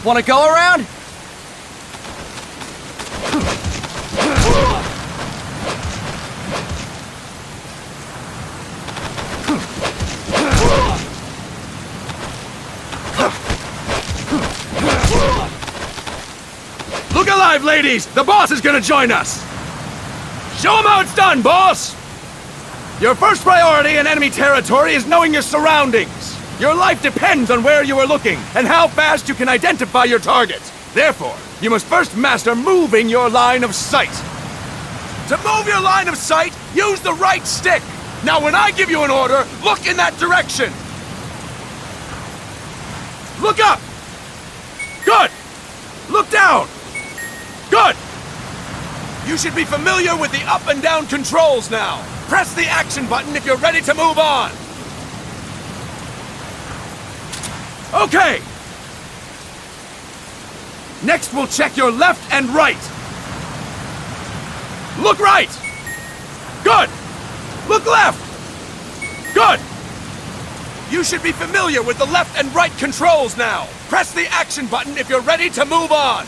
Wanna go around? Look alive, ladies! The boss is gonna join us! Show him how it's done, boss! Your first priority in enemy territory is knowing your surroundings. Your life depends on where you are looking and how fast you can identify your target. Therefore, you must first master moving your line of sight. To move your line of sight, use the right stick. Now when I give you an order, look in that direction. Look up! Good! Look down! Good! You should be familiar with the up and down controls now. Press the action button if you're ready to move on. Okay! Next we'll check your left and right. Look right! Good! Look left! Good! You should be familiar with the left and right controls now. Press the action button if you're ready to move on.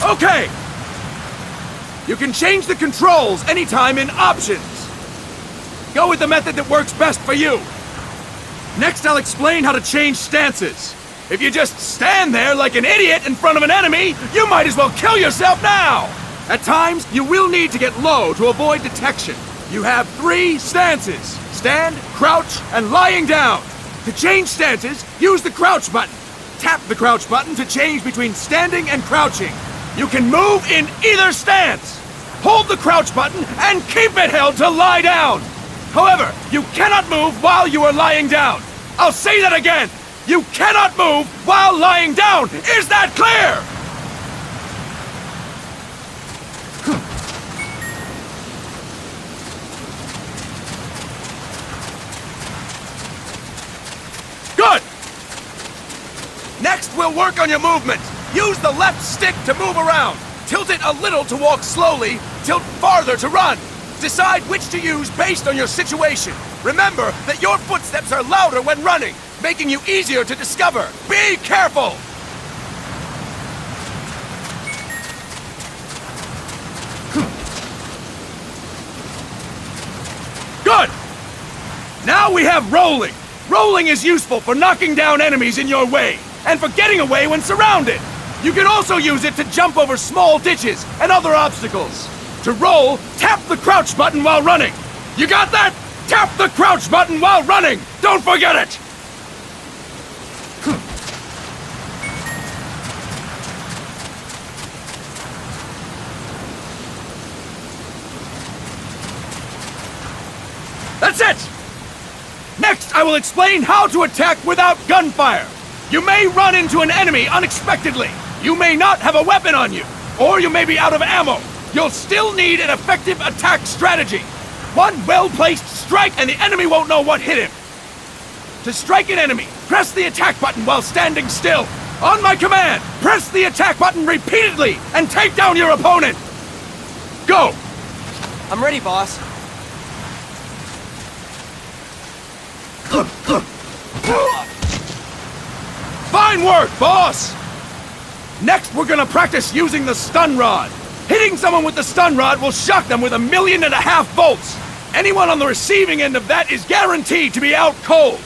Okay! You can change the controls anytime in Options. Go with the method that works best for you. Next, I'll explain how to change stances. If you just stand there like an idiot in front of an enemy, you might as well kill yourself now! At times, you will need to get low to avoid detection. You have 3 stances: stand, crouch, and lying down. To change stances, use the crouch button. Tap the crouch button to change between standing and crouching. You can move in either stance. Hold the crouch button and keep it held to lie down. However, you cannot move while you are lying down. I'll say that again. You cannot move while lying down. Is that clear? Good. Next, we'll work on your movement. Use the left stick to move around. Tilt it a little to walk slowly, tilt farther to run. Decide which to use based on your situation. Remember that your footsteps are louder when running, making you easier to discover. Be careful! Good! Now we have rolling. Rolling is useful for knocking down enemies in your way, and for getting away when surrounded. You can also use it to jump over small ditches and other obstacles. To roll, tap the crouch button while running. You got that? Tap the crouch button while running! Don't forget it! That's it! Next, I will explain how to attack without gunfire. You may run into an enemy unexpectedly. You may not have a weapon on you, or you may be out of ammo. You'll still need an effective attack strategy. One well-placed strike and the enemy won't know what hit him. To strike an enemy, press the attack button while standing still. On my command, press the attack button repeatedly and take down your opponent. Go! I'm ready, boss. Fine work, boss! Next, we're gonna practice using the stun rod. Hitting someone with the stun rod will shock them with 1.5 million volts. Anyone on the receiving end of that is guaranteed to be out cold.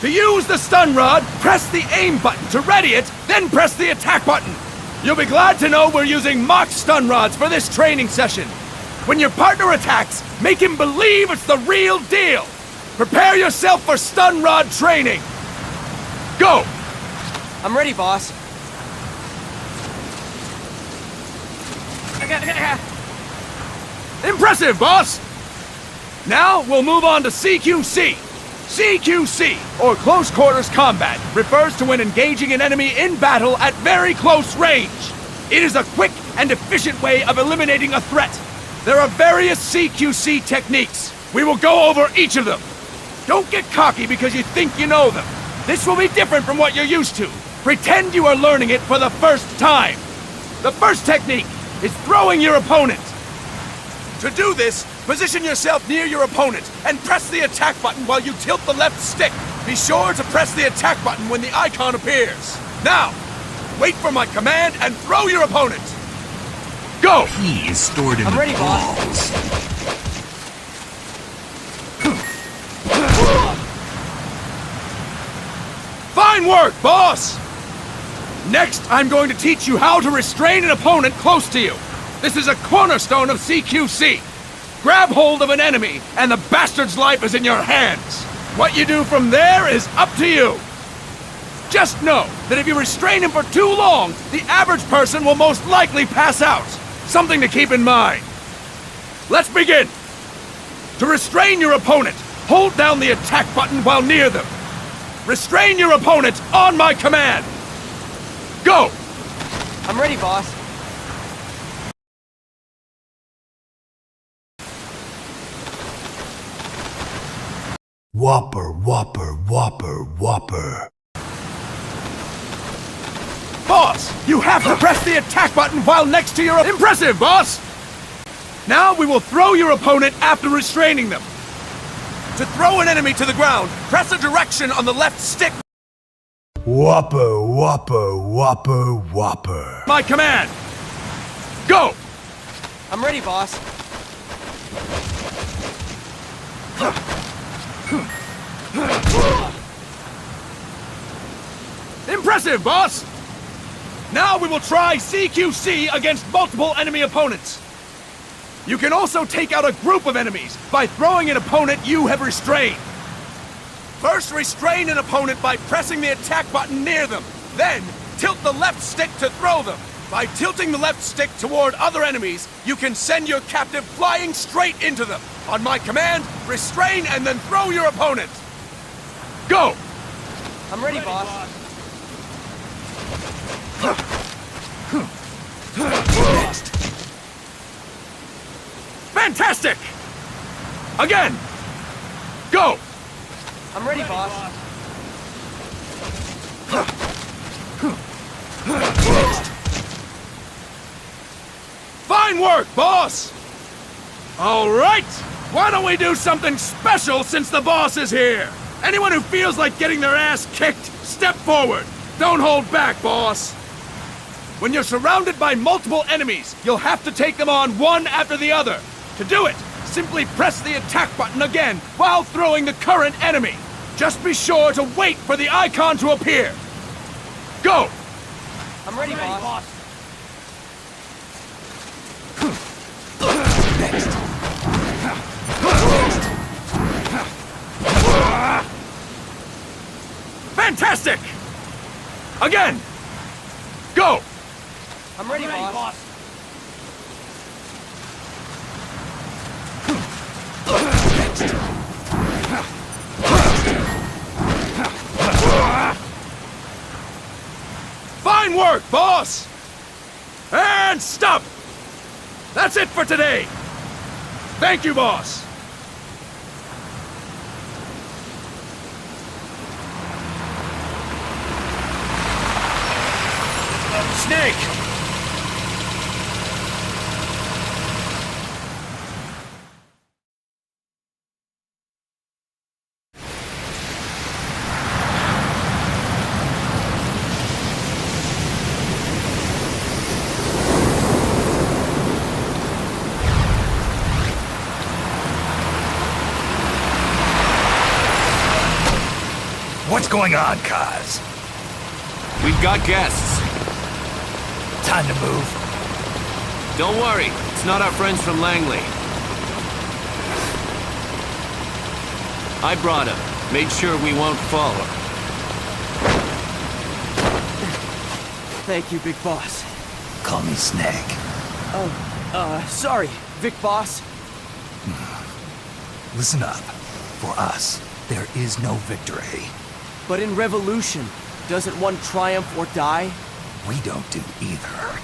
To use the stun rod, press the aim button to ready it, then press the attack button. You'll be glad to know we're using mock stun rods for this training session. When your partner attacks, make him believe it's the real deal. Prepare yourself for stun rod training. Go! I'm ready, boss. Impressive, boss! Now, we'll move on to CQC. CQC, or Close Quarters Combat, refers to when engaging an enemy in battle at very close range. It is a quick and efficient way of eliminating a threat. There are various CQC techniques. We will go over each of them. Don't get cocky because you think you know them. This will be different from what you're used to. Pretend you are learning it for the first time. The first technique is throwing your opponent. To do this, position yourself near your opponent and press the attack button while you tilt the left stick. Be sure to press the attack button when the icon appears. Now, wait for my command and throw your opponent! Go! He is stored in I'm the ready, boss. balls. Fine work, boss! Next, I'm going to teach you how to restrain an opponent close to you. This is a cornerstone of CQC. Grab hold of an enemy, and the bastard's life is in your hands. What you do from there is up to you. Just know that if you restrain him for too long, the average person will most likely pass out. Something to keep in mind. Let's begin. To restrain your opponent, hold down the attack button while near them. Restrain your opponent on my command. Go! I'm ready, boss. Whopper, whopper, whopper, whopper. Boss, you have to press the attack button while next to your... Impressive, boss! Now we will throw your opponent after restraining them. To throw an enemy to the ground, press a direction on the left stick. Whopper, whopper, whopper, whopper. My command. Go! I'm ready, boss. Impressive, boss! Now we will try CQC against multiple enemy opponents. You can also take out a group of enemies by throwing an opponent you have restrained. First, restrain an opponent by pressing the attack button near them. Then, tilt the left stick to throw them. By tilting the left stick toward other enemies, you can send your captive flying straight into them. On my command, restrain and then throw your opponent. Go! I'm ready, boss. Next. Fantastic! Again! Go! I'm ready, boss. Fine work, boss! All right! Why don't we do something special since the boss is here? Anyone who feels like getting their ass kicked, step forward. Don't hold back, boss. When you're surrounded by multiple enemies, you'll have to take them on one after the other. To do it, simply press the attack button again while throwing the current enemy. Just be sure to wait for the icon to appear. Go! I'm ready, boss. Next. Fantastic! Again! Go! I'm ready, boss. Fine work, boss! And stop! That's it for today! Thank you, boss! Snake! What's going on, Kaz? We've got guests. Time to move. Don't worry, it's not our friends from Langley. I brought him. Made sure we won't fall. Thank you, Big Boss. Call me Snake. Sorry, Vic Boss. Listen up. For us, there is no victory. But in Revolution, doesn't one triumph or die? We don't do either.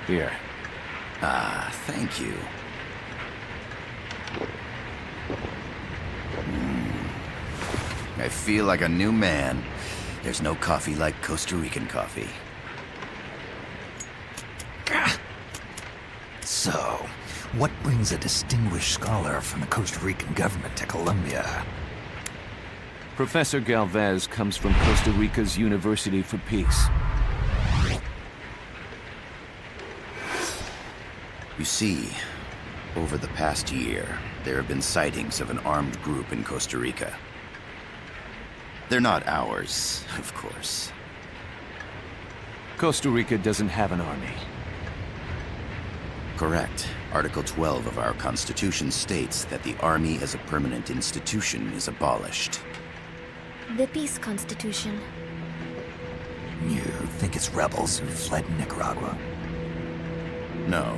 Here. Thank you. I feel like a new man. There's no coffee like Costa Rican coffee. So, what brings a distinguished scholar from the Costa Rican government to Colombia? Professor Galvez comes from Costa Rica's University for Peace. You see, over the past year, there have been sightings of an armed group in Costa Rica. They're not ours, of course. Costa Rica doesn't have an army. Correct. Article 12 of our Constitution states that the Army as a permanent institution is abolished. The Peace Constitution. You think it's rebels who fled Nicaragua? No,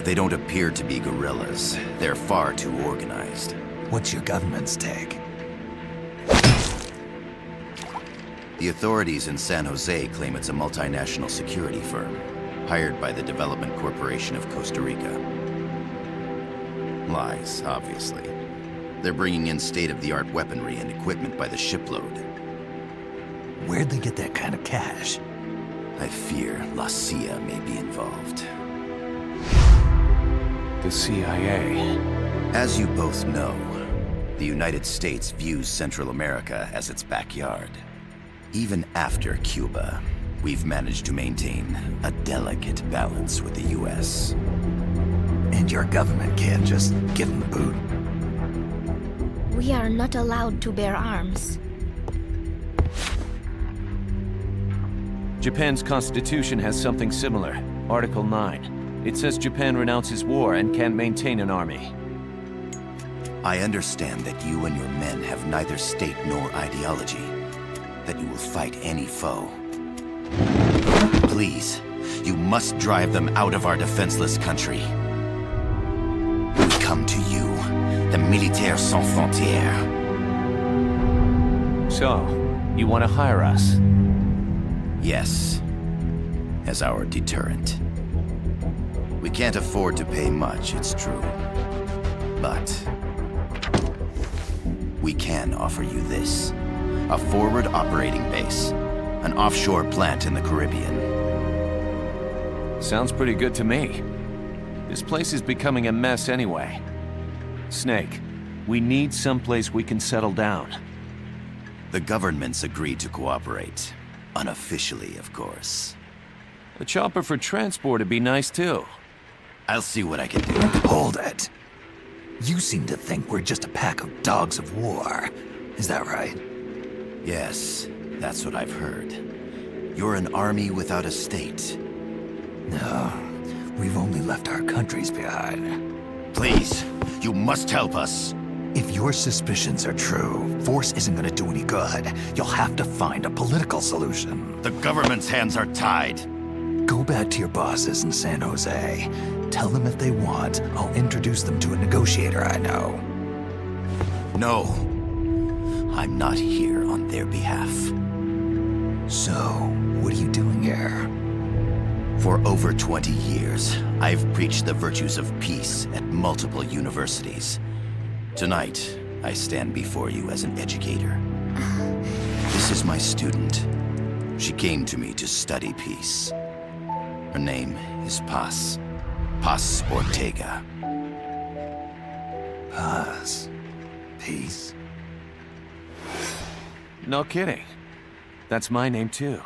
they don't appear to be guerrillas. They're far too organized. What's your government's take? The authorities in San Jose claim it's a multinational security firm, hired by the Development Corporation of Costa Rica. Lies, obviously. They're bringing in state-of-the-art weaponry and equipment by the shipload. Where'd they get that kind of cash? I fear La CIA may be involved. The CIA. As you both know, the United States views Central America as its backyard. Even after Cuba, we've managed to maintain a delicate balance with the US. And your government can't just give them the boot? We are not allowed to bear arms. Japan's constitution has something similar. Article 9. It says Japan renounces war and can't maintain an army. I understand that you and your men have neither state nor ideology. That you will fight any foe. Please, you must drive them out of our defenseless country. We come to you, the Militaires Sans Frontières. So, you want to hire us? Yes, as our deterrent. We can't afford to pay much, it's true. But we can offer you this. A forward operating base. An offshore plant in the Caribbean. Sounds pretty good to me. This place is becoming a mess anyway. Snake, we need someplace we can settle down. The government's agreed to cooperate. Unofficially, of course. A chopper for transport would be nice too. I'll see what I can do. Hold it. You seem to think we're just a pack of dogs of war. Is that right? Yes, that's what I've heard. You're an army without a state. No, we've only left our countries behind. Please, you must help us. If your suspicions are true, force isn't gonna do any good. You'll have to find a political solution. The government's hands are tied. Go back to your bosses in San Jose. Tell them if they want, I'll introduce them to a negotiator I know. No. I'm not here on their behalf. So, what are you doing here? For over 20 years, I've preached the virtues of peace at multiple universities. Tonight, I stand before you as an educator. This is my student. She came to me to study peace. Her name is Paz. Paz Ortega. Paz. Peace. No kidding. That's my name too.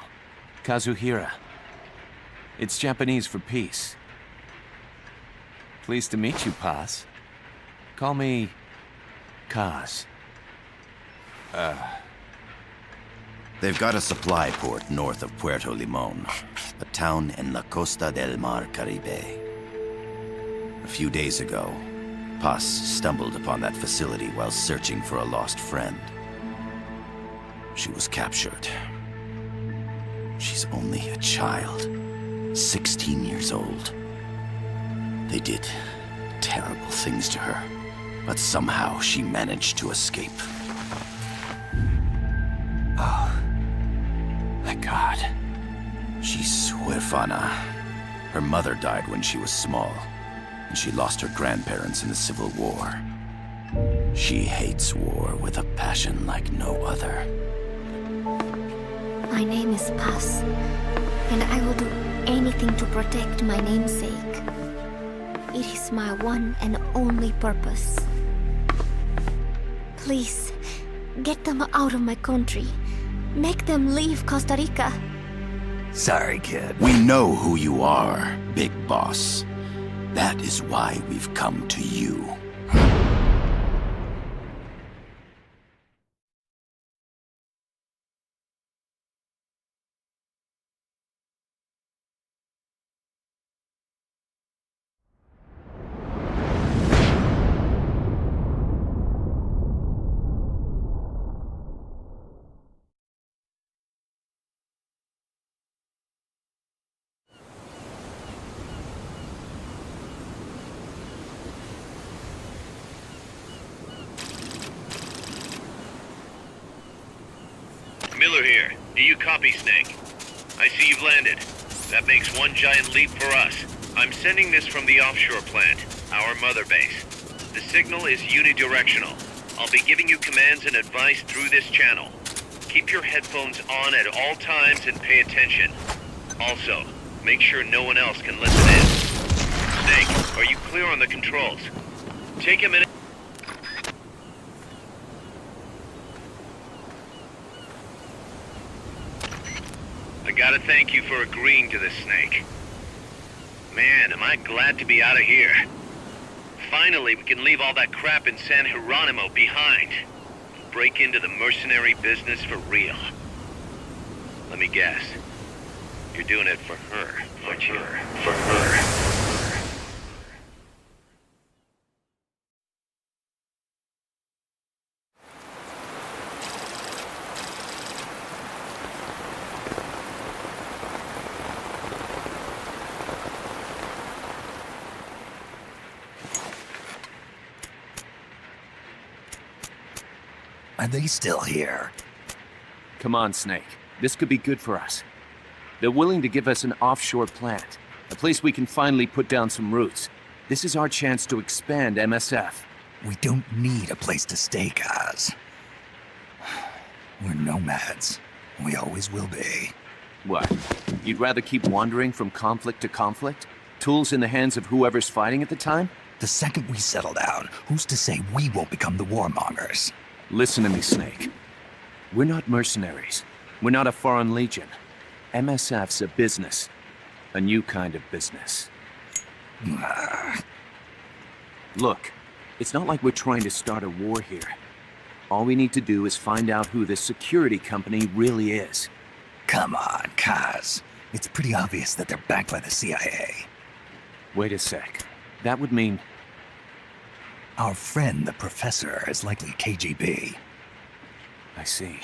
Kazuhira. It's Japanese for peace. Pleased to meet you, Paz. Call me Kaz. They've got a supply port north of Puerto Limon, a town in La Costa del Mar Caribe. A few days ago, Paz stumbled upon that facility while searching for a lost friend. She was captured. She's only a child, 16 years old. They did terrible things to her, but somehow she managed to escape. Oh, thank God. She's huérfana. Her mother died when she was small, and she lost her grandparents in the Civil War. She hates war with a passion like no other. My name is Paz, and I will do anything to protect my namesake. It is my one and only purpose. Please, get them out of my country. Make them leave Costa Rica. Sorry, kid. We know who you are, Big Boss. That is why we've come to you. Miller here. Do you copy, Snake? I see you've landed. That makes one giant leap for us. I'm sending this from the offshore plant, our mother base. The signal is unidirectional. I'll be giving you commands and advice through this channel. Keep your headphones on at all times and pay attention. Also, make sure no one else can listen in. Snake, are you clear on the controls? Take a minute. I gotta thank you for agreeing to this, Snake. Man, am I glad to be out of here. Finally, we can leave all that crap in San Geronimo behind. And break into the mercenary business for real. Let me guess. You're doing it for her, aren't you? For her. Are they still here? Come on, Snake. This could be good for us. They're willing to give us an offshore plant, a place we can finally put down some roots. This is our chance to expand MSF. We don't need a place to stay, Kaz. We're nomads. We always will be. What? You'd rather keep wandering from conflict to conflict? Tools in the hands of whoever's fighting at the time? The second we settle down, who's to say we won't become the warmongers? Listen to me, Snake. We're not mercenaries. We're not a foreign legion. MSF's a business. A new kind of business. Look, it's not like we're trying to start a war here. All we need to do is find out who this security company really is. Come on, Kaz. It's pretty obvious that they're backed by the CIA. Wait a sec. That would mean... Our friend, the Professor, is likely KGB. I see.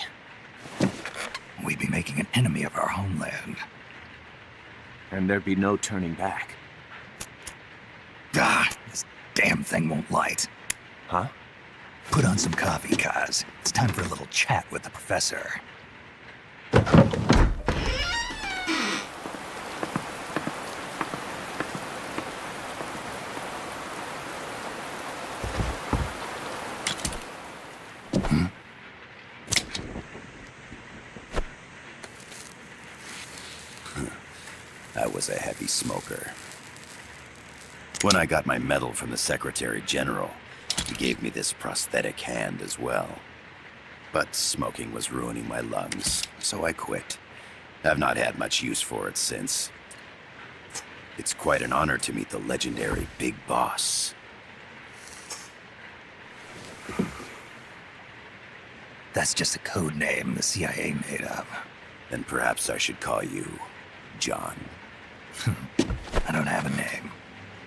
We'd be making an enemy of our homeland. And there'd be no turning back. This damn thing won't light. Huh? Put on some coffee, Kaz. It's time for a little chat with the Professor. I was a heavy smoker. When I got my medal from the Secretary General, he gave me this prosthetic hand as well. But smoking was ruining my lungs, so I quit. I've not had much use for it since. It's quite an honor to meet the legendary Big Boss. That's just a code name the CIA made up. Then perhaps I should call you John. I don't have a name.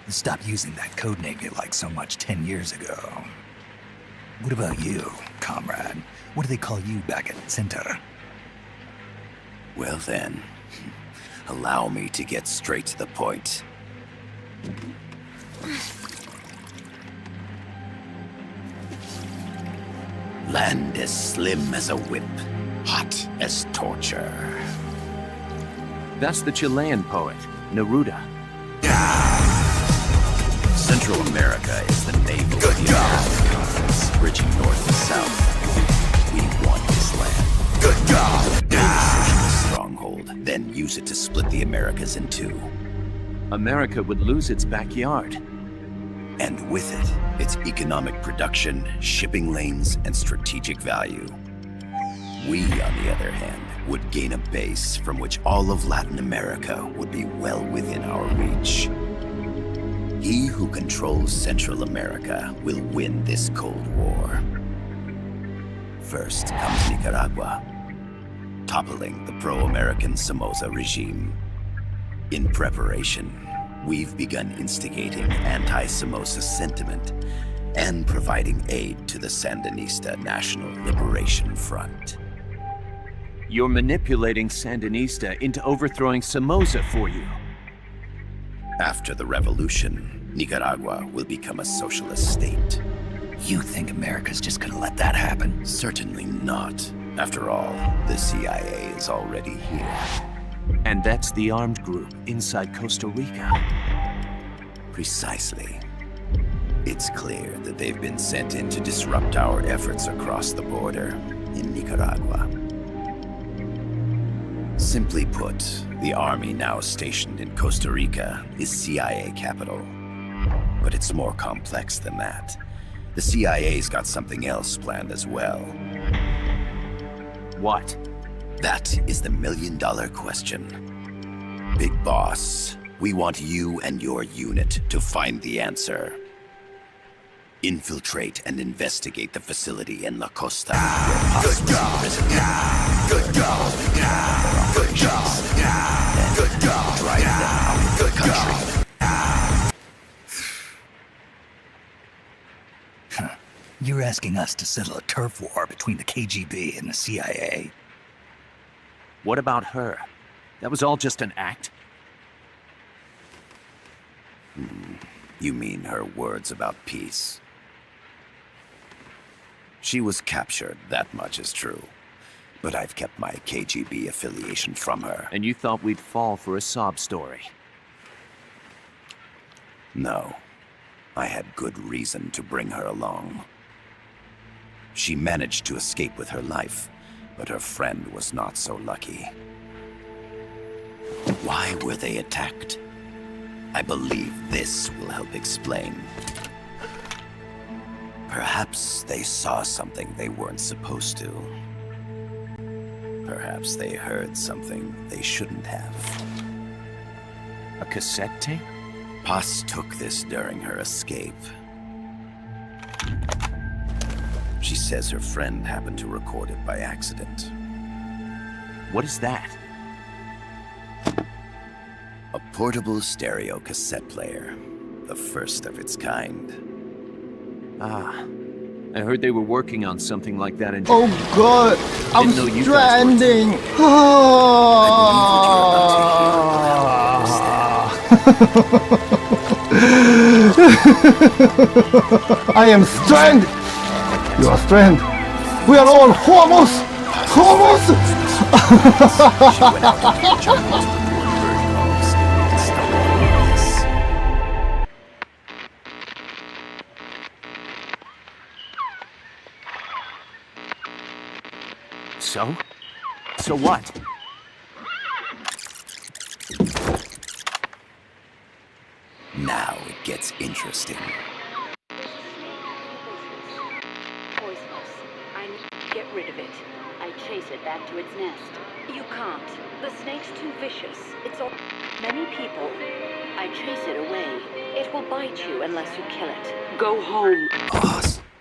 Stop using that code name you liked so much 10 years ago. What about you, comrade? What do they call you back at Center? Well then, allow me to get straight to the point. Land as slim as a whip, hot as torture. That's the Chilean poet, Neruda. Central America is the navel of the American continent. bridging north and south. We want this land. Good God! Build a socialist stronghold, then use it to split the Americas in two. America would lose its backyard. And with it, its economic production, shipping lanes, and strategic value. We, on the other hand, would gain a base from which all of Latin America would be well within our reach. He who controls Central America will win this Cold War. First comes Nicaragua, toppling the pro-American Somoza regime. In preparation, we've begun instigating anti-Somoza sentiment and providing aid to the Sandinista National Liberation Front. You're manipulating Sandinista into overthrowing Somoza for you. After the revolution, Nicaragua will become a socialist state. You think America's just gonna let that happen? Certainly not. After all, the CIA is already here. And that's the armed group inside Costa Rica. Precisely. It's clear that they've been sent in to disrupt our efforts across the border in Nicaragua. Simply put, the army now stationed in Costa Rica is CIA capital. But it's more complex than that. The CIA's got something else planned as well. What? That is the million-dollar question. Big Boss, we want you and your unit to find the answer. Infiltrate and investigate the facility in La Costa, where Paz was imprisoned. Good God! Good job! Good God! Drive them out of the country. You're asking us to settle a turf war between the KGB and the CIA? What about her? That was all just an act? You mean her words about peace? She was captured, that much is true. But I've kept my KGB affiliation from her. And you thought we'd fall for a sob story? No. I had good reason to bring her along. She managed to escape with her life, but her friend was not so lucky. Why were they attacked? I believe this will help explain. Perhaps they saw something they weren't supposed to. Perhaps they heard something they shouldn't have. A cassette tape? Paz took this during her escape. She says her friend happened to record it by accident. What is that? A portable stereo cassette player. The first of its kind. Ah. I heard they were working on something like that in... Oh God! I'm Didn't know you guys were stranding! I am stranded! You are stranded! We are all homos! Homos! She went out into the jungles with bird dogs and stumbled on this. So? So what? Now it gets interesting. Poisonous. I need to get rid of it. I chase it back to its nest. You can't. The snake's too vicious. It's all... many people. I chase it away. It will bite you unless you kill it. Go home.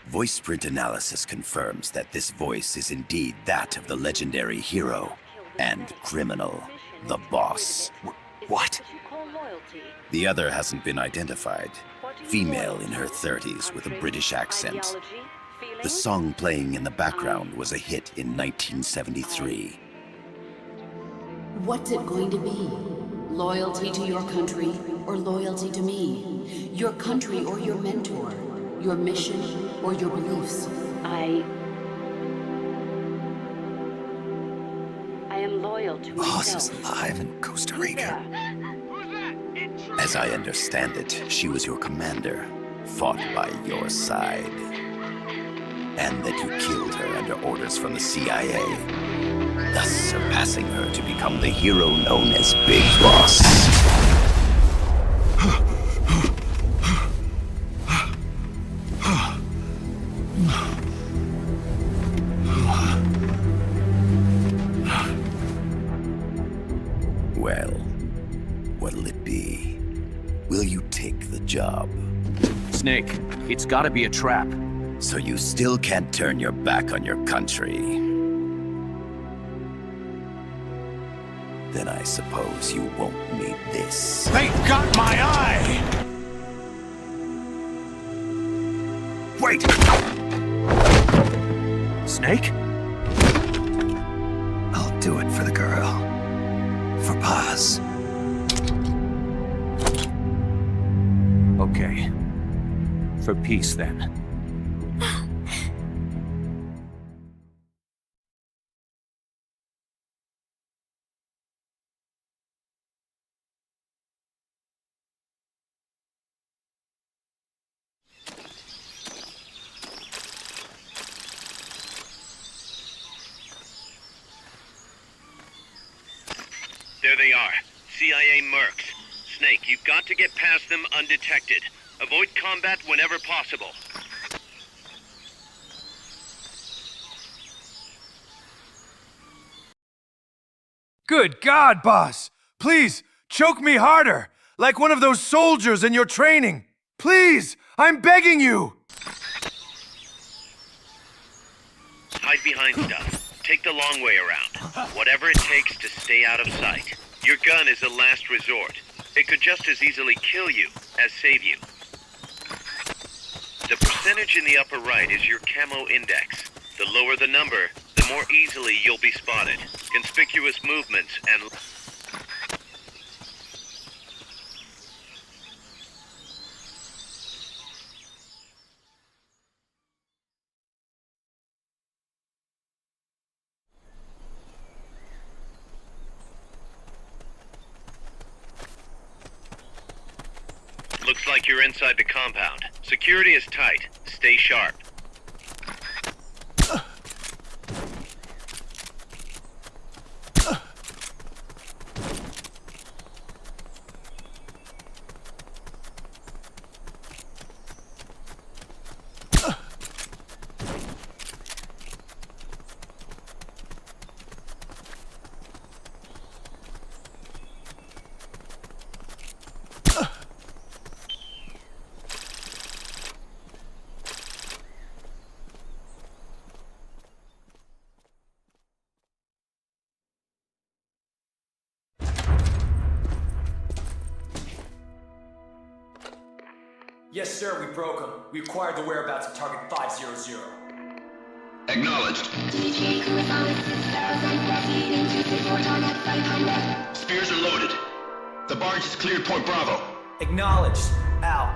Voice print analysis confirms that this voice is indeed that of the legendary hero and criminal, the Boss. What? The other hasn't been identified. Female in her 30s with a British accent. The song playing in the background was a hit in 1973. What's it going to be? Loyalty to your country or loyalty to me? Your country or your mentor? Your mission or your beliefs? I am loyal to Boss myself. is alive in Costa Rica. As I understand it, she was your commander, fought by your side. and that you killed her under orders from the CIA, thus surpassing her to become the hero known as Big Boss. Well, what'll it be? Will you take the job? Snake, it's gotta be a trap. So you still can't turn your back on your country? Then I suppose you won't need this. They got my eye! Wait! Snake? I'll do it for the girl. For Paz. Okay. For peace, then. There they are. CIA mercs. Snake, you've got to get past them undetected. Avoid combat whenever possible. Good God, boss! Please, choke me harder! Like one of those soldiers in your training! Please! I'm begging you! Hide behind stuff. Take the long way around. Whatever it takes to stay out of sight. Your gun is a last resort. It could just as easily kill you as save you. The percentage in the upper right is your camo index. The lower the number, the more easily you'll be spotted. Conspicuous movements and... Looks like you're inside the compound. Security is tight. Stay sharp. Yes, sir, we broke them. We acquired the whereabouts of target 500. Acknowledged. Spears are loaded. The barge has cleared Point Bravo. Acknowledged. Out.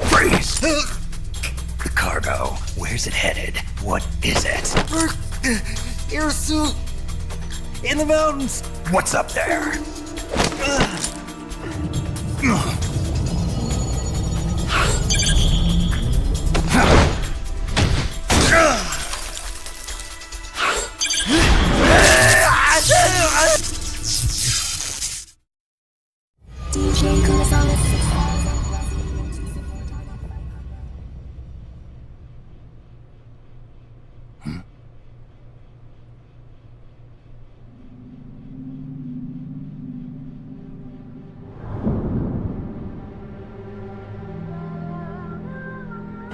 Freeze! The cargo. Where's it headed? What is it? Air suit! In the mountains! What's up there?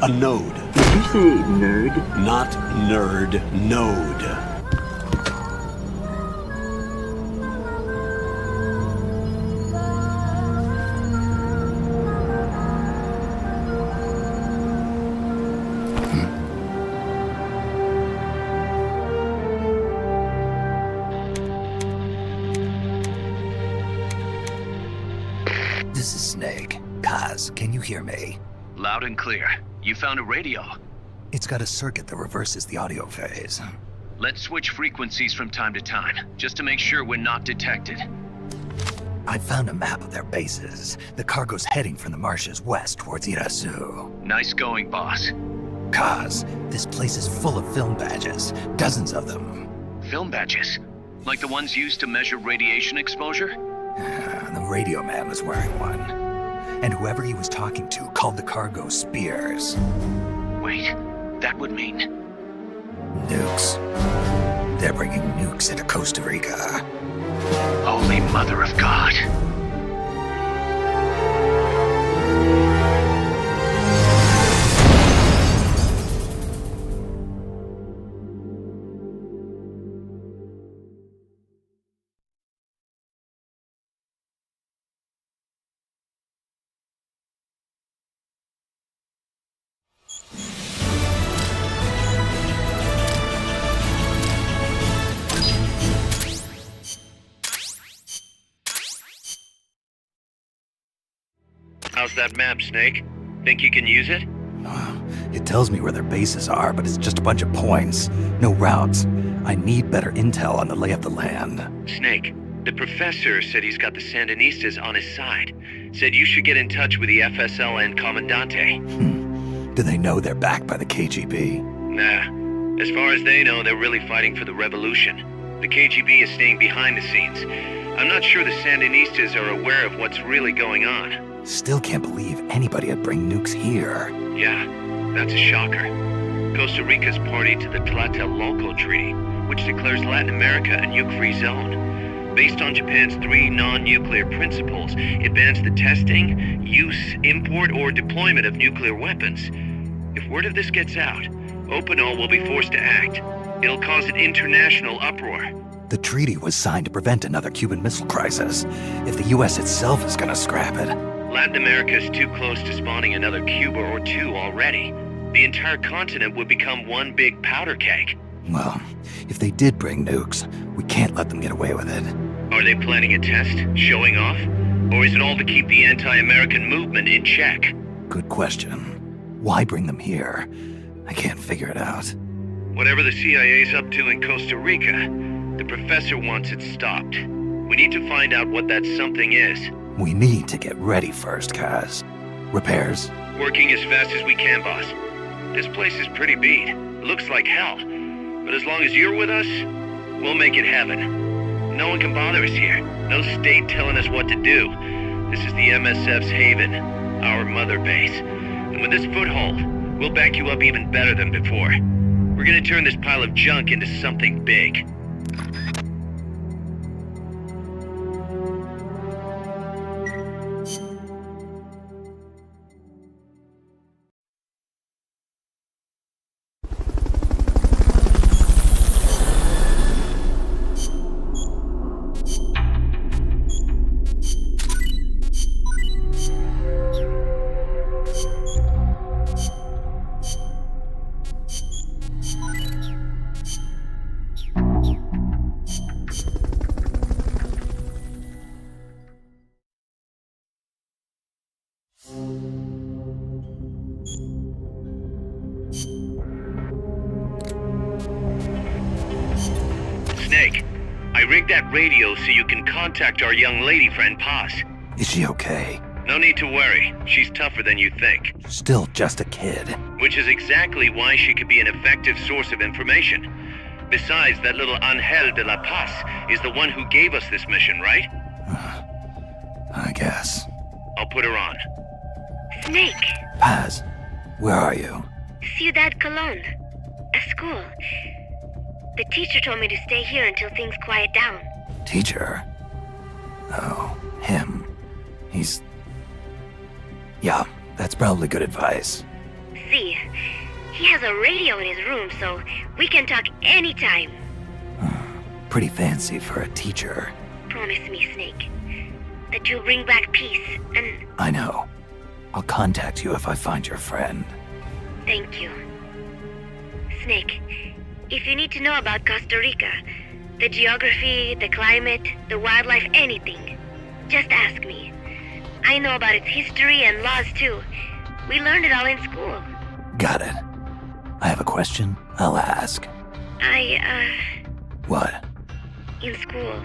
A node. Did you say nerd? Not nerd, node. This is Snake. Kaz, can you hear me? Loud and clear. You found a radio. It's got a circuit that reverses the audio phase. Let's switch frequencies from time to time, just to make sure we're not detected. I found a map of their bases. The cargo's heading from the marshes west towards Irasu. Nice going, boss. Kaz, this place is full of film badges. Dozens of them. Film badges? Like the ones used to measure radiation exposure? The radio man was wearing one. And whoever he was talking to called the cargo Spears. Wait, that would mean... Nukes. They're bringing nukes into Costa Rica. Holy Mother of God. How's that map, Snake? Think you can use it? It tells me where their bases are, but it's just a bunch of points. No routes. I need better intel on the lay of the land. Snake, the professor said he's got the Sandinistas on his side. Said you should get in touch with the FSL and Comandante. Do they know they're backed by the KGB? Nah. As far as they know, they're really fighting for the revolution. The KGB is staying behind the scenes. I'm not sure the Sandinistas are aware of what's really going on. Still can't believe anybody would bring nukes here. Yeah, that's a shocker. Costa Rica's party to the Tlatelolco Treaty, which declares Latin America a nuke-free zone. Based on Japan's 3 non-nuclear principles, it bans the testing, use, import, or deployment of nuclear weapons. If word of this gets out, Opinol will be forced to act. It'll cause an international uproar. The treaty was signed to prevent another Cuban Missile Crisis. If the U.S. itself is gonna scrap it... Latin America is too close to spawning another Cuba or two already. The entire continent would become one big powder keg. Well, if they did bring nukes, we can't let them get away with it. Are they planning a test? Showing off? Or is it all to keep the anti-American movement in check? Good question. Why bring them here? I can't figure it out. Whatever the CIA's up to in Costa Rica, the professor wants it stopped. We need to find out what that something is. We need to get ready first, Kaz. Repairs? Working as fast as we can, boss. This place is pretty beat. It looks like hell. But as long as you're with us, we'll make it heaven. No one can bother us here. No state telling us what to do. This is the MSF's haven, our mother base. And with this foothold, we'll back you up even better than before. We're gonna turn this pile of junk into something big. Snake, I rigged that radio so you can contact our young lady friend Paz. Is she okay? No need to worry. She's tougher than you think. Still just a kid. Which is exactly why she could be an effective source of information. Besides, that little Angel de la Paz is the one who gave us this mission, right? I guess. I'll put her on. Snake. Paz, where are you? Ciudad Colon. A school. The teacher told me to stay here until things quiet down. Teacher? Oh, him. He's... Yeah, that's probably good advice. See, he has a radio in his room, so we can talk anytime. Pretty fancy for a teacher. Promise me, Snake, that you'll bring back peace, and... I know. I'll contact you if I find your friend. Thank you. Snake, if you need to know about Costa Rica, the geography, the climate, the wildlife, anything, just ask me. I know about its history and laws too. We learned it all in school. Got it. I have a question, I'll ask. What? In school,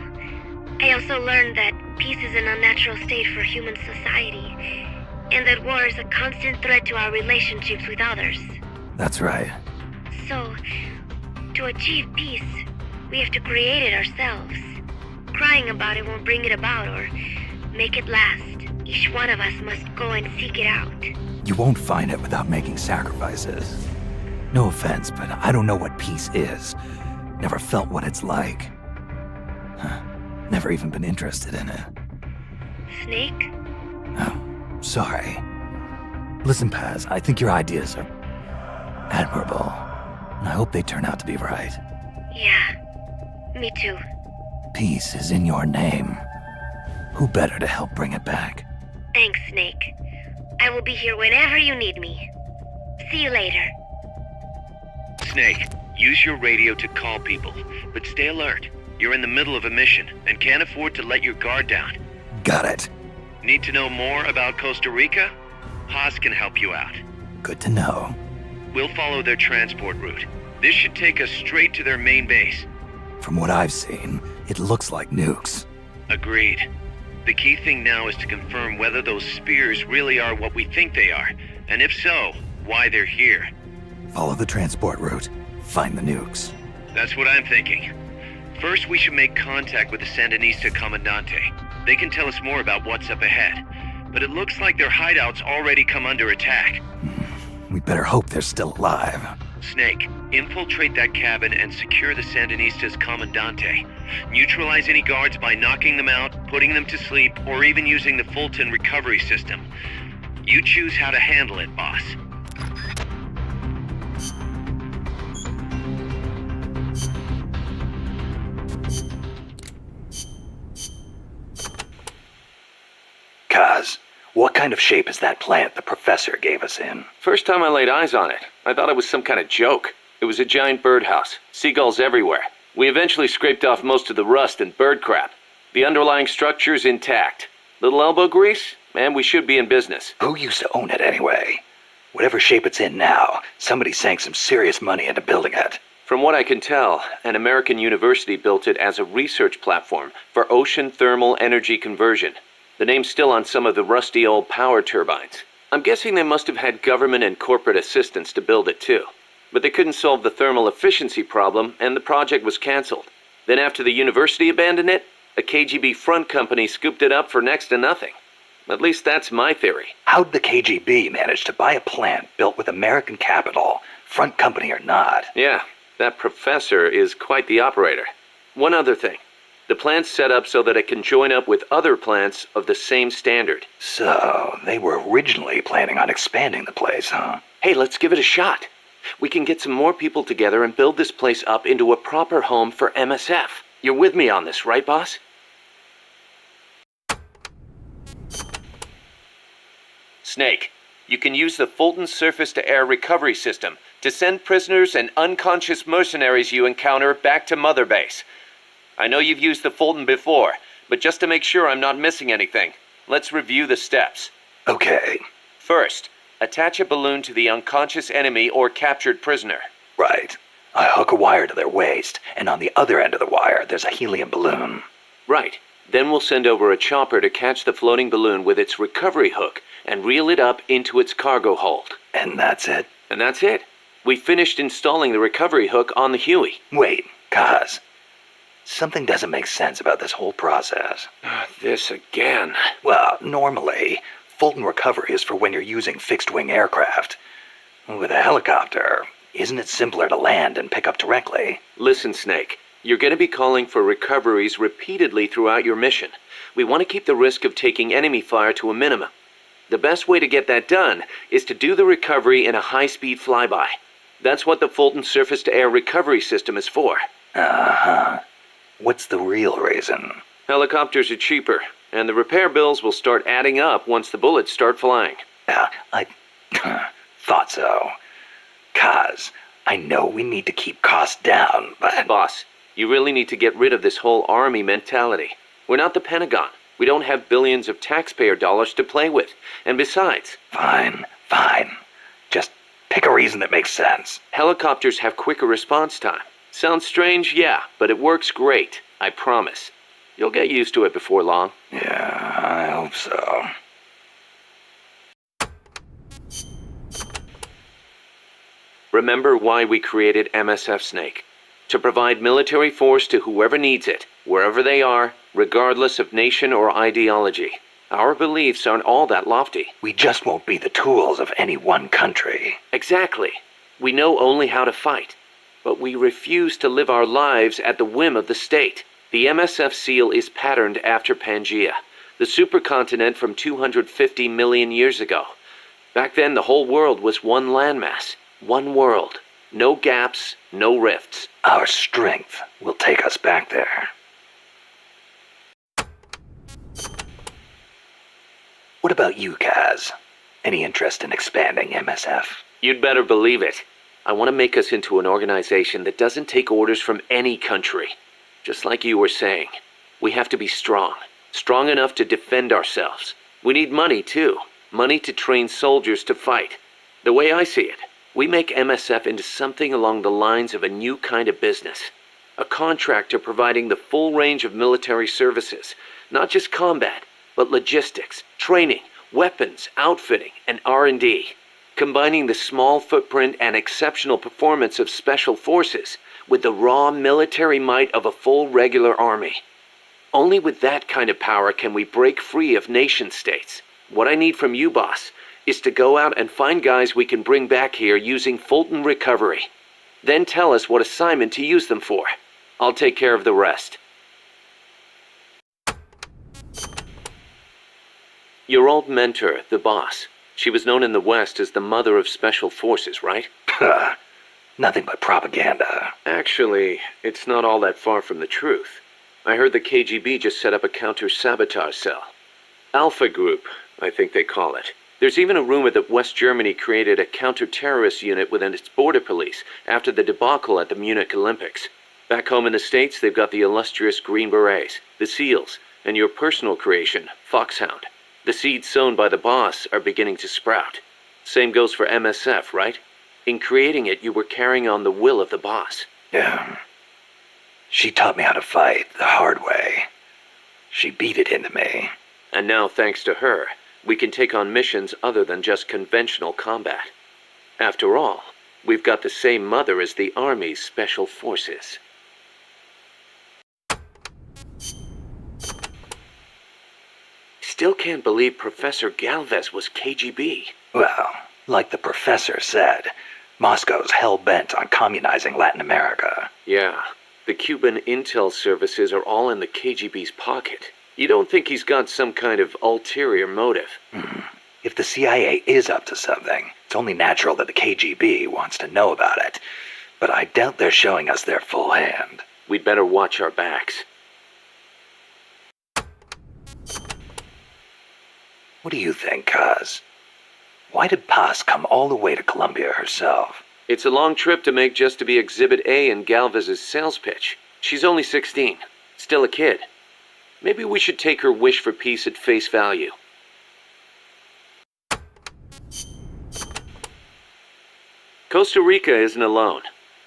I also learned that peace is an unnatural state for human society, and that war is a constant threat to our relationships with others. That's right. So, to achieve peace, we have to create it ourselves. Crying about it won't bring it about or make it last. Each one of us must go and seek it out. You won't find it without making sacrifices. No offense, but I don't know what peace is. Never felt what it's like. Never even been interested in it. Snake? Oh, sorry. Listen, Paz, I think your ideas are admirable. And I hope they turn out to be right. Yeah, me too. Peace is in your name. Who better to help bring it back? Thanks, Snake. I will be here whenever you need me. See you later. Snake, use your radio to call people, but stay alert. You're in the middle of a mission and can't afford to let your guard down. Got it. Need to know more about Costa Rica? Haas can help you out. Good to know. We'll follow their transport route. This should take us straight to their main base. From what I've seen, it looks like nukes. Agreed. The key thing now is to confirm whether those spears really are what we think they are, and if so, why they're here. Follow the transport route. Find the nukes. That's what I'm thinking. First, we should make contact with the Sandinista Comandante. They can tell us more about what's up ahead. But it looks like their hideout's already come under attack. We better hope they're still alive. Snake, infiltrate that cabin and secure the Sandinista's Comandante. Neutralize any guards by knocking them out, putting them to sleep, or even using the Fulton recovery system. You choose how to handle it, boss. Kaz, what kind of shape is that plant the professor gave us in? First time I laid eyes on it, I thought it was some kind of joke. It was a giant birdhouse, seagulls everywhere. We eventually scraped off most of the rust and bird crap. The underlying structure's intact. Little elbow grease? Man, we should be in business. Who used to own it anyway? Whatever shape it's in now, somebody sank some serious money into building it. From what I can tell, an American university built it as a research platform for ocean thermal energy conversion. The name's still on some of the rusty old power turbines. I'm guessing they must have had government and corporate assistance to build it too. But they couldn't solve the thermal efficiency problem, and the project was canceled. Then after the university abandoned it, a KGB front company scooped it up for next to nothing. At least that's my theory. How'd the KGB manage to buy a plant built with American capital, front company or not? Yeah, that professor is quite the operator. One other thing. The plant's set up so that it can join up with other plants of the same standard. So, they were originally planning on expanding the place, huh? Hey, let's give it a shot. We can get some more people together and build this place up into a proper home for MSF. You're with me on this, right, boss? Snake, you can use the Fulton surface-to-air recovery system to send prisoners and unconscious mercenaries you encounter back to Mother Base. I know you've used the Fulton before, but just to make sure I'm not missing anything, let's review the steps. Okay. First, attach a balloon to the unconscious enemy or captured prisoner. Right. I hook a wire to their waist, and on the other end of the wire, there's a helium balloon. Right. Then we'll send over a chopper to catch the floating balloon with its recovery hook and reel it up into its cargo hold. And that's it? And that's it. We finished installing the recovery hook on the Huey. Wait, Kaz. Something doesn't make sense about this whole process. This again. Well, normally, Fulton recovery is for when you're using fixed-wing aircraft. With a helicopter, isn't it simpler to land and pick up directly? Listen, Snake. You're going to be calling for recoveries repeatedly throughout your mission. We want to keep the risk of taking enemy fire to a minimum. The best way to get that done is to do the recovery in a high-speed flyby. That's what the Fulton surface-to-air recovery system is for. Uh-huh. What's the real reason? Helicopters are cheaper, and the repair bills will start adding up once the bullets start flying. Yeah, I thought so. Kaz, I know we need to keep costs down, but... Boss, you really need to get rid of this whole army mentality. We're not the Pentagon. We don't have billions of taxpayer dollars to play with. And besides... Fine. Just pick a reason that makes sense. Helicopters have quicker response time. Sounds strange, yeah, but it works great. I promise. You'll get used to it before long. Yeah, I hope so. Remember why we created MSF, Snake. To provide military force to whoever needs it, wherever they are, regardless of nation or ideology. Our beliefs aren't all that lofty. We just won't be the tools of any one country. Exactly. We know only how to fight. But we refuse to live our lives at the whim of the state. The MSF seal is patterned after Pangaea, the supercontinent from 250 million years ago. Back then, the whole world was one landmass, one world. No gaps, no rifts. Our strength will take us back there. What about you, Kaz? Any interest in expanding MSF? You'd better believe it. I want to make us into an organization that doesn't take orders from any country. Just like you were saying, we have to be strong. Strong enough to defend ourselves. We need money, too. Money to train soldiers to fight. The way I see it, we make MSF into something along the lines of a new kind of business. A contractor providing the full range of military services. Not just combat, but logistics, training, weapons, outfitting, and R&D. Combining the small footprint and exceptional performance of special forces with the raw military might of a full regular army. Only with that kind of power can we break free of nation-states. What I need from you, boss, is to go out and find guys we can bring back here using Fulton Recovery. Then tell us what assignment to use them for. I'll take care of the rest. Your old mentor, the boss. She was known in the West as the mother of special forces, right? Nothing but propaganda. Actually, it's not all that far from the truth. I heard the KGB just set up a counter-sabotage cell. Alpha Group, I think they call it. There's even a rumor that West Germany created a counter-terrorist unit within its border police after the debacle at the Munich Olympics. Back home in the States, they've got the illustrious Green Berets, the SEALs, and your personal creation, Foxhound. The seeds sown by the boss are beginning to sprout. Same goes for MSF, right? In creating it, you were carrying on the will of the boss. Yeah. She taught me how to fight the hard way. She beat it into me. And now, thanks to her, we can take on missions other than just conventional combat. After all, we've got the same mother as the Army's Special Forces. Still can't believe Professor Galvez was KGB. Well, like the professor said, Moscow's hell-bent on communizing Latin America. Yeah, the Cuban intel services are all in the KGB's pocket. You don't think he's got some kind of ulterior motive? If the CIA is up to something, it's only natural that the KGB wants to know about it. But I doubt they're showing us their full hand. We'd better watch our backs. What do you think, Kaz? Why did Paz come all the way to Colombia herself? It's a long trip to make just to be Exhibit A in Galvez's sales pitch. She's only 16, still a kid. Maybe we should take her wish for peace at face value. Costa Rica isn't alone.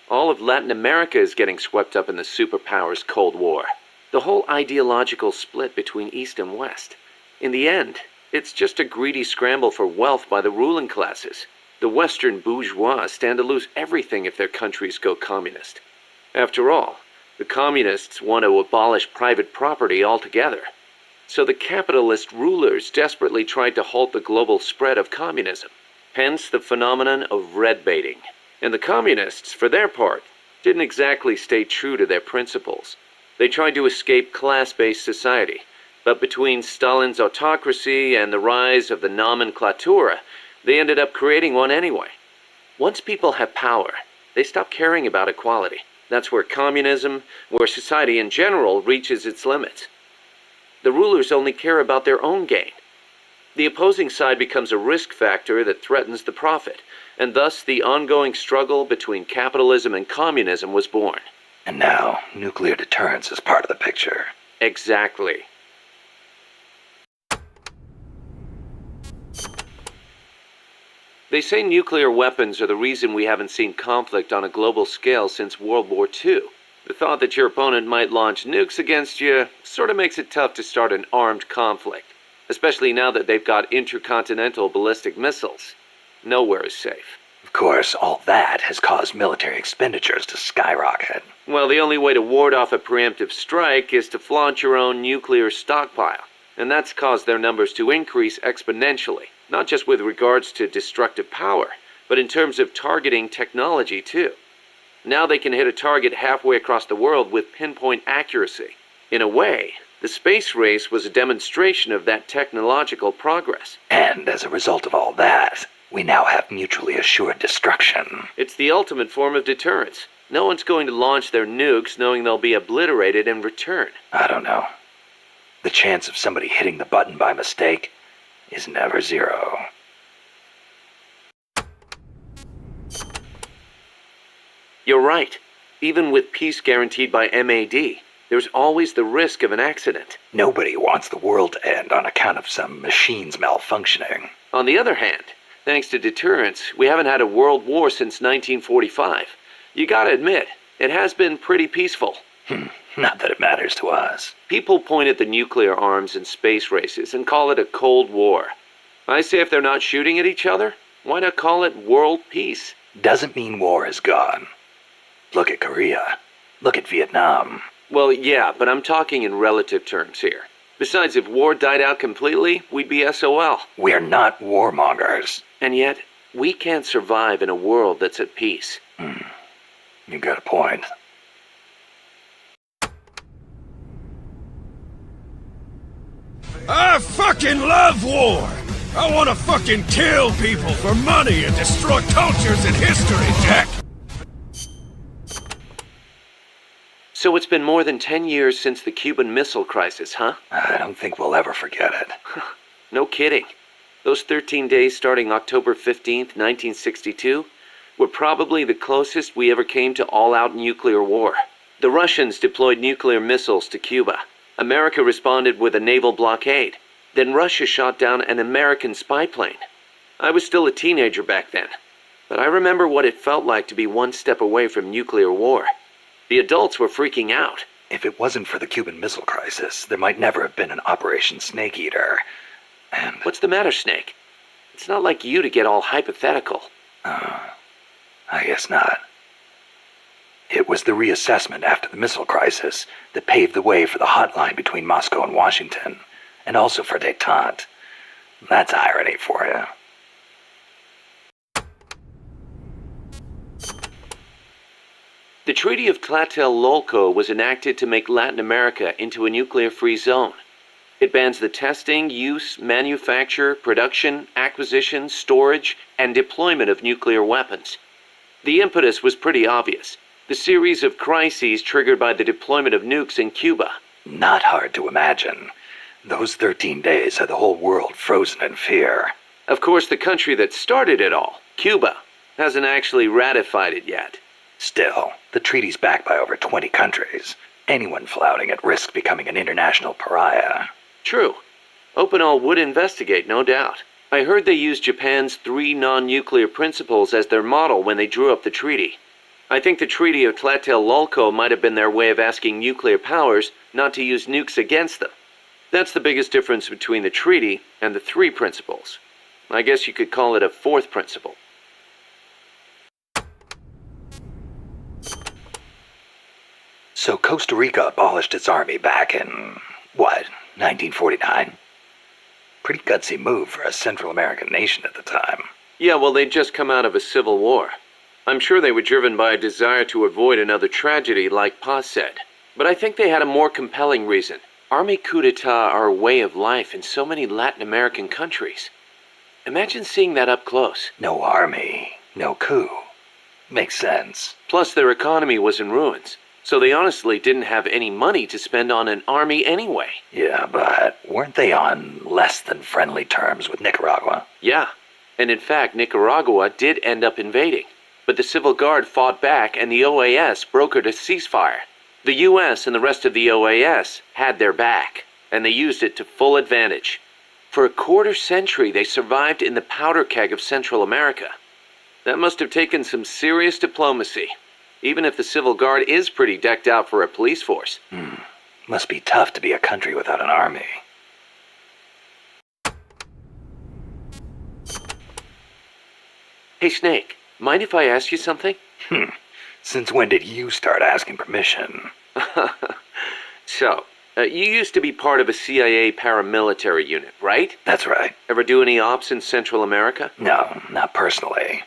All of Latin America is getting swept up in the superpowers' Cold War. The whole ideological split between East and West. In the end, it's just a greedy scramble for wealth by the ruling classes. The Western bourgeois stand to lose everything if their countries go communist. After all, the communists want to abolish private property altogether. So the capitalist rulers desperately tried to halt the global spread of communism. Hence the phenomenon of red baiting. And the communists, for their part, didn't exactly stay true to their principles. They tried to escape class-based society. But between Stalin's autocracy and the rise of the nomenklatura, they ended up creating one anyway. Once people have power, they stop caring about equality. That's where communism, where society in general reaches its limits. The rulers only care about their own gain. The opposing side becomes a risk factor that threatens the profit, and thus the ongoing struggle between capitalism and communism was born. And now, nuclear deterrence is part of the picture. Exactly. They say nuclear weapons are the reason we haven't seen conflict on a global scale since World War II. The thought that your opponent might launch nukes against you sort of makes it tough to start an armed conflict, especially now that they've got intercontinental ballistic missiles. Nowhere is safe. Of course, all that has caused military expenditures to skyrocket. Well, the only way to ward off a preemptive strike is to flaunt your own nuclear stockpile, and that's caused their numbers to increase exponentially, not just with regards to destructive power, but in terms of targeting technology too. Now they can hit a target halfway across the world with pinpoint accuracy. In a way, the space race was a demonstration of that technological progress. And as a result of all that, we now have mutually assured destruction. It's the ultimate form of deterrence. No one's going to launch their nukes knowing they'll be obliterated in return. I don't know. The chance of somebody hitting the button by mistake is never zero. You're right. Even with peace guaranteed by MAD, there's always the risk of an accident. Nobody wants the world to end on account of some machines malfunctioning. On the other hand, thanks to deterrence, we haven't had a world war since 1945. You gotta admit, it has been pretty peaceful. Not that it matters to us. People point at the nuclear arms and space races and call it a Cold War. I say if they're not shooting at each other, why not call it world peace? Doesn't mean war is gone. Look at Korea. Look at Vietnam. Well, yeah, but I'm talking in relative terms here. Besides, if war died out completely, we'd be SOL. We're not warmongers. And yet, we can't survive in a world that's at peace. You got a point. I fucking love war! I wanna fucking kill people for money and destroy cultures and history, Jack! So it's been more than 10 years since the Cuban Missile Crisis, huh? I don't think we'll ever forget it. No kidding. Those 13 days starting October 15th, 1962, were probably the closest we ever came to all-out nuclear war. The Russians deployed nuclear missiles to Cuba. America responded with a naval blockade. Then Russia shot down an American spy plane. I was still a teenager back then, but I remember what it felt like to be one step away from nuclear war. The adults were freaking out. If it wasn't for the Cuban Missile Crisis, there might never have been an Operation Snake Eater. And... What's the matter, Snake? It's not like you to get all hypothetical. I guess not. It was the reassessment after the missile crisis that paved the way for the hotline between Moscow and Washington, and also for détente. That's irony for you. The Treaty of Tlatelolco was enacted to make Latin America into a nuclear-free zone. It bans the testing, use, manufacture, production, acquisition, storage, and deployment of nuclear weapons. The impetus was pretty obvious. The series of crises triggered by the deployment of nukes in Cuba. Not hard to imagine. Those 13 days had the whole world frozen in fear. Of course, the country that started it all, Cuba, hasn't actually ratified it yet. Still, the treaty's backed by over 20 countries. Anyone flouting at risk becoming an international pariah. True. Opinol would investigate, no doubt. I heard they used Japan's 3 non-nuclear principles as their model when they drew up the treaty. I think the Treaty of Tlatelolco might have been their way of asking nuclear powers not to use nukes against them. That's the biggest difference between the treaty and the 3 principles. I guess you could call it a 4th principle. So Costa Rica abolished its army back in, what, 1949? Pretty gutsy move for a Central American nation at the time. Yeah, well, they'd just come out of a civil war. I'm sure they were driven by a desire to avoid another tragedy like Paz said. But I think they had a more compelling reason. Army coup d'etat are a way of life in so many Latin American countries. Imagine seeing that up close. No army, no coup. Makes sense. Plus, their economy was in ruins. So they honestly didn't have any money to spend on an army anyway. Yeah, but weren't they on less than friendly terms with Nicaragua? Yeah, and in fact, Nicaragua did end up invading. But the Civil Guard fought back and the OAS brokered a ceasefire. The US and the rest of the OAS had their back, and they used it to full advantage. For a quarter century, they survived in the powder keg of Central America. That must have taken some serious diplomacy, even if the Civil Guard is pretty decked out for a police force. Must be tough to be a country without an army. Hey, Snake, mind if I ask you something? Since when did you start asking permission? So, you used to be part of a CIA paramilitary unit, right? That's right. Ever do any ops in Central America? No, not personally.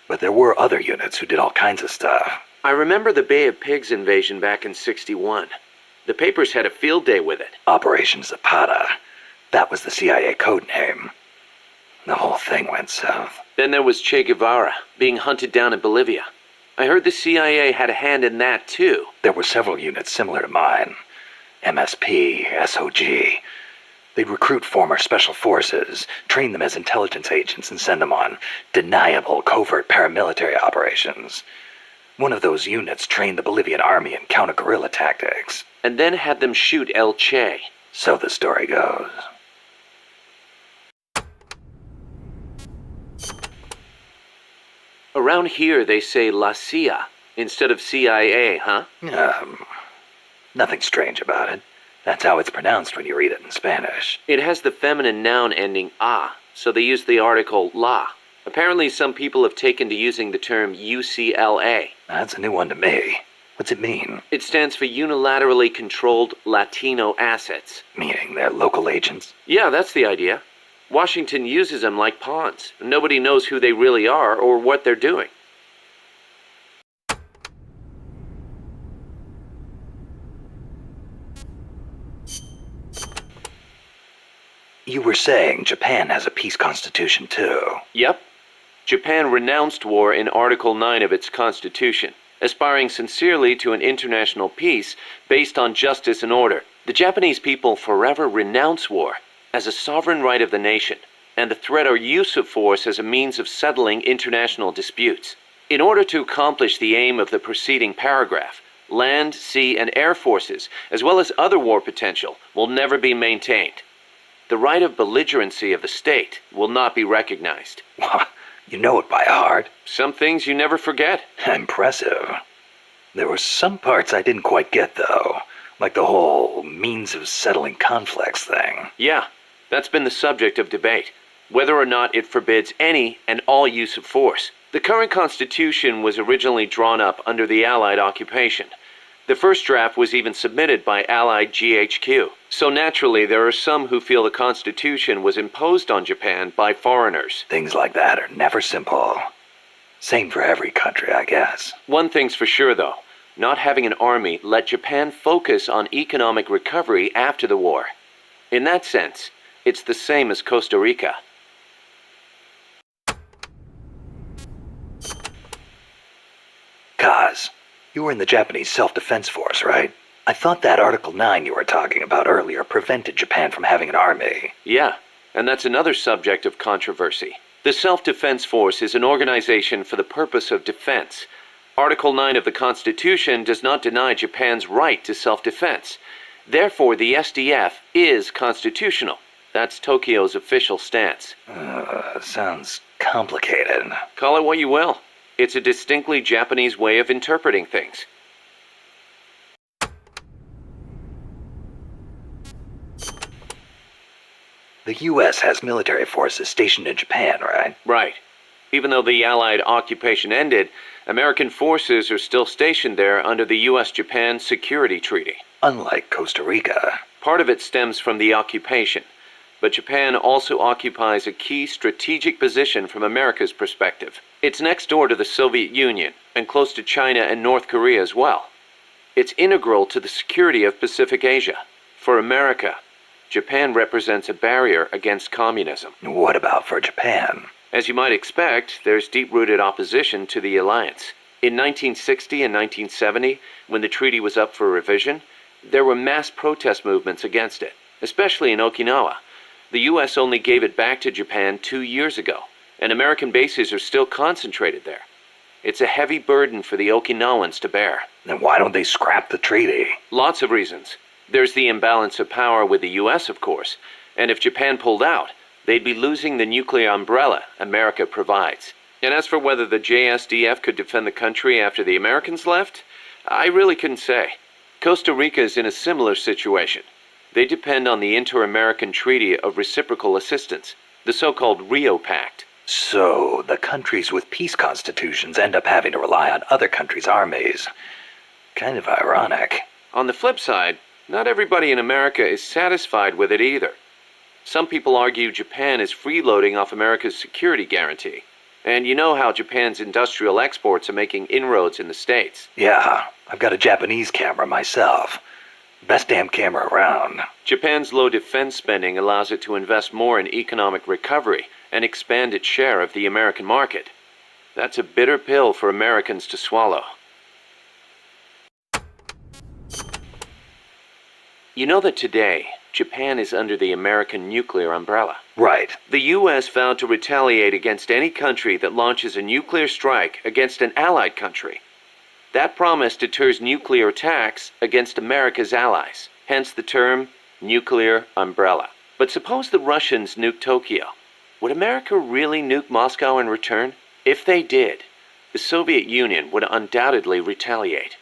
But there were other units who did all kinds of stuff. I remember the Bay of Pigs invasion back in '61. The papers had a field day with it. Operation Zapata. That was the CIA code name. The whole thing went south. Then there was Che Guevara, being hunted down in Bolivia. I heard the CIA had a hand in that, too. There were several units similar to mine. MSP, SOG. They'd recruit former special forces, train them as intelligence agents, and send them on deniable covert paramilitary operations. One of those units trained the Bolivian army in counter-guerrilla tactics. And then had them shoot El Che. So the story goes. Around here they say La CIA instead of CIA, huh? Nothing strange about it. That's how it's pronounced when you read it in Spanish. It has the feminine noun ending a, so they use the article la. Apparently some people have taken to using the term UCLA. That's a new one to me. What's it mean? It stands for Unilaterally Controlled Latino Assets. Meaning they're local agents? Yeah, that's the idea. Washington uses them like pawns. Nobody knows who they really are or what they're doing. You were saying Japan has a peace constitution too. Yep. Japan renounced war in Article 9 of its constitution, aspiring sincerely to an international peace based on justice and order. The Japanese people forever renounce war as a sovereign right of the nation, and the threat or use of force as a means of settling international disputes. In order to accomplish the aim of the preceding paragraph, land, sea, and air forces, as well as other war potential, will never be maintained. The right of belligerency of the state will not be recognized. You know it by heart. Some things you never forget. Impressive. There were some parts I didn't quite get, though. Like the whole means of settling conflicts thing. Yeah, that's been the subject of debate. Whether or not it forbids any and all use of force. The current Constitution was originally drawn up under the Allied occupation. The first draft was even submitted by Allied GHQ. So naturally, there are some who feel the Constitution was imposed on Japan by foreigners. Things like that are never simple. Same for every country, I guess. One thing's for sure, though. Not having an army let Japan focus on economic recovery after the war. In that sense, it's the same as Costa Rica. Kaz, you were in the Japanese Self-Defense Force, right? I thought that Article 9 you were talking about earlier prevented Japan from having an army. Yeah, and that's another subject of controversy. The Self-Defense Force is an organization for the purpose of defense. Article 9 of the Constitution does not deny Japan's right to self-defense. Therefore, the SDF is constitutional. That's Tokyo's official stance. Sounds complicated. Call it what you will. It's a distinctly Japanese way of interpreting things. The U.S. has military forces stationed in Japan, right? Right. Even though the Allied occupation ended, American forces are still stationed there under the U.S.-Japan Security Treaty. Unlike Costa Rica. Part of it stems from the occupation, but Japan also occupies a key strategic position from America's perspective. It's next door to the Soviet Union, and close to China and North Korea as well. It's integral to the security of Pacific Asia. For America, Japan represents a barrier against communism. What about for Japan? As you might expect, there's deep-rooted opposition to the alliance. In 1960 and 1970, when the treaty was up for revision, there were mass protest movements against it, especially in Okinawa. The U.S. only gave it back to Japan 2 years ago, and American bases are still concentrated there. It's a heavy burden for the Okinawans to bear. Then why don't they scrap the treaty? Lots of reasons. There's the imbalance of power with the U.S., of course. And if Japan pulled out, they'd be losing the nuclear umbrella America provides. And as for whether the JSDF could defend the country after the Americans left, I really couldn't say. Costa Rica is in a similar situation. They depend on the Inter-American Treaty of Reciprocal Assistance, the so-called Rio Pact. So, the countries with peace constitutions end up having to rely on other countries' armies. Kind of ironic. On the flip side, not everybody in America is satisfied with it either. Some people argue Japan is freeloading off America's security guarantee. And you know how Japan's industrial exports are making inroads in the States. Yeah, I've got a Japanese camera myself. Best damn camera around. Japan's low defense spending allows it to invest more in economic recovery and expand its share of the American market. That's a bitter pill for Americans to swallow. You know that today, Japan is under the American nuclear umbrella. Right. The U.S. vowed to retaliate against any country that launches a nuclear strike against an allied country. That promise deters nuclear attacks against America's allies, hence the term nuclear umbrella. But suppose the Russians nuke Tokyo. Would America really nuke Moscow in return? If they did, the Soviet Union would undoubtedly retaliate.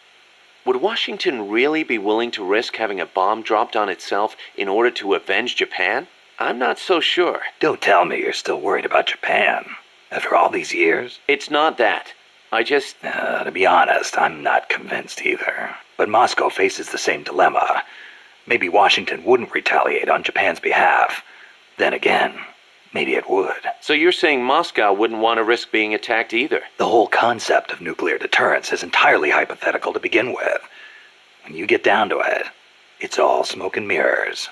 Would Washington really be willing to risk having a bomb dropped on itself in order to avenge Japan? I'm not so sure. Don't tell me you're still worried about Japan. After all these years? It's not that. To be honest, I'm not convinced either. But Moscow faces the same dilemma. Maybe Washington wouldn't retaliate on Japan's behalf. Then again, maybe it would. So you're saying Moscow wouldn't want to risk being attacked either? The whole concept of nuclear deterrence is entirely hypothetical to begin with. When you get down to it, it's all smoke and mirrors.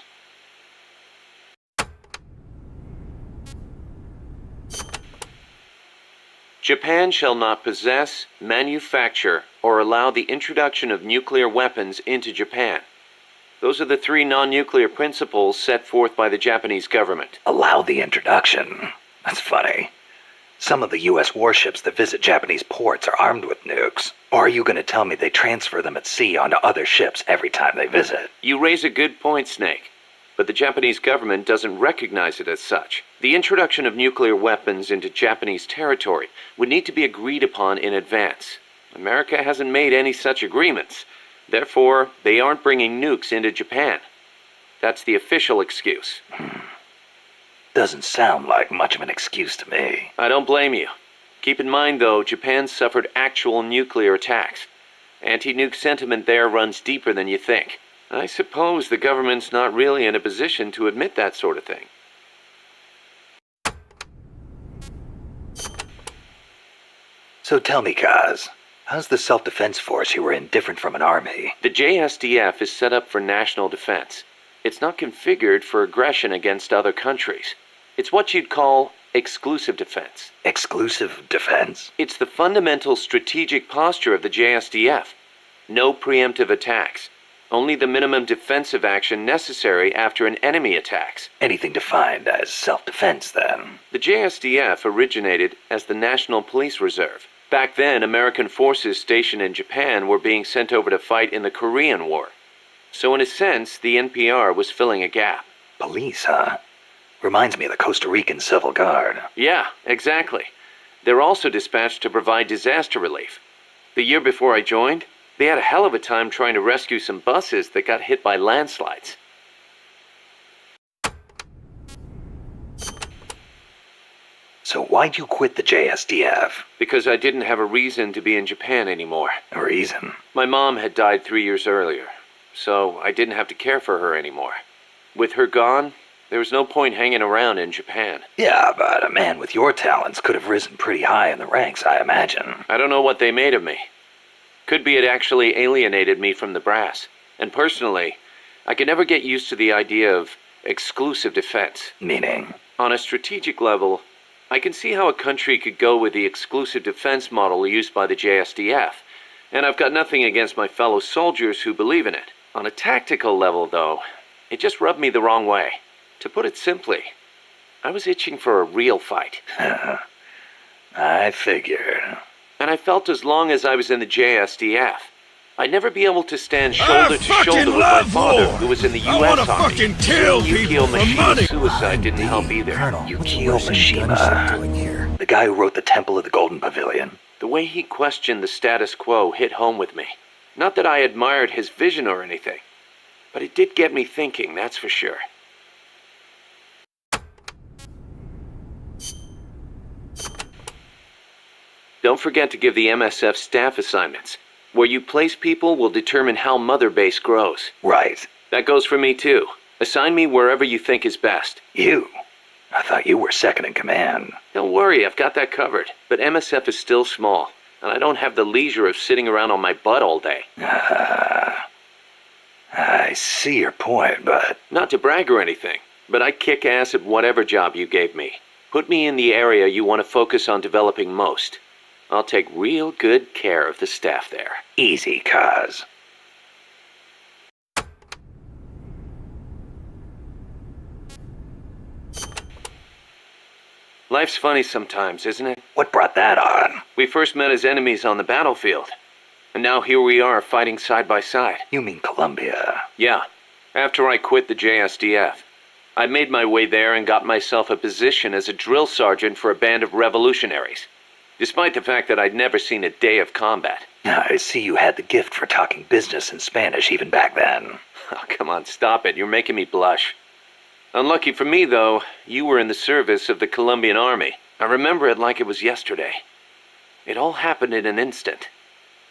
Japan shall not possess, manufacture, or allow the introduction of nuclear weapons into Japan. Those are the 3 non-nuclear principles set forth by the Japanese government. Allow the introduction? That's funny. Some of the U.S. warships that visit Japanese ports are armed with nukes. Or are you going to tell me they transfer them at sea onto other ships every time they visit? You raise a good point, Snake. But the Japanese government doesn't recognize it as such. The introduction of nuclear weapons into Japanese territory would need to be agreed upon in advance. America hasn't made any such agreements. Therefore, they aren't bringing nukes into Japan. That's the official excuse. Doesn't sound like much of an excuse to me. I don't blame you. Keep in mind, though, Japan suffered actual nuclear attacks. Anti-nuke sentiment there runs deeper than you think. I suppose the government's not really in a position to admit that sort of thing. So tell me, Kaz, how's the self-defense force you were in different from an army? The JSDF is set up for national defense. It's not configured for aggression against other countries. It's what you'd call exclusive defense. Exclusive defense? It's the fundamental strategic posture of the JSDF. No preemptive attacks. Only the minimum defensive action necessary after an enemy attacks. Anything defined as self-defense, then? The JSDF originated as the National Police Reserve. Back then, American forces stationed in Japan were being sent over to fight in the Korean War. So in a sense, the NPR was filling a gap. Police, huh? Reminds me of the Costa Rican Civil Guard. Yeah, exactly. They're also dispatched to provide disaster relief. The year before I joined, they had a hell of a time trying to rescue some buses that got hit by landslides. So why'd you quit the JSDF? Because I didn't have a reason to be in Japan anymore. A reason? My mom had died 3 years earlier, so I didn't have to care for her anymore. With her gone, there was no point hanging around in Japan. Yeah, but a man with your talents could have risen pretty high in the ranks, I imagine. I don't know what they made of me. Could be it actually alienated me from the brass. And personally, I could never get used to the idea of exclusive defense. Meaning? On a strategic level, I can see how a country could go with the exclusive defense model used by the JSDF. And I've got nothing against my fellow soldiers who believe in it. On a tactical level, though, it just rubbed me the wrong way. To put it simply, I was itching for a real fight. I figured. And I felt as long as I was in the JSDF, I'd never be able to stand shoulder to shoulder with my father, who was in the U.S. Army. Yukio Mishima's suicide didn't help either. Yukio Mishima, the guy who wrote The Temple of the Golden Pavilion. The way he questioned the status quo hit home with me. Not that I admired his vision or anything, but it did get me thinking, that's for sure. Don't forget to give the MSF staff assignments. Where you place people will determine how Mother Base grows. Right. That goes for me too. Assign me wherever you think is best. You? I thought you were second in command. Don't worry, I've got that covered. But MSF is still small, and I don't have the leisure of sitting around on my butt all day. I see your point, but... Not to brag or anything, but I kick ass at whatever job you gave me. Put me in the area you want to focus on developing most. I'll take real good care of the staff there. Easy, cuz. Life's funny sometimes, isn't it? What brought that on? We first met as enemies on the battlefield. And now here we are fighting side by side. You mean Columbia? Yeah. After I quit the JSDF. I made my way there and got myself a position as a drill sergeant for a band of revolutionaries. Despite the fact that I'd never seen a day of combat. I see you had the gift for talking business in Spanish even back then. Oh, come on, stop it. You're making me blush. Unlucky for me, though, you were in the service of the Colombian Army. I remember it like it was yesterday. It all happened in an instant.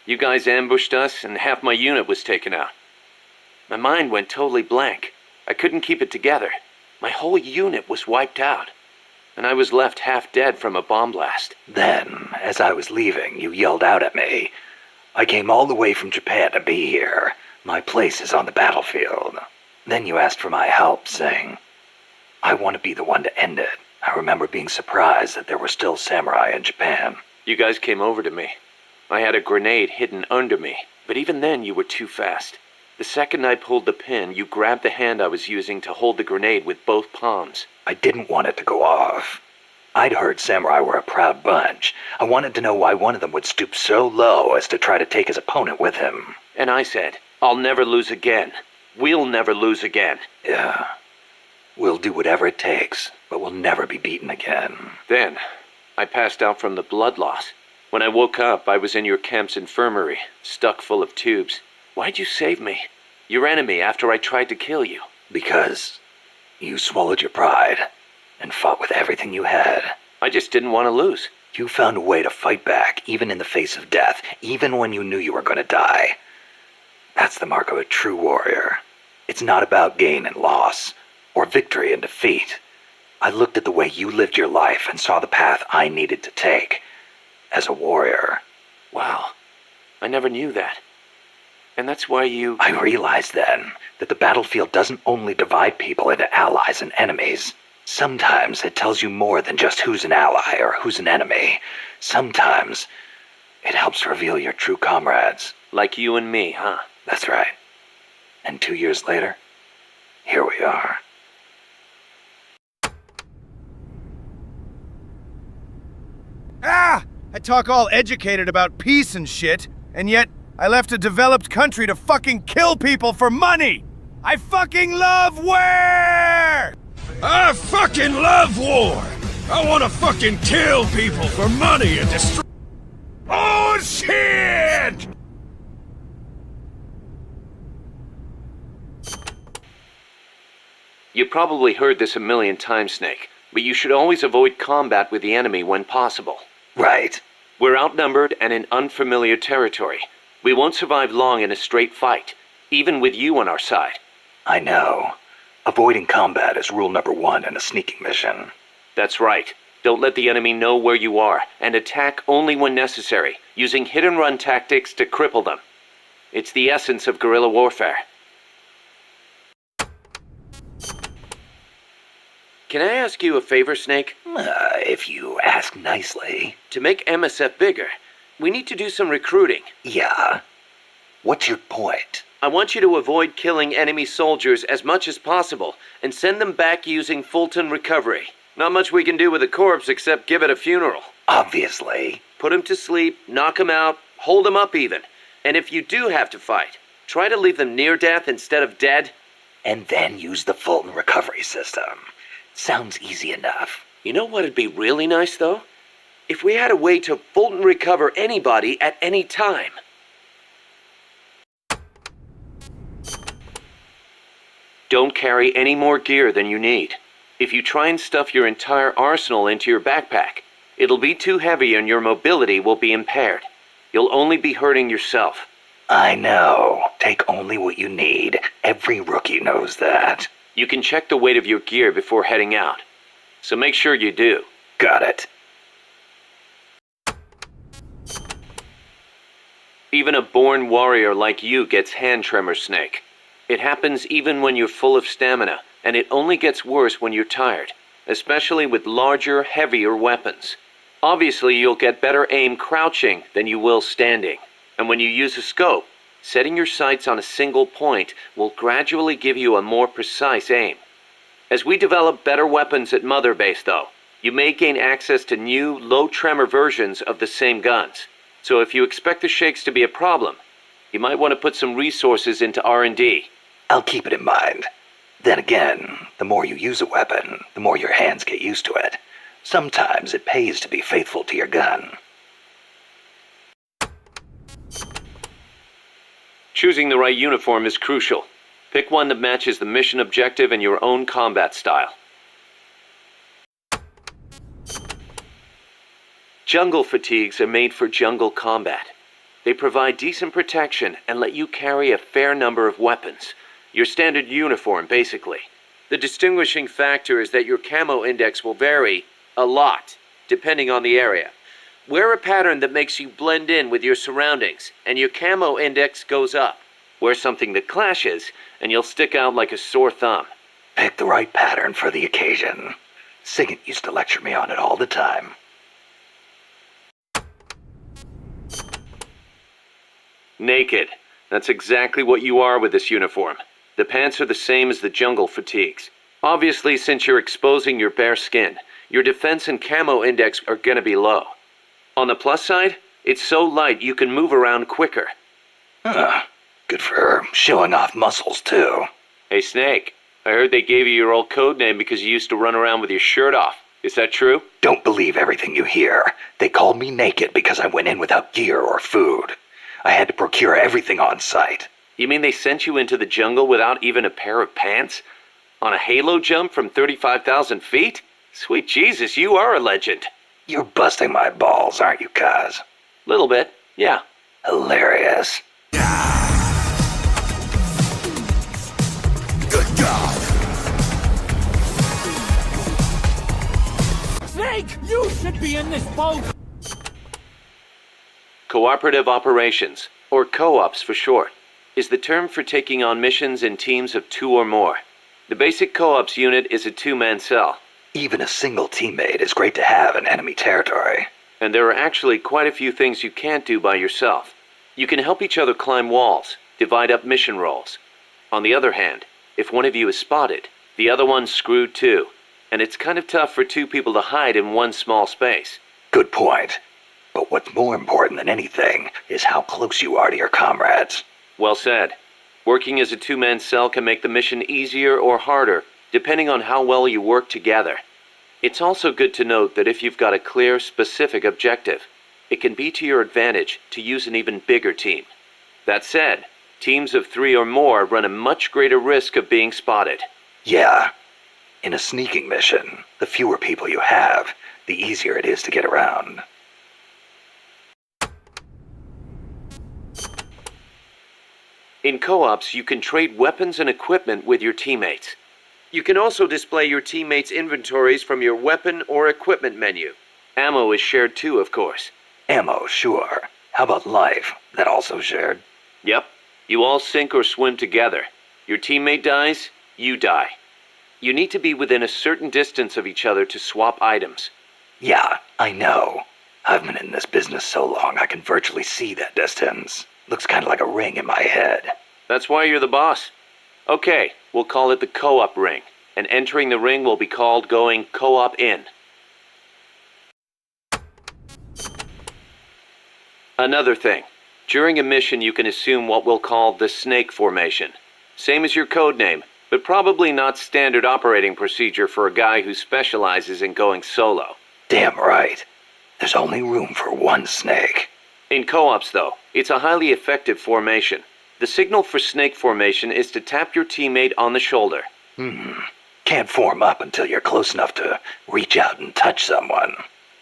You guys ambushed us, and half my unit was taken out. My mind went totally blank. I couldn't keep it together. My whole unit was wiped out. And I was left half dead from a bomb blast. Then, as I was leaving, you yelled out at me. I came all the way from Japan to be here. My place is on the battlefield. Then you asked for my help, saying, I want to be the one to end it. I remember being surprised that there were still samurai in Japan. You guys came over to me. I had a grenade hidden under me, but even then you were too fast. The second I pulled the pin, you grabbed the hand I was using to hold the grenade with both palms. I didn't want it to go off. I'd heard samurai were a proud bunch. I wanted to know why one of them would stoop so low as to try to take his opponent with him. And I said, I'll never lose again. We'll never lose again. Yeah. We'll do whatever it takes, but we'll never be beaten again. Then, I passed out from the blood loss. When I woke up, I was in your camp's infirmary, stuck full of tubes. Why'd you save me? Your enemy after I tried to kill you. Because you swallowed your pride and fought with everything you had. I just didn't want to lose. You found a way to fight back, even in the face of death, even when you knew you were going to die. That's the mark of a true warrior. It's not about gain and loss, or victory and defeat. I looked at the way you lived your life and saw the path I needed to take as a warrior. Wow, I never knew that. And that's why you... I realized then that the battlefield doesn't only divide people into allies and enemies. Sometimes it tells you more than just who's an ally or who's an enemy. Sometimes it helps reveal your true comrades. Like you and me, huh? That's right. And 2 years later, here we are. Ah! I talk all educated about peace and shit, and yet I left a developed country to fucking kill people for money! I fucking love war! I fucking love war! I wanna fucking kill people for money and destroy... Oh, shit! You probably heard this a million times, Snake, but you should always avoid combat with the enemy when possible. Right. We're outnumbered and in unfamiliar territory. We won't survive long in a straight fight, even with you on our side. I know. Avoiding combat is rule number 1 in a sneaking mission. That's right. Don't let the enemy know where you are, and attack only when necessary, using hit-and-run tactics to cripple them. It's the essence of guerrilla warfare. Can I ask you a favor, Snake? If you ask nicely. To make MSF bigger, we need to do some recruiting. Yeah. What's your point? I want you to avoid killing enemy soldiers as much as possible, and send them back using Fulton recovery. Not much we can do with a corpse except give it a funeral. Obviously. Put him to sleep, knock him out, hold him up even. And if you do have to fight, try to leave them near death instead of dead. And then use the Fulton recovery system. Sounds easy enough. You know what'd be really nice, though? If we had a way to Fulton recover anybody at any time. Don't carry any more gear than you need. If you try and stuff your entire arsenal into your backpack, it'll be too heavy and your mobility will be impaired. You'll only be hurting yourself. I know. Take only what you need. Every rookie knows that. You can check the weight of your gear before heading out. So make sure you do. Got it. Even a born warrior like you gets hand tremors, Snake. It happens even when you're full of stamina, and it only gets worse when you're tired, especially with larger, heavier weapons. Obviously, you'll get better aim crouching than you will standing. And when you use a scope, setting your sights on a single point will gradually give you a more precise aim. As we develop better weapons at Mother Base, though, you may gain access to new, low-tremor versions of the same guns. So if you expect the shakes to be a problem, you might want to put some resources into R&D. I'll keep it in mind. Then again, the more you use a weapon, the more your hands get used to it. Sometimes it pays to be faithful to your gun. Choosing the right uniform is crucial. Pick one that matches the mission objective and your own combat style. Jungle fatigues are made for jungle combat. They provide decent protection and let you carry a fair number of weapons. Your standard uniform, basically. The distinguishing factor is that your camo index will vary a lot, depending on the area. Wear a pattern that makes you blend in with your surroundings, and your camo index goes up. Wear something that clashes, and you'll stick out like a sore thumb. Pick the right pattern for the occasion. Sigint used to lecture me on it all the time. Naked. That's exactly what you are with this uniform. The pants are the same as the jungle fatigues. Obviously, since you're exposing your bare skin, your defense and camo index are gonna be low. On the plus side, it's so light you can move around quicker. Good for showing off muscles, too. Hey, Snake, I heard they gave you your old code name because you used to run around with your shirt off. Is that true? Don't believe everything you hear. They called me Naked because I went in without gear or food. I had to procure everything on site. You mean they sent you into the jungle without even a pair of pants? On a halo jump from 35,000 feet? Sweet Jesus, you are a legend. You're busting my balls, aren't you, Kaz? Little bit, yeah. Hilarious. Good God! Snake, you should be in this boat! Cooperative Operations, or co-ops for short, is the term for taking on missions in teams of 2 or more. The basic co-ops unit is a 2-man cell. Even a single teammate is great to have in enemy territory. And there are actually quite a few things you can't do by yourself. You can help each other climb walls, divide up mission roles. On the other hand, if one of you is spotted, the other one's screwed too. And it's kind of tough for 2 people to hide in one small space. Good point. But what's more important than anything is how close you are to your comrades. Well said. Working as a 2-man cell can make the mission easier or harder, depending on how well you work together. It's also good to note that if you've got a clear, specific objective, it can be to your advantage to use an even bigger team. That said, teams of 3 or more run a much greater risk of being spotted. Yeah. In a sneaking mission, the fewer people you have, the easier it is to get around. In co-ops, you can trade weapons and equipment with your teammates. You can also display your teammates' inventories from your weapon or equipment menu. Ammo is shared too, of course. Ammo, sure. How about life? That also shared? Yep. You all sink or swim together. Your teammate dies, you die. You need to be within a certain distance of each other to swap items. Yeah, I know. I've been in this business so long I can virtually see that distance. Looks kind of like a ring in my head. That's why you're the boss. Okay, we'll call it the co-op ring, and entering the ring will be called going co-op in. Another thing, During a mission, you can assume what we'll call the Snake Formation. Same as your code name, but probably not standard operating procedure for a guy who specializes in going solo. Damn right. There's only room for one snake. In co-ops, though, it's a highly effective formation. The signal for Snake Formation is to tap your teammate on the shoulder. Can't form up until you're close enough to reach out and touch someone.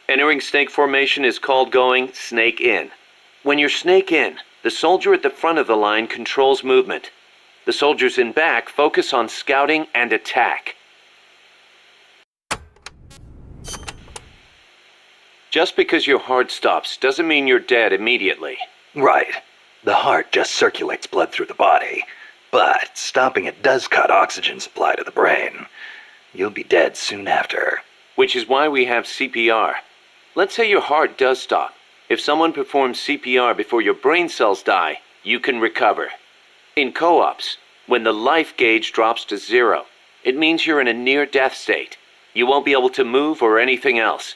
Entering Snake Formation is called going Snake In. When you're Snake In, the soldier at the front of the line controls movement. The soldiers in back focus on scouting and attack. Just because your heart stops doesn't mean you're dead immediately. Right. The heart just circulates blood through the body. But stopping it does cut oxygen supply to the brain. You'll be dead soon after. Which is why we have CPR. Let's say your heart does stop. If someone performs CPR before your brain cells die, you can recover. In co-ops, when the life gauge drops to 0, it means you're in a near-death state. You won't be able to move or anything else.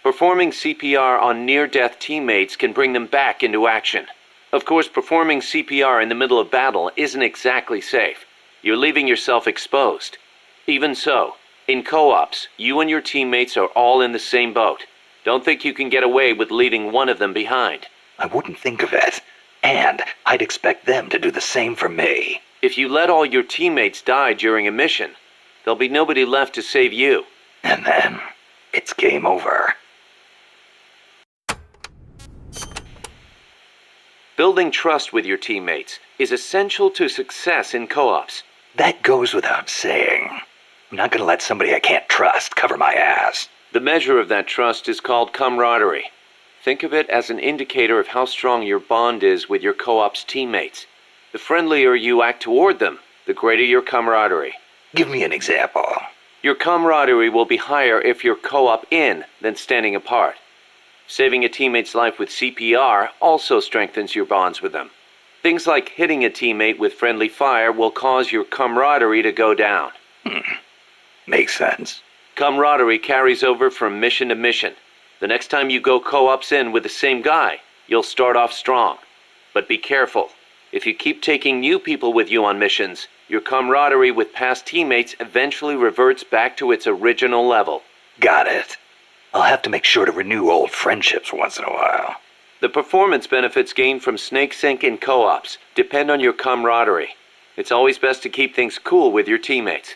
Performing CPR on near-death teammates can bring them back into action. Of course, performing CPR in the middle of battle isn't exactly safe. You're leaving yourself exposed. Even so, in co-ops, you and your teammates are all in the same boat. Don't think you can get away with leaving one of them behind. I wouldn't think of it. And I'd expect them to do the same for me. If you let all your teammates die during a mission, there'll be nobody left to save you. And then, it's game over. Building trust with your teammates is essential to success in co-ops. That goes without saying. I'm not gonna let somebody I can't trust cover my ass. The measure of that trust is called camaraderie. Think of it as an indicator of how strong your bond is with your co-op's teammates. The friendlier you act toward them, the greater your camaraderie. Give me an example. Your camaraderie will be higher if you're co-op in than standing apart. Saving a teammate's life with CPR also strengthens your bonds with them. Things like hitting a teammate with friendly fire will cause your camaraderie to go down. Makes sense. Camaraderie carries over from mission to mission. The next time you go co-ops in with the same guy, you'll start off strong. But be careful. If you keep taking new people with you on missions, your camaraderie with past teammates eventually reverts back to its original level. Got it. I'll have to make sure to renew old friendships once in a while. The performance benefits gained from Snake Sync in co-ops depend on your camaraderie. It's always best to keep things cool with your teammates.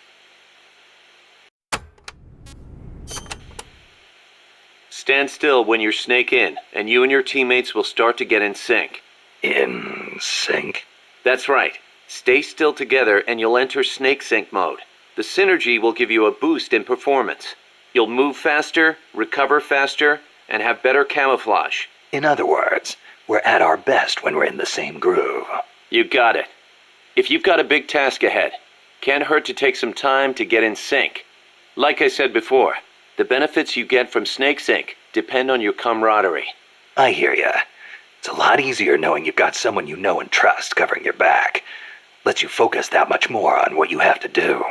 Stand still when you're Snake In, and you and your teammates will start to get in sync. In sync? That's right. Stay still together and you'll enter Snake Sync mode. The synergy will give you a boost in performance. You'll move faster, recover faster, and have better camouflage. In other words, we're at our best when we're in the same groove. You got it. If you've got a big task ahead, can't hurt to take some time to get in sync. Like I said before, the benefits you get from Snake Sync depend on your camaraderie. I hear ya. It's a lot easier knowing you've got someone you know and trust covering your back. Lets you focus that much more on what you have to do.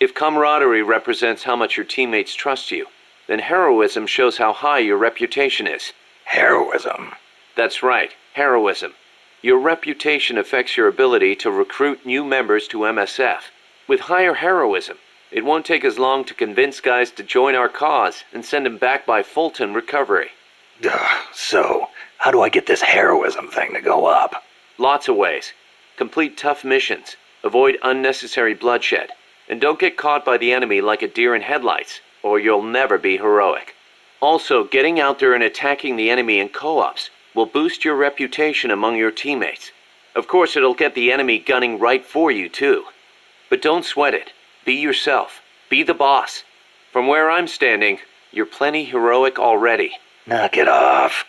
If camaraderie represents how much your teammates trust you, then heroism shows how high your reputation is. Heroism? That's right, heroism. Your reputation affects your ability to recruit new members to MSF. With higher heroism, it won't take as long to convince guys to join our cause and send them back by Fulton recovery. So, how do I get this heroism thing to go up? Lots of ways. Complete tough missions, avoid unnecessary bloodshed, and don't get caught by the enemy like a deer in headlights, or you'll never be heroic. Also, getting out there and attacking the enemy in co-ops will boost your reputation among your teammates. Of course, it'll get the enemy gunning right for you, too. But don't sweat it. Be yourself. Be the boss. From where I'm standing, you're plenty heroic already. Knock it off.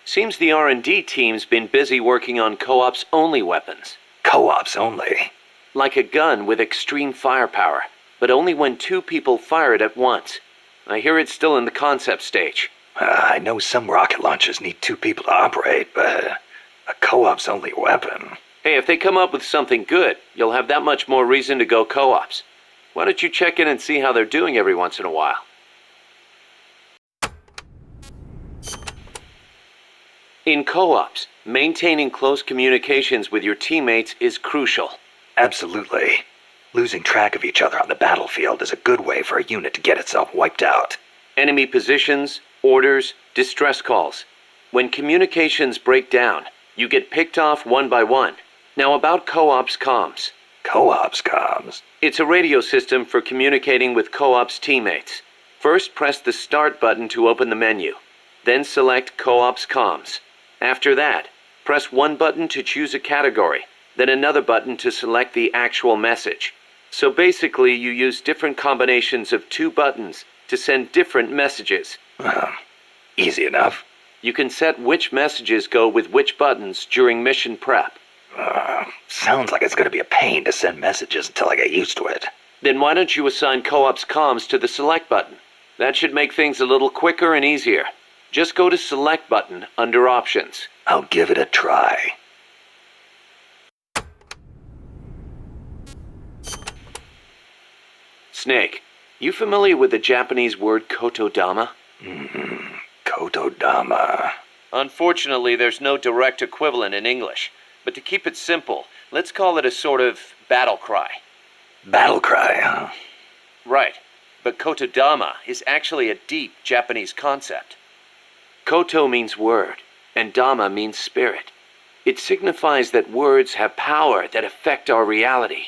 Seems the R&D team's been busy working on co-ops only weapons. Co-ops only? Like a gun with extreme firepower, but only when 2 people fire it at once. I hear it's still in the concept stage. I know some rocket launchers need 2 people to operate, but a co-ops only weapon. Hey, if they come up with something good, you'll have that much more reason to go co-ops. Why don't you check in and see how they're doing every once in a while? In co-ops, maintaining close communications with your teammates is crucial. Absolutely. Losing track of each other on the battlefield is a good way for a unit to get itself wiped out. Enemy positions, orders, distress calls. When communications break down, you get picked off one by one. Now about co-ops comms. Co-ops comms? It's a radio system for communicating with co-ops teammates. First, press the Start button to open the menu. Then select Co-ops comms. After that, press one button to choose a category, then another button to select the actual message. So basically, you use different combinations of two buttons to send different messages. Easy enough. You can set which messages go with which buttons during mission prep. Sounds like it's going to be a pain to send messages until I get used to it. Then why don't you assign Co-ops comms to the Select button? That should make things a little quicker and easier. Just go to Select button under Options. I'll give it a try. Snake, you familiar with the Japanese word kotodama? Kotodama. Unfortunately, there's no direct equivalent in English. But to keep it simple, let's call it a sort of battle cry. Battle cry, huh? Right. But kotodama is actually a deep Japanese concept. Koto means word, and dama means spirit. It signifies that words have power that affect our reality.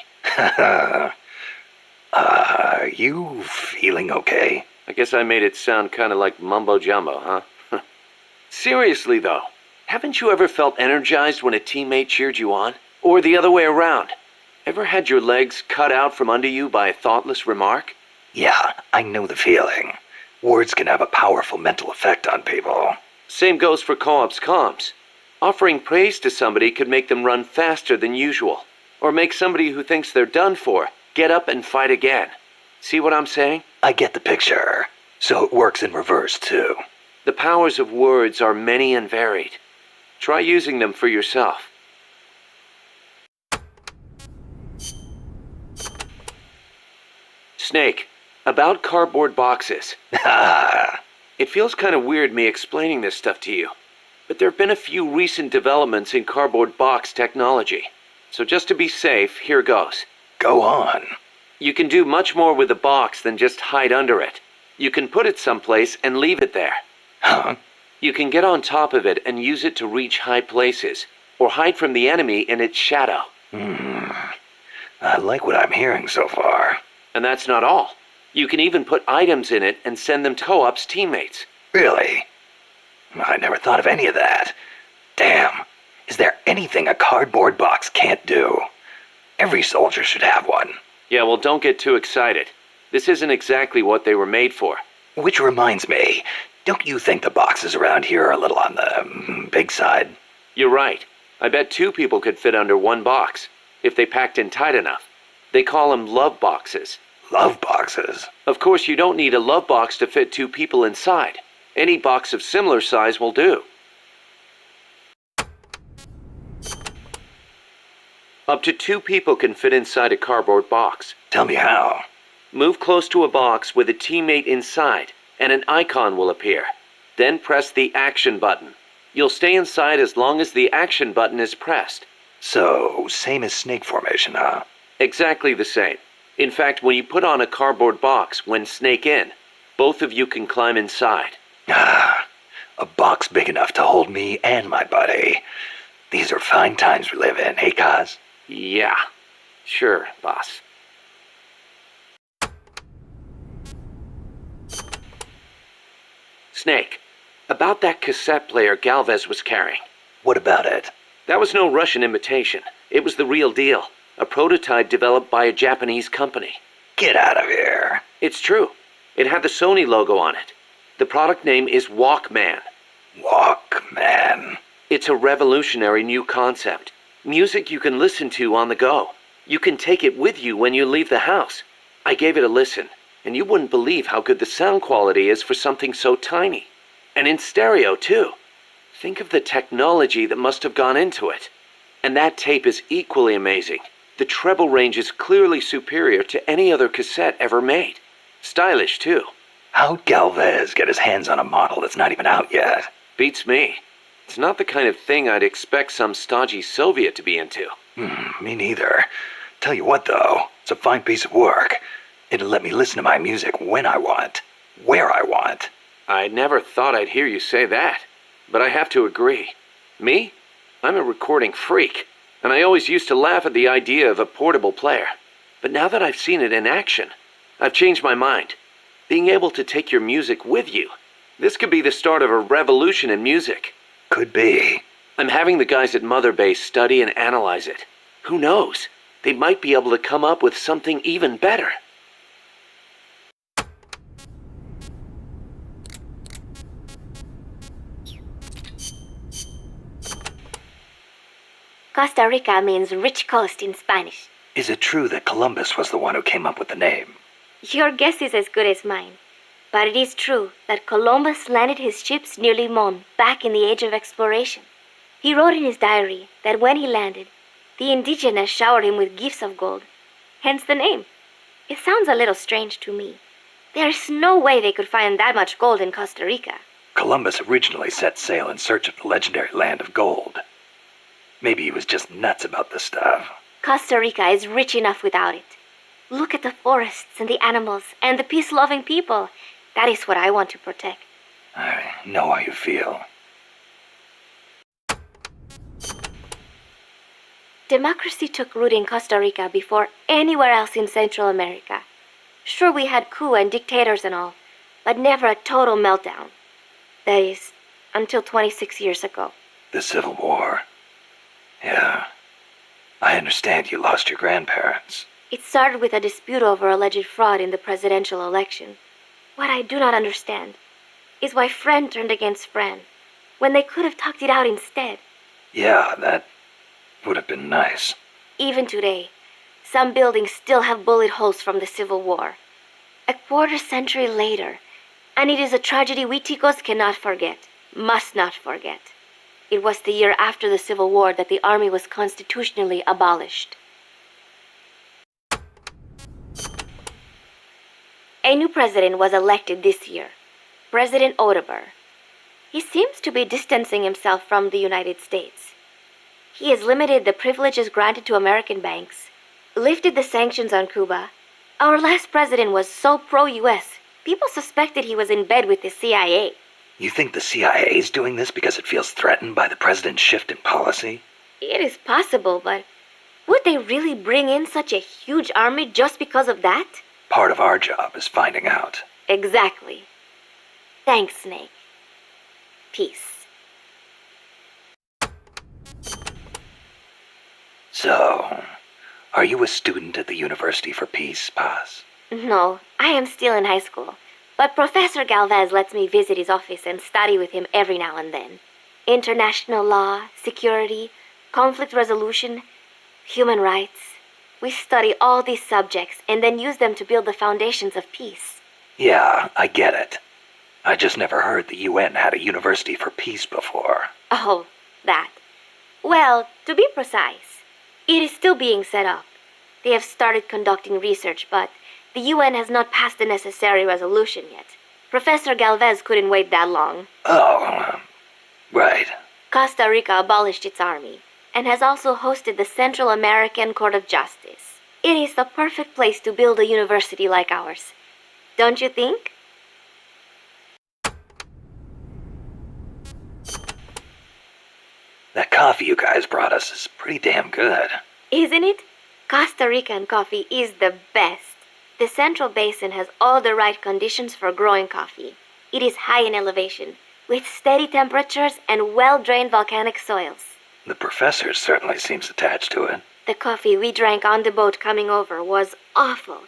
Are you feeling okay? I guess I made it sound kind of like mumbo-jumbo, huh? Seriously, though, haven't you ever felt energized when a teammate cheered you on? Or the other way around? Ever had your legs cut out from under you by a thoughtless remark? Yeah, I know the feeling. Words can have a powerful mental effect on people. Same goes for co-ops comms. Offering praise to somebody could make them run faster than usual, or make somebody who thinks they're done for get up and fight again. See what I'm saying? I get the picture. So it works in reverse, too. The powers of words are many and varied. Try using them for yourself. Snake, about cardboard boxes. It feels kind of weird me explaining this stuff to you, but there have been a few recent developments in cardboard box technology. So just to be safe, here goes. Go on. You can do much more with the box than just hide under it. You can put it someplace and leave it there. Huh? You can get on top of it and use it to reach high places, or hide from the enemy in its shadow. I like what I'm hearing so far. And that's not all. You can even put items in it and send them to co-ops teammates. Really? I never thought of any of that. Damn. Is there anything a cardboard box can't do? Every soldier should have one. Yeah, well, don't get too excited. This isn't exactly what they were made for. Which reminds me, don't you think the boxes around here are a little on the big side? You're right. I bet two people could fit under one box, if they packed in tight enough. They call them love boxes. Love boxes? Of course, you don't need a love box to fit two people inside. Any box of similar size will do. Up to two people can fit inside a cardboard box. Tell me how. Move close to a box with a teammate inside, and an icon will appear. Then press the Action button. You'll stay inside as long as the Action button is pressed. So, same as snake formation, huh? Exactly the same. In fact, when you put on a cardboard box when snake in, both of you can climb inside. A box big enough to hold me and my buddy. These are fine times we live in, hey, Kaz? Yeah. Sure, boss. Snake, about that cassette player Galvez was carrying. What about it? That was no Russian imitation. It was the real deal. A prototype developed by a Japanese company. Get out of here. It's true. It had the Sony logo on it. The product name is Walkman. Walkman. It's a revolutionary new concept. Music you can listen to on the go. You can take it with you when you leave the house. I gave it a listen, and you wouldn't believe how good the sound quality is for something so tiny. And in stereo, too. Think of the technology that must have gone into it. And that tape is equally amazing. The treble range is clearly superior to any other cassette ever made. Stylish, too. How'd Galvez get his hands on a model that's not even out yet? Beats me. It's not the kind of thing I'd expect some stodgy Soviet to be into. Me neither. Tell you what, though, it's a fine piece of work. It'll let me listen to my music when I want, where I want. I never thought I'd hear you say that, but I have to agree. Me? I'm a recording freak, and I always used to laugh at the idea of a portable player. But now that I've seen it in action, I've changed my mind. Being able to take your music with you, this could be the start of a revolution in music. Could be. I'm having the guys at Mother Base study and analyze it. Who knows? They might be able to come up with something even better. Costa Rica means rich coast in Spanish. Is it true that Columbus was the one who came up with the name? Your guess is as good as mine. But it is true that Columbus landed his ships near Limon back in the age of exploration. He wrote in his diary that when he landed, the indigenous showered him with gifts of gold. Hence the name. It sounds a little strange to me. There is no way they could find that much gold in Costa Rica. Columbus originally set sail in search of the legendary land of gold. Maybe he was just nuts about this stuff. Costa Rica is rich enough without it. Look at the forests and the animals and the peace-loving people. That is what I want to protect. I know how you feel. Democracy took root in Costa Rica before anywhere else in Central America. Sure, we had coup and dictators and all, but never a total meltdown. That is, until 26 years ago. The Civil War. Yeah. I understand you lost your grandparents. It started with a dispute over alleged fraud in the presidential election. What I do not understand is why friend turned against friend, when they could have talked it out instead. Yeah, that would have been nice. Even today, some buildings still have bullet holes from the Civil War. A quarter century later, and it is a tragedy we Ticos cannot forget, must not forget. It was the year after the Civil War that the army was constitutionally abolished. A new president was elected this year, President Oteber. He seems to be distancing himself from the United States. He has limited the privileges granted to American banks, lifted the sanctions on Cuba. Our last president was so pro-US, people suspected he was in bed with the CIA. You think the CIA is doing this because it feels threatened by the president's shift in policy? It is possible, but would they really bring in such a huge army just because of that? Part of our job is finding out. Exactly. Thanks, Snake. Peace. So, are you a student at the University for Peace, Paz? No, I am still in high school. But Professor Galvez lets me visit his office and study with him every now and then. International law, security, conflict resolution, human rights. We study all these subjects and then use them to build the foundations of peace. Yeah, I get it. I just never heard the UN had a University for Peace before. Oh, that. Well, to be precise, it is still being set up. They have started conducting research, but the UN has not passed the necessary resolution yet. Professor Galvez couldn't wait that long. Oh, right. Costa Rica abolished its army and has also hosted the Central American Court of Justice. It is the perfect place to build a university like ours. Don't you think? That coffee you guys brought us is pretty damn good. Isn't it? Costa Rican coffee is the best. The Central Basin has all the right conditions for growing coffee. It is high in elevation, with steady temperatures and well-drained volcanic soils. The professor certainly seems attached to it. The coffee we drank on the boat coming over was awful.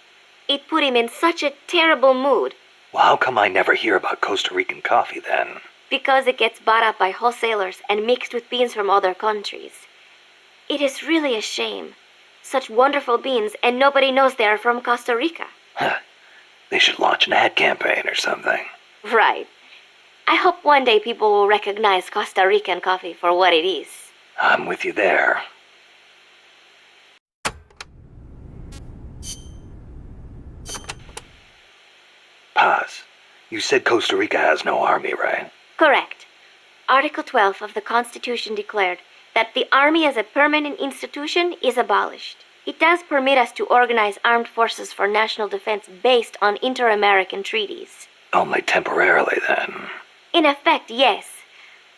It put him in such a terrible mood. Well, how come I never hear about Costa Rican coffee then? Because it gets bought up by wholesalers and mixed with beans from other countries. It is really a shame. Such wonderful beans, and nobody knows they are from Costa Rica. Huh. They should launch an ad campaign or something. Right. I hope one day people will recognize Costa Rican coffee for what it is. I'm with you there. Paz, you said Costa Rica has no army, right? Correct. Article 12 of the Constitution declared that the Army as a permanent institution is abolished. It does permit us to organize armed forces for national defense based on inter-American treaties. Only temporarily, then. In effect, yes.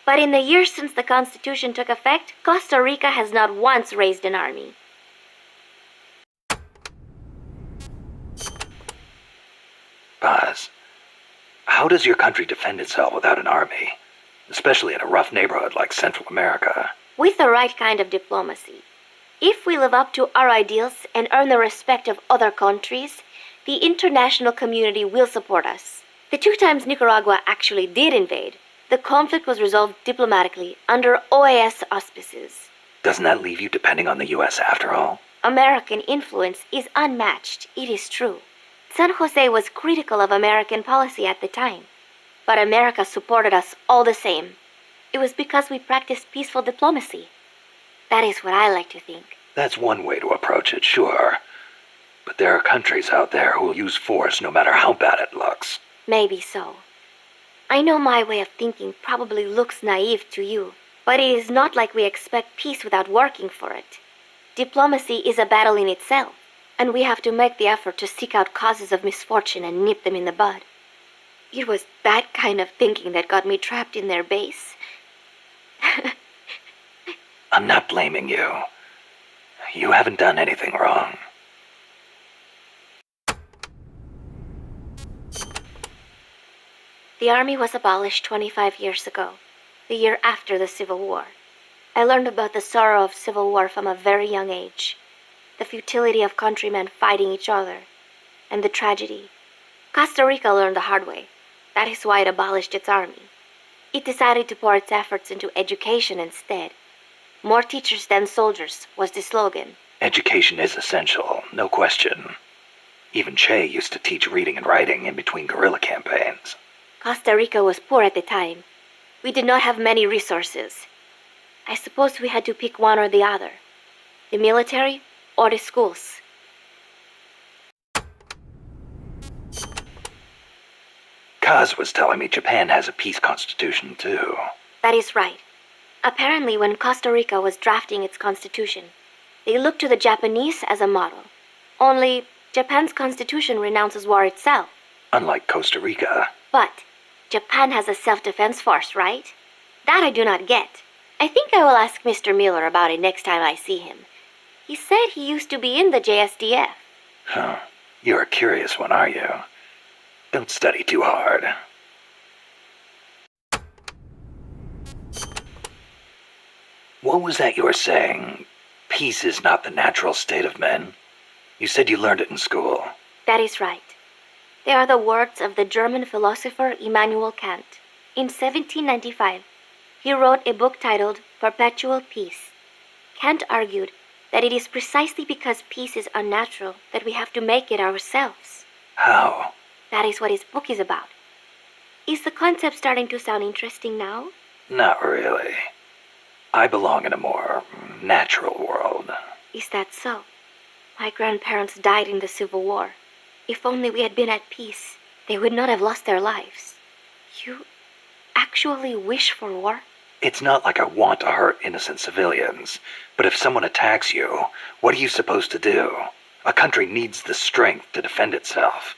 But in the years since the Constitution took effect, Costa Rica has not once raised an army. Paz, how does your country defend itself without an army? Especially in a rough neighborhood like Central America. With the right kind of diplomacy. If we live up to our ideals and earn the respect of other countries, the international community will support us. The 2 times Nicaragua actually did invade, the conflict was resolved diplomatically under OAS auspices. Doesn't that leave you depending on the U.S. after all? American influence is unmatched, it is true. San Jose was critical of American policy at the time, but America supported us all the same. It was because we practiced peaceful diplomacy. That is what I like to think. That's one way to approach it, sure. But there are countries out there who will use force no matter how bad it looks. Maybe so. I know my way of thinking probably looks naive to you, but it is not like we expect peace without working for it. Diplomacy is a battle in itself, and we have to make the effort to seek out causes of misfortune and nip them in the bud. It was that kind of thinking that got me trapped in their base. I'm not blaming you. You haven't done anything wrong. The army was abolished 25 years ago, the year after the Civil War. I learned about the sorrow of civil war from a very young age, the futility of countrymen fighting each other, and the tragedy. Costa Rica learned the hard way. That is why it abolished its army. It decided to pour its efforts into education instead. More teachers than soldiers was the slogan. Education is essential, no question. Even Che used to teach reading and writing in between guerrilla campaigns. Costa Rica was poor at the time. We did not have many resources. I suppose we had to pick one or the other. The military or the schools. Kaz was telling me Japan has a peace constitution, too. That is right. Apparently, when Costa Rica was drafting its constitution, they looked to the Japanese as a model. Only, Japan's constitution renounces war itself. Unlike Costa Rica. But, Japan has a self-defense force, right? That I do not get. I think I will ask Mr. Miller about it next time I see him. He said he used to be in the JSDF. Huh. You're a curious one, are you? Don't study too hard. What was that you were saying? Peace is not the natural state of men? You said you learned it in school. That is right. They are the words of the German philosopher Immanuel Kant. In 1795, he wrote a book titled Perpetual Peace. Kant argued that it is precisely because peace is unnatural that we have to make it ourselves. How? That is what his book is about. Is the concept starting to sound interesting now? Not really. I belong in a more natural world. Is that so? My grandparents died in the Civil War. If only we had been at peace, they would not have lost their lives. You actually wish for war? It's not like I want to hurt innocent civilians, but if someone attacks you, what are you supposed to do? A country needs the strength to defend itself.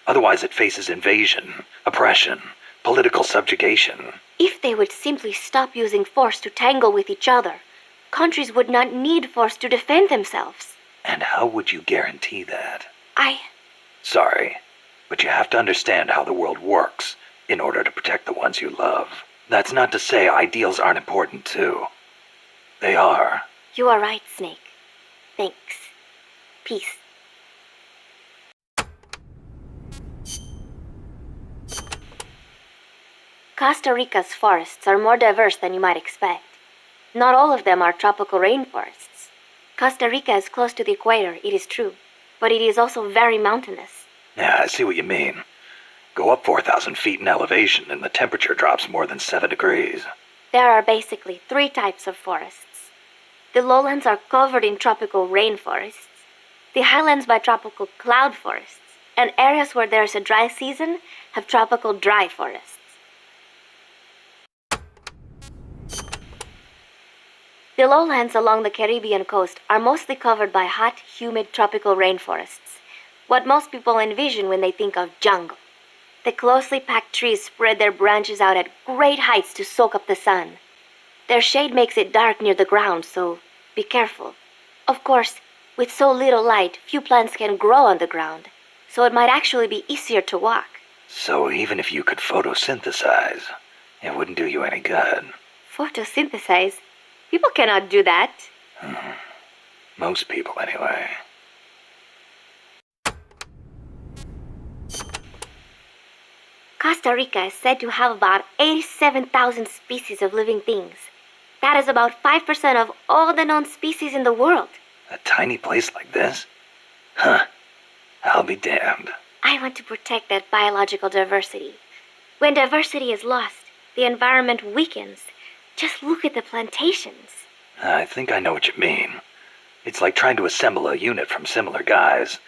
Otherwise it faces invasion, oppression, political subjugation. If they would simply stop using force to tangle with each other, countries would not need force to defend themselves. And how would you guarantee that? Sorry, but you have to understand how the world works in order to protect the ones you love. That's not to say ideals aren't important too. They are. You are right, Snake. Thanks. Peace. Costa Rica's forests are more diverse than you might expect. Not all of them are tropical rainforests. Costa Rica is close to the equator, it is true, but it is also very mountainous. Yeah, I see what you mean. Go up 4,000 feet in elevation and the temperature drops more than 7 degrees. There are basically 3 types of forests. The lowlands are covered in tropical rainforests, the highlands by tropical cloud forests, and areas where there's a dry season have tropical dry forests. The lowlands along the Caribbean coast are mostly covered by hot, humid tropical rainforests, what most people envision when they think of jungle. The closely packed trees spread their branches out at great heights to soak up the sun. Their shade makes it dark near the ground, so be careful. Of course, with so little light, few plants can grow on the ground, so it might actually be easier to walk. So even if you could photosynthesize, it wouldn't do you any good. Photosynthesize? People cannot do that. Most people, anyway. Costa Rica is said to have about 87,000 species of living things. That is about 5% of all the known species in the world. A tiny place like this? Huh. I'll be damned. I want to protect that biological diversity. When diversity is lost, the environment weakens. Just look at the plantations. I think I know what you mean. It's like trying to assemble a unit from similar guys.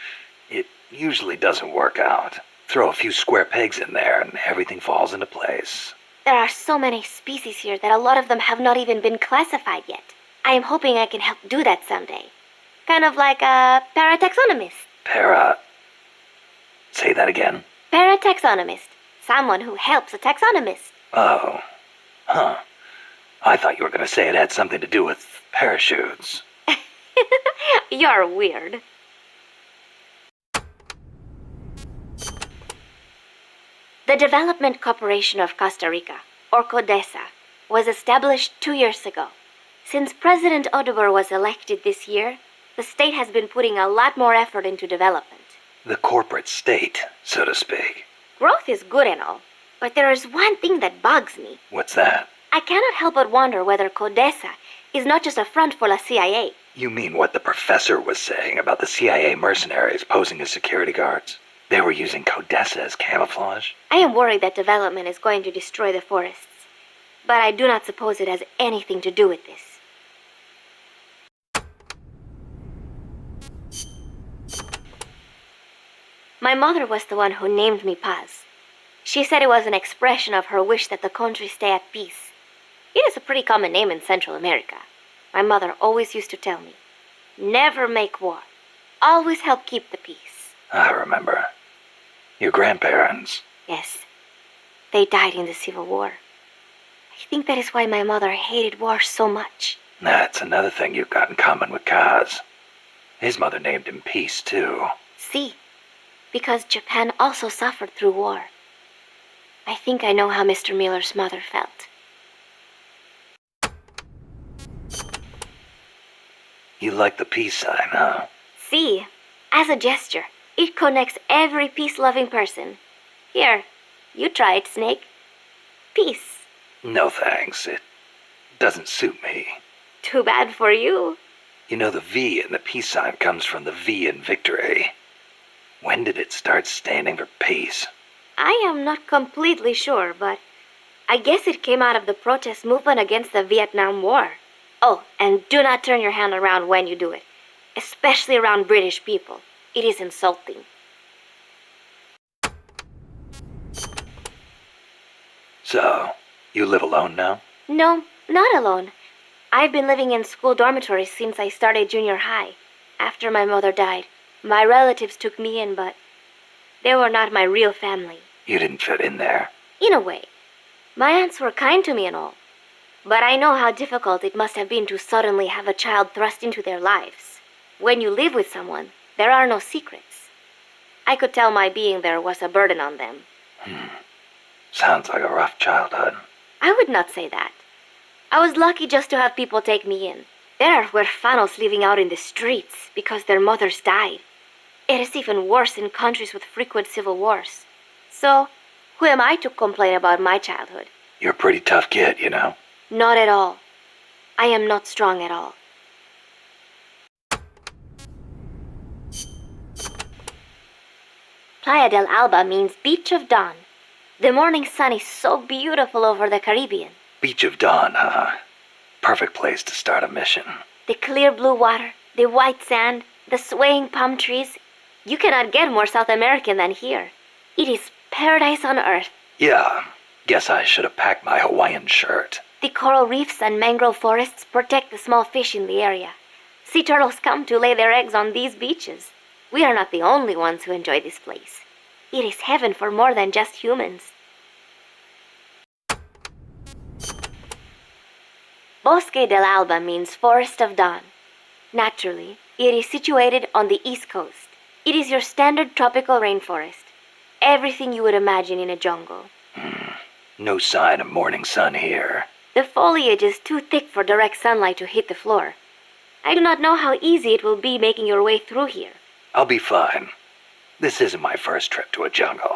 It usually doesn't work out. Throw a few square pegs in there and everything falls into place. There are so many species here that a lot of them have not even been classified yet. I am hoping I can help do that someday. Kind of like a parataxonomist. Say that again? Parataxonomist. Someone who helps a taxonomist. Oh. Huh. I thought you were going to say it had something to do with parachutes. You're weird. The Development Corporation of Costa Rica, or CODESA, was established 2 years ago. Since President Odubor was elected this year, the state has been putting a lot more effort into development. The corporate state, so to speak. Growth is good and all, but there is one thing that bugs me. What's that? I cannot help but wonder whether CODESA is not just a front for the CIA. You mean what the professor was saying about the CIA mercenaries posing as security guards? They were using CODESA as camouflage? I am worried that development is going to destroy the forests, but I do not suppose it has anything to do with this. My mother was the one who named me Paz. She said it was an expression of her wish that the country stay at peace. It is a pretty common name in Central America. My mother always used to tell me, never make war. Always help keep the peace. I remember. Your grandparents. Yes. They died in the Civil War. I think that is why my mother hated war so much. That's another thing you've got in common with Kaz. His mother named him Peace, too. See, because Japan also suffered through war. I think I know how Mr. Miller's mother felt. You like the peace sign, huh? See, as a gesture, it connects every peace-loving person. Here, you try it, Snake. Peace. No thanks. It doesn't suit me. Too bad for you. You know, the V in the peace sign comes from the V in victory. When did it start standing for peace? I am not completely sure, but I guess it came out of the protest movement against the Vietnam War. Oh, and do not turn your hand around when you do it, especially around British people. It is insulting. So, you live alone now? No, not alone. I've been living in school dormitories since I started junior high. After my mother died, my relatives took me in, but they were not my real family. You didn't fit in there? In a way. My aunts were kind to me and all. But I know how difficult it must have been to suddenly have a child thrust into their lives. When you live with someone, there are no secrets. I could tell my being there was a burden on them. Sounds like a rough childhood. I would not say that. I was lucky just to have people take me in. There are huérfanos living out in the streets because their mothers died. It is even worse in countries with frequent civil wars. So, who am I to complain about my childhood? You're a pretty tough kid, you know? Not at all. I am not strong at all. Playa del Alba means Beach of Dawn. The morning sun is so beautiful over the Caribbean. Beach of Dawn, huh? Perfect place to start a mission. The clear blue water, the white sand, the swaying palm trees. You cannot get more South American than here. It is paradise on earth. Yeah, guess I should have packed my Hawaiian shirt. The coral reefs and mangrove forests protect the small fish in the area. Sea turtles come to lay their eggs on these beaches. We are not the only ones who enjoy this place. It is heaven for more than just humans. Bosque del Alba means Forest of Dawn. Naturally, it is situated on the east coast. It is your standard tropical rainforest. Everything you would imagine in a jungle. No sign of morning sun here. The foliage is too thick for direct sunlight to hit the floor. I do not know how easy it will be making your way through here. I'll be fine. This isn't my first trip to a jungle.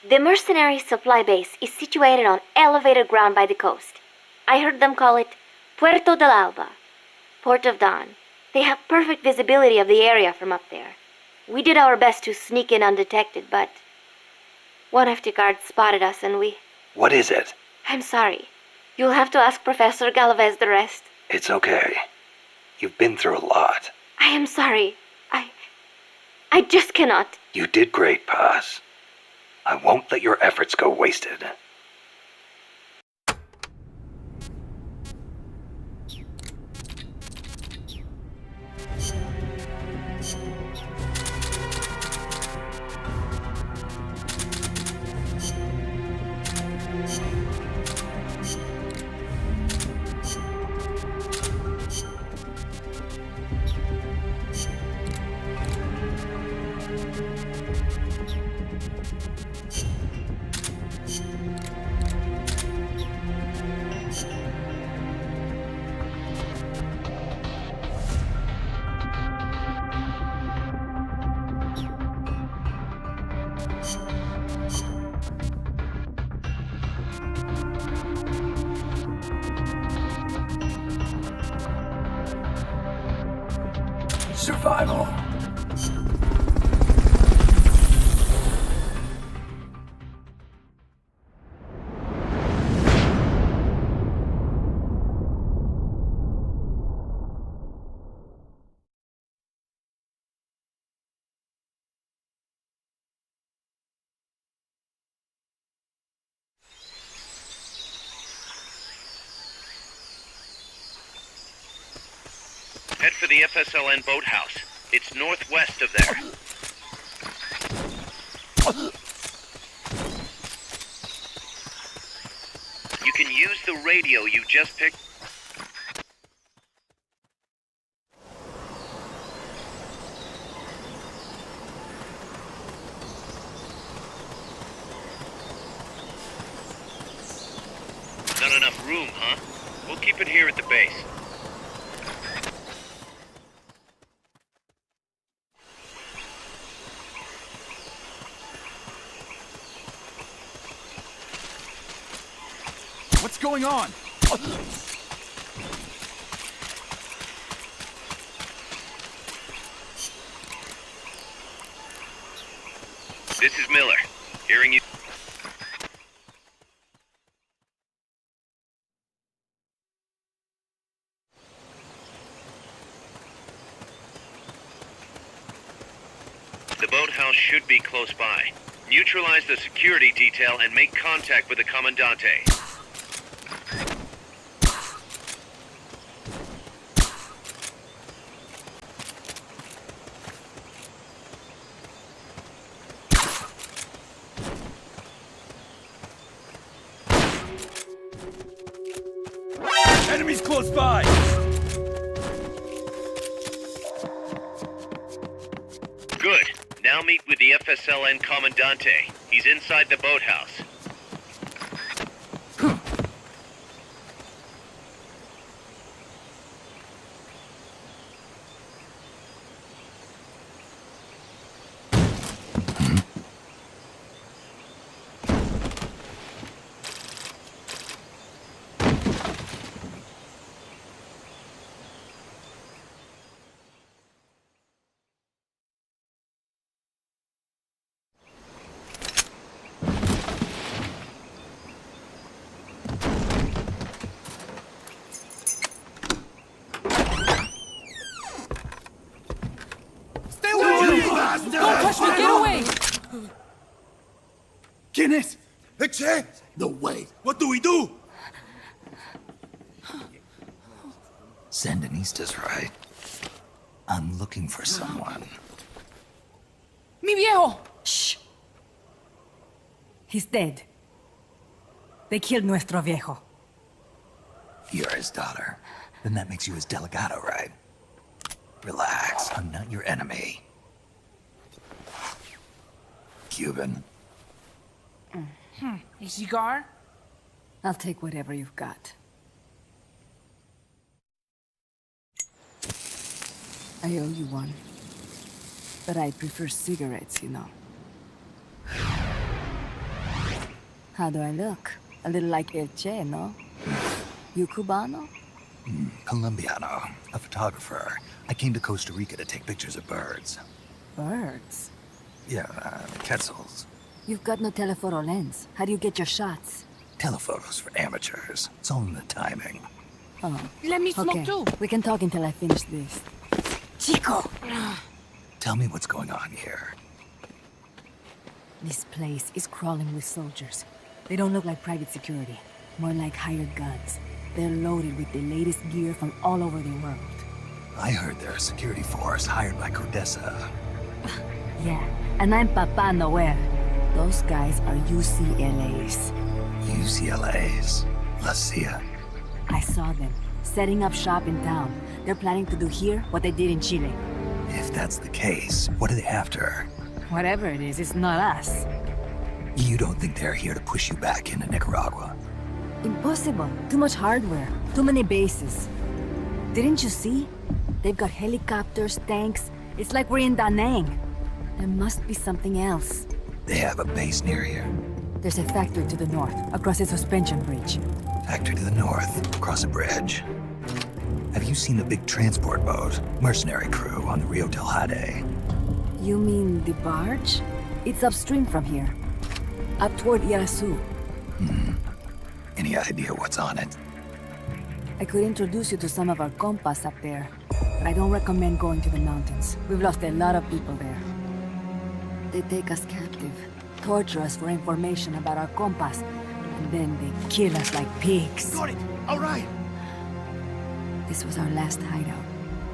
The mercenary supply base is situated on elevated ground by the coast. I heard them call it Puerto del Alba, Port of Dawn. They have perfect visibility of the area from up there. We did our best to sneak in undetected, but one of the guards spotted us and we... What is it? I'm sorry. You'll have to ask Professor Galvez the rest. It's okay. You've been through a lot. I am sorry. I just cannot. You did great, Paz. I won't let your efforts go wasted. Survival. Head for the FSLN boathouse. It's northwest of there. You can use the radio you just picked. Not enough room, huh? We'll keep it here at the base. What's going on? This is Miller. Hearing you. The boathouse should be close by. Neutralize the security detail and make contact with the Commandante. Enemies close by! Good. Now meet with the FSLN Commandante. He's inside the boathouse. Che? No way. What do we do? Sandinista's right. I'm looking for someone. Mi viejo! Shh. He's dead. They killed nuestro viejo. You're his daughter. Then that makes you his delegado, right? Relax, I'm not your enemy. Cuban. A cigar? I'll take whatever you've got. I owe you one. But I prefer cigarettes, you know. How do I look? A little like El Che, no? You Cubano? Colombiano, a photographer. I came to Costa Rica to take pictures of birds. Birds? Yeah, quetzals. You've got no telephoto lens. How do you get your shots? Telephotos for amateurs. It's all in the timing. Oh. Let me smoke too. We can talk until I finish this. Chico! Tell me what's going on here. This place is crawling with soldiers. They don't look like private security. More like hired guns. They're loaded with the latest gear from all over the world. I heard they're a security force hired by Codesa. Yeah, and I'm Papa Noel. Those guys are UCLA's. UCLA's? La CIA? I saw them, setting up shop in town. They're planning to do here what they did in Chile. If that's the case, what are they after? Whatever it is, it's not us. You don't think they're here to push you back into Nicaragua? Impossible. Too much hardware. Too many bases. Didn't you see? They've got helicopters, tanks. It's like we're in Da Nang. There must be something else. They have a base near here. There's a factory to the north, across a suspension bridge. Factory to the north, across a bridge. Have you seen a big transport boat? Mercenary crew on the Rio del Jade. You mean the barge? It's upstream from here. Up toward Irasu. Any idea what's on it? I could introduce you to some of our compas up there, but I don't recommend going to the mountains. We've lost a lot of people there. They take us captive, torture us for information about our compas, and then they kill us like pigs. Got it! All right! This was our last hideout,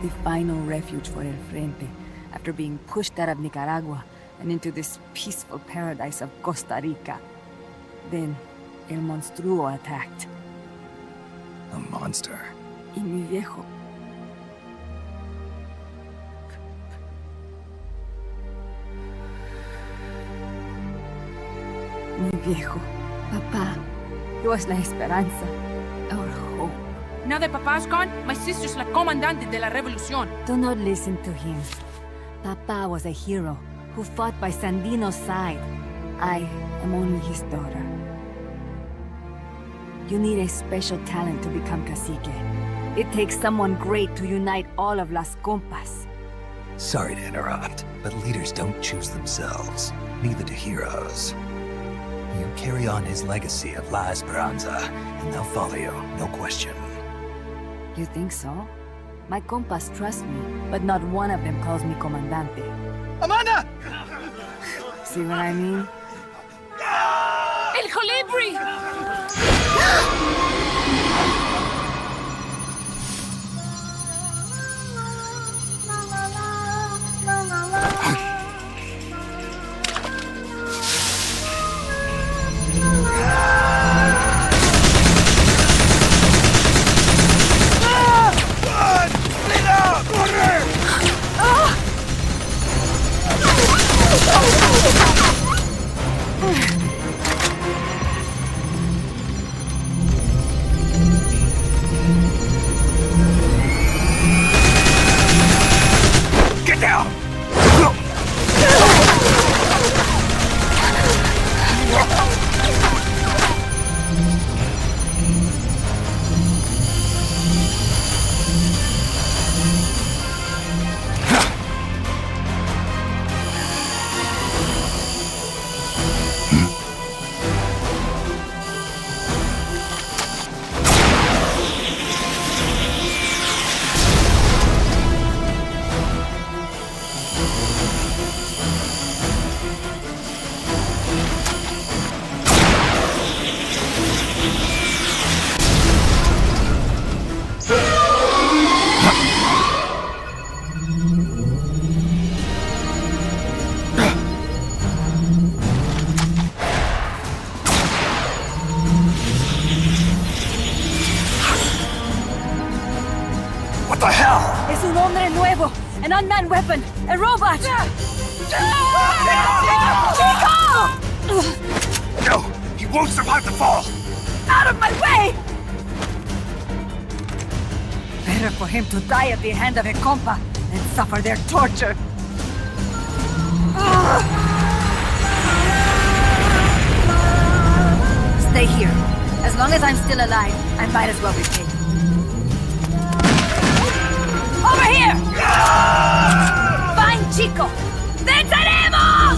the final refuge for El Frente, after being pushed out of Nicaragua and into this peaceful paradise of Costa Rica. Then, El Monstruo attacked. A monster? Y mi viejo. Mi viejo. Papa. He was la esperanza. Our hope. Now that Papa's gone, my sister's la comandante de la revolución. Do not listen to him. Papa was a hero who fought by Sandino's side. I am only his daughter. You need a special talent to become cacique. It takes someone great to unite all of Las Compas. Sorry to interrupt, but leaders don't choose themselves. Neither do heroes. You carry on his legacy of La Esperanza, and they'll follow you, no question. You think so? My compas trust me, but not one of them calls me Comandante. Amanda! See what I mean? El Colibri! What the hell? Es un hombre nuevo, an unmanned weapon, a robot! Chico! No, he won't survive the fall! Out of my way! Better for him to die at the hand of a compa than suffer their torture. Stay here. As long as I'm still alive, I might as well be paid. Over here! Find Chico! ¡Venceremos!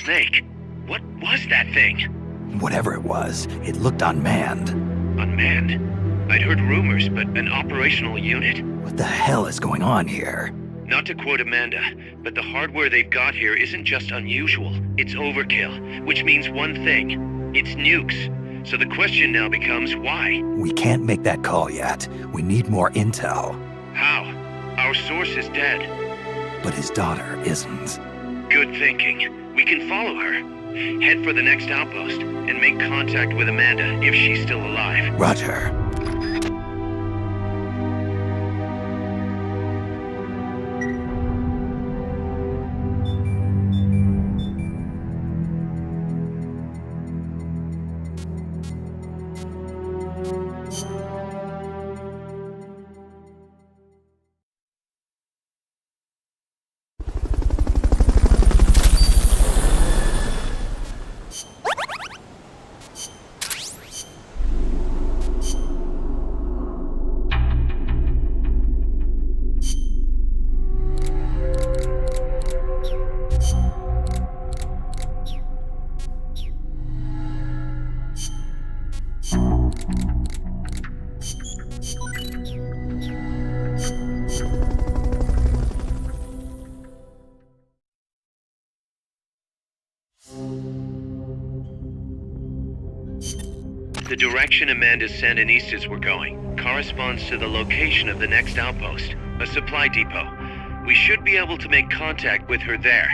Snake, what was that thing? Whatever it was, it looked unmanned. Unmanned? I'd heard rumors, but an operational unit? What the hell is going on here? Not to quote Amanda, but the hardware they've got here isn't just unusual, it's overkill, which means one thing. It's nukes. So the question now becomes why? We can't make that call yet. We need more intel. How? Our source is dead. But his daughter isn't. Good thinking. We can follow her. Head for the next outpost and make contact with Amanda if she's still alive. Roger. The direction Amanda's Sandinistas were going corresponds to the location of the next outpost, a supply depot. We should be able to make contact with her there.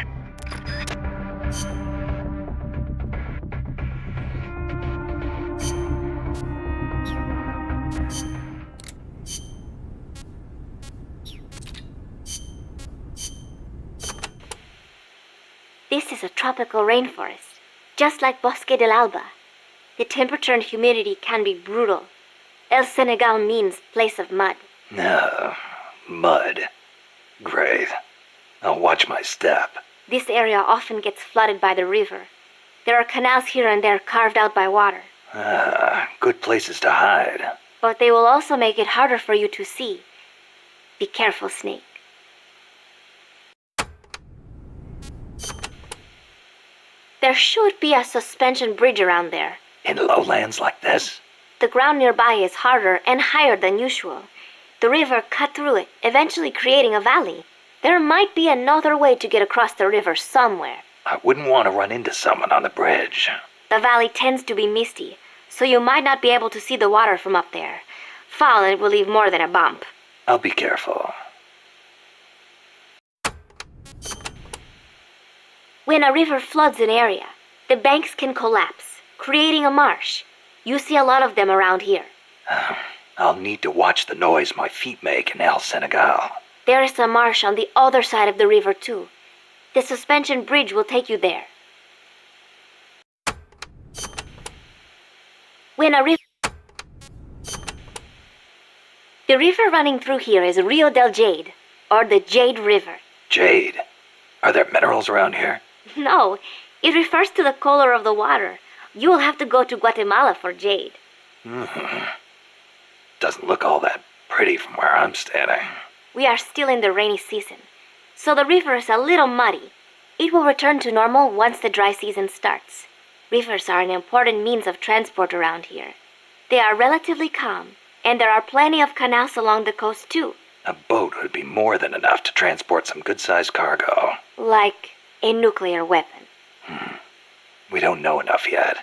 This is a tropical rainforest, just like Bosque del Alba. The temperature and humidity can be brutal. El Senegal means place of mud. No, mud. Great. I'll watch my step. This area often gets flooded by the river. There are canals here and there carved out by water. Good places to hide. But they will also make it harder for you to see. Be careful, Snake. There should be a suspension bridge around there. In lowlands like this? The ground nearby is harder and higher than usual. The river cut through it, eventually creating a valley. There might be another way to get across the river somewhere. I wouldn't want to run into someone on the bridge. The valley tends to be misty, so you might not be able to see the water from up there. Fall and it will leave more than a bump. I'll be careful. When a river floods an area, the banks can collapse, creating a marsh. You see a lot of them around here. I'll need to watch the noise my feet make in El Senegal. There is a marsh on the other side of the river too. The suspension bridge will take you there. When a river... The river running through here is Rio del Jade, or the Jade River. Jade? Are there minerals around here? No, it refers to the color of the water. You will have to go to Guatemala for jade. Doesn't look all that pretty from where I'm standing. We are still in the rainy season, so the river is a little muddy. It will return to normal once the dry season starts. Rivers are an important means of transport around here. They are relatively calm, and there are plenty of canals along the coast too. A boat would be more than enough to transport some good-sized cargo. Like a nuclear weapon. We don't know enough yet.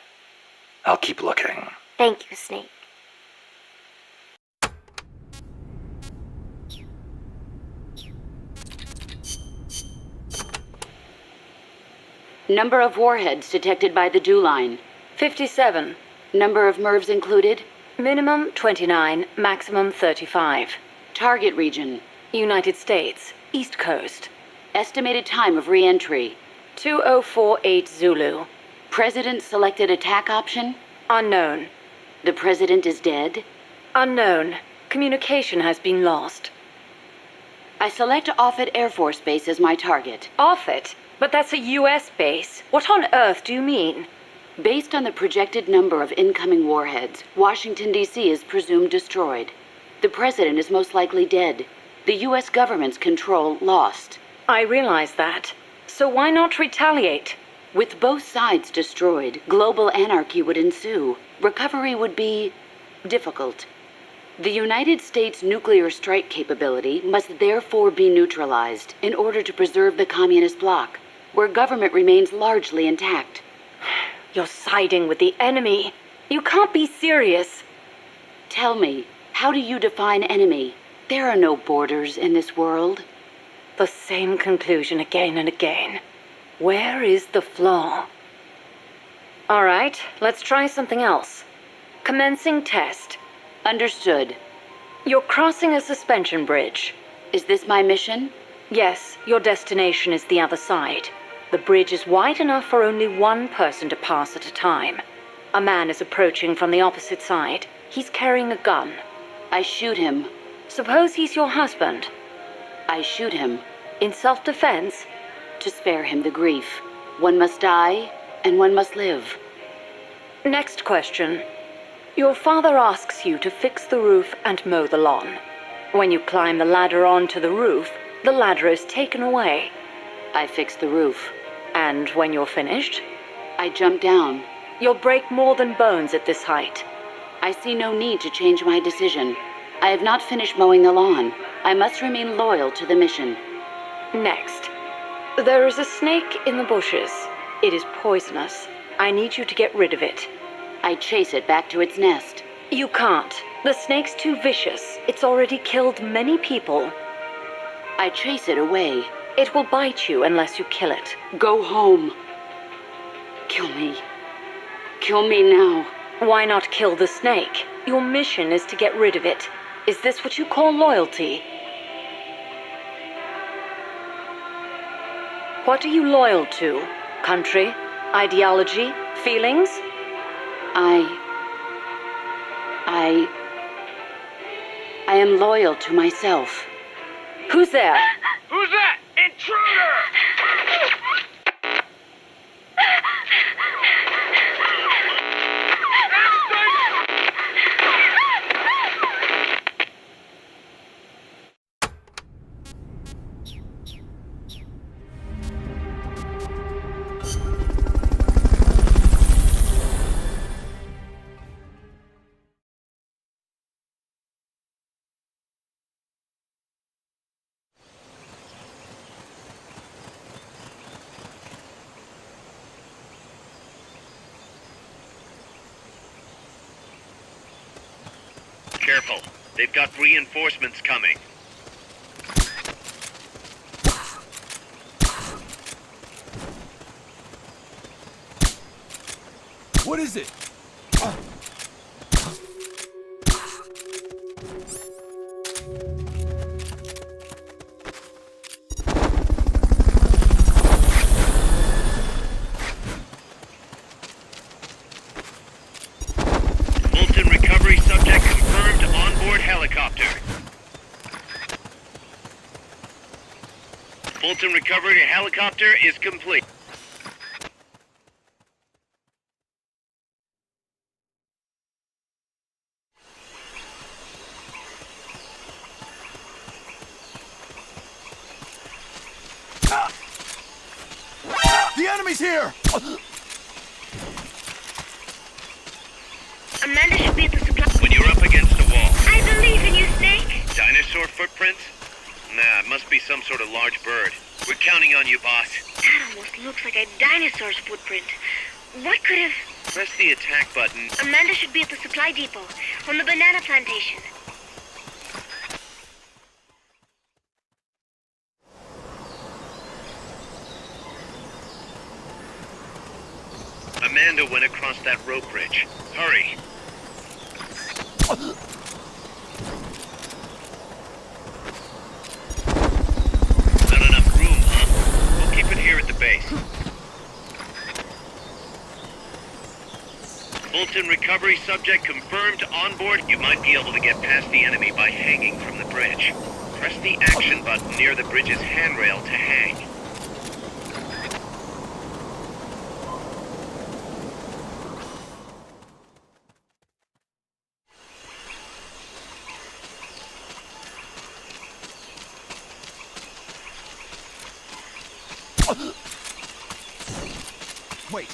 I'll keep looking. Thank you, Snake. Number of warheads detected by the dew line. 57. Number of MIRVs included. Minimum 29, maximum 35. Target region. United States, East Coast. Estimated time of re-entry. 2048 Zulu. President selected attack option. Unknown. The president is dead. Unknown. Communication has been lost. I select Offutt Air Force Base as my target. Offutt? But that's a US base. What on earth do you mean? Based on the projected number of incoming warheads, Washington, D.C. is presumed destroyed. The president is most likely dead. The U.S. government's control lost. I realize that. So why not retaliate? With both sides destroyed, global anarchy would ensue. Recovery would be difficult. The United States' nuclear strike capability must therefore be neutralized in order to preserve the communist bloc, where government remains largely intact. You're siding with the enemy. You can't be serious. Tell me, how do you define enemy? There are no borders in this world. The same conclusion again and again. Where is the flaw? All right, let's try something else. Commencing test. Understood. You're crossing a suspension bridge. Is this my mission? Yes, your destination is the other side. The bridge is wide enough for only one person to pass at a time. A man is approaching from the opposite side. He's carrying a gun. I shoot him. Suppose he's your husband. I shoot him. In self-defense? To spare him the grief. One must die, and one must live. Next question. Your father asks you to fix the roof and mow the lawn. When you climb the ladder onto the roof, the ladder is taken away. I fix the roof. And when you're finished? I jump down. You'll break more than bones at this height. I see no need to change my decision. I have not finished mowing the lawn. I must remain loyal to the mission. Next. There is a snake in the bushes. It is poisonous. I need you to get rid of it. I chase it back to its nest. You can't. The snake's too vicious. It's already killed many people. I chase it away. It will bite you unless you kill it. Go home. Kill me. Kill me now. Why not kill the snake? Your mission is to get rid of it. Is this what you call loyalty? What are you loyal to? Country? Ideology? Feelings? I am loyal to myself. Who's there? Who's that? Intruder! Careful. They've got reinforcements coming. What is it? Fulton recovery subject confirmed onboard helicopter. Fulton recovery helicopter is complete. The enemy's here! Amanda should be at the supply. When you're up against a wall. I believe in you, Snake. Dinosaur footprints? Nah, it must be some sort of large bird. We're counting on you, boss. That almost looks like a dinosaur's footprint. What could have... Press the attack button. Amanda should be at the supply depot, on the banana plantation. Amanda went across that rope bridge. Hurry. Not enough room, huh? We'll keep it here at the base. Fulton recovery subject confirmed on board. You might be able to get past the enemy by hanging from the bridge. Press the action button near the bridge's handrail to hang. Wait.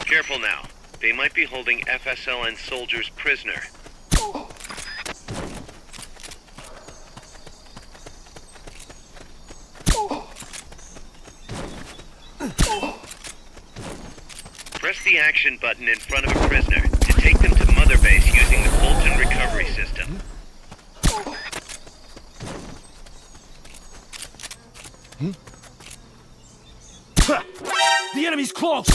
Careful now. They might be holding FSLN soldiers prisoner. Press the action button in front of a prisoner to take them to Mother Base using the Fulton recovery system. The enemy's close!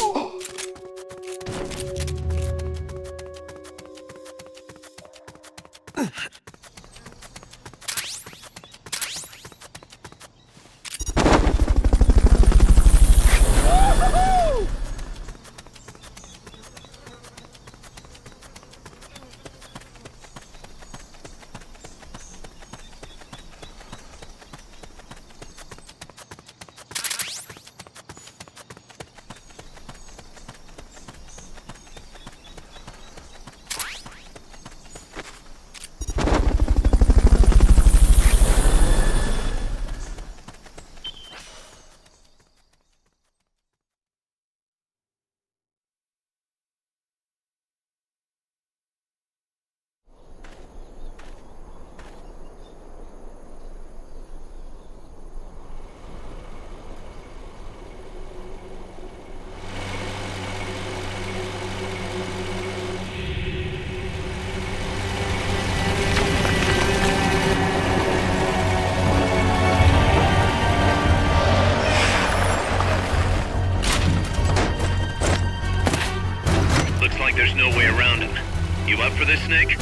There's no way around him. You up for this, Snake?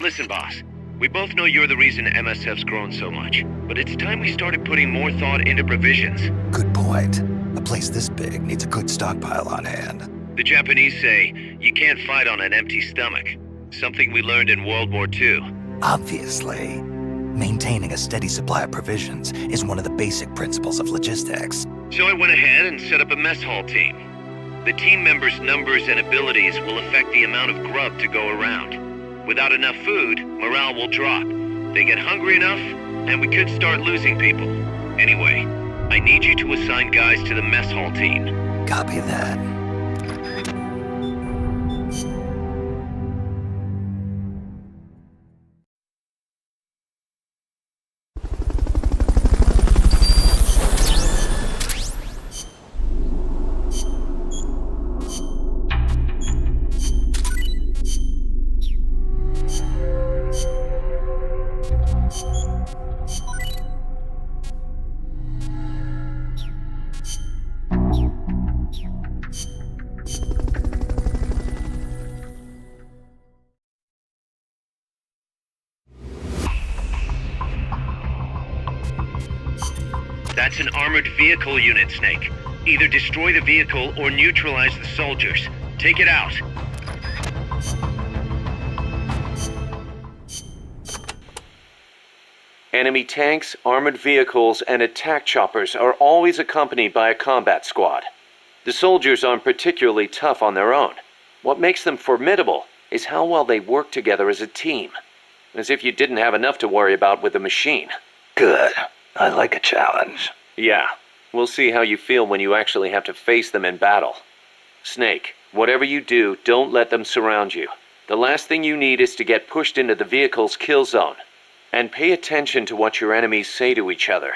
Listen, boss. We both know you're the reason MSF's grown so much, but it's time we started putting more thought into provisions. Good point. A place this big needs a good stockpile on hand. The Japanese say, you can't fight on an empty stomach. Something we learned in World War II. Obviously. Maintaining a steady supply of provisions is one of the basic principles of logistics. So I went ahead and set up a mess hall team. The team members' numbers and abilities will affect the amount of grub to go around. Without enough food, morale will drop. They get hungry enough, and we could start losing people. Anyway, I need you to assign guys to the mess hall team. Copy that. That's an armored vehicle unit, Snake. Either destroy the vehicle or neutralize the soldiers. Take it out. Enemy tanks, armored vehicles, and attack choppers are always accompanied by a combat squad. The soldiers aren't particularly tough on their own. What makes them formidable is how well they work together as a team. As if you didn't have enough to worry about with a machine. Good. I like a challenge. Yeah. We'll see how you feel when you actually have to face them in battle. Snake, whatever you do, don't let them surround you. The last thing you need is to get pushed into the vehicle's kill zone. And pay attention to what your enemies say to each other.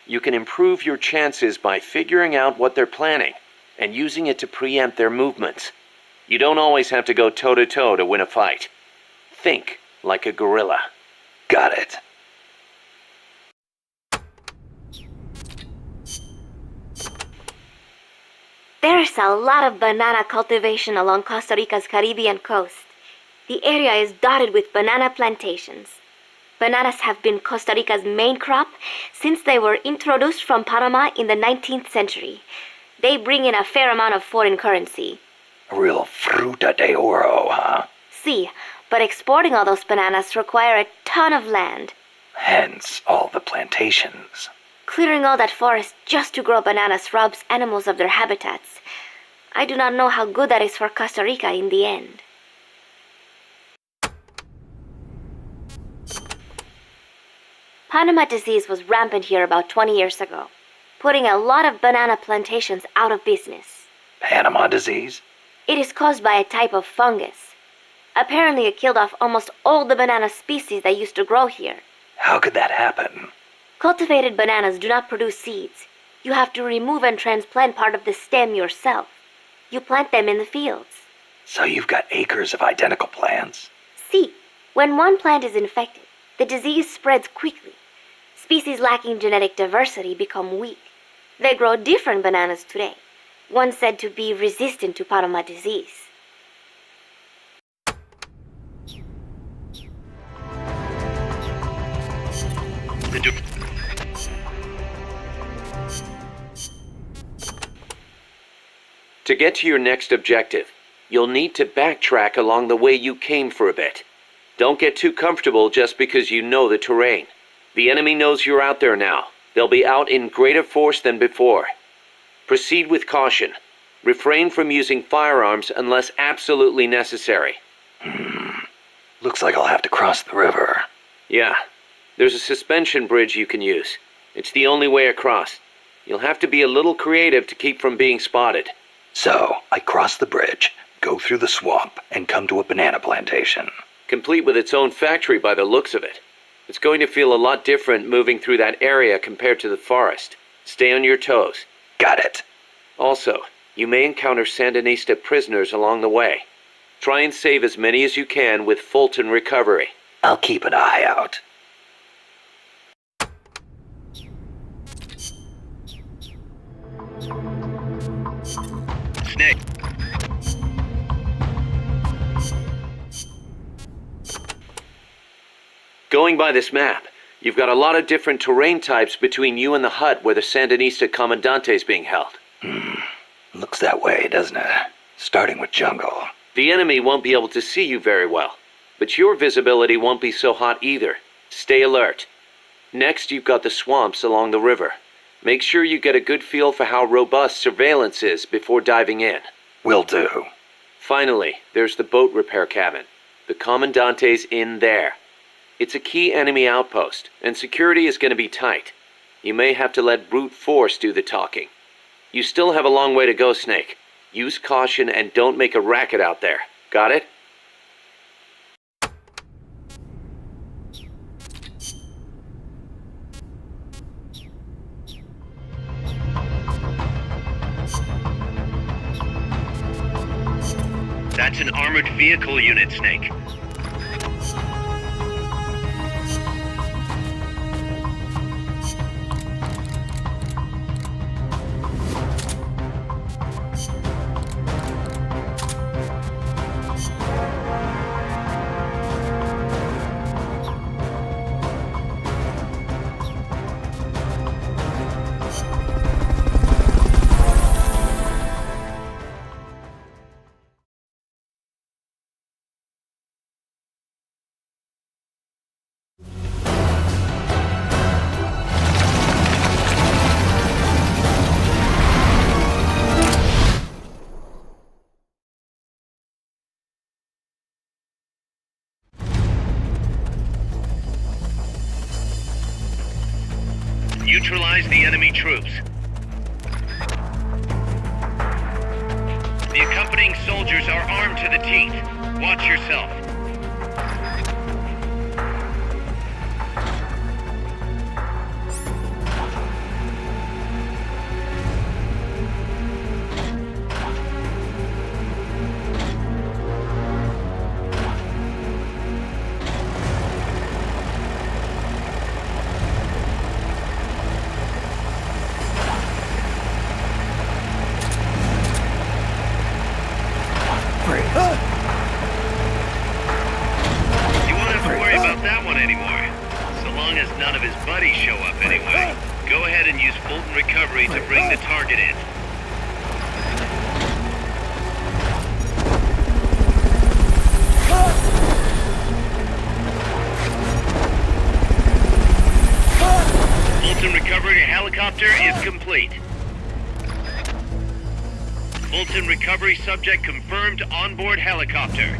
You can improve your chances by figuring out what they're planning and using it to preempt their movements. You don't always have to go toe-to-toe to win a fight. Think like a guerrilla. Got it. There's a lot of banana cultivation along Costa Rica's Caribbean coast. The area is dotted with banana plantations. Bananas have been Costa Rica's main crop since they were introduced from Panama in the 19th century. They bring in a fair amount of foreign currency. A real fruta de oro, huh? See, but exporting all those bananas require a ton of land. Hence all the plantations. Clearing all that forest just to grow bananas robs animals of their habitats. I do not know how good that is for Costa Rica in the end. Panama disease was rampant here about 20 years ago, putting a lot of banana plantations out of business. Panama disease? It is caused by a type of fungus. Apparently it killed off almost all the banana species that used to grow here. How could that happen? Cultivated bananas do not produce seeds. You have to remove and transplant part of the stem yourself. You plant them in the fields. So you've got acres of identical plants? See, when one plant is infected, the disease spreads quickly. Species lacking genetic diversity become weak. They grow different bananas today, one said to be resistant to Panama disease. To get to your next objective, you'll need to backtrack along the way you came for a bit. Don't get too comfortable just because you know the terrain. The enemy knows you're out there now. They'll be out in greater force than before. Proceed with caution. Refrain from using firearms unless absolutely necessary. Looks like I'll have to cross the river. Yeah. There's a suspension bridge you can use. It's the only way across. You'll have to be a little creative to keep from being spotted. So, I cross the bridge, go through the swamp, and come to a banana plantation. Complete with its own factory by the looks of it. It's going to feel a lot different moving through that area compared to the forest. Stay on your toes. Got it. Also, you may encounter Sandinista prisoners along the way. Try and save as many as you can with Fulton Recovery. I'll keep an eye out. Snake. Going by this map, you've got a lot of different terrain types between you and the hut where the Sandinista Comandante is being held. Looks that way, doesn't it? Starting with jungle. The enemy won't be able to see you very well, but your visibility won't be so hot either. Stay alert. Next, you've got the swamps along the river. Make sure you get a good feel for how robust surveillance is before diving in. Will do. Finally, there's the boat repair cabin. The Commandante's in there. It's a key enemy outpost, and security is going to be tight. You may have to let brute force do the talking. You still have a long way to go, Snake. Use caution and don't make a racket out there. Got it? That's an armored vehicle unit, Snake. Neutralize the enemy troops. The accompanying soldiers are armed to the teeth. Watch yourself. You won't have to worry about that one anymore. So long as none of his buddies show up anyway. Go ahead and use Fulton Recovery to bring the target in. Fulton Recovery helicopter is complete. Fulton Recovery subject confirmed onboard helicopter.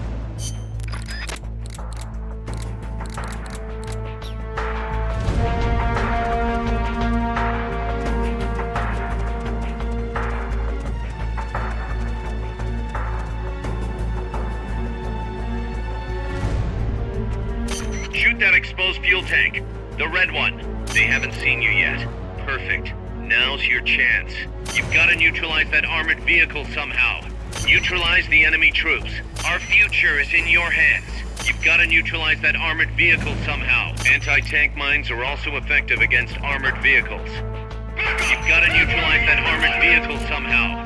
Shoot that exposed fuel tank. The red one. They haven't seen you yet. Perfect. Now's your chance. You've got to neutralize that armored vehicle somehow. Neutralize the enemy troops. Our future is in your hands. You've got to neutralize that armored vehicle somehow. Anti-tank mines are also effective against armored vehicles. You've got to neutralize that armored vehicle somehow.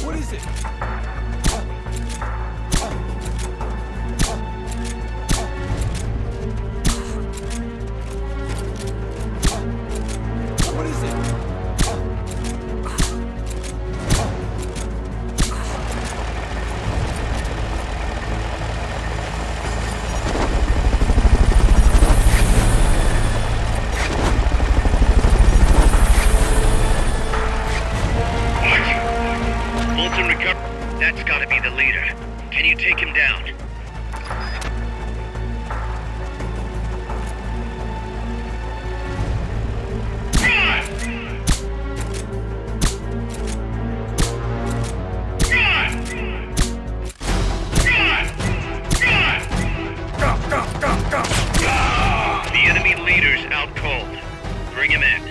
What is it? What is it? Fulton recover. That's got to be the leader. Can you take him down? The enemy leader's out cold. Bring him in.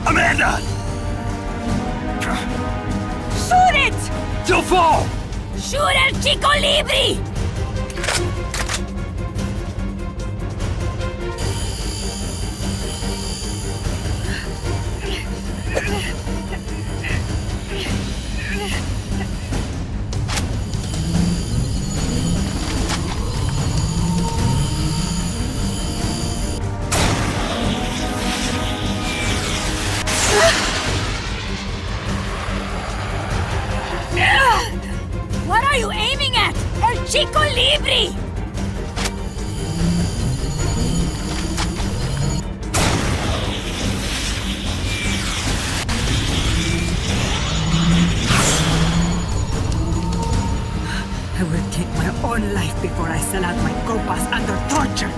Amanda! Shoot it! You'll fall! Shoot El Chico Libri! What are you aiming at? El Chico Libri! own life before I sell out my compas under torture.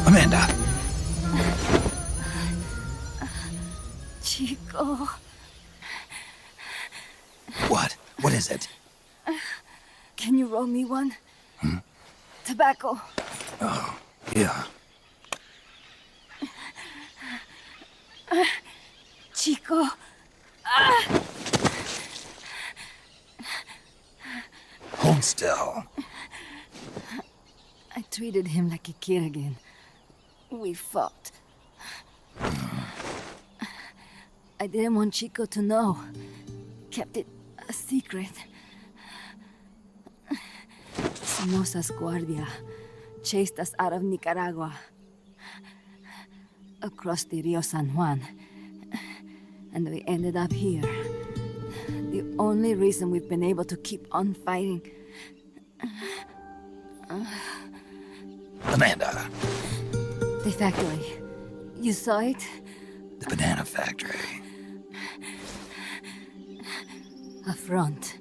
Amanda! Chico. What? What is it? Can you roll me one? Tobacco. Oh, yeah. Chico. Hold still. I treated him like a kid again. We fought. I didn't want Chico to know. Kept it a secret. Somoza's Guardia chased us out of Nicaragua. Across the Rio San Juan. And we ended up here. The only reason we've been able to keep on fighting. Amanda. The factory. You saw it? The banana factory. A front.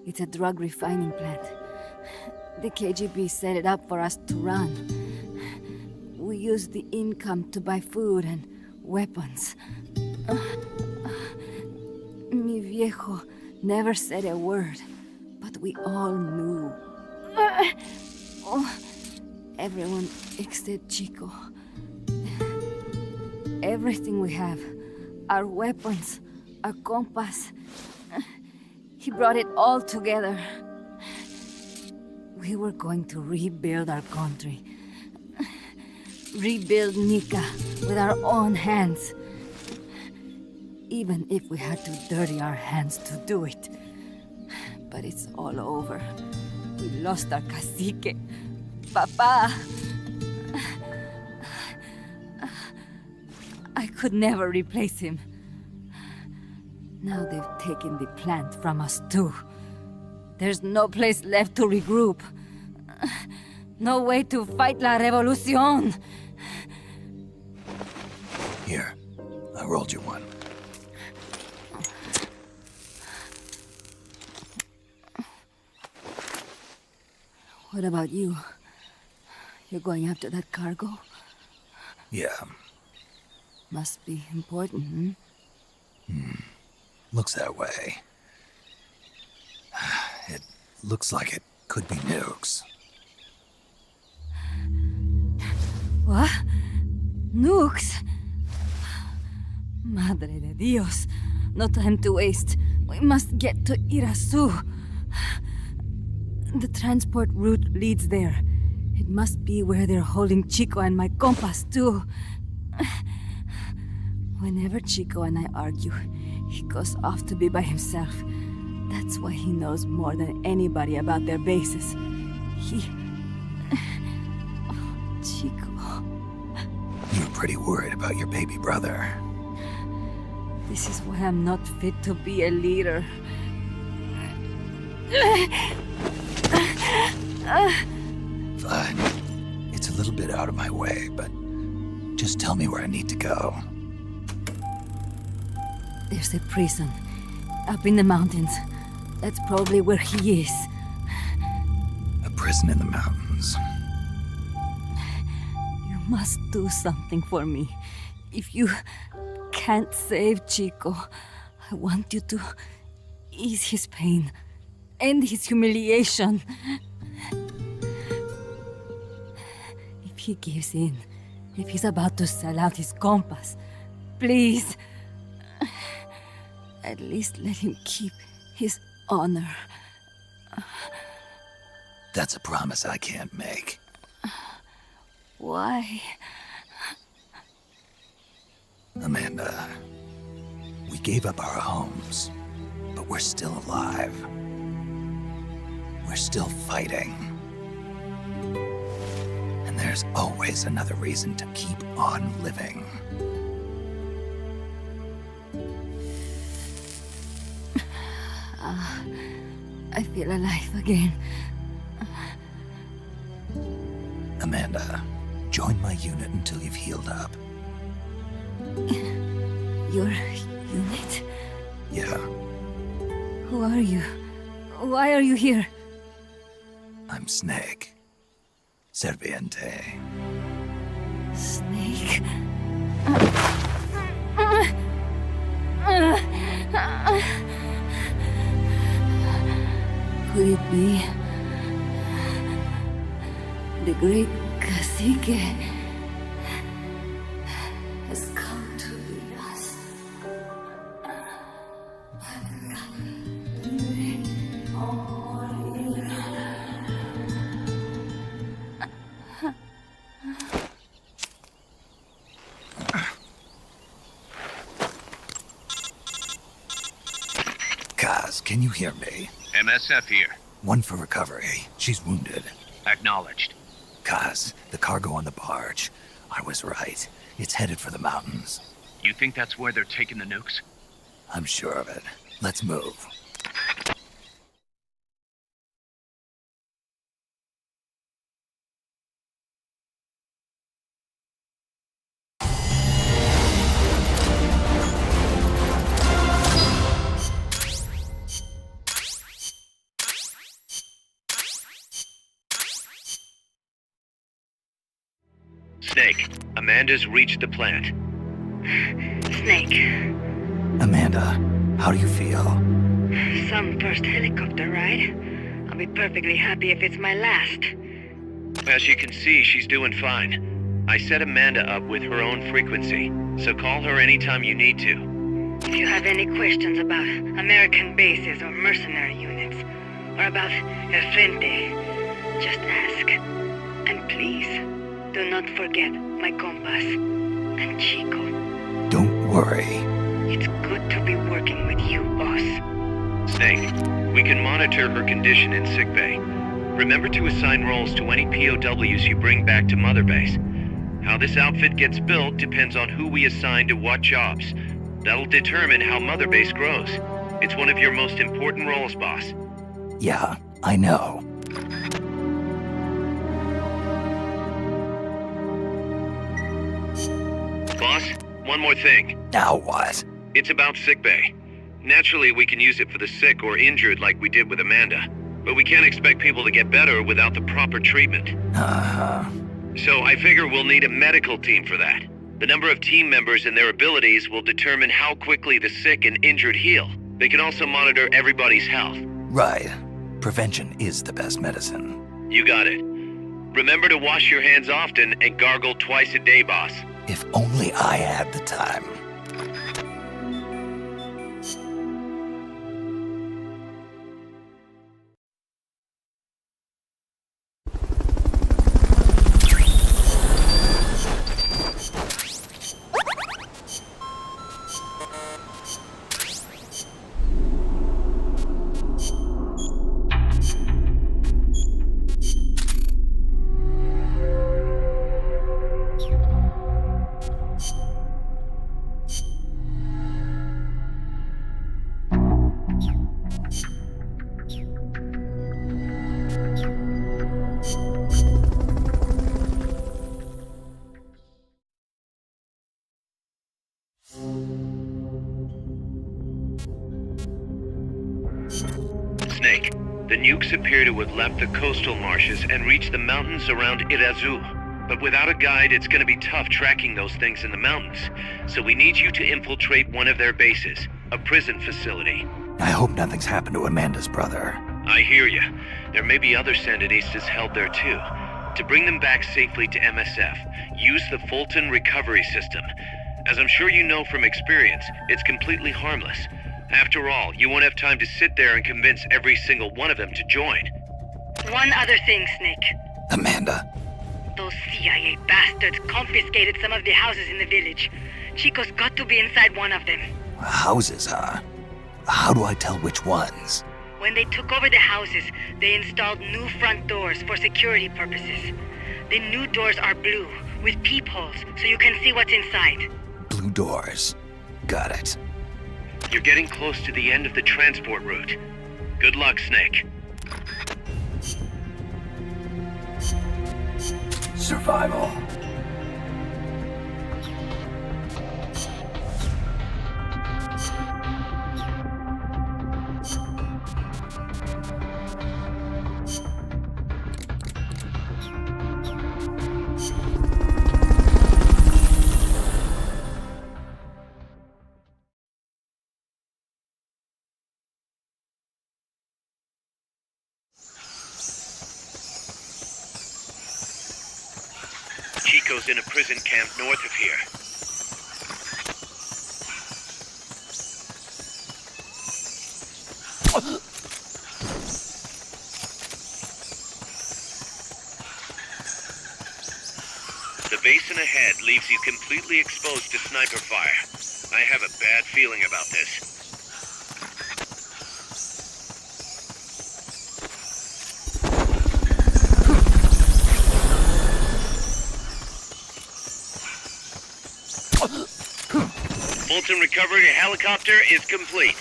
It's a drug refining plant. The KGB set it up for us to run. We used the income to buy food and weapons. Mi viejo never said a word, but we all knew. Everyone except Chico. Everything we have. Our weapons, our compas. He brought it all together. We were going to rebuild our country. Rebuild Nika with our own hands. Even if we had to dirty our hands to do it. But it's all over. We lost our cacique. Papa. I could never replace him. Now they've taken the plant from us too. There's no place left to regroup. No way to fight la revolucion. Here, I rolled you one. What about you? You're going after that cargo? Yeah. Must be important, Looks that way. It looks like it could be nukes. What? Nukes? Madre de Dios. No time to waste. We must get to Irasu. The transport route leads there. It must be where they're holding Chico and my compas, too. Whenever Chico and I argue, he goes off to be by himself. That's why he knows more than anybody about their bases. Chico. You're pretty worried about your baby brother. This is why I'm not fit to be a leader. Fine. It's a little bit out of my way, but just tell me where I need to go. There's a prison up in the mountains. That's probably where he is. A prison in the mountains. You must do something for me. If you can't save Chico, I want you to ease his pain, end his humiliation. If he gives in, if he's about to sell out his compas, please, at least let him keep his honor. That's a promise I can't make. Why? Amanda, we gave up our homes, but we're still alive. We're still fighting. And there's always another reason to keep on living. I feel alive again. Amanda, join my unit until you've healed up. Your unit? Yeah, Who are you? Why are you here? I'm Snake. Serviente. Snake? Could it be the great cacique has come to lead us? Kaz, can you hear me? MSF here. One for recovery. She's wounded. Acknowledged. Kaz, the cargo on the barge. I was right. It's headed for the mountains. You think that's where they're taking the nukes? I'm sure of it. Let's move. Snake, Amanda's reached the plant. Snake, Amanda, how do you feel? some first helicopter ride. I'll be perfectly happy if it's my last. As you can see, she's doing fine. I set Amanda up with her own frequency, so call her anytime you need to. If you have any questions about American bases or mercenary units, or about El Frente, just ask. And please, do not forget my compass and Chico. Don't worry. It's good to be working with you, boss. Snake, we can monitor her condition in sickbay. Remember to assign roles to any POWs you bring back to Mother Base. How this outfit gets built depends on who we assign to what jobs. That'll determine how Mother Base grows. It's one of your most important roles, boss. Yeah, I know. Boss, one more thing. Now what? It's about sickbay. Naturally, we can use it for the sick or injured like we did with Amanda. But we can't expect people to get better without the proper treatment. Uh-huh. So I figure we'll need a medical team for that. The number of team members and their abilities will determine how quickly the sick and injured heal. They can also monitor everybody's health. Right. Prevention is the best medicine. You got it. Remember to wash your hands often and gargle twice a day, boss. If only I had the time. Snake, the nukes appear to have left the coastal marshes and reached the mountains around Irazu. But without a guide, it's gonna be tough tracking those things in the mountains. So we need you to infiltrate one of their bases, a prison facility. I hope nothing's happened to Amanda's brother. I hear ya. There may be other Sandinistas held there too. To bring them back safely to MSF, use the Fulton recovery system. As I'm sure you know from experience, it's completely harmless. After all, you won't have time to sit there and convince every single one of them to join. One other thing, Snake. Amanda. Those CIA bastards confiscated some of the houses in the village. Chico's got to be inside one of them. Houses, huh? How do I tell which ones? When they took over the houses, they installed new front doors for security purposes. The new doors are blue, with peepholes, so you can see what's inside. Blue doors. Got it. You're getting close to the end of the transport route. Good luck, Snake. Survival. Chico's in a prison camp north of here. The basin ahead leaves you completely exposed to sniper fire. I have a bad feeling about this. Fulton recovery helicopter is complete.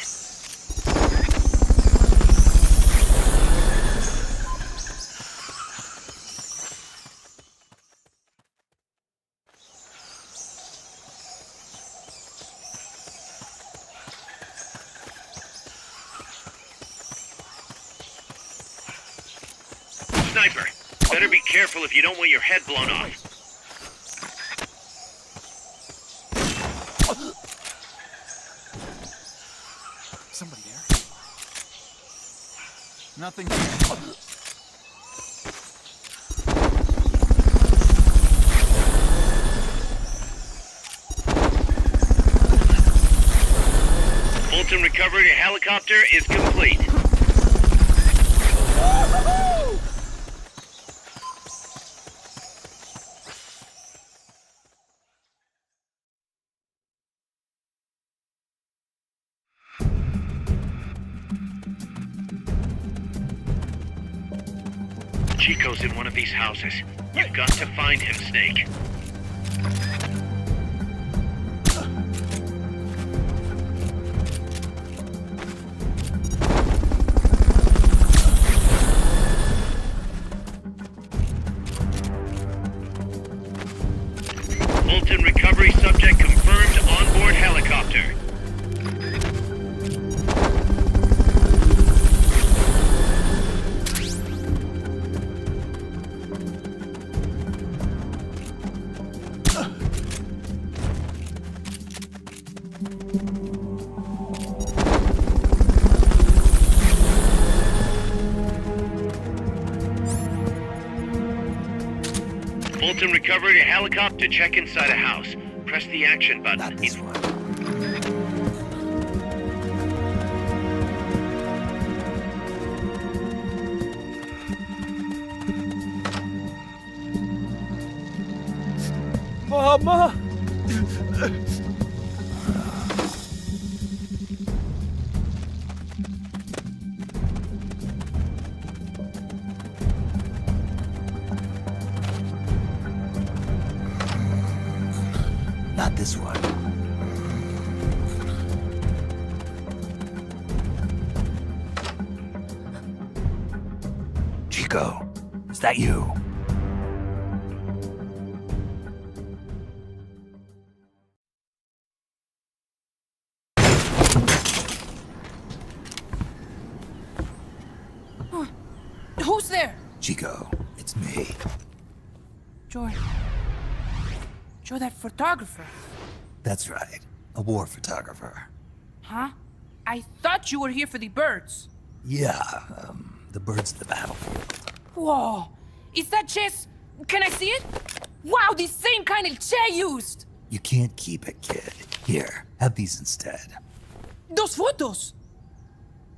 Sniper, better be careful if you don't want your head blown off. Somebody there? Nothing here. Fulton recovery helicopter is complete. Chico's in one of these houses. You've got to find him, Snake. Fulton recovery subject confirmed onboard helicopter. Fulton recovery helicopter check inside a house. Press the action button. Not this one. Mama! Not this one. Chico, is that you? Who's there? Chico, it's me. Joy, that photographer. That's right. A war photographer. Huh? I thought you were here for the birds. Yeah, the birds of the battlefield. Whoa! Is that chess? Can I see it? Wow, the same kind of chair used! You can't keep it, kid. Here, have these instead. Those photos!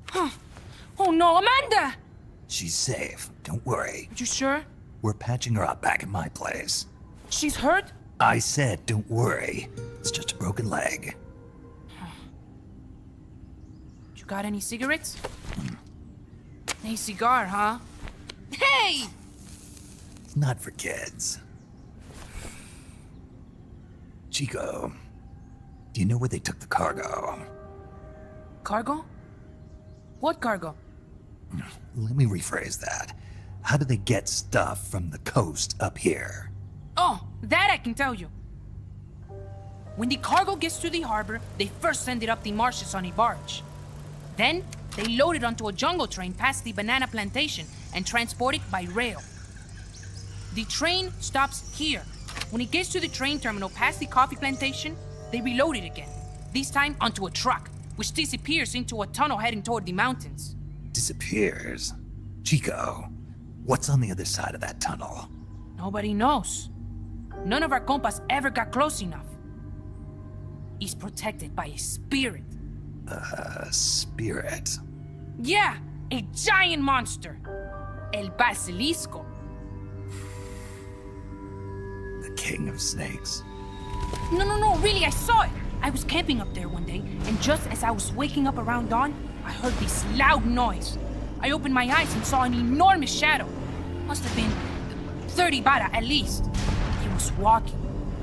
Huh. Oh no, Amanda! She's safe. Don't worry. Are you sure? We're patching her up back at my place. She's hurt? I said, don't worry. It's just a broken leg. You got any cigarettes? A cigar, huh? Hey! Not for kids. Chico, do you know where they took the cargo? Cargo? What cargo? Let me rephrase that. How do they get stuff from the coast up here? Oh, that I can tell you. When the cargo gets to the harbor, they first send it up the marshes on a barge. Then, they load it onto a jungle train past the banana plantation and transport it by rail. The train stops here. When it gets to the train terminal past the coffee plantation, they reload it again. This time onto a truck, which disappears into a tunnel heading toward the mountains. Disappears? Chico, what's on the other side of that tunnel? Nobody knows. None of our compas ever got close enough. He's protected by a spirit. A spirit? Yeah, a giant monster. El Basilisco. The king of snakes. No, really, I saw it. I was camping up there one day, and just as I was waking up around dawn, I heard this loud noise. I opened my eyes and saw an enormous shadow. Must have been 30 bara at least. He was walking,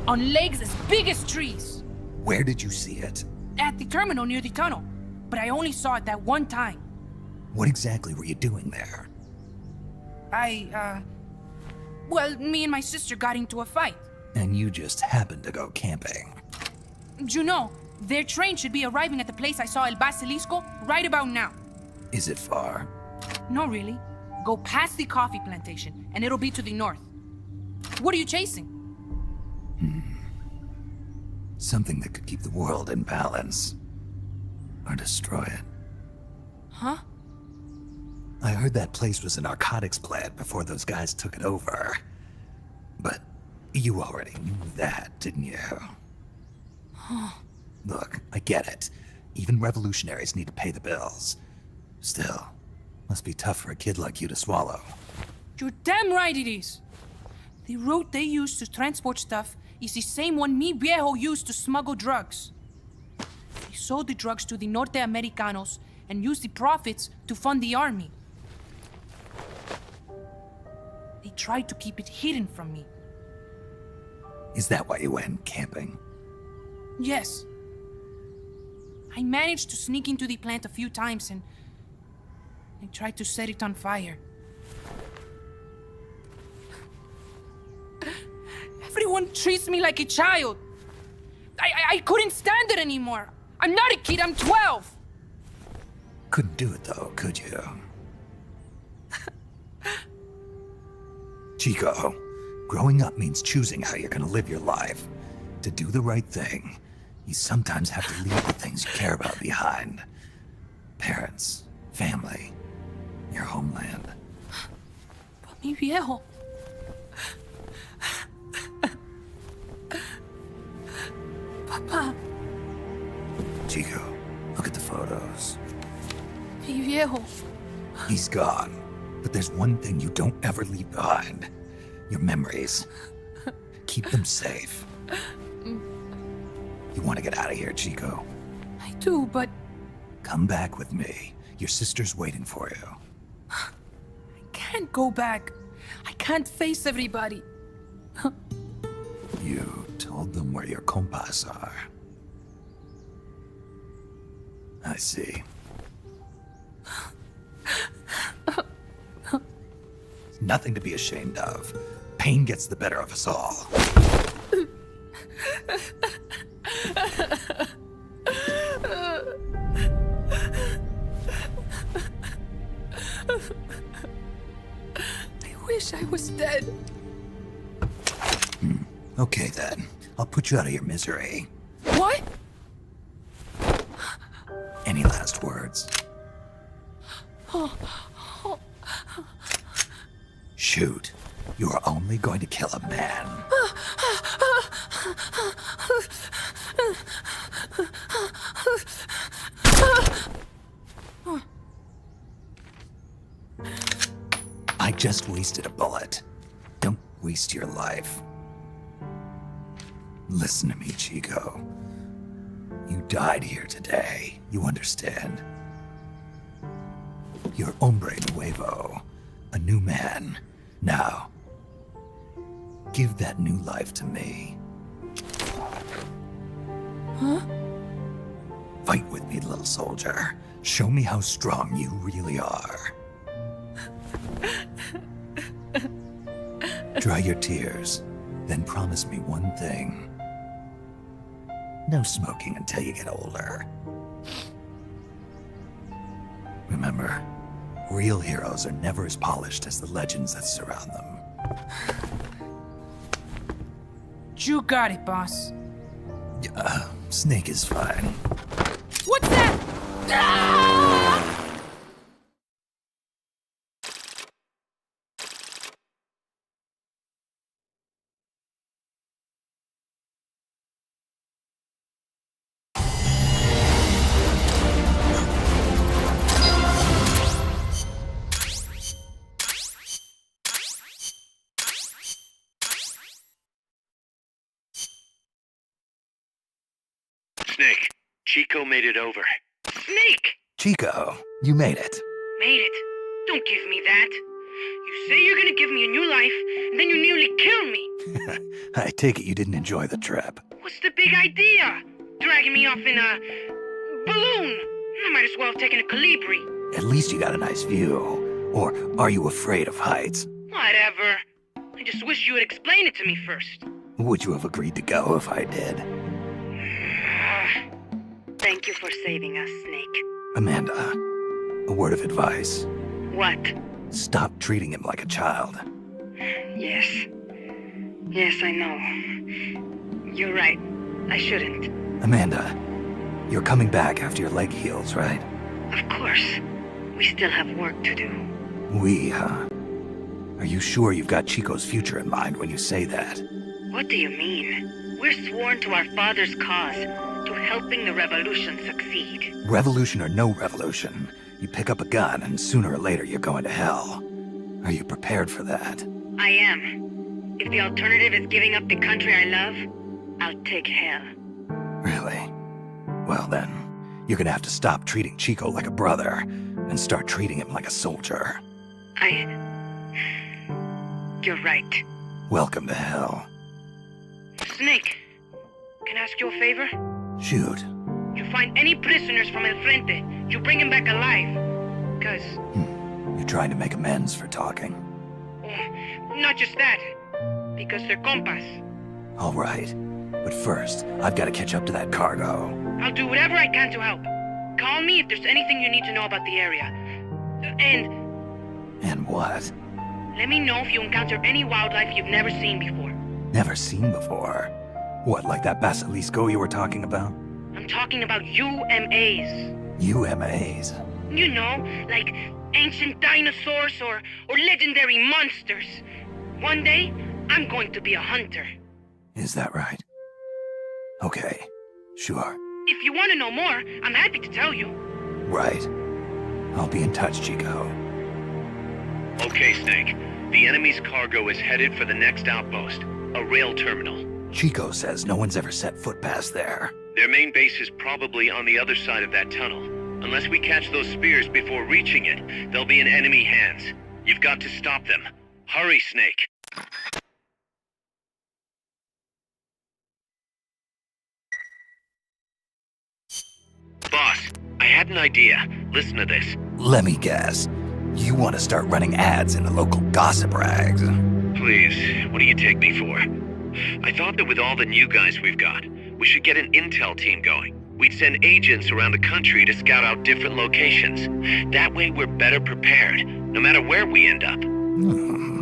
on legs as big as trees. Where did you see it? At the terminal near the tunnel, but I only saw it that one time. What exactly were you doing there? Well, me and my sister got into a fight. And you just happened to go camping. You know, their train should be arriving at the place I saw El Basilisco right about now. Is it far? No, really. Go past the coffee plantation, and it'll be to the north. What are you chasing? Something that could keep the world in balance. Or destroy it. Huh? I heard that place was a narcotics plant before those guys took it over. But you already knew that, didn't you? Look, I get it. Even revolutionaries need to pay the bills. Still, must be tough for a kid like you to swallow. You're damn right it is. The route they use to transport stuff is the same one mi viejo used to smuggle drugs. He sold the drugs to the Norte Americanos and used the profits to fund the army. They tried to keep it hidden from me. Is that why you went camping? Yes. I managed to sneak into the plant a few times and I tried to set it on fire. Everyone treats me like a child. I couldn't stand it anymore. I'm not a kid, I'm 12. Couldn't do it though, could you? Chico, growing up means choosing how you're gonna live your life. To do the right thing, you sometimes have to leave the things you care about behind. Parents, family, your homeland. But mi viejo. Papa. Chico, look at the photos. Mi viejo. He's gone, but there's one thing you don't ever leave behind. Your memories. Keep them safe. You want to get out of here, Chico? I do, but... Come back with me. Your sister's waiting for you. I can't go back. I can't face everybody. You told them where your compas are. I see. Nothing to be ashamed of. Pain gets the better of us all. I wish I was dead. Okay then. I'll put you out of your misery. What? Any last words? Shoot. You are only going to kill a man. I just wasted a bullet. Don't waste your life. Listen to me, Chico. You died here today. You understand? You're hombre nuevo. A new man. Now, Give that new life to me. Huh? Fight with me, little soldier. Show me how strong you really are. Dry your tears, then promise me one thing. No smoking until you get older. Remember, real heroes are never as polished as the legends that surround them. You got it, boss. Snake is fine. What's that? Ah! Snake, Chico made it over. Snake! Chico, you made it. Made it. Don't give me that. You say you're gonna give me a new life, and then you nearly kill me. I take it you didn't enjoy the trip. What's the big idea? Dragging me off in a balloon. I might as well have taken a Colibri. At least you got a nice view. Or are you afraid of heights? Whatever. I just wish you would explain it to me first. Would you have agreed to go if I did? Thank you for saving us, Snake. Amanda, a word of advice. What? Stop treating him like a child. Yes. Yes, I know. You're right. I shouldn't. Amanda, you're coming back after your leg heals, right? Of course. We still have work to do. We, huh? Are you sure you've got Chico's future in mind when you say that? What do you mean? We're sworn to our father's cause, to helping the revolution succeed. Revolution or no revolution, you pick up a gun and sooner or later you're going to hell. Are you prepared for that? I am. If the alternative is giving up the country I love, I'll take hell. Really? Well then, you're gonna have to stop treating Chico like a brother and start treating him like a soldier. You're right. Welcome to hell. Snake, can I ask you a favor? Shoot. You find any prisoners from El Frente, you bring them back alive. Cause... You're trying to make amends for talking. Not just that. Because they're compas. All right. But first, I've got to catch up to that cargo. I'll do whatever I can to help. Call me if there's anything you need to know about the area. And what? Let me know if you encounter any wildlife you've never seen before. Never seen before? What, like that basilisco you were talking about? I'm talking about UMAs. UMAs? You know, like ancient dinosaurs or legendary monsters. One day, I'm going to be a hunter. Is that right? Okay, sure. If you want to know more, I'm happy to tell you. Right. I'll be in touch, Chico. Okay, Snake. The enemy's cargo is headed for the next outpost, a rail terminal. Chico says no one's ever set foot past there. Their main base is probably on the other side of that tunnel. Unless we catch those spears before reaching it, they'll be in enemy hands. You've got to stop them. Hurry, Snake. Boss, I had an idea. Listen to this. Let me guess. You want to start running ads in the local gossip rags? Please, what do you take me for? I thought that with all the new guys we've got, we should get an intel team going. We'd send agents around the country to scout out different locations. That way we're better prepared, no matter where we end up.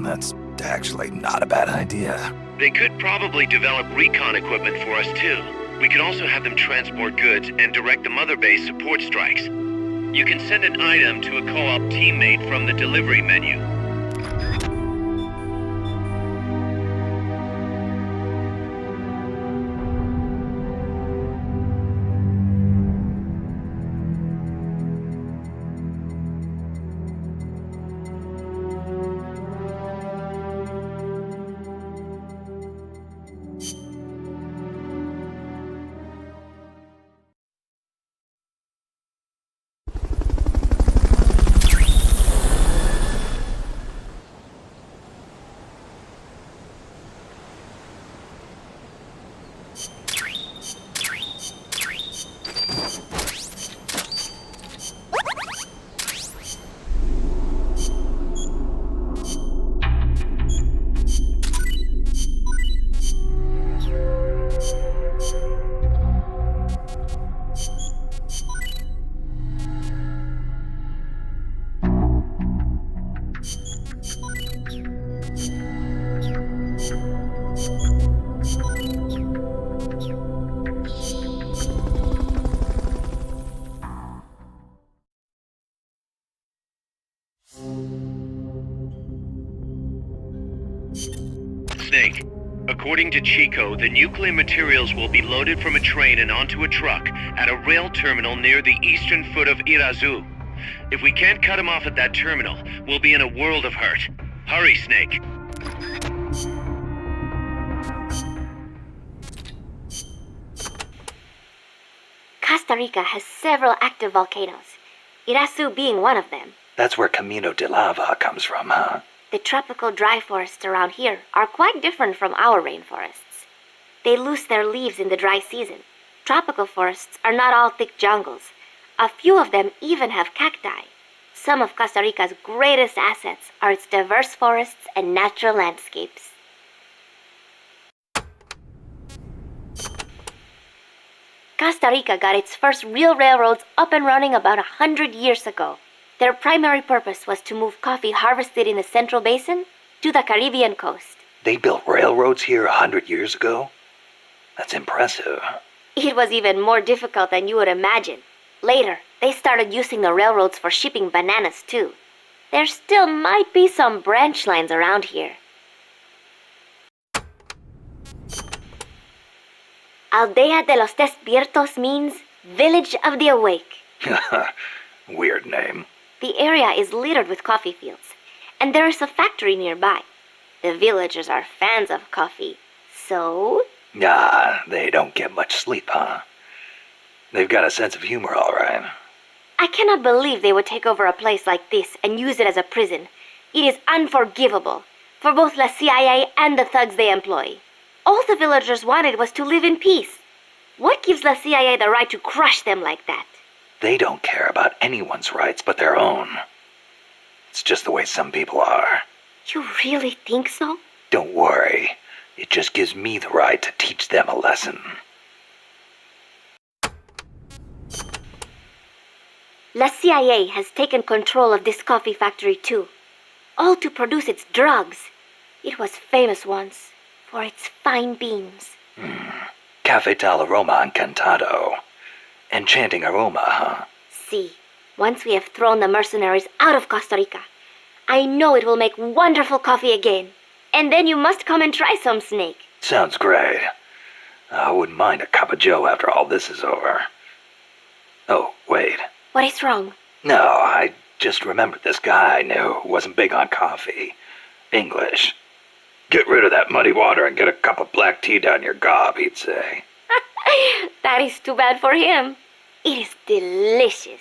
That's actually not a bad idea. They could probably develop recon equipment for us too. We could also have them transport goods and direct the Mother Base support strikes. You can send an item to a co-op teammate from the delivery menu. Snake. According to Chico, the nuclear materials will be loaded from a train and onto a truck at a rail terminal near the eastern foot of Irazu. If we can't cut him off at that terminal, we'll be in a world of hurt. Hurry, Snake. Costa Rica has several active volcanoes, Irazu being one of them. That's where Camino de Lava comes from, huh? The tropical dry forests around here are quite different from our rainforests. They lose their leaves in the dry season. Tropical forests are not all thick jungles. A few of them even have cacti. Some of Costa Rica's greatest assets are its diverse forests and natural landscapes. Costa Rica got its first real railroads up and running about 100 years ago. Their primary purpose was to move coffee harvested in the Central Basin to the Caribbean coast. They built railroads here 100 years ago? That's impressive. It was even more difficult than you would imagine. Later, they started using the railroads for shipping bananas too. There still might be some branch lines around here. Aldea de los Despiertos means Village of the Awake. Weird name. The area is littered with coffee fields, and there is a factory nearby. The villagers are fans of coffee, so... Nah, they don't get much sleep, huh? They've got a sense of humor, all right. I cannot believe they would take over a place like this and use it as a prison. It is unforgivable, for both the CIA and the thugs they employ. All the villagers wanted was to live in peace. What gives the CIA the right to crush them like that? They don't care about anyone's rights but their own. It's just the way some people are. You really think so? Don't worry. It just gives me the right to teach them a lesson. La CIA has taken control of this coffee factory too, all to produce its drugs. It was famous once for its fine beans. Cafetal Aroma Encantado. Enchanting aroma, huh? See, once we have thrown the mercenaries out of Costa Rica, I know it will make wonderful coffee again. And then you must come and try some, Snake. Sounds great. I wouldn't mind a cup of joe after all this is over. Oh, wait. What is wrong? No, I just remembered this guy I knew who wasn't big on coffee. English. Get rid of that muddy water and get a cup of black tea down your gob, he'd say. That is too bad for him. It is delicious.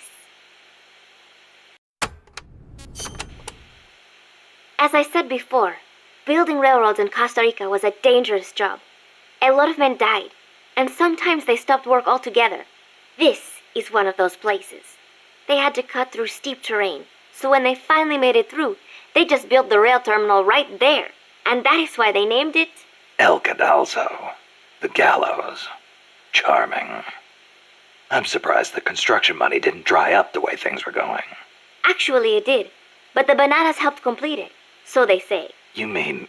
As I said before, building railroads in Costa Rica was a dangerous job. A lot of men died, and sometimes they stopped work altogether. This is one of those places. They had to cut through steep terrain, so when they finally made it through, they just built the rail terminal right there. And that is why they named it... El Cadalso. The gallows. Charming. I'm surprised the construction money didn't dry up the way things were going. Actually, it did. But the bananas helped complete it. So they say. You mean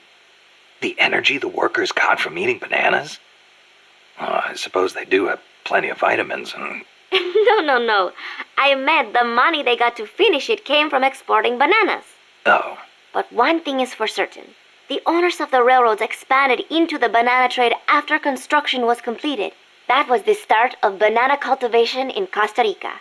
the energy the workers got from eating bananas? Oh, I suppose they do have plenty of vitamins and... No. I meant the money they got to finish it came from exporting bananas. Oh. But one thing is for certain. The owners of the railroads expanded into the banana trade after construction was completed. That was the start of banana cultivation in Costa Rica.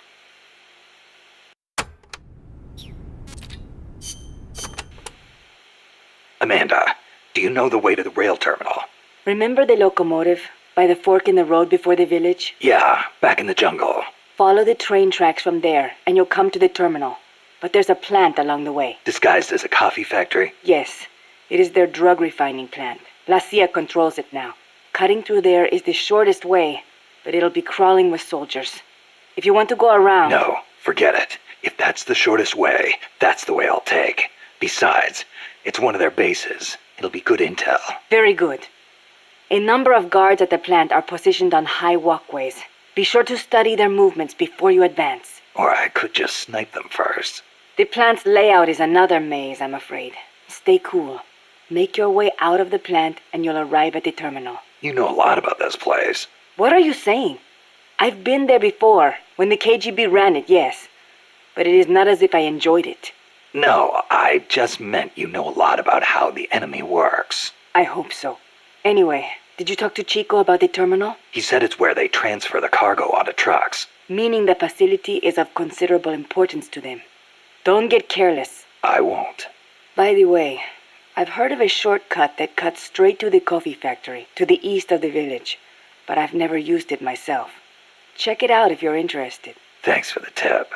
Amanda, do you know the way to the rail terminal? Remember the locomotive by the fork in the road before the village? Yeah, back in the jungle. Follow the train tracks from there, and you'll come to the terminal. But there's a plant along the way. Disguised as a coffee factory? Yes. It is their drug refining plant. La CIA controls it now. Cutting through there is the shortest way, but it'll be crawling with soldiers. If you want to go around... No, forget it. If that's the shortest way, that's the way I'll take. Besides, it's one of their bases. It'll be good intel. Very good. A number of guards at the plant are positioned on high walkways. Be sure to study their movements before you advance. Or I could just snipe them first. The plant's layout is another maze, I'm afraid. Stay cool. Make your way out of the plant and you'll arrive at the terminal. You know a lot about this place. What are you saying? I've been there before, when the KGB ran it, yes. But it is not as if I enjoyed it. No, I just meant you know a lot about how the enemy works. I hope so. Anyway, did you talk to Chico about the terminal? He said it's where they transfer the cargo onto trucks. Meaning the facility is of considerable importance to them. Don't get careless. I won't. By the way, I've heard of a shortcut that cuts straight to the coffee factory, to the east of the village, but I've never used it myself. Check it out if you're interested. Thanks for the tip.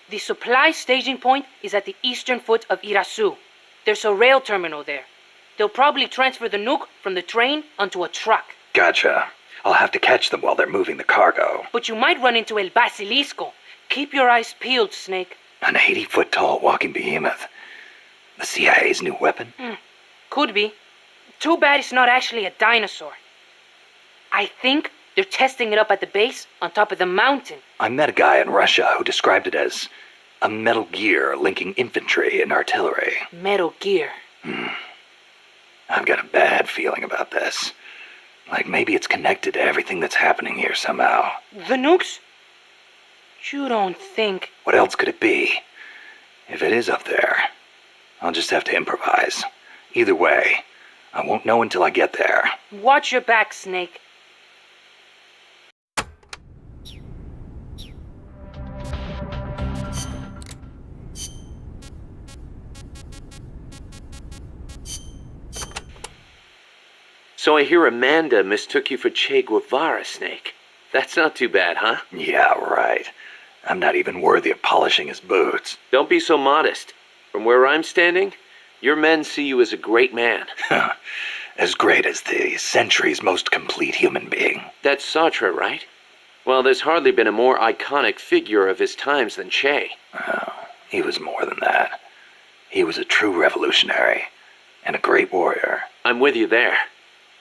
The supply staging point is at the eastern foot of Irasu. There's a rail terminal there. They'll probably transfer the nuke from the train onto a truck. Gotcha. I'll have to catch them while they're moving the cargo. But you might run into El Basilisco. Keep your eyes peeled, Snake. An 80-foot-tall walking behemoth. The CIA's new weapon? Could be. Too bad it's not actually a dinosaur. I think they're testing it up at the base on top of the mountain. I met a guy in Russia who described it as a Metal Gear linking infantry and artillery. Metal Gear. I've got a bad feeling about this. Like maybe it's connected to everything that's happening here somehow. The nukes? You don't think... What else could it be? If it is up there, I'll just have to improvise. Either way, I won't know until I get there. Watch your back, Snake. So I hear Amanda mistook you for Che Guevara, Snake. That's not too bad, huh? Yeah, right. I'm not even worthy of polishing his boots. Don't be so modest. From where I'm standing, your men see you as a great man. As great as the century's most complete human being. That's Sartre, right? Well, there's hardly been a more iconic figure of his times than Che. Oh, he was more than that. He was a true revolutionary and a great warrior. I'm with you there.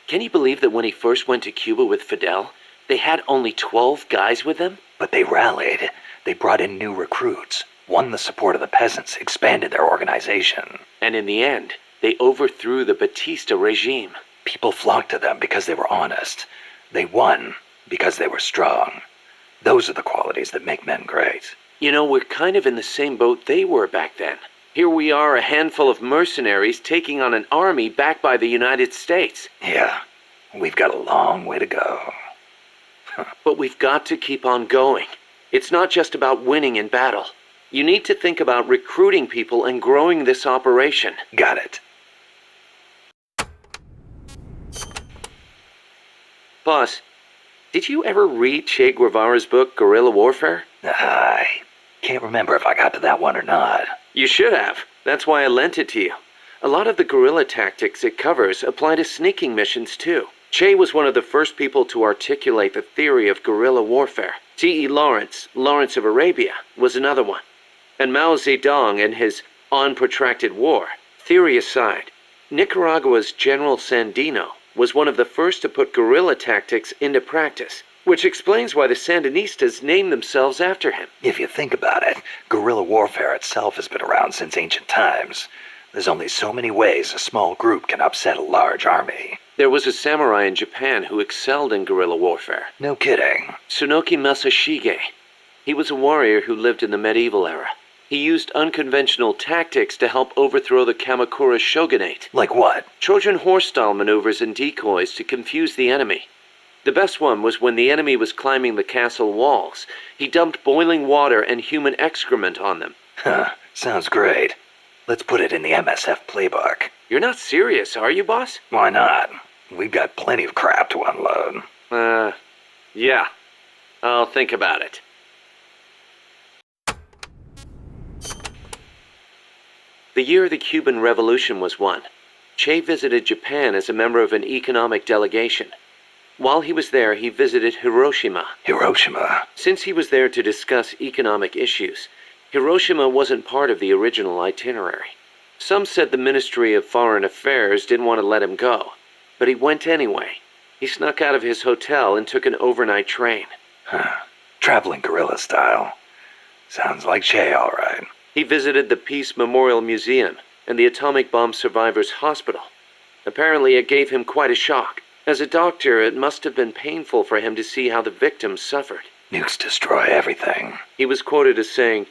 Can you believe that when he first went to Cuba with Fidel, they had only 12 guys with them? But they rallied. They brought in new recruits, won the support of the peasants, expanded their organization. And in the end, they overthrew the Batista regime. People flocked to them because they were honest. They won because they were strong. Those are the qualities that make men great. You know, we're kind of in the same boat they were back then. Here we are, a handful of mercenaries taking on an army backed by the United States. Yeah, we've got a long way to go. But we've got to keep on going. It's not just about winning in battle. You need to think about recruiting people and growing this operation. Got it. Boss, did you ever read Che Guevara's book, Guerrilla Warfare? I can't remember if I got to that one or not. You should have. That's why I lent it to you. A lot of the guerrilla tactics it covers apply to sneaking missions too. Che was one of the first people to articulate the theory of guerrilla warfare. T.E. Lawrence, Lawrence of Arabia, was another one. And Mao Zedong and his On Protracted War. Theory aside, Nicaragua's General Sandino was one of the first to put guerrilla tactics into practice, which explains why the Sandinistas named themselves after him. If you think about it, guerrilla warfare itself has been around since ancient times. There's only so many ways a small group can upset a large army. There was a samurai in Japan who excelled in guerrilla warfare. No kidding. Tsunoki Masashige. He was a warrior who lived in the medieval era. He used unconventional tactics to help overthrow the Kamakura shogunate. Like what? Trojan horse-style maneuvers and decoys to confuse the enemy. The best one was when the enemy was climbing the castle walls. He dumped boiling water and human excrement on them. Sounds great. Let's put it in the MSF playbook. You're not serious, are you, boss? Why not? We've got plenty of crap to unload. Yeah. I'll think about it. The year the Cuban Revolution was won, Che visited Japan as a member of an economic delegation. While he was there, he visited Hiroshima. Hiroshima? Since he was there to discuss economic issues, Hiroshima wasn't part of the original itinerary. Some said the Ministry of Foreign Affairs didn't want to let him go, but he went anyway. He snuck out of his hotel and took an overnight train. Traveling guerrilla style. Sounds like Che, all right. He visited the Peace Memorial Museum and the Atomic Bomb Survivors Hospital. Apparently it gave him quite a shock. As a doctor, it must have been painful for him to see how the victims suffered. Nukes destroy everything. He was quoted as saying,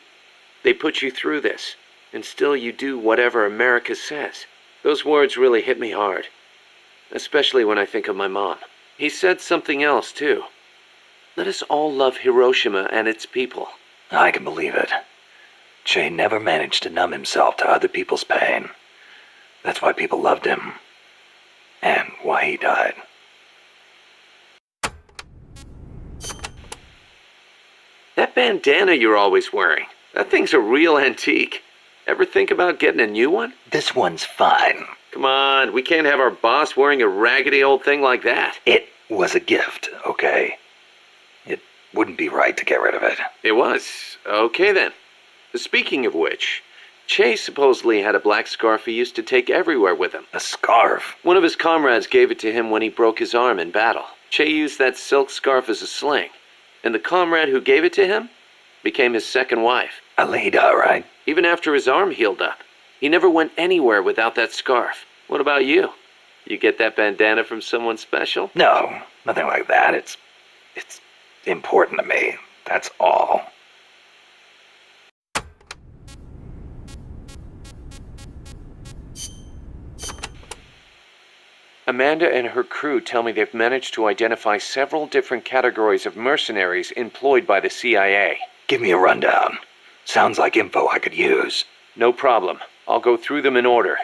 They put you through this, and still you do whatever America says. Those words really hit me hard, especially when I think of my mom. He said something else, too. Let us all love Hiroshima and its people. I can believe it. Che never managed to numb himself to other people's pain. That's why people loved him. And why he died. That bandana you're always wearing, that thing's a real antique. Ever think about getting a new one? This one's fine. Come on, we can't have our boss wearing a raggedy old thing like that. It was a gift, okay? It wouldn't be right to get rid of it. It was. Okay then. Speaking of which, Che supposedly had a black scarf he used to take everywhere with him. A scarf? One of his comrades gave it to him when he broke his arm in battle. Che used that silk scarf as a sling, and the comrade who gave it to him became his second wife. Alida, right? Even after his arm healed up, he never went anywhere without that scarf. What about you? You get that bandana from someone special? No, nothing like that. It's important to me. That's all. Amanda and her crew tell me they've managed to identify several different categories of mercenaries employed by the CIA. Give me a rundown. Sounds like info I could use. No problem. I'll go through them in order.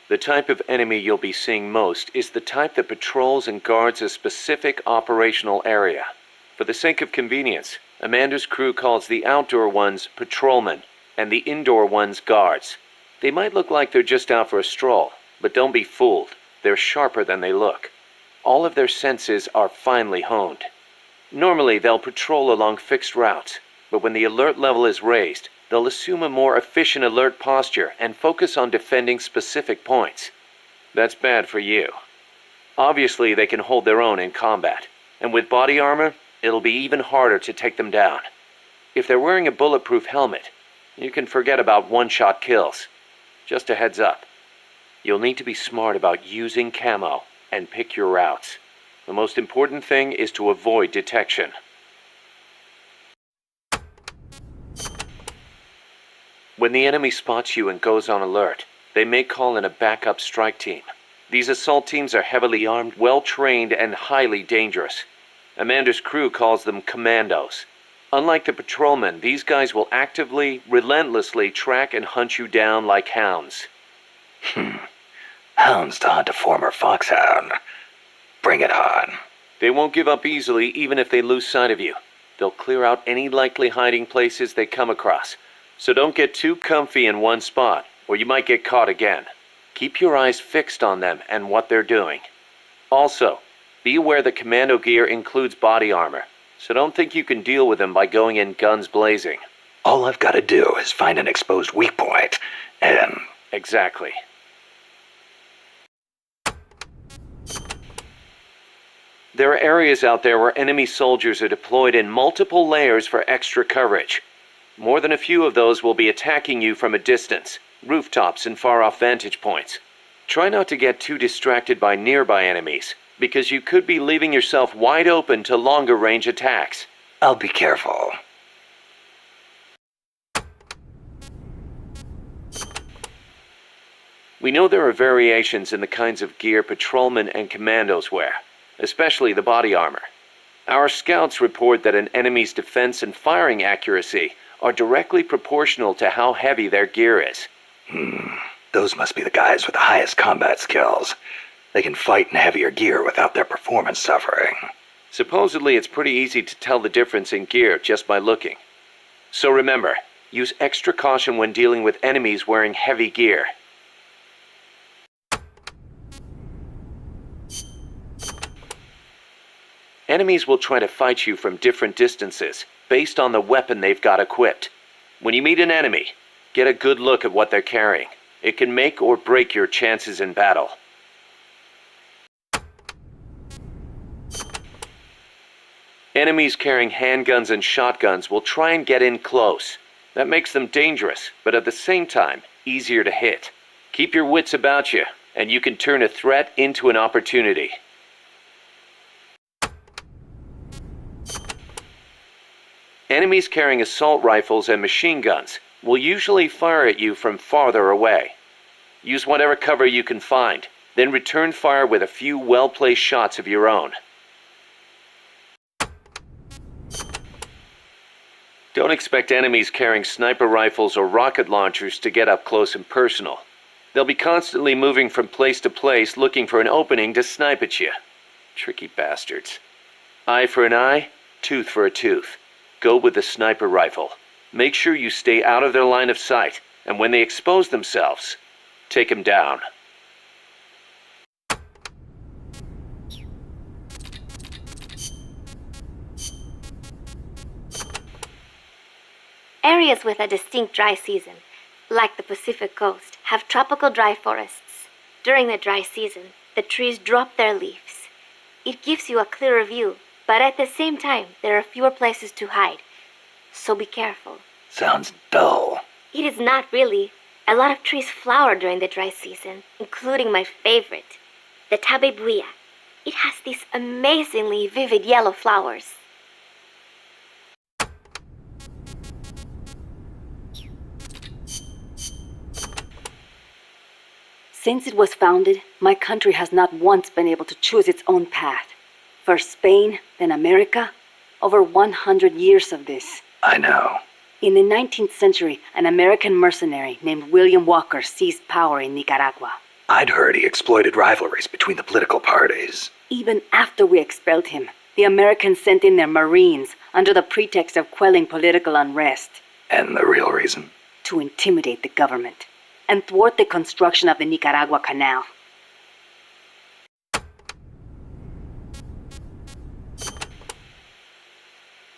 The type of enemy you'll be seeing most is the type that patrols and guards a specific operational area. For the sake of convenience, Amanda's crew calls the outdoor ones patrolmen, and the indoor ones guards. They might look like they're just out for a stroll, but don't be fooled. They're sharper than they look. All of their senses are finely honed. Normally, they'll patrol along fixed routes, but when the alert level is raised, they'll assume a more efficient alert posture and focus on defending specific points. That's bad for you. Obviously, they can hold their own in combat, and with body armor, it'll be even harder to take them down. If they're wearing a bulletproof helmet, you can forget about one-shot kills. Just a heads up. You'll need to be smart about using camo and pick your routes. The most important thing is to avoid detection. When the enemy spots you and goes on alert, they may call in a backup strike team. These assault teams are heavily armed, well-trained, and highly dangerous. Amanda's crew calls them commandos. Unlike the patrolmen, these guys will actively, relentlessly track and hunt you down like hounds. Hounds to hunt a former foxhound. Bring it on. They won't give up easily even if they lose sight of you. They'll clear out any likely hiding places they come across. So don't get too comfy in one spot, or you might get caught again. Keep your eyes fixed on them and what they're doing. Also, be aware that commando gear includes body armor, so don't think you can deal with them by going in guns blazing. All I've got to do is find an exposed weak point, and... Exactly. There are areas out there where enemy soldiers are deployed in multiple layers for extra coverage. More than a few of those will be attacking you from a distance, rooftops and far-off vantage points. Try not to get too distracted by nearby enemies, because you could be leaving yourself wide open to longer-range attacks. I'll be careful. We know there are variations in the kinds of gear patrolmen and commandos wear, especially the body armor. Our scouts report that an enemy's defense and firing accuracy are directly proportional to how heavy their gear is. Those must be the guys with the highest combat skills. They can fight in heavier gear without their performance suffering. Supposedly, it's pretty easy to tell the difference in gear just by looking. So remember, use extra caution when dealing with enemies wearing heavy gear. Enemies will try to fight you from different distances, based on the weapon they've got equipped. When you meet an enemy, get a good look at what they're carrying. It can make or break your chances in battle. Enemies carrying handguns and shotguns will try and get in close. That makes them dangerous, but at the same time, easier to hit. Keep your wits about you, and you can turn a threat into an opportunity. Enemies carrying assault rifles and machine guns will usually fire at you from farther away. Use whatever cover you can find, then return fire with a few well-placed shots of your own. Don't expect enemies carrying sniper rifles or rocket launchers to get up close and personal. They'll be constantly moving from place to place looking for an opening to snipe at you. Tricky bastards. Eye for an eye, tooth for a tooth. Go with the sniper rifle. Make sure you stay out of their line of sight, and when they expose themselves, take them down. Areas with a distinct dry season, like the Pacific coast, have tropical dry forests. During the dry season, the trees drop their leaves. It gives you a clearer view, but at the same time, there are fewer places to hide. So be careful. Sounds dull. It is not really. A lot of trees flower during the dry season, including my favorite, the tabebuia. It has these amazingly vivid yellow flowers. Since it was founded, my country has not once been able to choose its own path. First Spain, then America. Over 100 years of this. I know. In the 19th century, an American mercenary named William Walker seized power in Nicaragua. I'd heard he exploited rivalries between the political parties. Even after we expelled him, the Americans sent in their Marines under the pretext of quelling political unrest. And the real reason? To intimidate the government and thwart the construction of the Nicaragua Canal.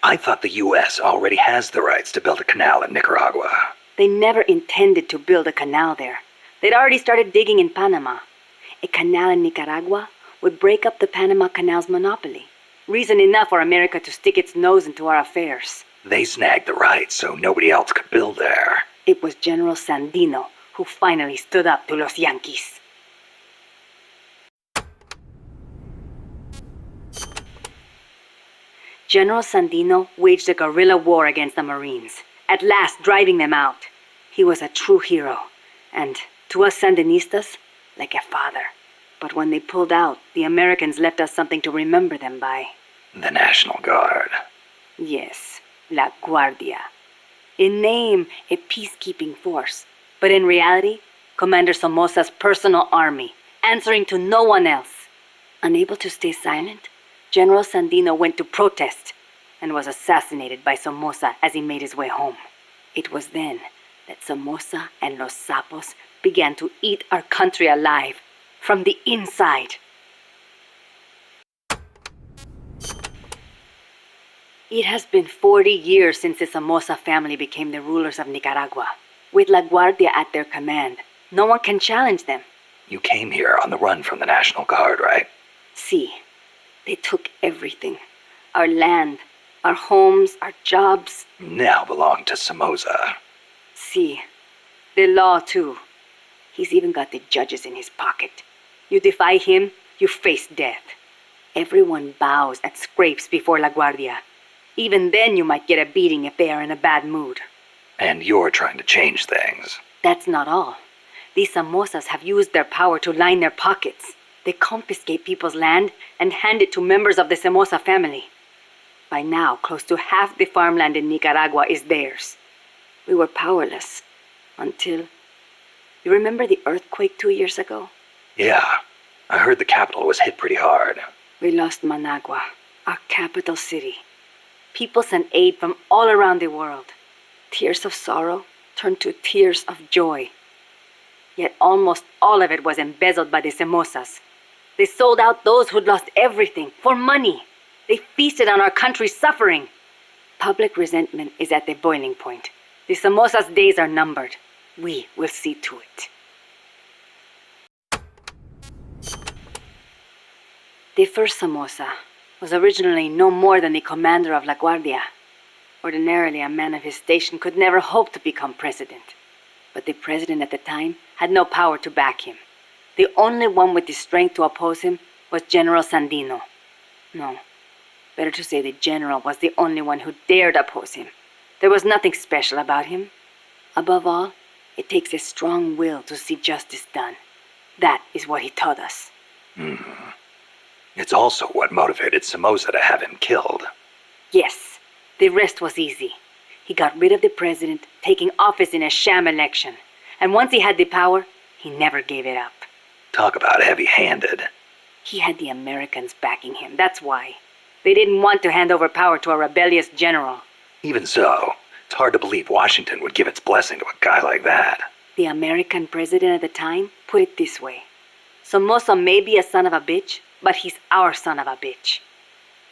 I thought the U.S. already has the rights to build a canal in Nicaragua. They never intended to build a canal there. They'd already started digging in Panama. A canal in Nicaragua would break up the Panama Canal's monopoly. Reason enough for America to stick its nose into our affairs. They snagged the rights so nobody else could build there. It was General Sandino who finally stood up to los Yankees. General Sandino waged a guerrilla war against the Marines, at last driving them out. He was a true hero, and to us Sandinistas, like a father. But when they pulled out, the Americans left us something to remember them by. The National Guard. Yes, La Guardia. In name, a peacekeeping force, but in reality, Commander Somoza's personal army, answering to no one else. Unable to stay silent, General Sandino went to protest and was assassinated by Somoza as he made his way home. It was then that Somoza and Los Sapos began to eat our country alive from the inside. It has been 40 years since the Somoza family became the rulers of Nicaragua. With La Guardia at their command, no one can challenge them. You came here on the run from the National Guard, right? See, they took everything. Our land, our homes, our jobs. Now belong to Somoza. See, the law too. He's even got the judges in his pocket. You defy him, you face death. Everyone bows and scrapes before La Guardia. Even then you might get a beating if they are in a bad mood. And you're trying to change things. That's not all. These Somozas have used their power to line their pockets. They confiscate people's land and hand it to members of the Somoza family. By now, close to half the farmland in Nicaragua is theirs. We were powerless until... You remember the earthquake 2 years ago? Yeah, I heard the capital was hit pretty hard. We lost Managua, our capital city. People sent aid from all around the world. Tears of sorrow turned to tears of joy. Yet almost all of it was embezzled by the Somozas. They sold out those who'd lost everything for money. They feasted on our country's suffering. Public resentment is at the boiling point. The Somozas' days are numbered. We will see to it. The first Somoza was originally no more than the commander of La Guardia. Ordinarily, a man of his station could never hope to become president. But the president at the time had no power to back him. The only one with the strength to oppose him was General Sandino. No, Better to say the general was the only one who dared oppose him. There was nothing special about him. Above all, it takes a strong will to see justice done. That is what he taught us. It's also what motivated Somoza to have him killed. Yes, the rest was easy. He got rid of the president, taking office in a sham election. And once he had the power, he never gave it up. Talk about heavy-handed. He had the Americans backing him, that's why. They didn't want to hand over power to a rebellious general. Even so, it's hard to believe Washington would give its blessing to a guy like that. The American president at the time put it this way. Somoza may be a son of a bitch, but he's our son of a bitch.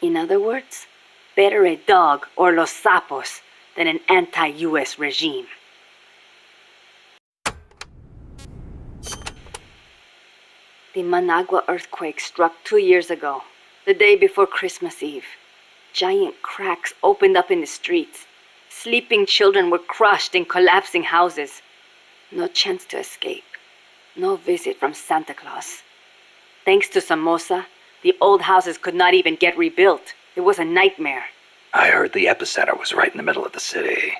In other words, better a dog or Los Sapos than an anti-US regime. The Managua earthquake struck 2 years ago, the day before Christmas Eve. Giant cracks opened up in the streets. Sleeping children were crushed in collapsing houses. No chance to escape. No visit from Santa Claus. Thanks to Somoza, the old houses could not even get rebuilt. It was a nightmare. I heard the epicenter was right in the middle of the city.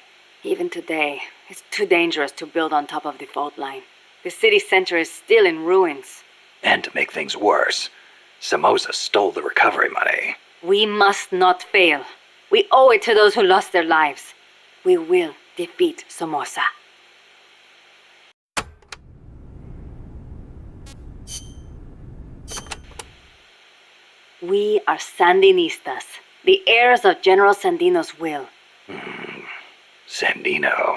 Even today, it's too dangerous to build on top of the fault line. The city center is still in ruins. And to make things worse, Somoza stole the recovery money. We must not fail. We owe it to those who lost their lives. We will defeat Somoza. We are Sandinistas, the heirs of General Sandino's will. Sandino,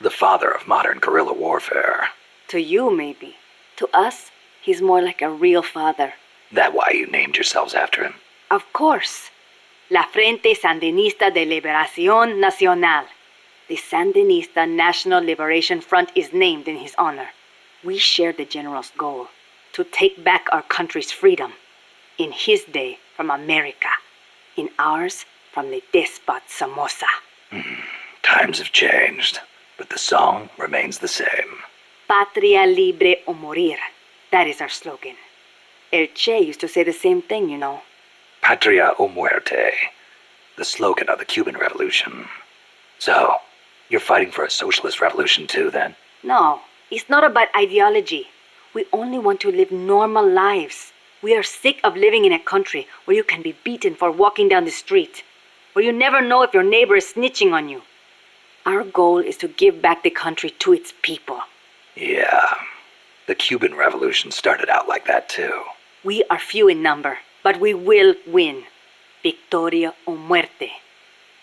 the father of modern guerrilla warfare. To you, maybe. To us, he's more like a real father. That why you named yourselves after him? Of course. La Frente Sandinista de Liberación Nacional. The Sandinista National Liberation Front is named in his honor. We share the general's goal, to take back our country's freedom. In his day, from America. In ours, from the despot Somoza. Times have changed, but the song remains the same. Patria libre o morir. That is our slogan. El Che used to say the same thing, you know. Patria o muerte, the slogan of the Cuban Revolution. So, you're fighting for a socialist revolution too, then? No, it's not about ideology. We only want to live normal lives. We are sick of living in a country where you can be beaten for walking down the street, where you never know if your neighbor is snitching on you. Our goal is to give back the country to its people. Yeah, the Cuban Revolution started out like that too. We are few in number, but we will win. Victoria o muerte.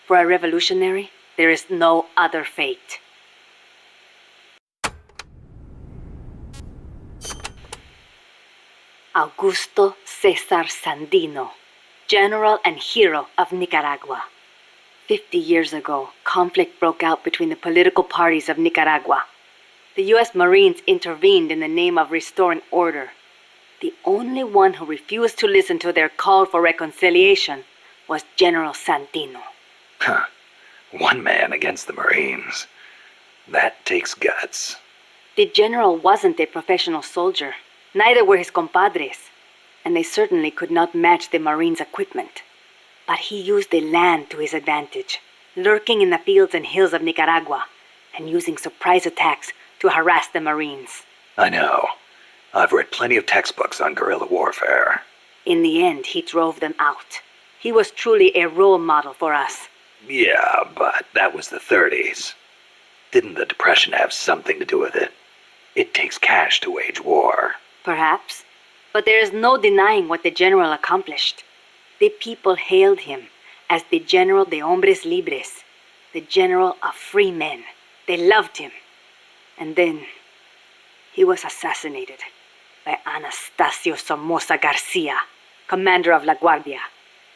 For a revolutionary, there is no other fate. Augusto Cesar Sandino, general and hero of Nicaragua. 50 years ago, conflict broke out between the political parties of Nicaragua. The U.S. Marines intervened in the name of restoring order. The only one who refused to listen to their call for reconciliation was General Sandino. One man against the Marines. That takes guts. The general wasn't a professional soldier. Neither were his compadres, and they certainly could not match the Marines' equipment. But he used the land to his advantage, lurking in the fields and hills of Nicaragua, and using surprise attacks to harass the Marines. I know. I've read plenty of textbooks on guerrilla warfare. In the end, he drove them out. He was truly a role model for us. Yeah, but that was the 30s. Didn't the Depression have something to do with it? It takes cash to wage war. Perhaps, but there is no denying what the general accomplished. The people hailed him as the General de Hombres Libres, the general of free men. They loved him. And then, he was assassinated by Anastasio Somoza Garcia, commander of La Guardia.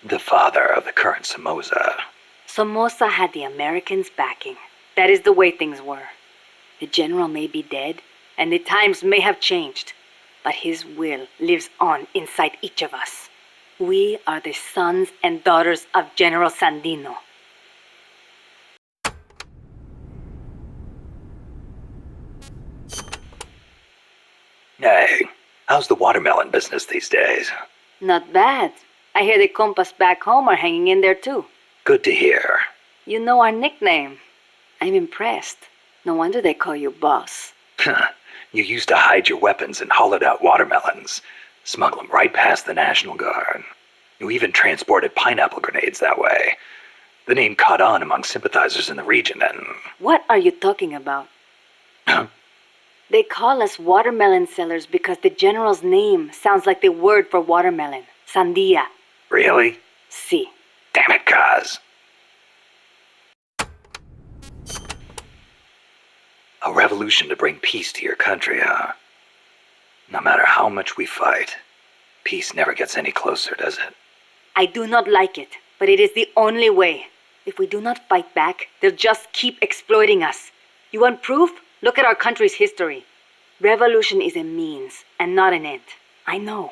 The father of the current Somoza. Somoza had the Americans' backing. That is the way things were. The general may be dead, and the times may have changed, but his will lives on inside each of us. We are the sons and daughters of General Sandino. Hey, how's the watermelon business these days? Not bad. I hear the compas back home are hanging in there too. Good to hear. You know our nickname. I'm impressed. No wonder they call you boss. You used to hide your weapons in hollowed-out watermelons, smuggle them right past the National Guard. You even transported pineapple grenades that way. The name caught on among sympathizers in the region and... What are you talking about? They call us watermelon sellers because the general's name sounds like the word for watermelon. Sandia. Really? Si. Damn it, Kaz. A revolution to bring peace to your country, huh? No matter how much we fight, peace never gets any closer, does it? I do not like it, but it is the only way. If we do not fight back, they'll just keep exploiting us. You want proof? Look at our country's history. Revolution is a means and not an end. I know.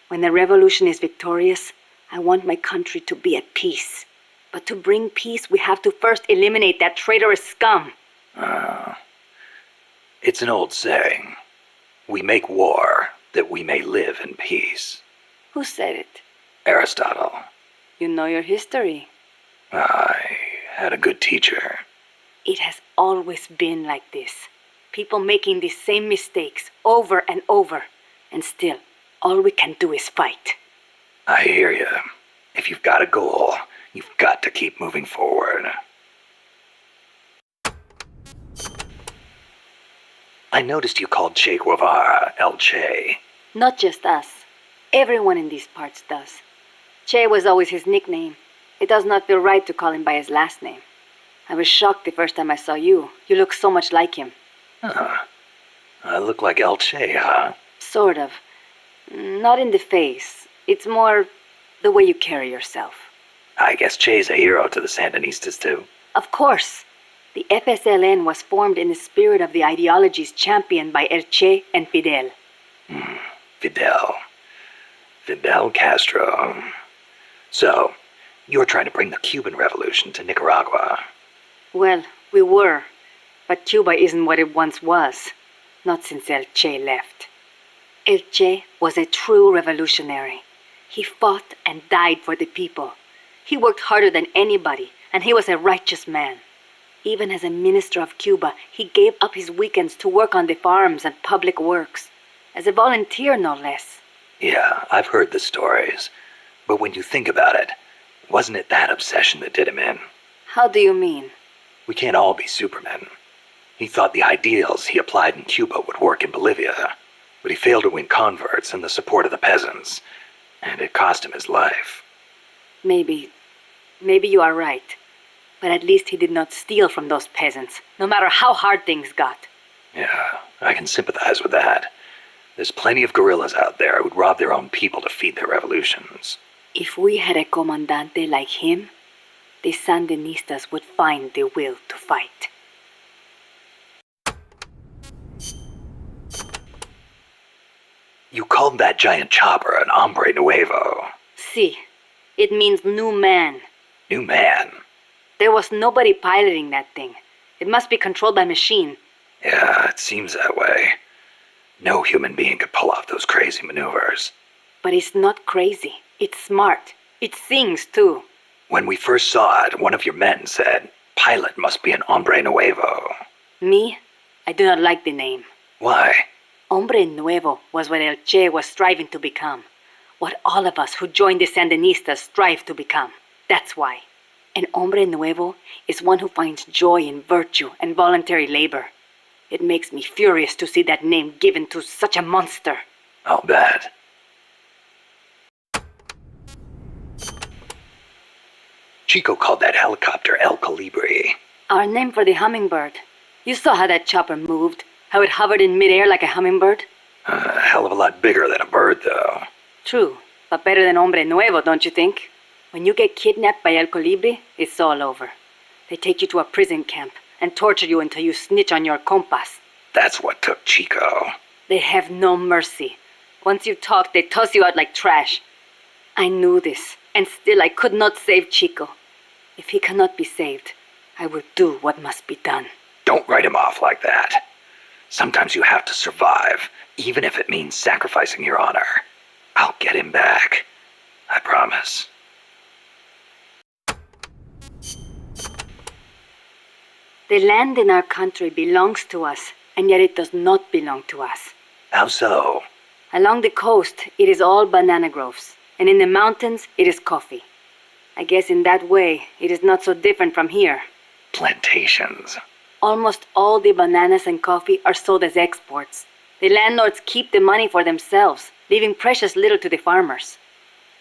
When the revolution is victorious, I want my country to be at peace. But to bring peace, we have to first eliminate that traitorous scum. It's an old saying. We make war that we may live in peace. Who said it? Aristotle. You know your history. I had a good teacher. It has always been like this. People making the same mistakes over and over. And still, all we can do is fight. I hear you. If you've got a goal, you've got to keep moving forward. I noticed you called Che Guevara El Che. Not just us. Everyone in these parts does. Che was always his nickname. It does not feel right to call him by his last name. I was shocked the first time I saw you. You look so much like him. I look like El Che, huh? Sort of. Not in the face. It's more the way you carry yourself. I guess Che's a hero to the Sandinistas, too. Of course. The FSLN was formed in the spirit of the ideologies championed by El Che and Fidel. Fidel Castro. So, you're trying to bring the Cuban Revolution to Nicaragua. Well, we were. But Cuba isn't what it once was. Not since El Che left. El Che was a true revolutionary. He fought and died for the people. He worked harder than anybody, and he was a righteous man. Even as a minister of Cuba, he gave up his weekends to work on the farms and public works. As a volunteer, no less. Yeah, I've heard the stories. But when you think about it, wasn't it that obsession that did him in? How do you mean? We can't all be supermen. He thought the ideals he applied in Cuba would work in Bolivia, but he failed to win converts and the support of the peasants, and it cost him his life. Maybe you are right. But at least he did not steal from those peasants, no matter how hard things got. Yeah, I can sympathize with that. There's plenty of guerrillas out there who'd rob their own people to feed their revolutions. If we had a comandante like him, the Sandinistas would find the will to fight. You called that giant chopper an hombre nuevo. Si. It means new man. New man? There was nobody piloting that thing. It must be controlled by machine. Yeah, it seems that way. No human being could pull off those crazy maneuvers. But it's not crazy. It's smart. It sings, too. When we first saw it, one of your men said, "Pilot must be an hombre nuevo." Me? I do not like the name. Why? Hombre nuevo was what El Che was striving to become. What all of us who joined the Sandinistas strive to become. That's why. An hombre nuevo is one who finds joy in virtue and voluntary labor. It makes me furious to see that name given to such a monster. I'll bet. Chico called that helicopter El Colibri. Our name for the hummingbird. You saw how that chopper moved, how it hovered in midair like a hummingbird? A hell of a lot bigger than a bird, though. True, but better than hombre nuevo, don't you think? When you get kidnapped by El Colibri, it's all over. They take you to a prison camp and torture you until you snitch on your compas. That's what took Chico. They have no mercy. Once you talk, they toss you out like trash. I knew this, and still I could not save Chico. If he cannot be saved, I will do what must be done. Don't write him off like that. Sometimes you have to survive, even if it means sacrificing your honor. I'll get him back. I promise. dangerous. The land in our country belongs to us, and yet it does not belong to us. How so? Along the coast, it is all banana groves, and in the mountains, it is coffee. I guess in that way, it is not so different from here. Plantations. Almost all the bananas and coffee are sold as exports. The landlords keep the money for themselves, leaving precious little to the farmers.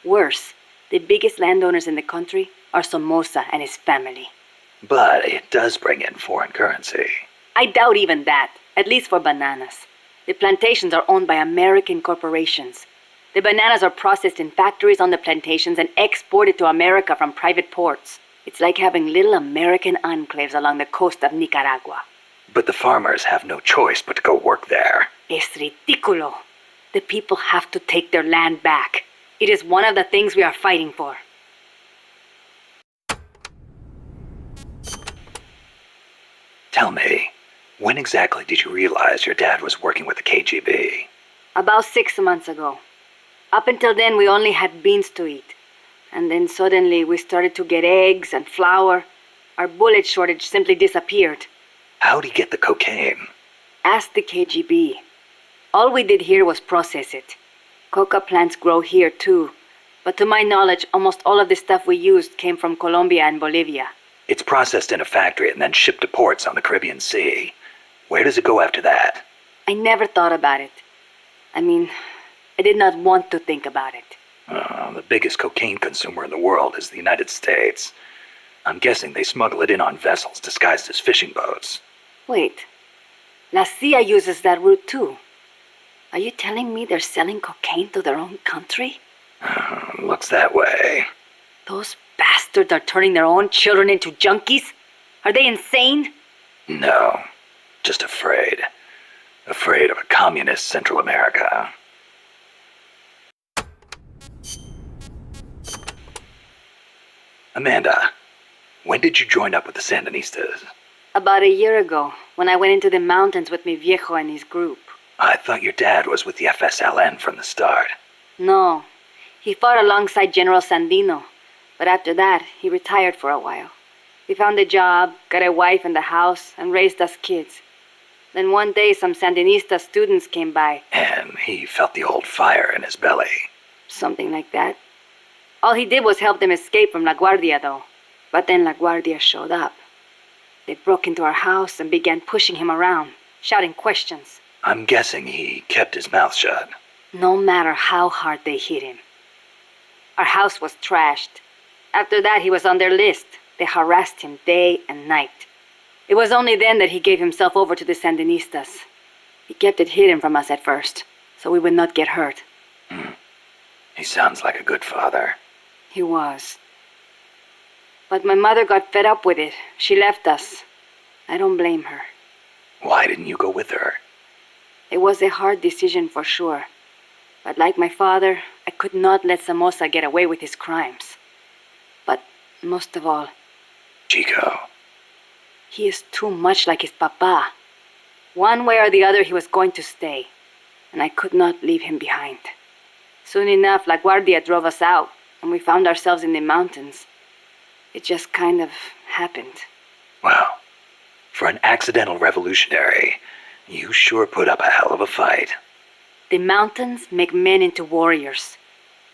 Worse, the biggest landowners in the country are Somoza and his family. But it does bring in foreign currency. I doubt even that, at least for bananas. The plantations are owned by American corporations. The bananas are processed in factories on the plantations and exported to America from private ports. It's like having little American enclaves along the coast of Nicaragua. But the farmers have no choice but to go work there. Es ridículo. The people have to take their land back. It is one of the things we are fighting for. Tell me, when exactly did you realize your dad was working with the KGB? About 6 months ago. Up until then, we only had beans to eat. And then suddenly we started to get eggs and flour. Our bullet shortage simply disappeared. How'd he get the cocaine? Ask the KGB. All we did here was process it. Coca plants grow here too. But to my knowledge, almost all of the stuff we used came from Colombia and Bolivia. It's processed in a factory and then shipped to ports on the Caribbean Sea. Where does it go after that? I never thought about it. I mean, I did not want to think about it. The biggest cocaine consumer in the world is the United States. I'm guessing they smuggle it in on vessels disguised as fishing boats. Wait. La CIA uses that route too. Are you telling me they're selling cocaine to their own country? Looks that way. Those bastards are turning their own children into junkies? Are they insane? No. Just afraid. Afraid of a communist Central America. Amanda, when did you join up with the Sandinistas? About a year ago, when I went into the mountains with mi viejo and his group. I thought your dad was with the FSLN from the start. No. He fought alongside General Sandino. But after that, he retired for a while. He found a job, got a wife and a house, and raised us kids. Then one day some Sandinista students came by. And he felt the old fire in his belly. Something like that. All he did was help them escape from La Guardia, though. But then La Guardia showed up. They broke into our house and began pushing him around, shouting questions. I'm guessing he kept his mouth shut. No matter how hard they hit him. Our house was trashed. After that, he was on their list. They harassed him day and night. It was only then that he gave himself over to the Sandinistas. He kept it hidden from us at first, so we would not get hurt. He sounds like a good father. He was. But my mother got fed up with it. She left us. I don't blame her. Why didn't you go with her? It was a hard decision for sure. But like my father, I could not let Somoza get away with his crimes. But most of all... Chico. He is too much like his papa. One way or the other, he was going to stay. And I could not leave him behind. Soon enough, La Guardia drove us out, and we found ourselves in the mountains. It just kind of happened. Well, for an accidental revolutionary, you sure put up a hell of a fight. The mountains make men into warriors.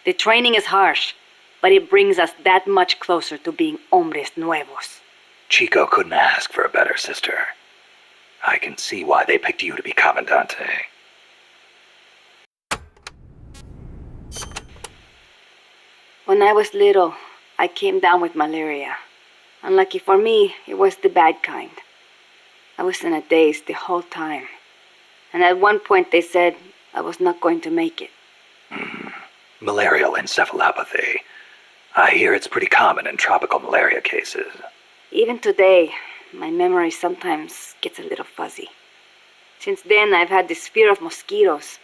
The training is harsh, but it brings us that much closer to being hombres nuevos. Chico couldn't ask for a better sister. I can see why they picked you to be Comandante. When I was little, I came down with malaria. Unlucky for me, it was the bad kind. I was in a daze the whole time. And at one point they said I was not going to make it. Malarial encephalopathy. I hear it's pretty common in tropical malaria cases. Even today, my memory sometimes gets a little fuzzy. Since then, I've had this fear of mosquitoes.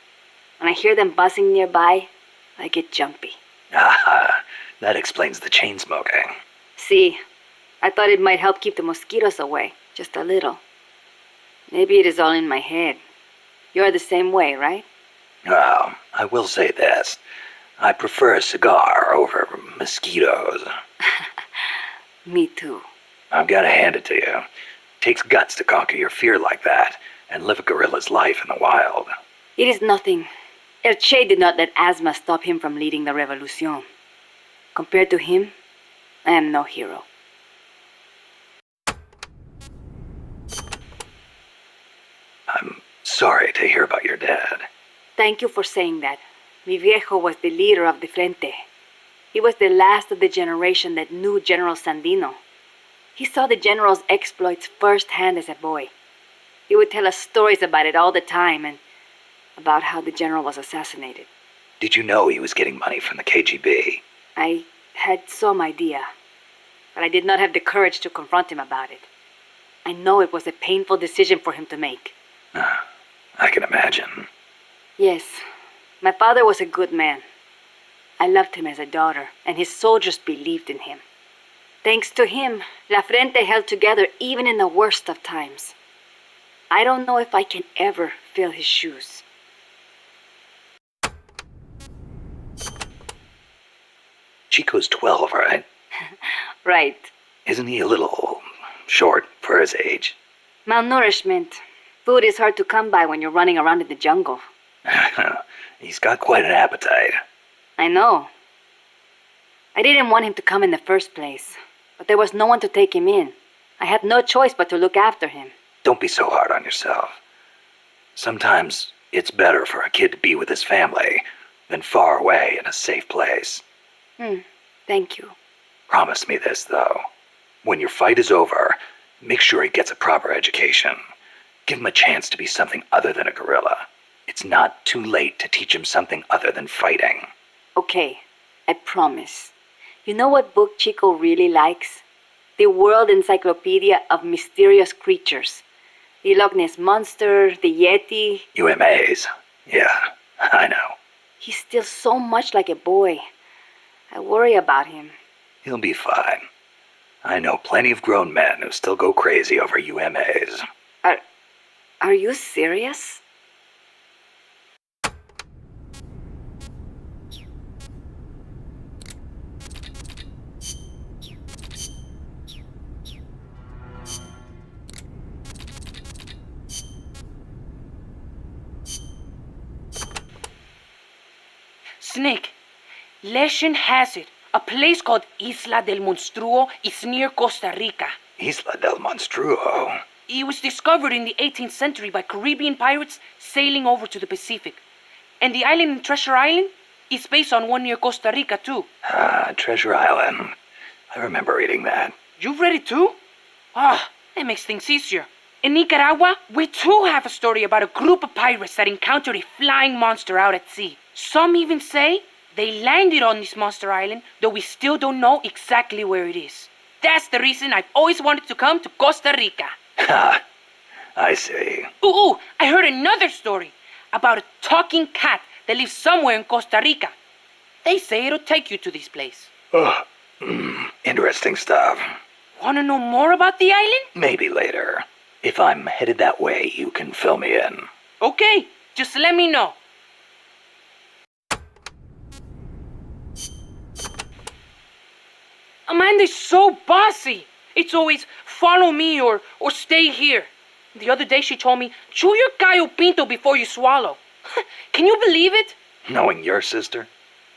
When I hear them buzzing nearby, I get jumpy. Aha, that explains the chain smoking. See, I thought it might help keep the mosquitoes away, just a little. Maybe it is all in my head. You're the same way, right? Well, I will say this. I prefer a cigar over mosquitoes. Me too. I've got to hand it to you. Takes guts to conquer your fear like that and live a gorilla's life in the wild. It is nothing. El Che did not let asthma stop him from leading the revolution. Compared to him, I am no hero. I'm sorry to hear about your dad. Thank you for saying that. Mi viejo was the leader of the Frente. He was the last of the generation that knew General Sandino. He saw the general's exploits firsthand as a boy. He would tell us stories about it all the time and about how the general was assassinated. Did you know he was getting money from the KGB? I had some idea, but I did not have the courage to confront him about it. I know it was a painful decision for him to make. I can imagine. Yes, my father was a good man. I loved him as a daughter, and his soldiers believed in him. Thanks to him, La Frente held together even in the worst of times. I don't know if I can ever fill his shoes. Chico's 12, right? Right. Isn't he a little short for his age? Malnourishment. Food is hard to come by when you're running around in the jungle. He's got quite an appetite. I know. I didn't want him to come in the first place, but there was no one to take him in. I had no choice but to look after him. Don't be so hard on yourself. Sometimes it's better for a kid to be with his family than far away in a safe place. Thank you. Promise me this, though. When your fight is over, make sure he gets a proper education. Give him a chance to be something other than a gorilla. It's not too late to teach him something other than fighting. Okay, I promise. You know what book Chico really likes? The World Encyclopedia of Mysterious Creatures. The Loch Ness Monster, the Yeti. UMAs. Yeah, I know. He's still so much like a boy. I worry about him. He'll be fine. I know plenty of grown men who still go crazy over UMAs. Are you serious? Snake, legend has it, a place called Isla del Monstruo is near Costa Rica. Isla del Monstruo? It was discovered in the 18th century by Caribbean pirates sailing over to the Pacific. And the island in Treasure Island is based on one near Costa Rica, too. Treasure Island. I remember reading that. You've read it, too? That makes things easier. In Nicaragua, we too have a story about a group of pirates that encountered a flying monster out at sea. Some even say they landed on this monster island, though we still don't know exactly where it is. That's the reason I've always wanted to come to Costa Rica. I see. Ooh, I heard another story about a talking cat that lives somewhere in Costa Rica. They say it'll take you to this place. Interesting stuff. Want to know more about the island? Maybe later. If I'm headed that way, you can fill me in. Okay, just let me know. Amanda's so bossy. It's always follow me or stay here. The other day she told me, chew your gallo pinto before you swallow. Can you believe it? Knowing your sister?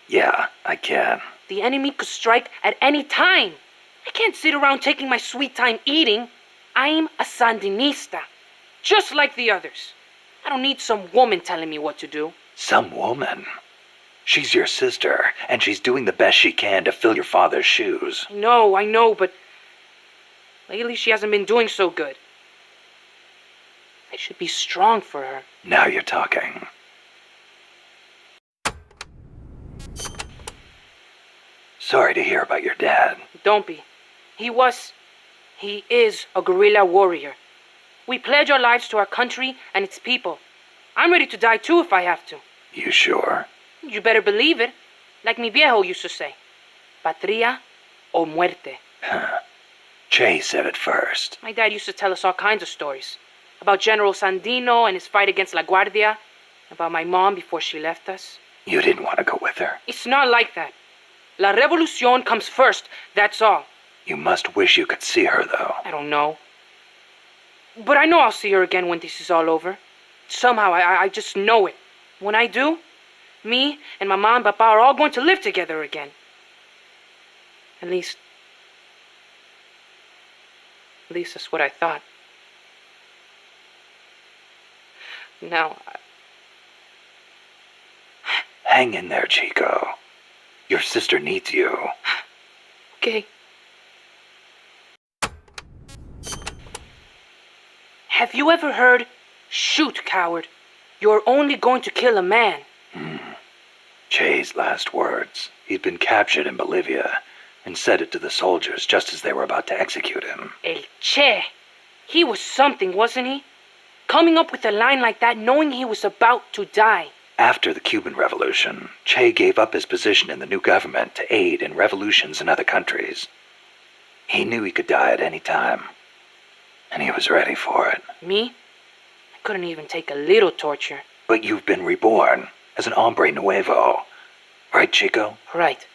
Yeah, I can. The enemy could strike at any time. I can't sit around taking my sweet time eating. I'm a Sandinista, just like the others. I don't need some woman telling me what to do. Some woman? She's your sister, and she's doing the best she can to fill your father's shoes. I know, but lately she hasn't been doing so good. I should be strong for her. Now you're talking. Sorry to hear about your dad. Don't be. He is a guerrilla warrior. We pledge our lives to our country and its people. I'm ready to die too if I have to. You sure? You better believe it. Like mi viejo used to say. Patria o muerte. Che said it first. My dad used to tell us all kinds of stories. About General Sandino and his fight against La Guardia. About my mom before she left us. You didn't want to go with her? It's not like that. La Revolucion comes first, that's all. You must wish you could see her, though. I don't know. But I know I'll see her again when this is all over. Somehow, I just know it. When I do, me and my mom and papa are all going to live together again. At least that's what I thought. Now, Hang in there, Chico. Your sister needs you. Okay. Have you ever heard, "Shoot, coward. You're only going to kill a man"? Che's last words. He'd been captured in Bolivia and said it to the soldiers just as they were about to execute him. El Che. He was something, wasn't he? Coming up with a line like that knowing he was about to die. After the Cuban Revolution, Che gave up his position in the new government to aid in revolutions in other countries. He knew he could die at any time, and he was ready for it. Me? I couldn't even take a little torture. But you've been reborn as an hombre nuevo. Right, Chico? Right.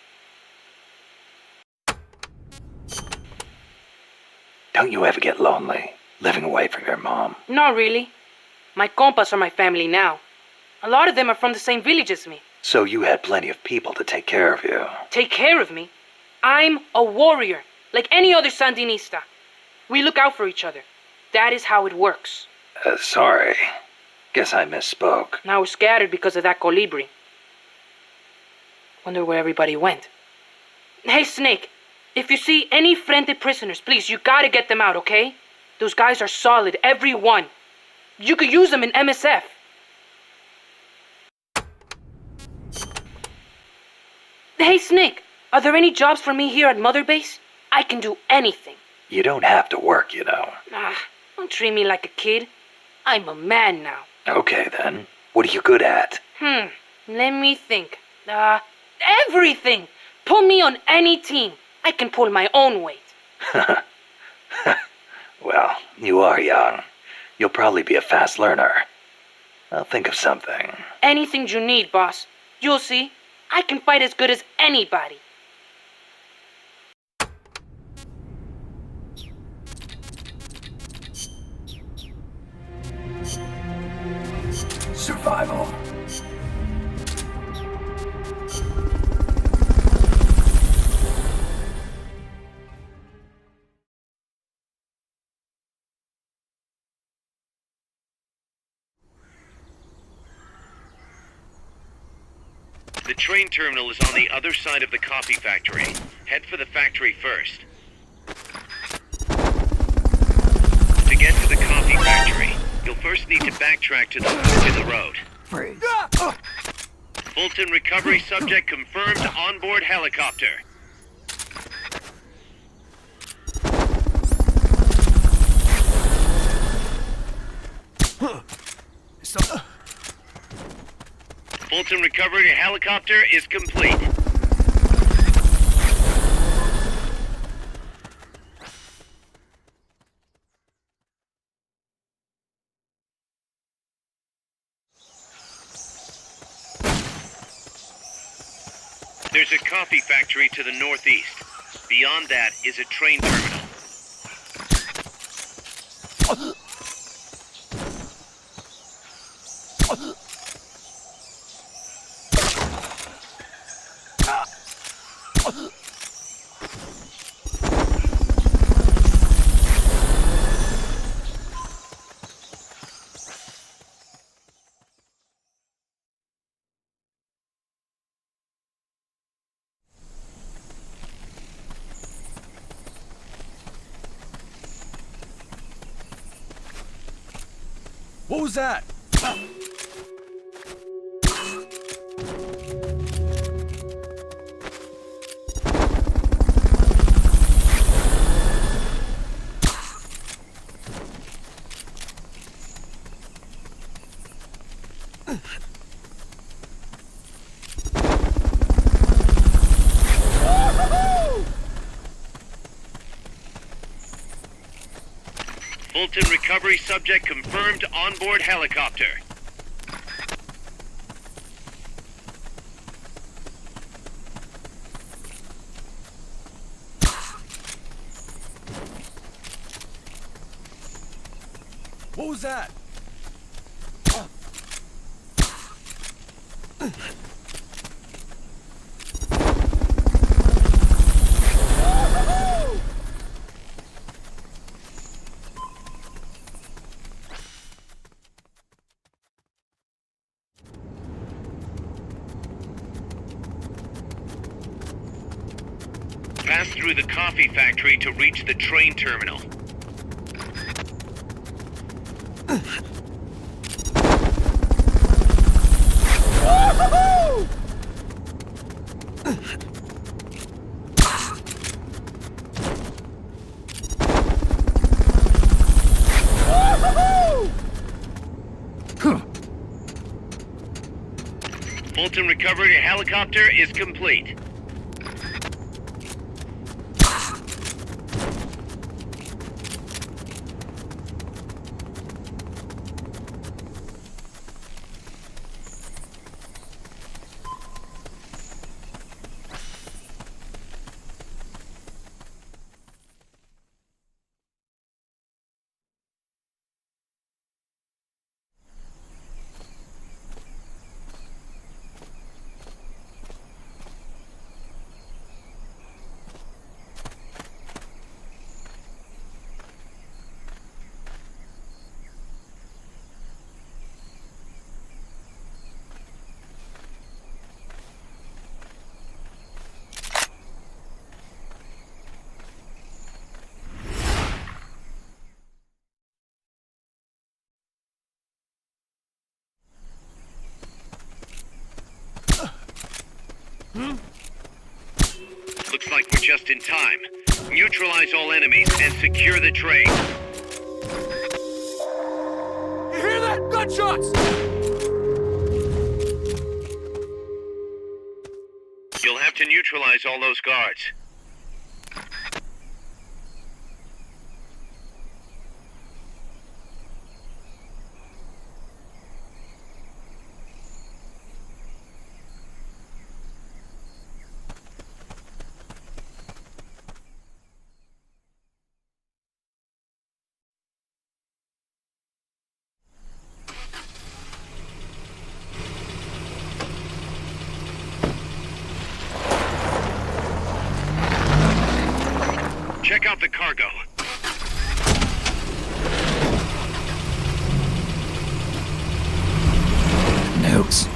Don't you ever get lonely, living away from your mom? Not really. My compas are my family now. A lot of them are from the same village as me. So you had plenty of people to take care of you. Take care of me? I'm a warrior, like any other Sandinista. We look out for each other. That is how it works. Sorry. Guess I misspoke. Now we're scattered because of that colibri. Wonder where everybody went. Hey, Snake. If you see any Frente prisoners, please, you gotta get them out, okay? Those guys are solid, every one. You could use them in MSF. Hey, Snake. Are there any jobs for me here at Mother Base? I can do anything. You don't have to work, you know. Don't treat me like a kid. I'm a man now. Okay, then. What are you good at? Let me think. Everything! Put me on any team. I can pull my own weight. Well, you are young. You'll probably be a fast learner. I'll think of something. Anything you need, boss. You'll see. I can fight as good as anybody. Survival. The train terminal is on the other side of the coffee factory. Head for the factory first. To get to the coffee factory, you'll first need to backtrack to the fork in the road. Freeze. Fulton recovery subject confirmed onboard helicopter. Fulton recovery helicopter is complete. There's a coffee factory to the northeast. Beyond that is a train terminal. What was that? Fulton recovery subject confirmed onboard helicopter. What was that? Pass through the coffee factory to reach the train terminal. Fulton recovery to helicopter is complete. Looks like we're just in time. Neutralize all enemies and secure the train. You hear that? Gunshots! You'll have to neutralize all those guards. Check out the cargo. Nukes.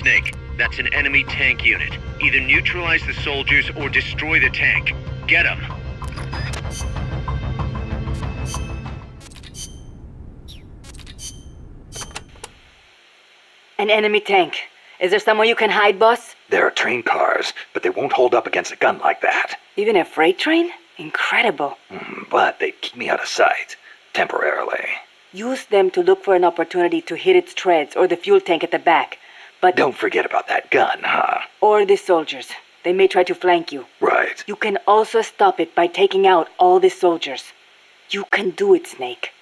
Snake, that's an enemy tank unit. Either neutralize the soldiers or destroy the tank. Get them. An enemy tank. Is there somewhere you can hide, boss? There are train cars, but they won't hold up against a gun like that. Even a freight train? Incredible. But they keep me out of sight. Temporarily. Use them to look for an opportunity to hit its treads or the fuel tank at the back. But don't forget about that gun, huh? Or the soldiers. They may try to flank you. Right. You can also stop it by taking out all the soldiers. You can do it, Snake.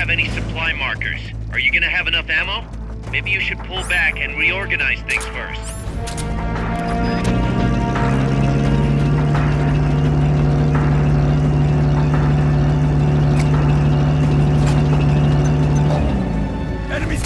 Any supply markers. Are you gonna have enough ammo? Maybe you should pull back and reorganize things first. Enemies!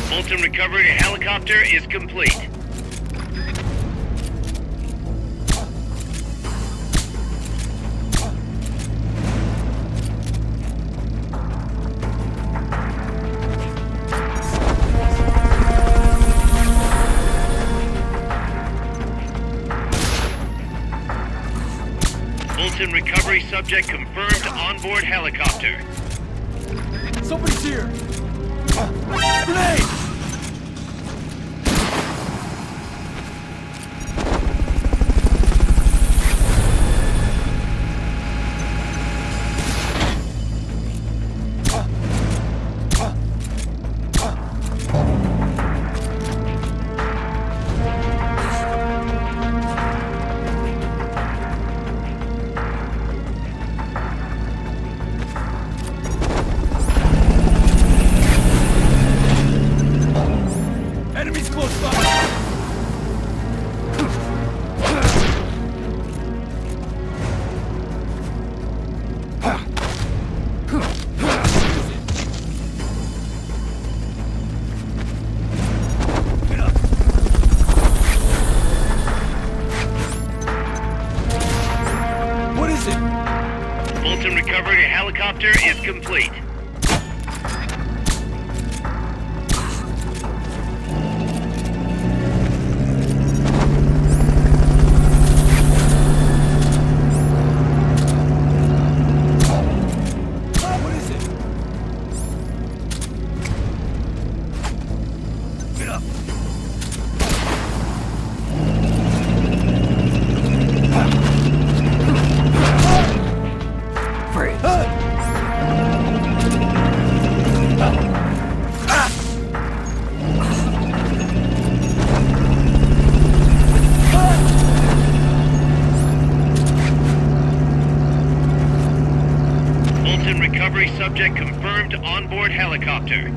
Fulton recovery helicopter is complete. Fulton recovery subject confirmed onboard helicopter. Somebody's here! Grenade! Enemies close by! What is it? Fulton recovery helicopter is complete. Recovery subject confirmed onboard helicopter.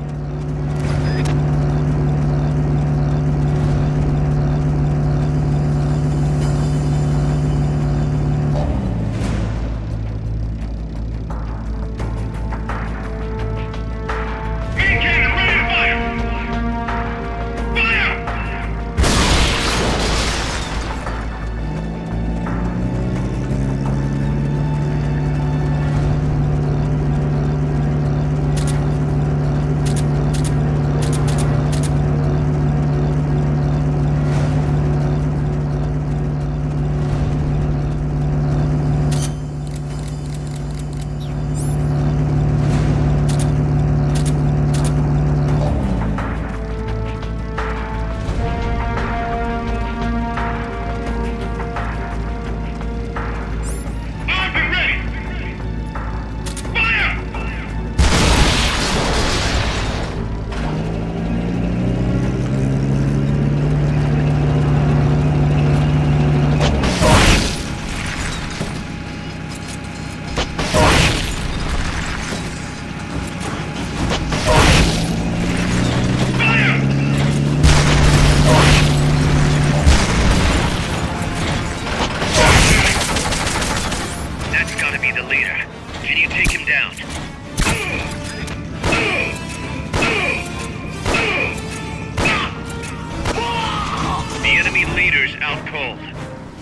out cold.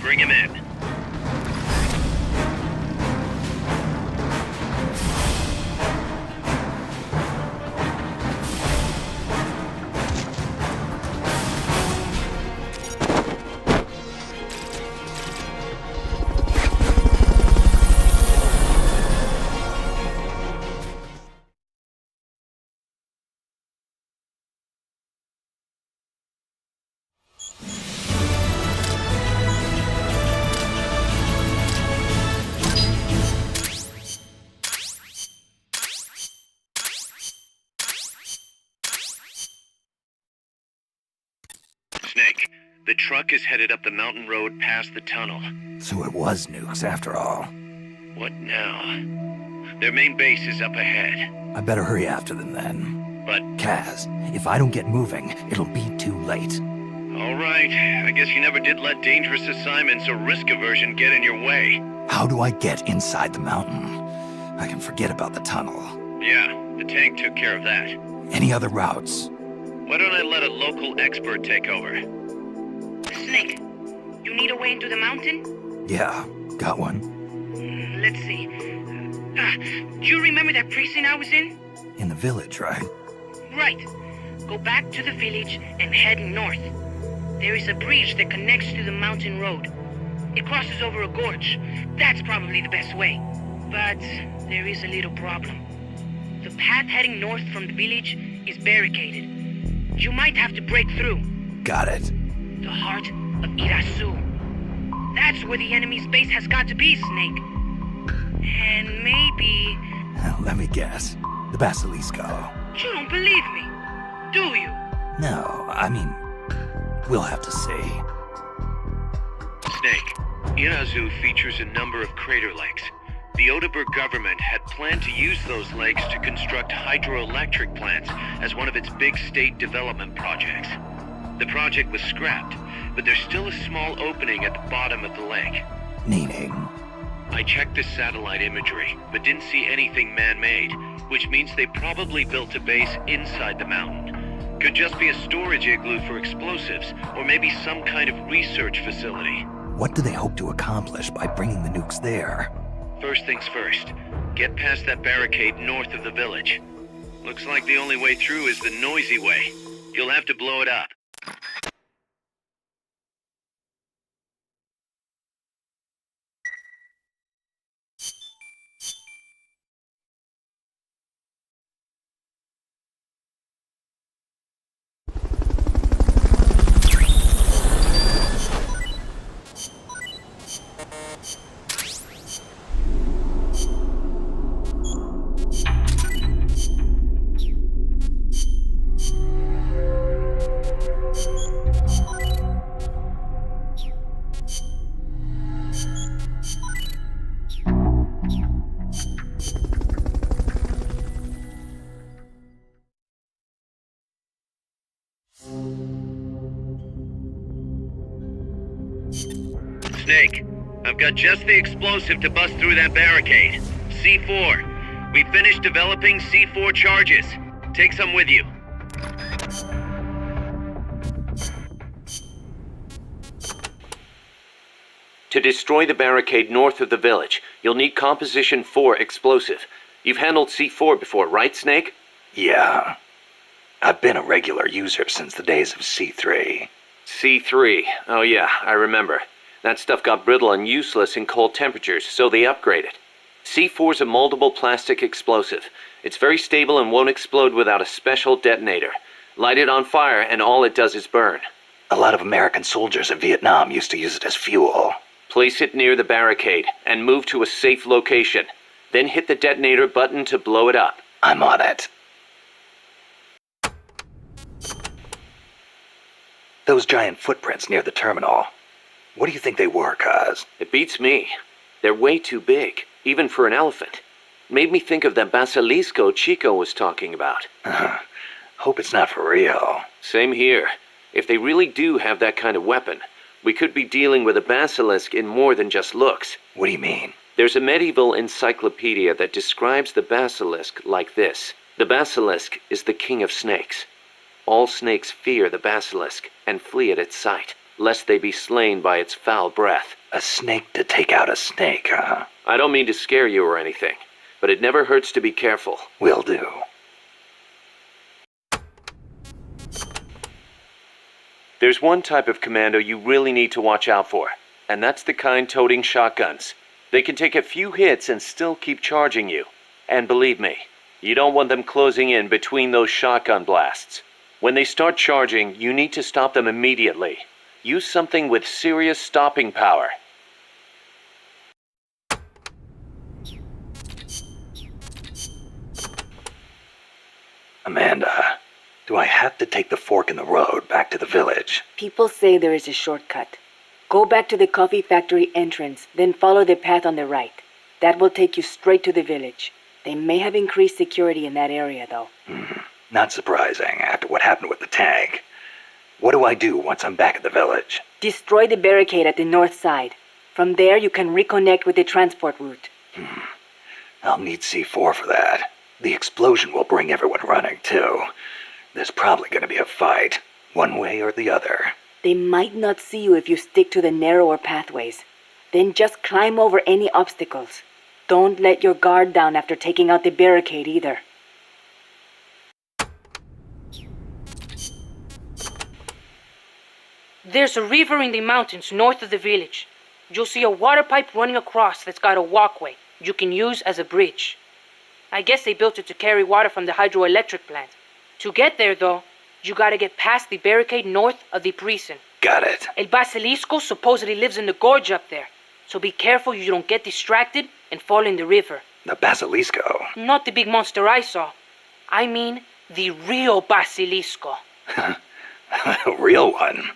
Bring him in. Snake, the truck is headed up the mountain road past the tunnel. So it was nukes after all. What now? Their main base is up ahead. I better hurry after them then. But... Kaz, if I don't get moving, it'll be too late. All right. I guess you never did let dangerous assignments or risk aversion get in your way. How do I get inside the mountain? I can forget about the tunnel. Yeah, the tank took care of that. Any other routes? Why don't I let a local expert take over? Snake, you need a way into the mountain? Yeah, got one. Let's see. Do you remember that precinct I was in? In the village, right? Right. Go back to the village and head north. There is a bridge that connects to the mountain road. It crosses over a gorge. That's probably the best way. But there is a little problem. The path heading north from the village is barricaded. You might have to break through. Got it. The heart of Irasu. That's where the enemy's base has got to be, Snake. And maybe... Let me guess. The Basilisco. You don't believe me, do you? No, I mean, we'll have to see. Snake, Irazu features a number of crater lakes. The Odeberg government had planned to use those lakes to construct hydroelectric plants as one of its big state development projects. The project was scrapped, but there's still a small opening at the bottom of the lake. Meaning? I checked the satellite imagery, but didn't see anything man-made, which means they probably built a base inside the mountain. Could just be a storage igloo for explosives, or maybe some kind of research facility. What do they hope to accomplish by bringing the nukes there? First things first, get past that barricade north of the village. Looks like the only way through is the noisy way. You'll have to blow it up. Snake, I've got just the explosive to bust through that barricade. C4. We finished developing C4 charges. Take some with you. To destroy the barricade north of the village, you'll need Composition 4 explosive. You've handled C4 before, right, Snake? Yeah. I've been a regular user since the days of C3. C3. Oh yeah, I remember. That stuff got brittle and useless in cold temperatures, so they upgraded. C4's a moldable plastic explosive. It's very stable and won't explode without a special detonator. Light it on fire and all it does is burn. A lot of American soldiers in Vietnam used to use it as fuel. Place it near the barricade and move to a safe location. Then hit the detonator button to blow it up. I'm on it. Those giant footprints near the terminal. What do you think they were, Kaz? It beats me. They're way too big, even for an elephant. Made me think of that Basilisco Chico was talking about. Hope it's not for real. Same here. If they really do have that kind of weapon, we could be dealing with a basilisk in more than just looks. What do you mean? There's a medieval encyclopedia that describes the basilisk like this. The basilisk is the king of snakes. All snakes fear the basilisk and flee at its sight. lest they be slain by its foul breath. A snake to take out a snake, huh? I don't mean to scare you or anything, but it never hurts to be careful. Will do. There's one type of commando you really need to watch out for, and that's the kind toting shotguns. They can take a few hits and still keep charging you. And believe me, you don't want them closing in between those shotgun blasts. When they start charging, you need to stop them immediately. Use something with serious stopping power. Amanda, do I have to take the fork in the road back to the village? People say there is a shortcut. Go back to the coffee factory entrance, then follow the path on the right. That will take you straight to the village. They may have increased security in that area, though. Not surprising after what happened with the tank. What do I do once I'm back at the village? Destroy the barricade at the north side. From there, you can reconnect with the transport route. I'll need C4 for that. The explosion will bring everyone running, too. There's probably going to be a fight, one way or the other. They might not see you if you stick to the narrower pathways. Then just climb over any obstacles. Don't let your guard down after taking out the barricade either. There's a river in the mountains north of the village. You'll see a water pipe running across that's got a walkway you can use as a bridge. I guess they built it to carry water from the hydroelectric plant. To get there, though, you gotta get past the barricade north of the prison. Got it. El Basilisco supposedly lives in the gorge up there, so be careful you don't get distracted and fall in the river. The Basilisco? Not the big monster I saw. I mean the real Basilisco. A real one?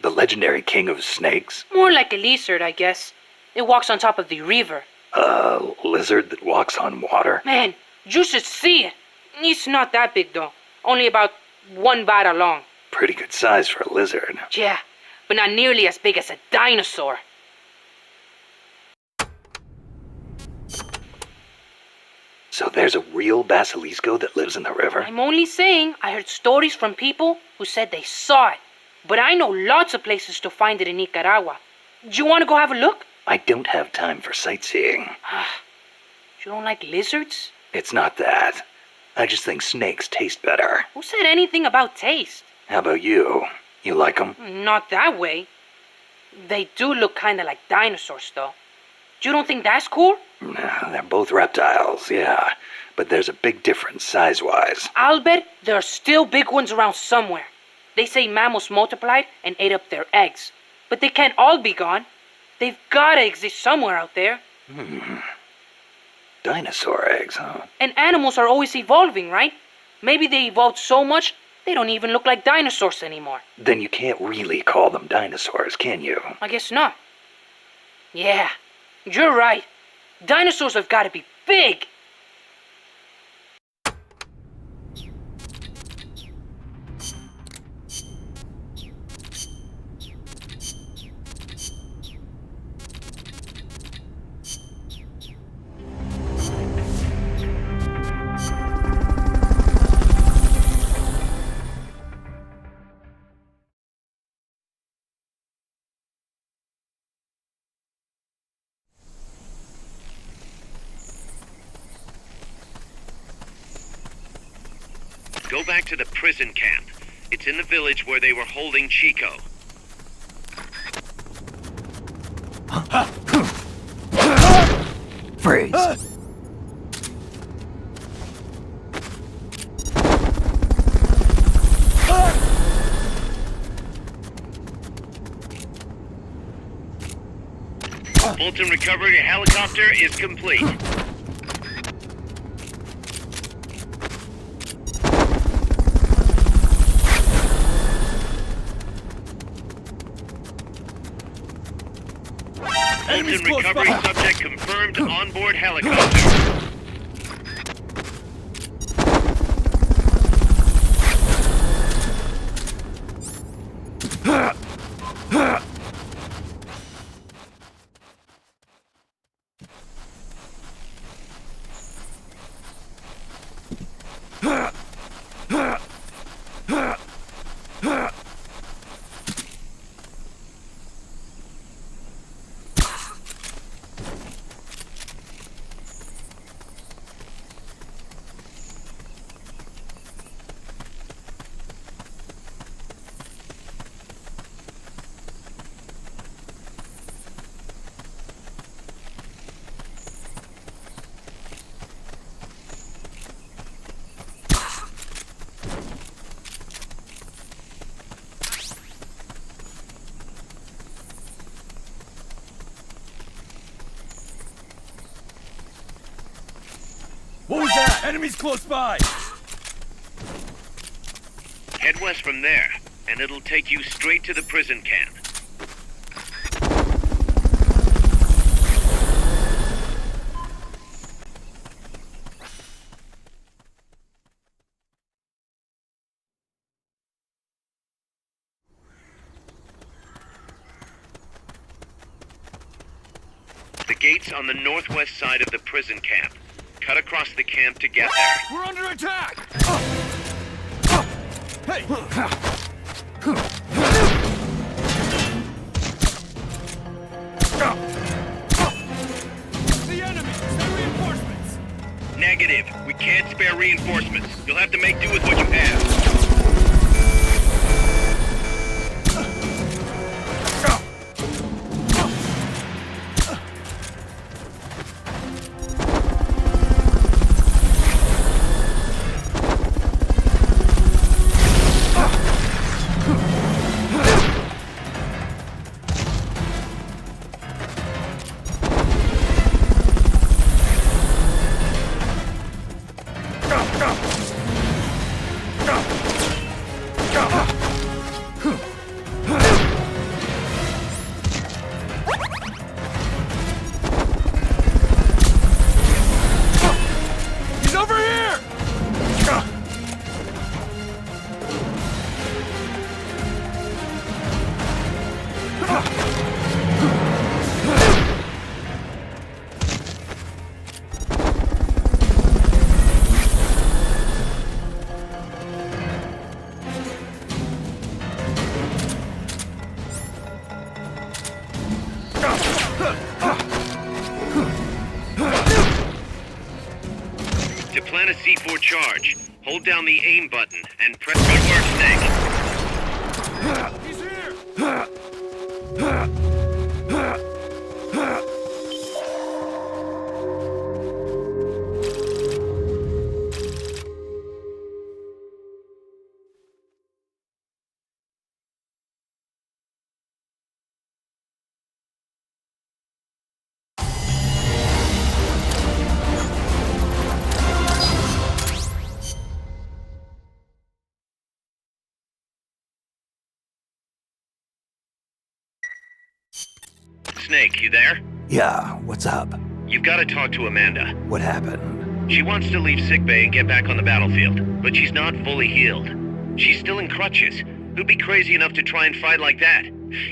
The legendary king of snakes? More like a lizard, I guess. It walks on top of the river. A lizard that walks on water? Man, you should see it. It's not that big, though. Only about 1 bada long. Pretty good size for a lizard. Yeah, but not nearly as big as a dinosaur. So there's a real Basilisco that lives in the river? I'm only saying I heard stories from people who said they saw it. But I know lots of places to find it in Nicaragua. Do you want to go have a look? I don't have time for sightseeing. You don't like lizards? It's not that. I just think snakes taste better. Who said anything about taste? How about you? You like them? Not that way. They do look kind of like dinosaurs, though. You don't think that's cool? They're both reptiles, yeah. But there's a big difference size-wise. I'll bet there are still big ones around somewhere. They say mammals multiplied and ate up their eggs. But they can't all be gone. They've gotta exist somewhere out there. Dinosaur eggs, huh? And animals are always evolving, right? Maybe they evolved so much, they don't even look like dinosaurs anymore. Then you can't really call them dinosaurs, can you? I guess not. Yeah, you're right. Dinosaurs have gotta be big. Go back to the prison camp. It's in the village where they were holding Chico. Freeze. Fulton recovery helicopter is complete. Fulton recovery subject confirmed onboard helicopter. Enemies close by! Head west from there, and it'll take you straight to the prison camp. The gate's on the northwest side of the prison camp. Cut across the camp to get there. We're under attack! Hey! The enemy! Send reinforcements! Negative. We can't spare reinforcements. You'll have to make do with what you have. To plant a C4 charge, hold down the aim button and press good work, Snake. He's here! Snake, you there? Yeah, what's up? You've got to talk to Amanda. What happened? She wants to leave sickbay and get back on the battlefield, but she's not fully healed. She's still in crutches. Who'd be crazy enough to try and fight like that?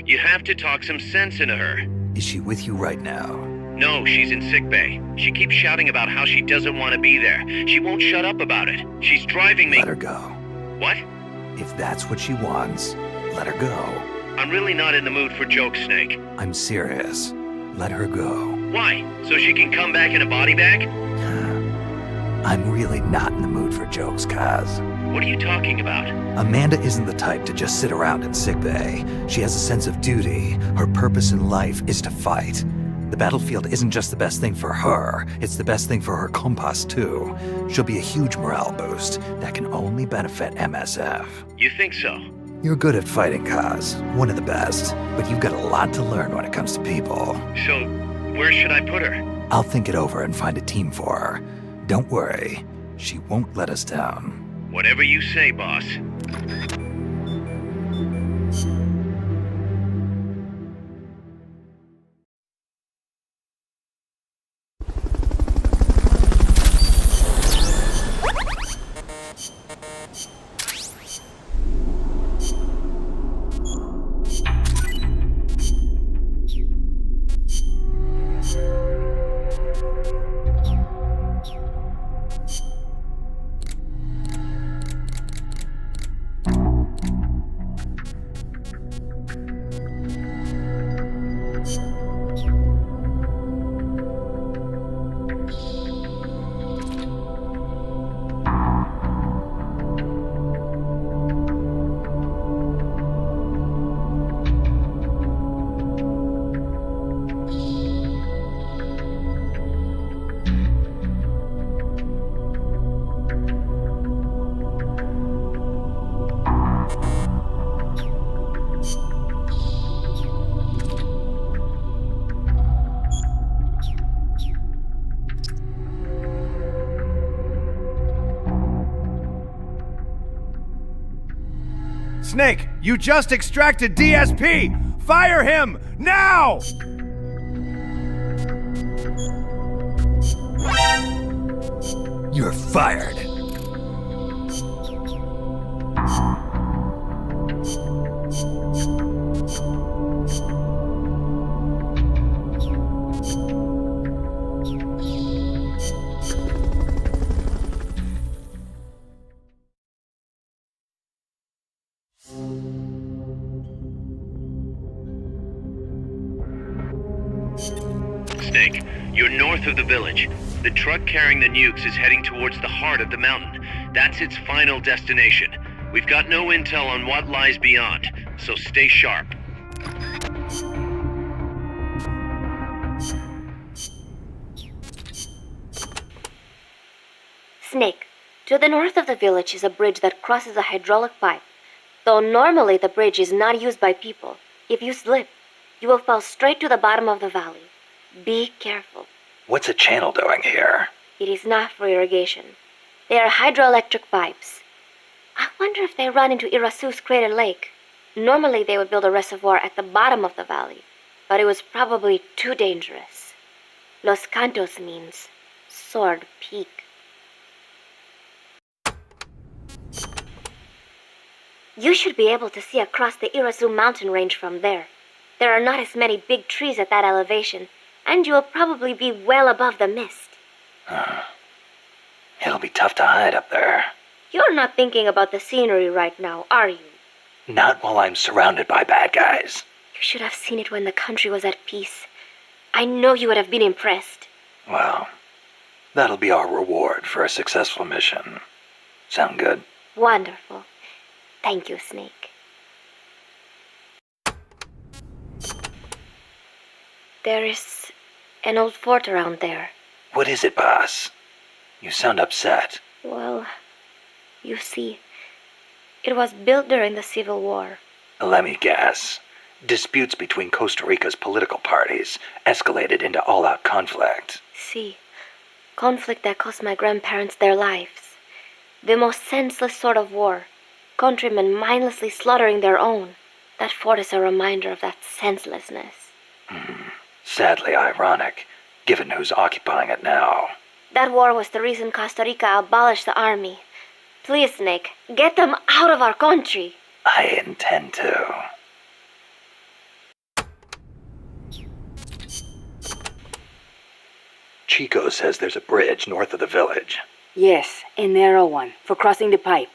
You have to talk some sense into her. Is she with you right now? No, she's in sickbay. She keeps shouting about how she doesn't want to be there. She won't shut up about it. She's driving me— Let her go. What? If that's what she wants, let her go. I'm really not in the mood for jokes, Snake. I'm serious. Let her go. Why? So she can come back in a body bag? I'm really not in the mood for jokes, Kaz. What are you talking about? Amanda isn't the type to just sit around in sickbay. She has a sense of duty. Her purpose in life is to fight. The battlefield isn't just the best thing for her, it's the best thing for her compas too. She'll be a huge morale boost that can only benefit MSF. You think so? You're good at fighting, Kaz. One of the best. But you've got a lot to learn when it comes to people. So, where should I put her? I'll think it over and find a team for her. Don't worry. She won't let us down. Whatever you say, boss. Snake, you just extracted DSP! Fire him! Now! You're fired. Snake, you're north of the village. The truck carrying the nukes is heading towards the heart of the mountain. That's its final destination. We've got no intel on what lies beyond, so stay sharp. Snake, to the north of the village is a bridge that crosses a hydraulic pipe. Though normally the bridge is not used by people, if you slip, you will fall straight to the bottom of the valley. Be careful. What's a channel doing here? It is not for irrigation. They are hydroelectric pipes. I wonder if they run into Irasu's Crater Lake. Normally they would build a reservoir at the bottom of the valley, but it was probably too dangerous. Los Cantos means Sword Peak. You should be able to see across the Irasu mountain range from there. There are not as many big trees at that elevation, and you will probably be well above the mist. It'll be tough to hide up there. You're not thinking about the scenery right now, are you? Not while I'm surrounded by bad guys. You should have seen it when the country was at peace. I know you would have been impressed. Well, that'll be our reward for a successful mission. Sound good? Wonderful. Thank you, Snake. There is an old fort around there. What is it, boss? You sound upset. Well, you see, it was built during the Civil War. Let me guess. Disputes between Costa Rica's political parties escalated into all-out conflict. See, conflict that cost my grandparents their lives. The most senseless sort of war. Countrymen mindlessly slaughtering their own. That fort is a reminder of that senselessness. Sadly ironic, given who's occupying it now. That war was the reason Costa Rica abolished the army. Please, Snake, get them out of our country. I intend to. Chico says there's a bridge north of the village. Yes, a narrow one, for crossing the pipe.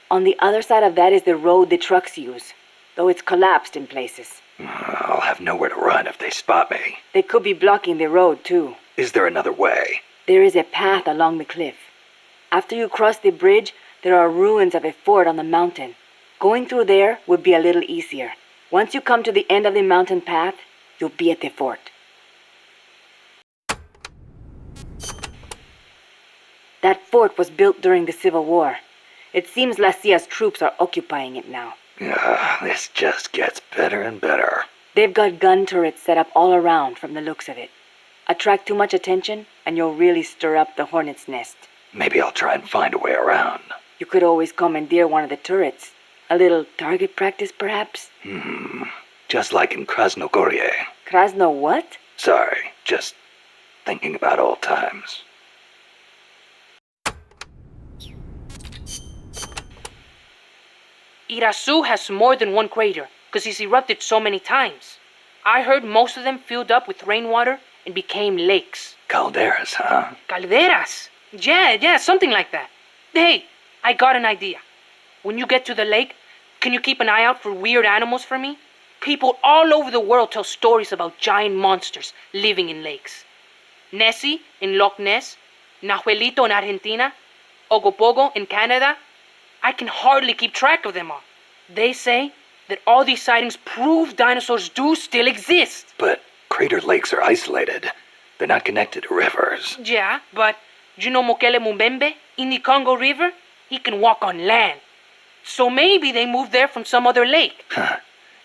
On the other side of that is the road the trucks use, though it's collapsed in places. I'll have nowhere to run if they spot me. They could be blocking the road, too. Is there another way? There is a path along the cliff. After you cross the bridge, there are ruins of a fort on the mountain. Going through there would be a little easier. Once you come to the end of the mountain path, you'll be at the fort. That fort was built during the Civil War. It seems La Cia's troops are occupying it now. This just gets better and better. They've got gun turrets set up all around from the looks of it. Attract too much attention, and you'll really stir up the hornet's nest. Maybe I'll try and find a way around. You could always commandeer one of the turrets. A little target practice, perhaps? Just like in Krasnogorye. Krasno what? Sorry, just thinking about old times. Irasu has more than one crater, because he's erupted so many times. I heard most of them filled up with rainwater and became lakes. Calderas, huh? Calderas? Yeah, something like that. Hey, I got an idea. When you get to the lake, can you keep an eye out for weird animals for me? People all over the world tell stories about giant monsters living in lakes. Nessie in Loch Ness, Nahuelito in Argentina, Ogopogo in Canada. I can hardly keep track of them all. They say that all these sightings prove dinosaurs do still exist. But crater lakes are isolated. They're not connected to rivers. Yeah, but you know Mokele Mumbembe in the Congo River? He can walk on land. So maybe they moved there from some other lake.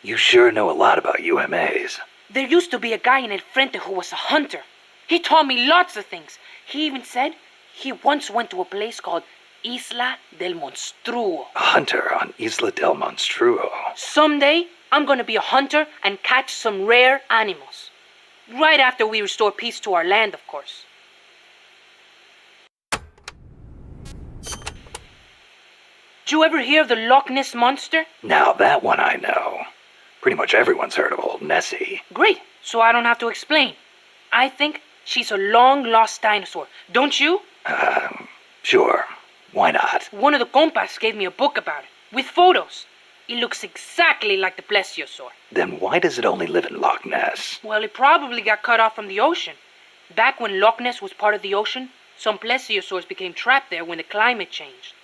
You sure know a lot about UMAs. There used to be a guy in El Frente who was a hunter. He taught me lots of things. He even said he once went to a place called Isla del Monstruo. A hunter on Isla del Monstruo. Someday, I'm gonna be a hunter and catch some rare animals. Right after we restore peace to our land, of course. Did you ever hear of the Loch Ness Monster? Now that one I know. Pretty much everyone's heard of old Nessie. Great, so I don't have to explain. I think she's a long-lost dinosaur, don't you? Sure. Why not? One of the compas gave me a book about it, with photos. It looks exactly like the plesiosaur. Then why does it only live in Loch Ness? Well, it probably got cut off from the ocean. Back when Loch Ness was part of the ocean, some plesiosaurs became trapped there when the climate changed.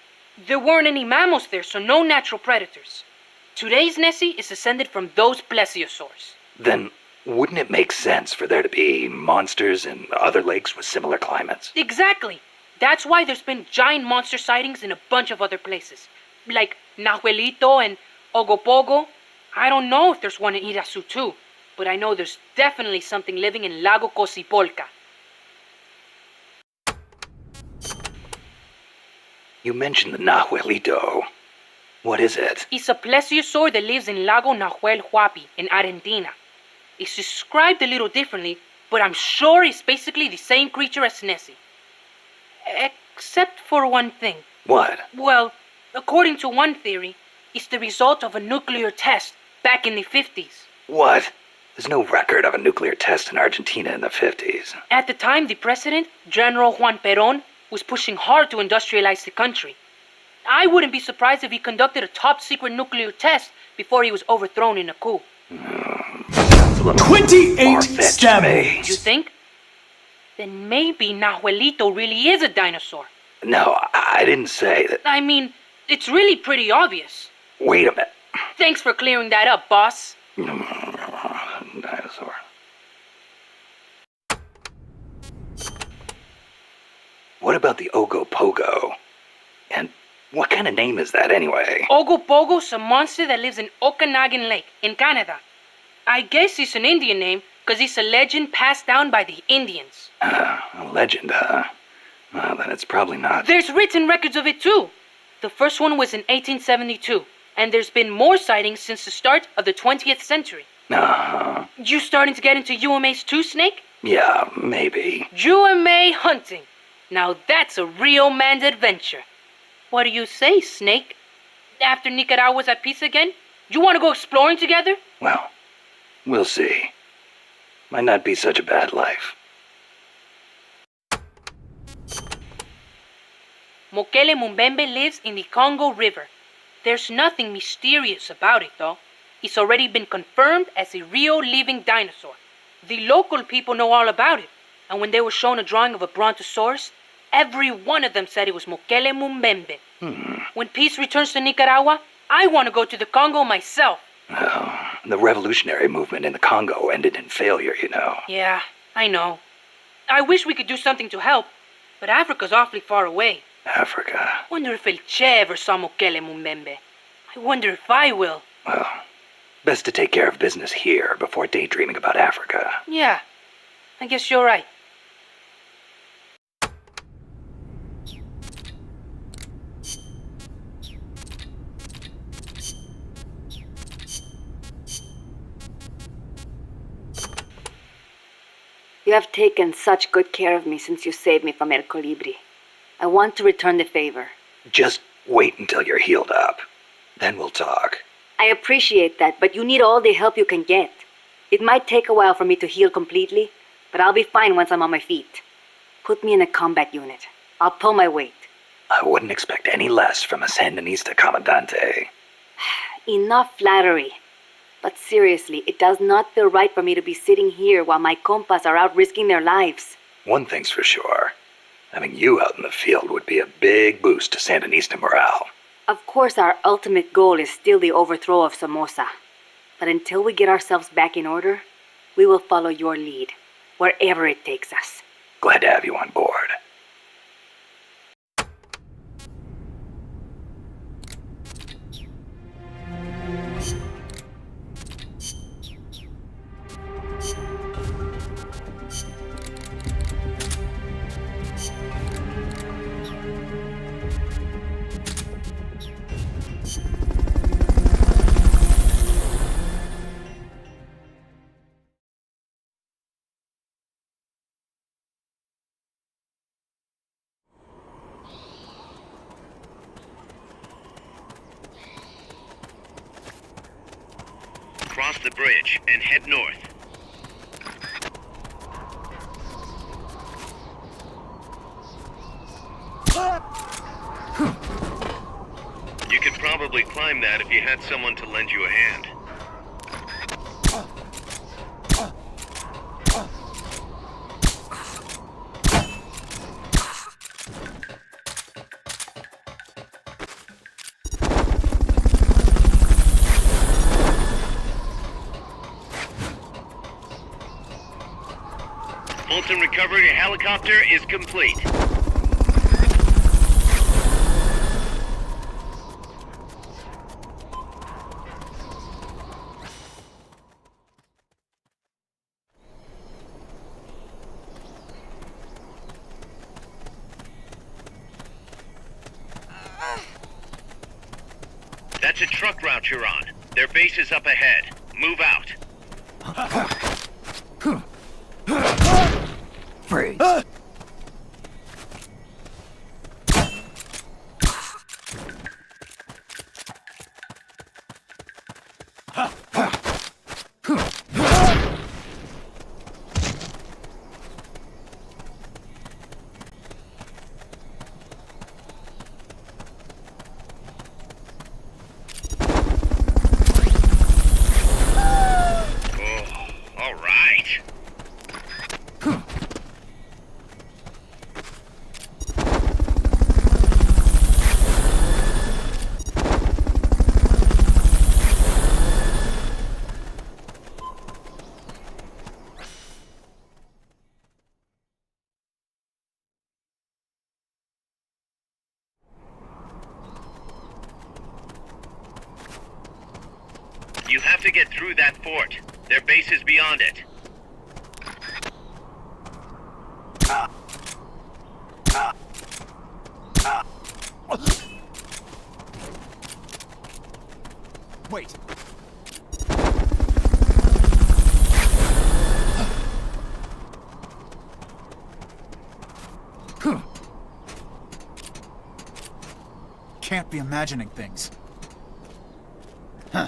There weren't any mammals there, so no natural predators. Today's Nessie is descended from those plesiosaurs. Then wouldn't it make sense for there to be monsters in other lakes with similar climates? Exactly. That's why there's been giant monster sightings in a bunch of other places. Like Nahuelito and Ogopogo. I don't know if there's one in Irasu too, but I know there's definitely something living in Lago Cosipolca. You mentioned the Nahuelito. What is it? It's a plesiosaur that lives in Lago Nahuel Huapi in Argentina. It's described a little differently, but I'm sure it's basically the same creature as Nessie. Except for one thing. What? Well, according to one theory, it's the result of a nuclear test back in the 50s. What? There's no record of a nuclear test in Argentina in the 50s. At the time, the president, General Juan Perón, was pushing hard to industrialize the country. I wouldn't be surprised if he conducted a top-secret nuclear test before he was overthrown in a coup. 28 stamens! You think? Then maybe Nahuelito really is a dinosaur. No, I didn't say that. I mean, it's really pretty obvious. Wait a minute. Thanks for clearing that up, boss. Dinosaur. What about the Ogopogo? And what kind of name is that anyway? Ogopogo's a monster that lives in Okanagan Lake in Canada. I guess it's an Indian name because it's a legend passed down by the Indians. A legend, huh? Well, then it's probably not. There's written records of it too. The first one was in 1872, and there's been more sightings since the start of the 20th century. You starting to get into UMAs too, Snake? Yeah, maybe. UMA hunting. Now that's a real man's adventure. What do you say, Snake? After Nicaragua's at peace again, you want to go exploring together? Well, we'll see. Might not be such a bad life. Mokele Mumbembe lives in the Congo River. There's nothing mysterious about it, though. It's already been confirmed as a real living dinosaur. The local people know all about it, and when they were shown a drawing of a brontosaurus, every one of them said it was Mokele Mumbembe. When peace returns to Nicaragua, I want to go to the Congo myself. Well, the revolutionary movement in the Congo ended in failure, you know. Yeah, I know. I wish we could do something to help, but Africa's awfully far away. Africa. Wonder if El Che ever saw Mokele Mumbembe. I wonder if I will. Well, best to take care of business here before daydreaming about Africa. Yeah, I guess you're right. You have taken such good care of me since you saved me from El Colibri. I want to return the favor. Just wait until you're healed up. Then we'll talk. I appreciate that, but you need all the help you can get. It might take a while for me to heal completely, but I'll be fine once I'm on my feet. Put me in a combat unit. I'll pull my weight. I wouldn't expect any less from a Sandinista Comandante. Enough flattery. But seriously, it does not feel right for me to be sitting here while my compas are out risking their lives. One thing's for sure. Having you out in the field would be a big boost to Sandinista morale. Of course, our ultimate goal is still the overthrow of Somoza. But until we get ourselves back in order, we will follow your lead, wherever it takes us. Glad to have you on board. the bridge and head north. You could probably climb that if you had someone to lend you a hand. Fulton recovery helicopter is complete. That's a truck route you're on. Their base is up ahead. Move out. Freeze. All right. You have to get through that fort. Their base is beyond it. Wait. Can't be imagining things. Huh.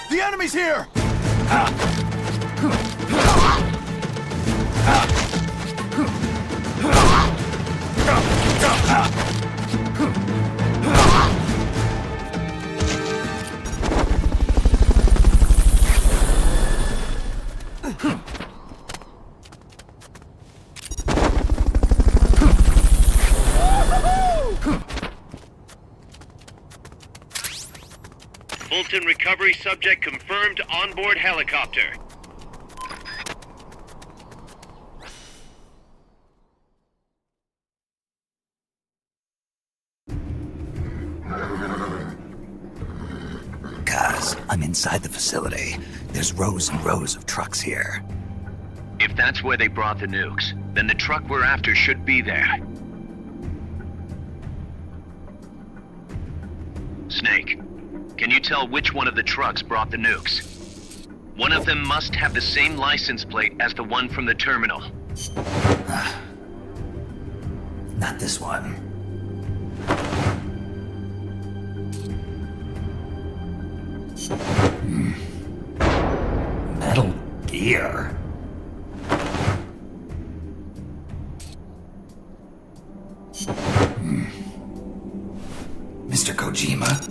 The enemy's here! Fulton recovery subject confirmed onboard helicopter. Guys, I'm inside the facility. There's rows and rows of trucks here. If that's where they brought the nukes, then the truck we're after should be there. Snake, can you tell which one of the trucks brought the nukes? One of them must have the same license plate as the one from the terminal. Not this one. Metal Gear. Mr. Kojima?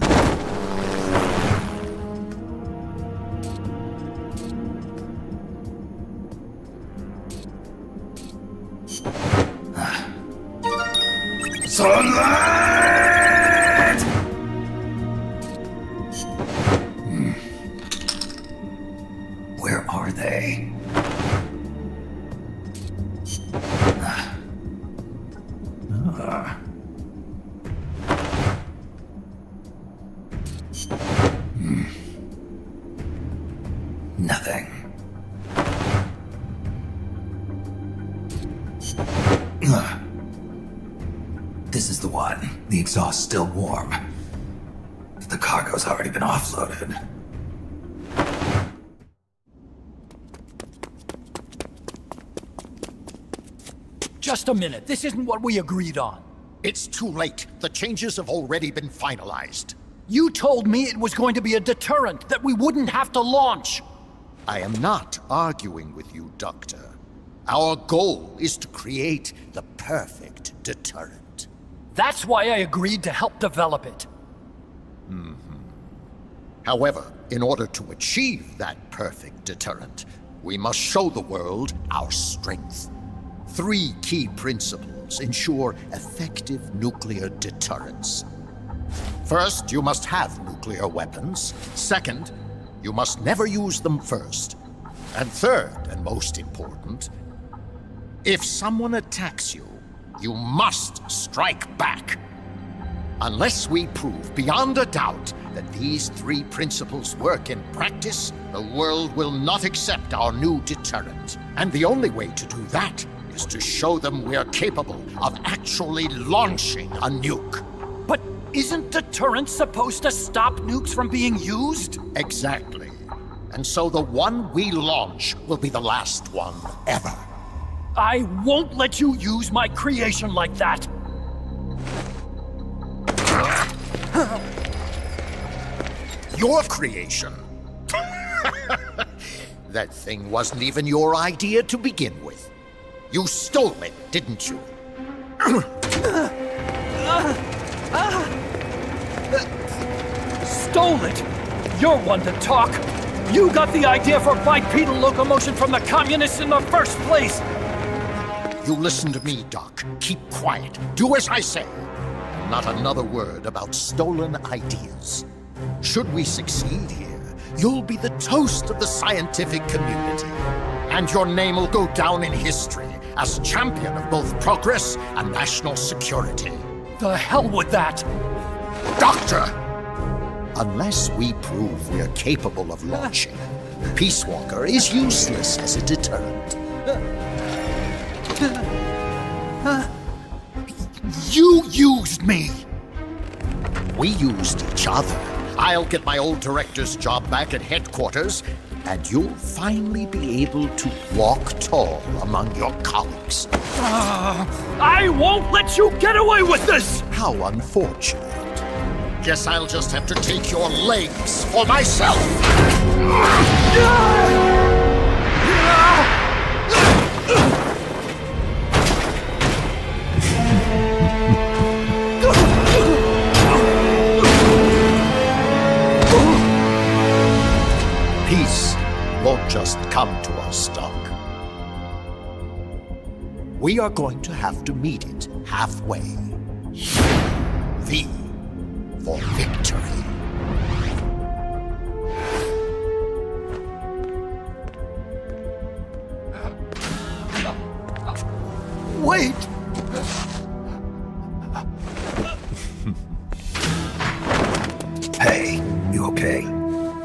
Sunlight! Where are they? Nothing. This is the one. The exhaust's still warm. But the cargo's already been offloaded. Just a minute. This isn't what we agreed on. It's too late. The changes have already been finalized. You told me it was going to be a deterrent, that we wouldn't have to launch. I am not arguing with you, Doctor. Our goal is to create the perfect deterrent. That's why I agreed to help develop it. However, in order to achieve that perfect deterrent, we must show the world our strength. 3 key principles ensure effective nuclear deterrence. First, you must have nuclear weapons. Second, you must never use them first. And third, and most important, if someone attacks you, you must strike back. Unless we prove beyond a doubt that these 3 principles work in practice, the world will not accept our new deterrent. And the only way to do that is to show them we are capable of actually launching a nuke. But isn't deterrence supposed to stop nukes from being used? Exactly. And so the one we launch will be the last one ever. I won't let you use my creation like that. Your creation? That thing wasn't even your idea to begin with. You stole it, didn't you? Stole it? You're one to talk. You got the idea for bipedal locomotion from the communists in the first place. You listen to me, Doc. Keep quiet. Do as I say. Not another word about stolen ideas. Should we succeed here, you'll be the toast of the scientific community. And your name will go down in history as champion of both progress and national security. The hell with that! Doctor! Unless we prove we're capable of launching, Peace Walker is useless as a deterrent. You used me! We used each other. I'll get my old director's job back at headquarters, and you'll finally be able to walk tall among your colleagues. I won't let you get away with this! How unfortunate. Guess I'll just have to take your legs for myself. Peace won't just come to us, Doc. We are going to have to meet it halfway. V for victory. Wait! Hey, you okay?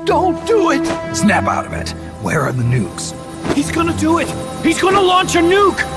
Don't do it! Snap out of it. Where are the nukes? He's gonna do it! He's gonna launch a nuke!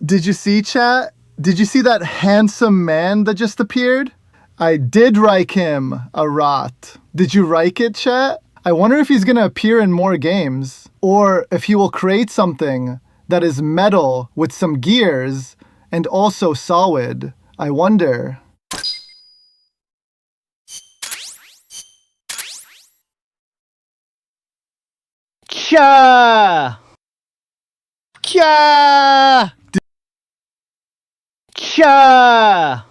Did you see, chat? Did you see that handsome man that just appeared? I did Reich him a rot. Did you Reich it, chat? I wonder if he's gonna appear in more games, or if he will create something that is metal with some gears and also solid. I wonder. Cha! Cha! Cha!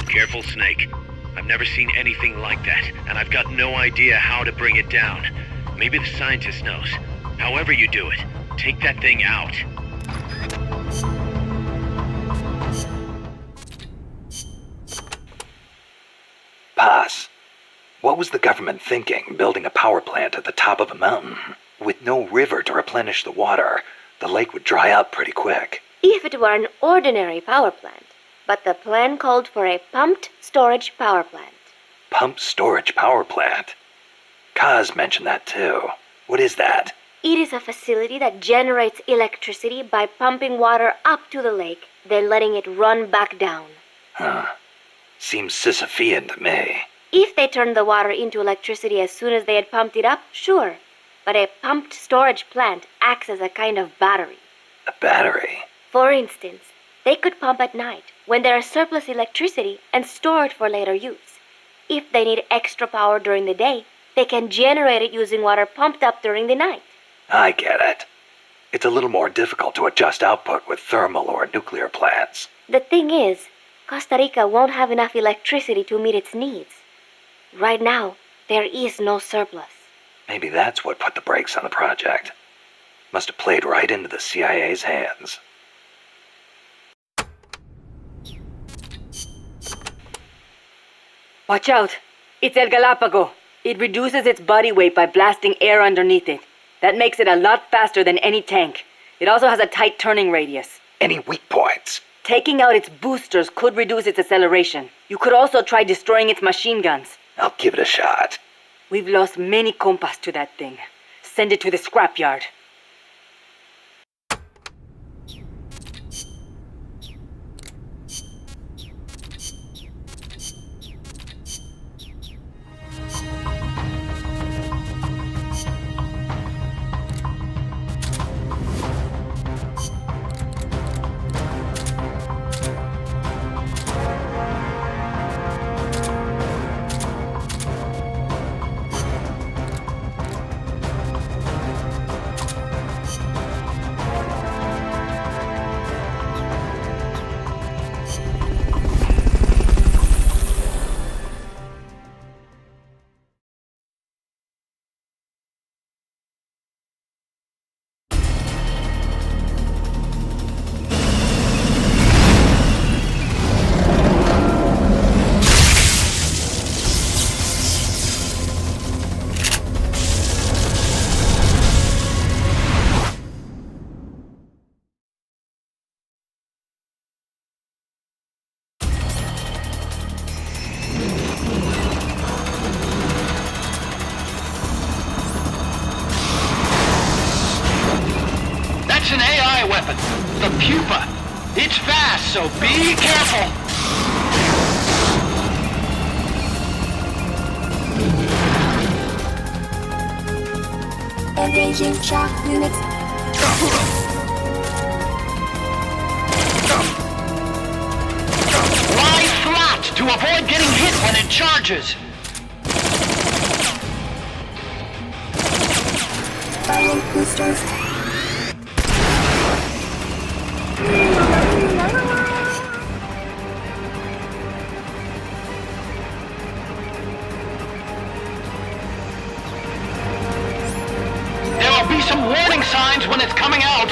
Careful, Snake. I've never seen anything like that, and I've got no idea how to bring it down. Maybe the scientist knows. However you do it, take that thing out. Paz, what was the government thinking building a power plant at the top of a mountain? With no river to replenish the water, the lake would dry up pretty quick. If it were an ordinary power plant. But the plan called for a pumped storage power plant. Pumped storage power plant? Kaz mentioned that too. What is that? It is a facility that generates electricity by pumping water up to the lake, then letting it run back down. Huh. Seems Sisyphean to me. If they turned the water into electricity as soon as they had pumped it up, sure. But a pumped storage plant acts as a kind of battery. A battery? For instance, they could pump at night, when there is surplus electricity, and store it for later use. If they need extra power during the day, they can generate it using water pumped up during the night. I get it. It's a little more difficult to adjust output with thermal or nuclear plants. The thing is, Costa Rica won't have enough electricity to meet its needs. Right now, there is no surplus. Maybe that's what put the brakes on the project. Must have played right into the CIA's hands. Watch out! It's El Galapago. It reduces its body weight by blasting air underneath it. That makes it a lot faster than any tank. It also has a tight turning radius. Any weak points? Taking out its boosters could reduce its acceleration. You could also try destroying its machine guns. I'll give it a shot. We've lost many compas to that thing. Send it to the scrapyard. An AI weapon, the Pupa. It's fast, so be careful. Engaging shock units. Lie flat to avoid getting hit when it charges. Firing boosters. There will be some warning signs when it's coming out.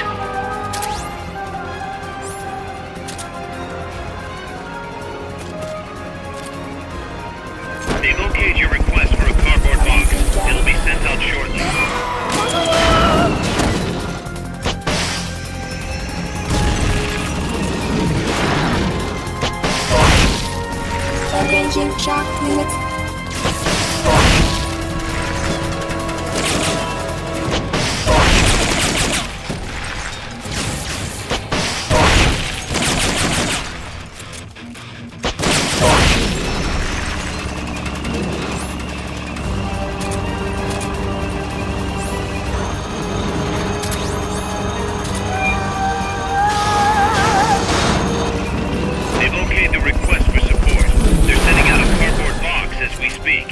They've okayed your request for a cardboard box. It'll be sent out shortly. Engaging shock units. They've okayed the request for support. They're sending out a cardboard box as we speak.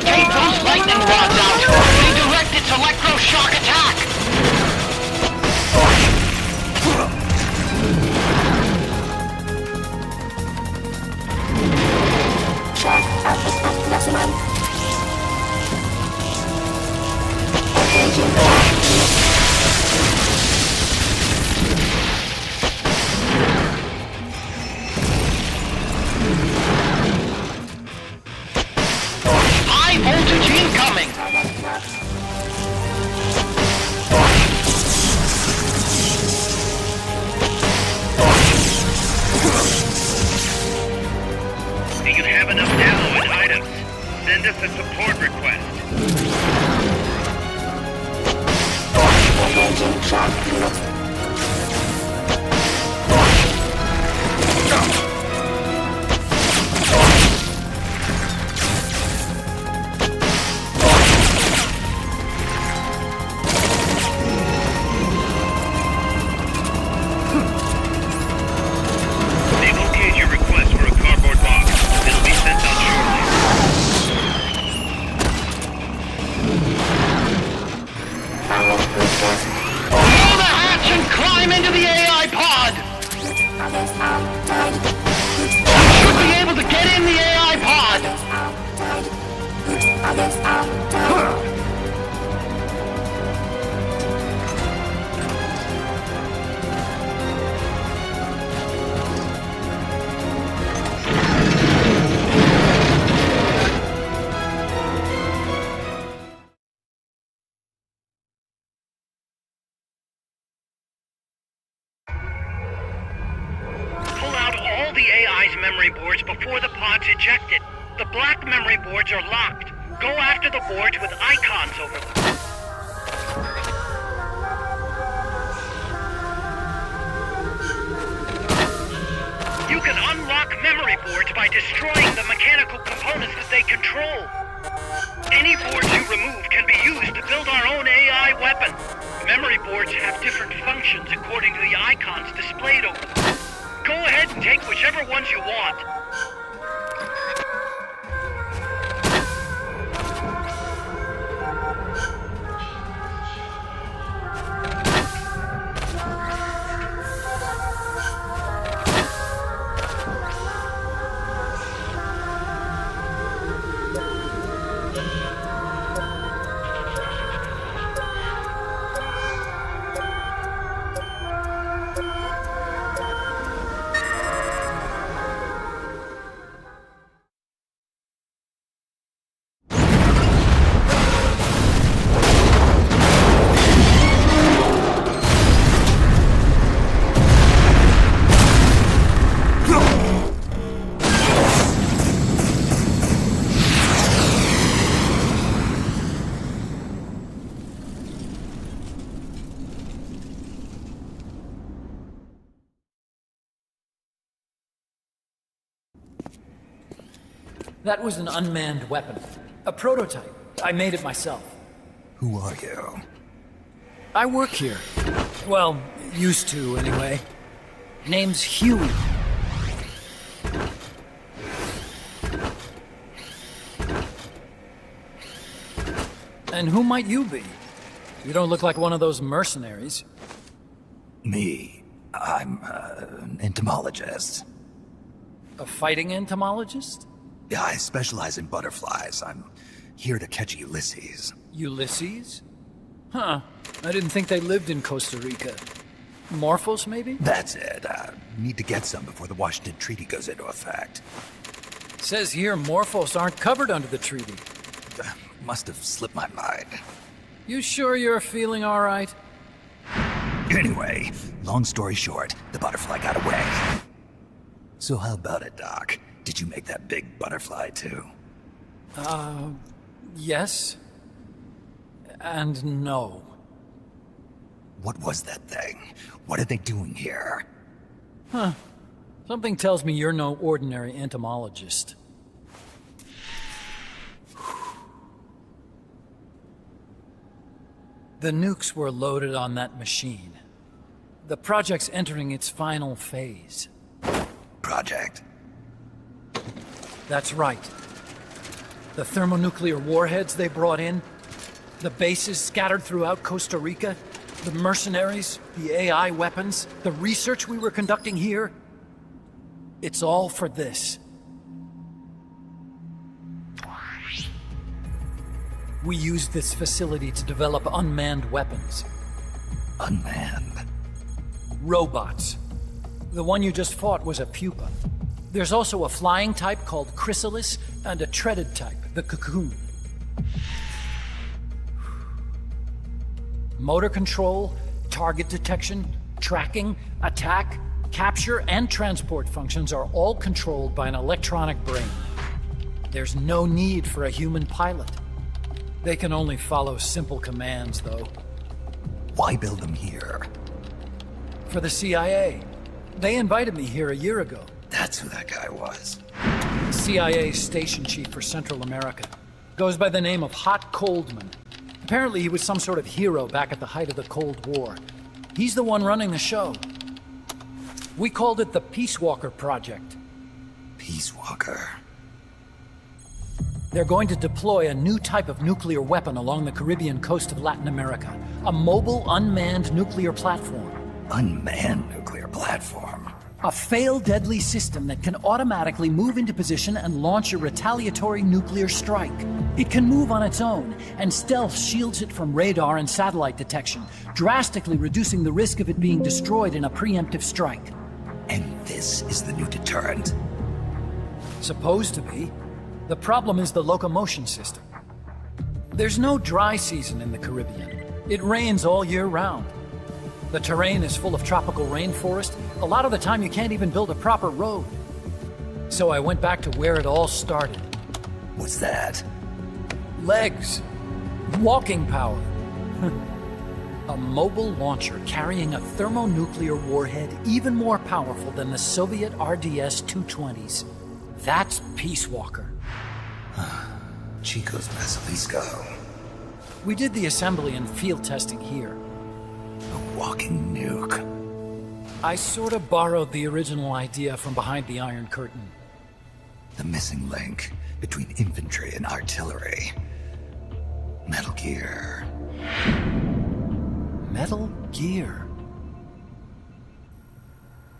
Take those lightning rods out. Redirect its electroshock attack. Shock output at maximum. Engaging shock units. High voltage incoming. Do you have enough ammo and items? Send us a support request. Engaging shock units. They've okayed your request for a cardboard box. It'll be sent out shortly. Firing boosters. Blow the hatch and climb into the AI pod. Others outside. You should be able to get in the AI pod. Outside. Others outside. Pull out all the AI's memory boards before the pod's ejected. The black memory boards are locked. Go after the boards with icons over them. You can unlock memory boards by destroying the mechanical components that they control. Any boards you remove can be used to build our own AI weapon. Memory boards have different functions according to the icons displayed over them. Go ahead and take whichever ones you want. That was an unmanned weapon. A prototype. I made it myself. Who are you? I work here. Well, used to, anyway. Name's Huey. And who might you be? You don't look like one of those mercenaries. Me. I'm an entomologist. A fighting entomologist? Yeah, I specialize in butterflies. I'm here to catch Ulysses. Ulysses? Huh. I didn't think they lived in Costa Rica. Morphos, maybe? That's it. Need to get some before the Washington Treaty goes into effect. Says here Morphos aren't covered under the treaty. Must have slipped my mind. You sure you're feeling all right? Anyway, long story short, the butterfly got away. So how about it, Doc? Did you make that big butterfly too? Yes. And no. What was that thing? What are they doing here? Huh. Something tells me you're no ordinary entomologist. The nukes were loaded on that machine. The project's entering its final phase. Project? That's right. The thermonuclear warheads they brought in, the bases scattered throughout Costa Rica, the mercenaries, the AI weapons, the research we were conducting here. It's all for this. We used this facility to develop unmanned weapons. Unmanned? Robots. The one you just fought was a pupa. There's also a flying type called Chrysalis, and a treaded type, the Cocoon. Motor control, target detection, tracking, attack, capture, and transport functions are all controlled by an electronic brain. There's no need for a human pilot. They can only follow simple commands, though. Why build them here? For the CIA. They invited me here a year ago. That's who that guy was. CIA's station chief for Central America. Goes by the name of Hot Coldman. Apparently he was some sort of hero back at the height of the Cold War. He's the one running the show. We called it the Peace Walker Project. Peace Walker? They're going to deploy a new type of nuclear weapon along the Caribbean coast of Latin America. A mobile, unmanned nuclear platform. Unmanned nuclear platform? A failed deadly system that can automatically move into position and launch a retaliatory nuclear strike. It can move on its own, and stealth shields it from radar and satellite detection, drastically reducing the risk of it being destroyed in a preemptive strike. And this is the new deterrent? Supposed to be. The problem is the locomotion system. There's no dry season in the Caribbean. It rains all year round. The terrain is full of tropical rainforest. A lot of the time you can't even build a proper road. So I went back to where it all started. What's that? Legs. Walking power. A mobile launcher carrying a thermonuclear warhead even more powerful than the Soviet RDS-220s. That's Peace Walker. Chico's Basilisco. We did the assembly and field testing here. A walking nuke. I sort of borrowed the original idea from behind the Iron Curtain. The missing link between infantry and artillery. Metal Gear. Metal Gear.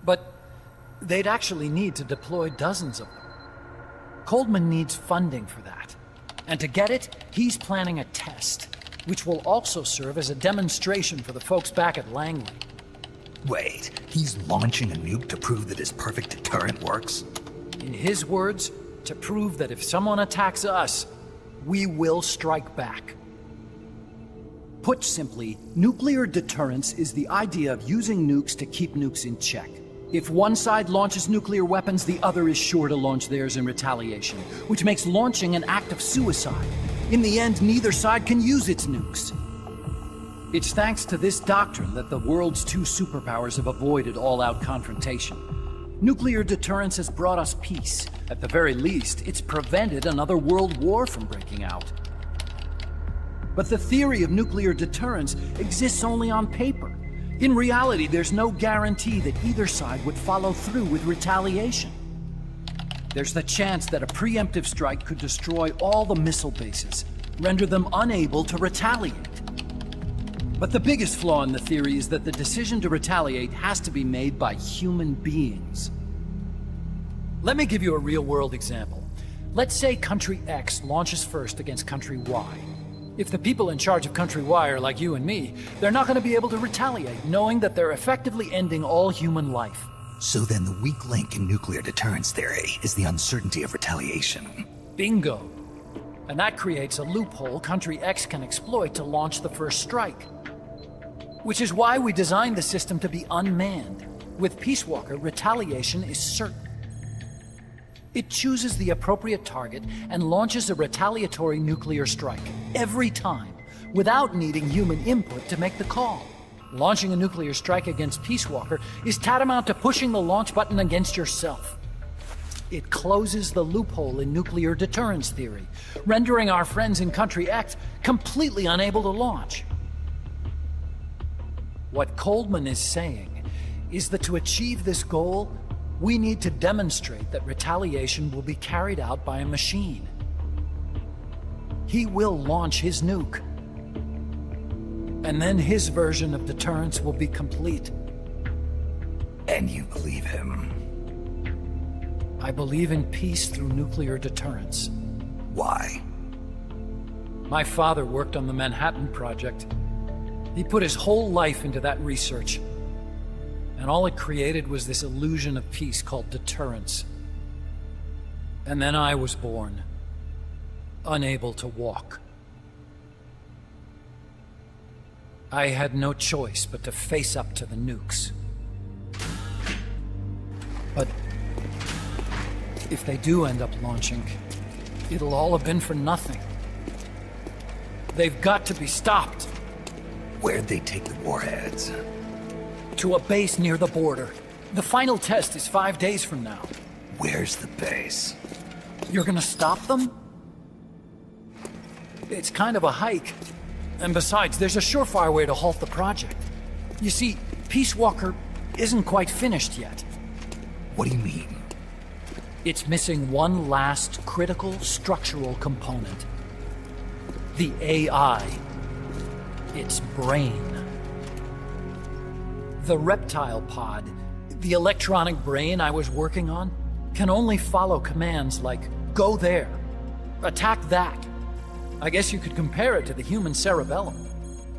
But they'd actually need to deploy dozens of them. Coldman needs funding for that. And to get it, he's planning a test, which will also serve as a demonstration for the folks back at Langley. Wait, he's launching a nuke to prove that his perfect deterrent works? In his words, to prove that if someone attacks us, we will strike back. Put simply, nuclear deterrence is the idea of using nukes to keep nukes in check. If one side launches nuclear weapons, the other is sure to launch theirs in retaliation, which makes launching an act of suicide. In the end, neither side can use its nukes. It's thanks to this doctrine that the world's two superpowers have avoided all-out confrontation. Nuclear deterrence has brought us peace. At the very least, it's prevented another world war from breaking out. But the theory of nuclear deterrence exists only on paper. In reality, there's no guarantee that either side would follow through with retaliation. There's the chance that a preemptive strike could destroy all the missile bases, render them unable to retaliate. But the biggest flaw in the theory is that the decision to retaliate has to be made by human beings. Let me give you a real-world example. Let's say Country X launches first against Country Y. If the people in charge of Country Y are like you and me, they're not going to be able to retaliate, knowing that they're effectively ending all human life. So then the weak link in nuclear deterrence theory is the uncertainty of retaliation. Bingo. And that creates a loophole Country X can exploit to launch the first strike. Which is why we designed the system to be unmanned. With Peace Walker, retaliation is certain. It chooses the appropriate target and launches a retaliatory nuclear strike, every time, without needing human input to make the call. Launching a nuclear strike against Peace Walker is tantamount to pushing the launch button against yourself. It closes the loophole in nuclear deterrence theory, rendering our friends in Country X completely unable to launch. What Coldman is saying is that to achieve this goal, we need to demonstrate that retaliation will be carried out by a machine. He will launch his nuke. And then his version of deterrence will be complete. And you believe him? I believe in peace through nuclear deterrence. Why? My father worked on the Manhattan Project. He put his whole life into that research. And all it created was this illusion of peace called deterrence. And then I was born, unable to walk. I had no choice but to face up to the nukes. But if they do end up launching, it'll all have been for nothing. They've got to be stopped. Where'd they take the warheads? To a base near the border. The final test is 5 days from now. Where's the base? You're gonna stop them? It's kind of a hike. And besides, there's a surefire way to halt the project. You see, Peace Walker isn't quite finished yet. What do you mean? It's missing one last critical structural component. The AI. Its brain. The reptile pod, the electronic brain I was working on, can only follow commands like, go there, attack that. I guess you could compare it to the human cerebellum.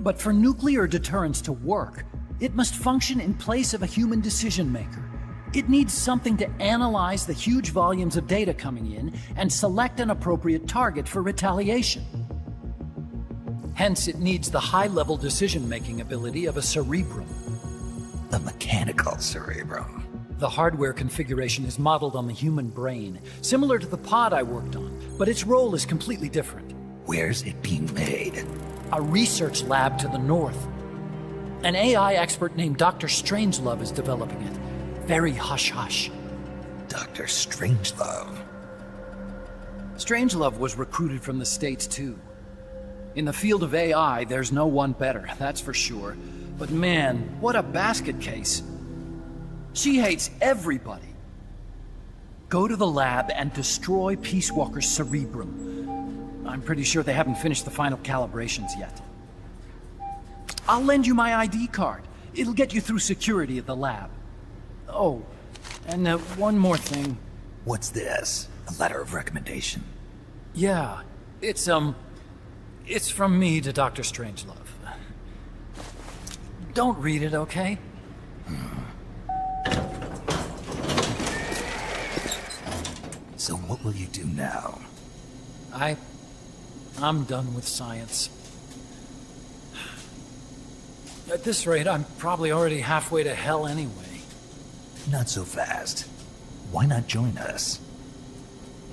But for nuclear deterrence to work, it must function in place of a human decision maker. It needs something to analyze the huge volumes of data coming in and select an appropriate target for retaliation. Hence, it needs the high-level decision-making ability of a cerebrum. A mechanical cerebrum. The hardware configuration is modeled on the human brain, similar to the pod I worked on, but its role is completely different. Where's it being made? A research lab to the north. An AI expert named Dr. Strangelove is developing it. Very hush-hush. Dr. Strangelove? Strangelove was recruited from the States, too. In the field of AI, there's no one better, that's for sure. But man, what a basket case. She hates everybody. Go to the lab and destroy Peace Walker's cerebrum. I'm pretty sure they haven't finished the final calibrations yet. I'll lend you my ID card. It'll get you through security at the lab. Oh, and one more thing. What's this? A letter of recommendation? Yeah, it's from me to Dr. Strangelove. Don't read it, okay? So what will you do now? I'm done with science. At this rate, I'm probably already halfway to hell anyway. Not so fast. Why not join us?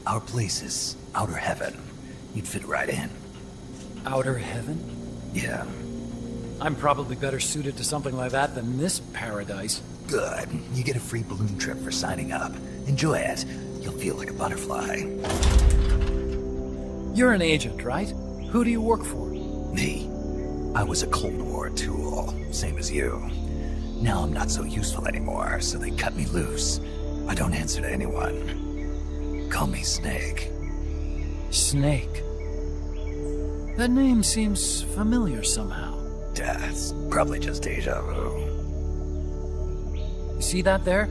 Our place is outer heaven. You'd fit right in. Outer heaven? Yeah. I'm probably better suited to something like that than this paradise. Good. You get a free balloon trip for signing up. Enjoy it. You'll feel like a butterfly. You're an agent, right? Who do you work for? Me. I was a Cold War tool, same as you. Now I'm not so useful anymore, so they cut me loose. I don't answer to anyone. Call me Snake. Snake? That name seems familiar somehow. It's probably just deja vu. You see that there?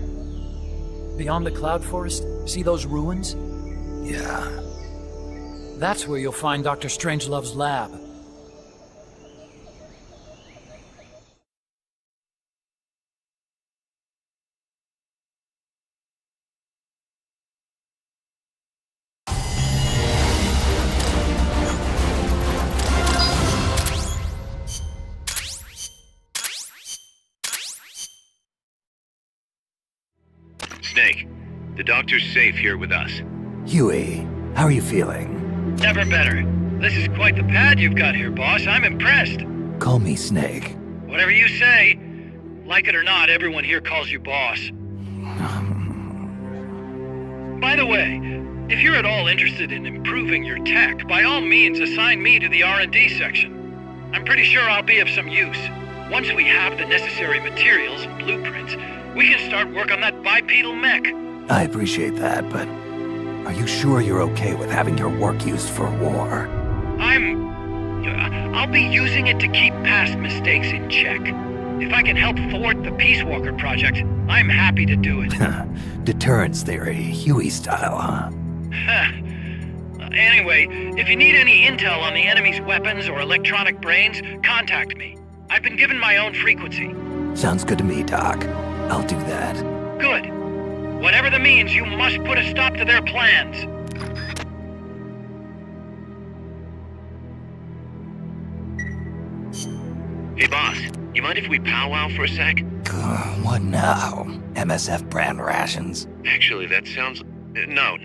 Beyond the cloud forest? See those ruins? Yeah. That's where you'll find Dr. Strangelove's lab. Snake, the doctor's safe here with us. Huey, how are you feeling? Never better. This is quite the pad you've got here, boss. I'm impressed. Call me Snake. Whatever you say. Like it or not, everyone here calls you boss. By the way, if you're at all interested in improving your tech, by all means assign me to the R&D section. I'm pretty sure I'll be of some use. Once we have the necessary materials and blueprints, we can start work on that bipedal mech. I appreciate that, but are you sure you're okay with having your work used for war? I'll be using it to keep past mistakes in check. If I can help thwart the Peace Walker project, I'm happy to do it. Deterrence theory, Huey style, huh? Anyway, if you need any intel on the enemy's weapons or electronic brains, contact me. I've been given my own frequency. Sounds good to me, Doc. I'll do that. Good. Whatever the means, you must put a stop to their plans. Hey, boss, you mind if we powwow for a sec? What now? MSF brand rations? Actually, that sounds... No.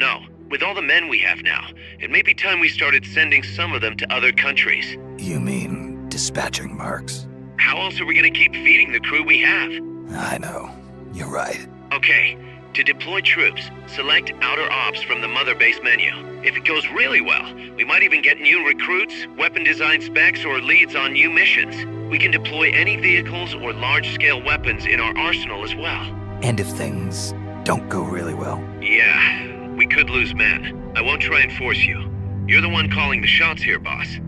With all the men we have now, it may be time we started sending some of them to other countries. You mean dispatching marks? How else are we gonna keep feeding the crew we have? I know. You're right. Okay, to deploy troops, select Outer Ops from the Mother Base menu. If it goes really well, we might even get new recruits, weapon design specs, or leads on new missions. We can deploy any vehicles or large-scale weapons in our arsenal as well. And if things don't go really well? Yeah, we could lose men. I won't try and force you. You're the one calling the shots here, boss.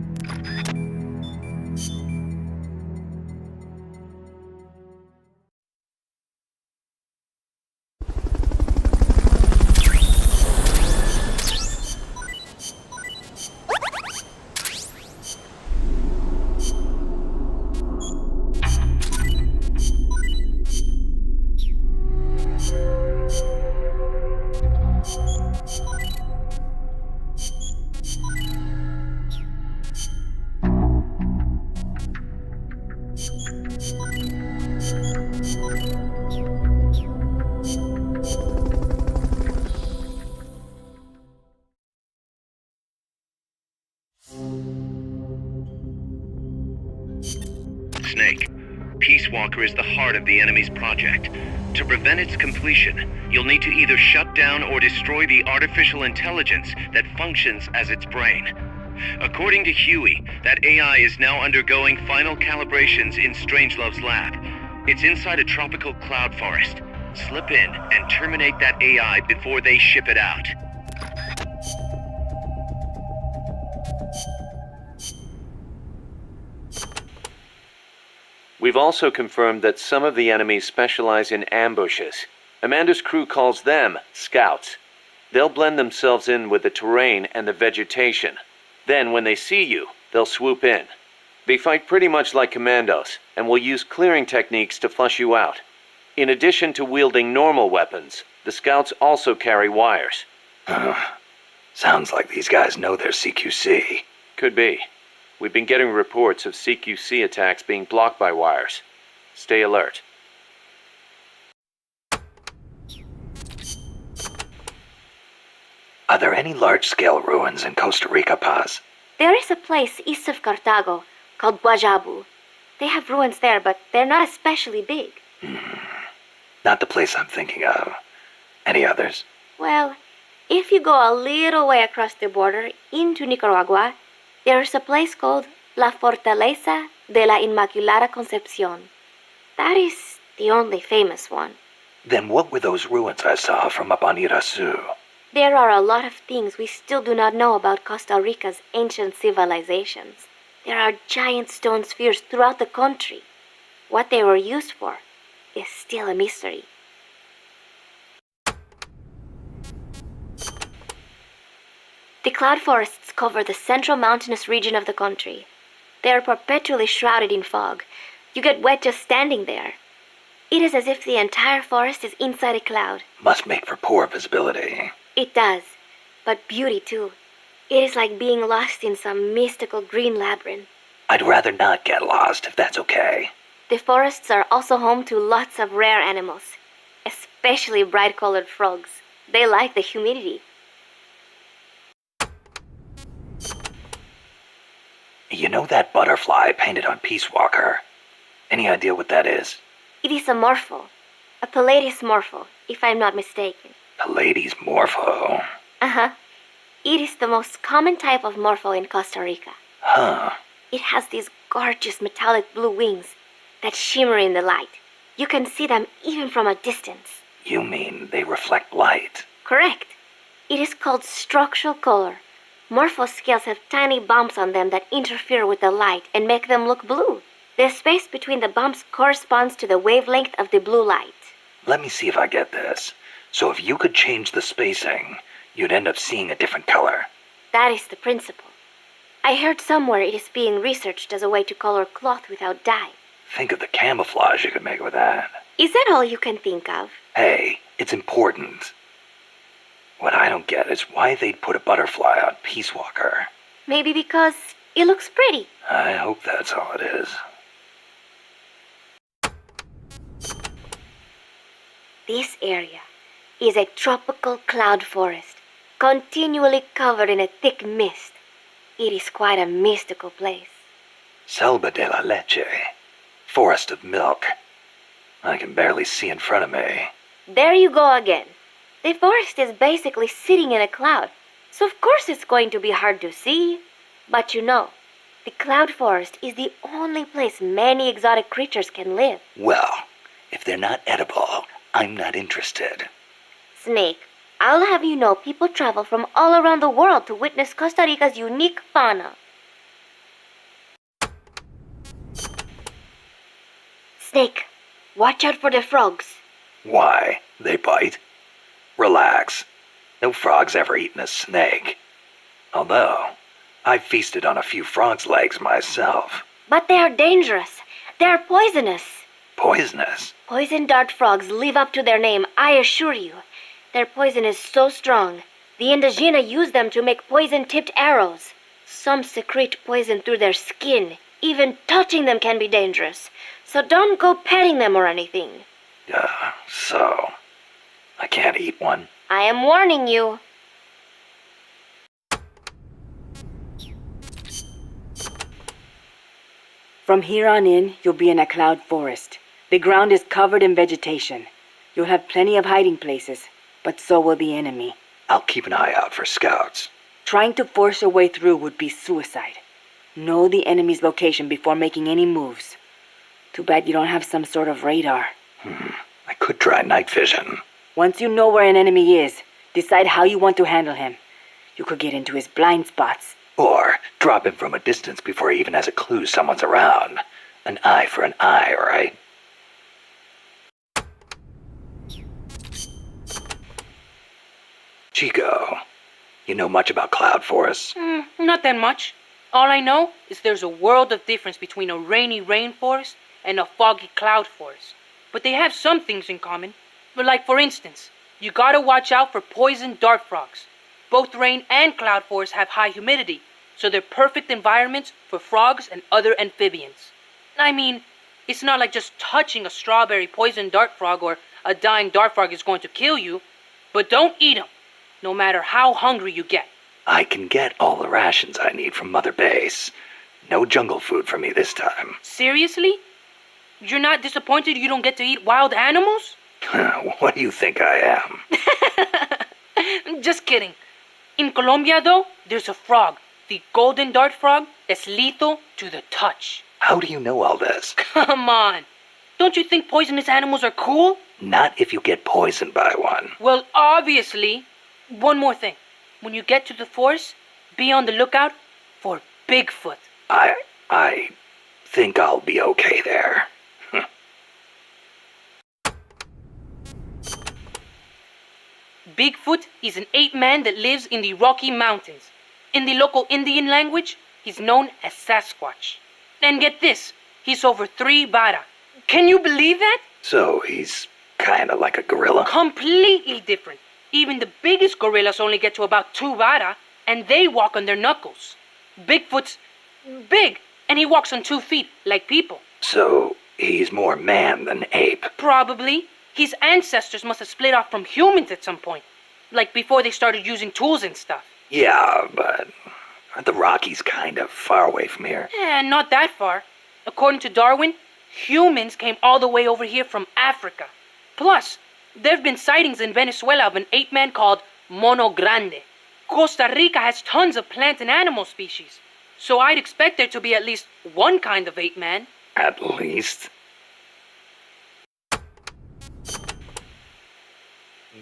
Snake, Peace Walker is the heart of the enemy's project. To prevent its completion, you'll need to either shut down or destroy the artificial intelligence that functions as its brain. According to Huey, that AI is now undergoing final calibrations in Strangelove's lab. It's inside a tropical cloud forest. Slip in and terminate that AI before they ship it out. We've also confirmed that some of the enemies specialize in ambushes. Amanda's crew calls them scouts. They'll blend themselves in with the terrain and the vegetation. Then, when they see you, they'll swoop in. They fight pretty much like commandos, and will use clearing techniques to flush you out. In addition to wielding normal weapons, the scouts also carry wires. Sounds like these guys know their CQC. Could be. We've been getting reports of CQC attacks being blocked by wires. Stay alert. Are there any large-scale ruins in Costa Rica, Paz? There is a place east of Cartago called Guajabu. They have ruins there, but they're not especially big. Not the place I'm thinking of. Any others? Well, if you go a little way across the border into Nicaragua, there's a place called La Fortaleza de la Inmaculada Concepción. That is the only famous one. Then what were those ruins I saw from up on Irasu? There are a lot of things we still do not know about Costa Rica's ancient civilizations. There are giant stone spheres throughout the country. What they were used for is still a mystery. The cloud forests cover the central mountainous region of the country. They are perpetually shrouded in fog. You get wet just standing there. It is as if the entire forest is inside a cloud. Must make for poor visibility. It does, but beauty too. It is like being lost in some mystical green labyrinth. I'd rather not get lost, if that's okay. The forests are also home to lots of rare animals, especially bright-colored frogs. They like the humidity. You know that butterfly painted on Peace Walker? Any idea what that is? It is a morpho. A Pallades morpho, if I'm not mistaken. Pallades morpho? Uh-huh. It is the most common type of morpho in Costa Rica. Huh. It has these gorgeous metallic blue wings that shimmer in the light. You can see them even from a distance. You mean they reflect light? Correct. It is called structural color. Morpho scales have tiny bumps on them that interfere with the light and make them look blue. The space between the bumps corresponds to the wavelength of the blue light. Let me see if I get this. So if you could change the spacing, you'd end up seeing a different color. That is the principle. I heard somewhere it is being researched as a way to color cloth without dye. Think of the camouflage you could make with that. Is that all you can think of? Hey, it's important. What I don't get is why they'd put a butterfly on Peace Walker. Maybe because it looks pretty. I hope that's all it is. This area is a tropical cloud forest, continually covered in a thick mist. It is quite a mystical place. Selva de la Leche. Forest of milk. I can barely see in front of me. There you go again. The forest is basically sitting in a cloud, so of course it's going to be hard to see. But you know, the cloud forest is the only place many exotic creatures can live. Well, if they're not edible, I'm not interested. Snake, I'll have you know people travel from all around the world to witness Costa Rica's unique fauna. Snake, watch out for the frogs. Why? They bite? Relax. No frog's ever eaten a snake. Although, I've feasted on a few frogs' legs myself. But they are dangerous. They are poisonous. Poisonous? Poison dart frogs live up to their name, I assure you. Their poison is so strong. The Indígena use them to make poison-tipped arrows. Some secrete poison through their skin. Even touching them can be dangerous. So don't go petting them or anything. So I can't eat one? I am warning you. From here on in, you'll be in a cloud forest. The ground is covered in vegetation. You'll have plenty of hiding places, but so will the enemy. I'll keep an eye out for scouts. Trying to force your way through would be suicide. Know the enemy's location before making any moves. Too bad you don't have some sort of radar. I could try night vision. Once you know where an enemy is, decide how you want to handle him. You could get into his blind spots. Or drop him from a distance before he even has a clue someone's around. An eye for an eye, all right? Chico, you know much about cloud forests? Not that much. All I know is there's a world of difference between a rainy rainforest and a foggy cloud forest. But they have some things in common. Like, for instance, you gotta watch out for poison dart frogs. Both rain and cloud forests have high humidity, so they're perfect environments for frogs and other amphibians. I mean, it's not like just touching a strawberry poison dart frog or a dying dart frog is going to kill you. But don't eat them, no matter how hungry you get. I can get all the rations I need from Mother Base. No jungle food for me this time. Seriously? You're not disappointed you don't get to eat wild animals? What do you think I am? Just kidding. In Colombia, though, there's a frog, the golden dart frog, that's lethal to the touch. How do you know all this? Come on. Don't you think poisonous animals are cool? Not if you get poisoned by one. Well, obviously. One more thing. When you get to the forest, be on the lookout for Bigfoot. I think I'll be okay there. Bigfoot is an ape-man that lives in the Rocky Mountains. In the local Indian language, he's known as Sasquatch. And get this, he's over 3 vara. Can you believe that? So he's kinda like a gorilla? Completely different. Even the biggest gorillas only get to about 2 vara, and they walk on their knuckles. Bigfoot's big, and he walks on 2 feet, like people. So he's more man than ape? Probably. His ancestors must have split off from humans at some point. Like before they started using tools and stuff. Yeah, but aren't the Rockies kind of far away from here? Not that far. According to Darwin, humans came all the way over here from Africa. Plus, there have been sightings in Venezuela of an ape-man called Mono Grande. Costa Rica has tons of plant and animal species. So I'd expect there to be at least one kind of ape-man. At least.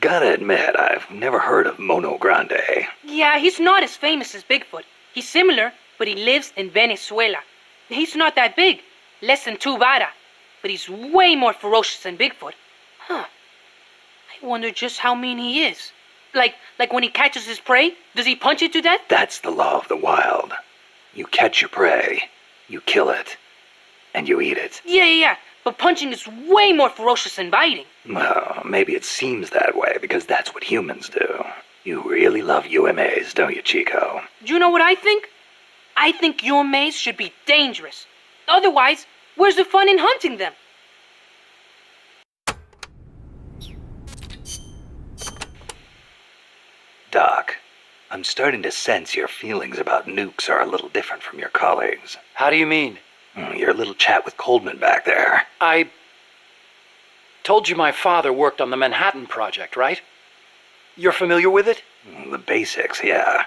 Gotta admit, I've never heard of Mono Grande. Yeah, he's not as famous as Bigfoot. He's similar, but he lives in Venezuela. He's not that big, less than 2 vara, but he's way more ferocious than Bigfoot. Huh. I wonder just how mean he is. Like when he catches his prey, does he punch it to death? That's the law of the wild. You catch your prey, you kill it, and you eat it. Yeah. But punching is way more ferocious than biting. Well, maybe it seems that way because that's what humans do. You really love UMAs, don't you, Chico? Do you know what I think? I think UMAs should be dangerous. Otherwise, where's the fun in hunting them? Doc, I'm starting to sense your feelings about nukes are a little different from your colleagues. How do you mean? Your little chat with Coldman back there. I told you my father worked on the Manhattan Project, right? You're familiar with it? The basics, yeah.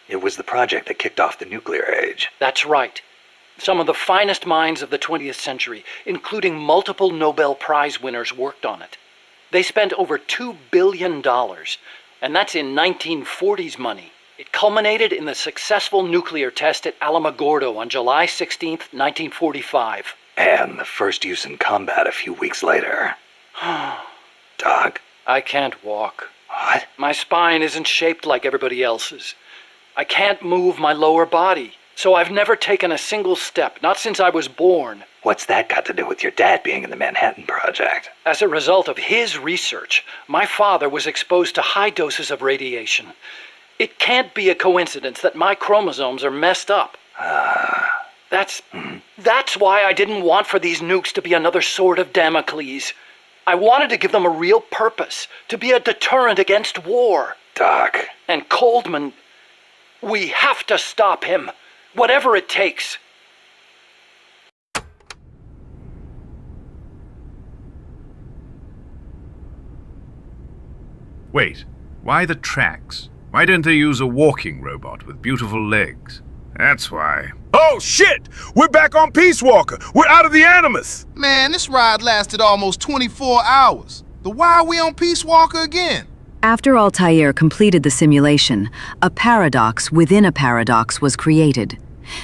It was the project that kicked off the nuclear age. That's right. Some of the finest minds of the 20th century, including multiple Nobel Prize winners, worked on it. They spent over $2 billion, and that's in 1940s money. It culminated in the successful nuclear test at Alamogordo on July 16th, 1945. And the first use in combat a few weeks later. Doc? I can't walk. What? My spine isn't shaped like everybody else's. I can't move my lower body, so I've never taken a single step, not since I was born. What's that got to do with your dad being in the Manhattan Project? As a result of his research, my father was exposed to high doses of radiation. It can't be a coincidence that my chromosomes are messed up. That's why I didn't want for these nukes to be another sword of Damocles. I wanted to give them a real purpose, to be a deterrent against war. Doc. And Coldman, we have to stop him, whatever it takes. Wait, why the tracks? Why don't they use a walking robot with beautiful legs? That's why. Oh, shit! We're back on Peace Walker. We're out of the Animus. Man, this ride lasted almost 24 hours. Then why are we on Peace Walker again? After Altair completed the simulation, a paradox within a paradox was created.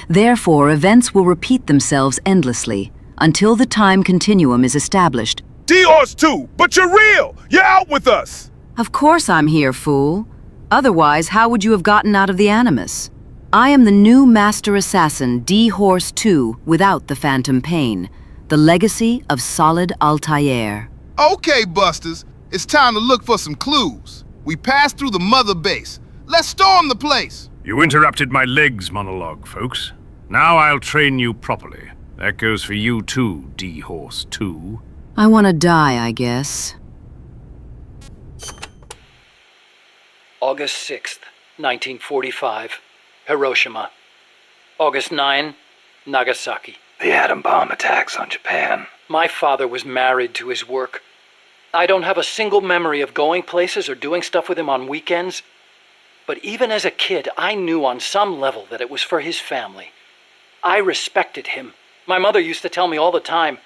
Therefore, events will repeat themselves endlessly until the time continuum is established. D-Horse 2, but you're real! You're out with us! Of course I'm here, fool. Otherwise, how would you have gotten out of the Animus? I am the new Master Assassin, D-Horse 2, without the phantom pain. The legacy of Solid Altair. Okay, Busters. It's time to look for some clues. We passed through the mother base. Let's storm the place. You interrupted my legs monologue, folks. Now I'll train you properly. That goes for you too, D-Horse 2. I want to die, I guess. August 6th, 1945, Hiroshima. August 9, Nagasaki. The atom bomb attacks on Japan. My father was married to his work. I don't have a single memory of going places or doing stuff with him on weekends. But even as a kid, I knew on some level that it was for his family. I respected him. My mother used to tell me all the time,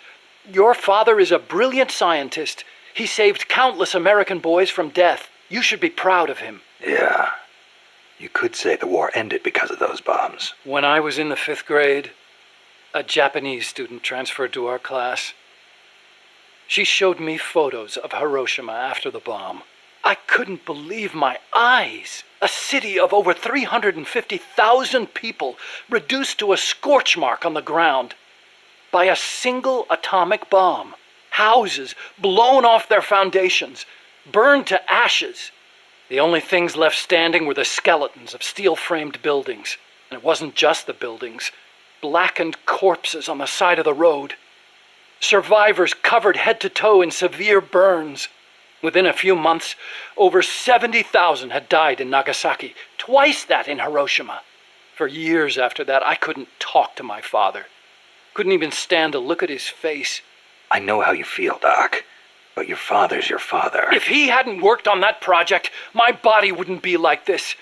"Your father is a brilliant scientist. He saved countless American boys from death. You should be proud of him." Yeah. You could say the war ended because of those bombs. When I was in the 5th grade, a Japanese student transferred to our class. She showed me photos of Hiroshima after the bomb. I couldn't believe my eyes. A city of over 350,000 people reduced to a scorch mark on the ground by a single atomic bomb. Houses blown off their foundations, burned to ashes. The only things left standing were the skeletons of steel-framed buildings. And it wasn't just the buildings. Blackened corpses on the side of the road. Survivors covered head to toe in severe burns. Within a few months, over 70,000 had died in Nagasaki, twice that in Hiroshima. For years after that, I couldn't talk to my father. Couldn't even stand to look at his face. I know how you feel, Doc. But your father's your father. If he hadn't worked on that project, my body wouldn't be like this.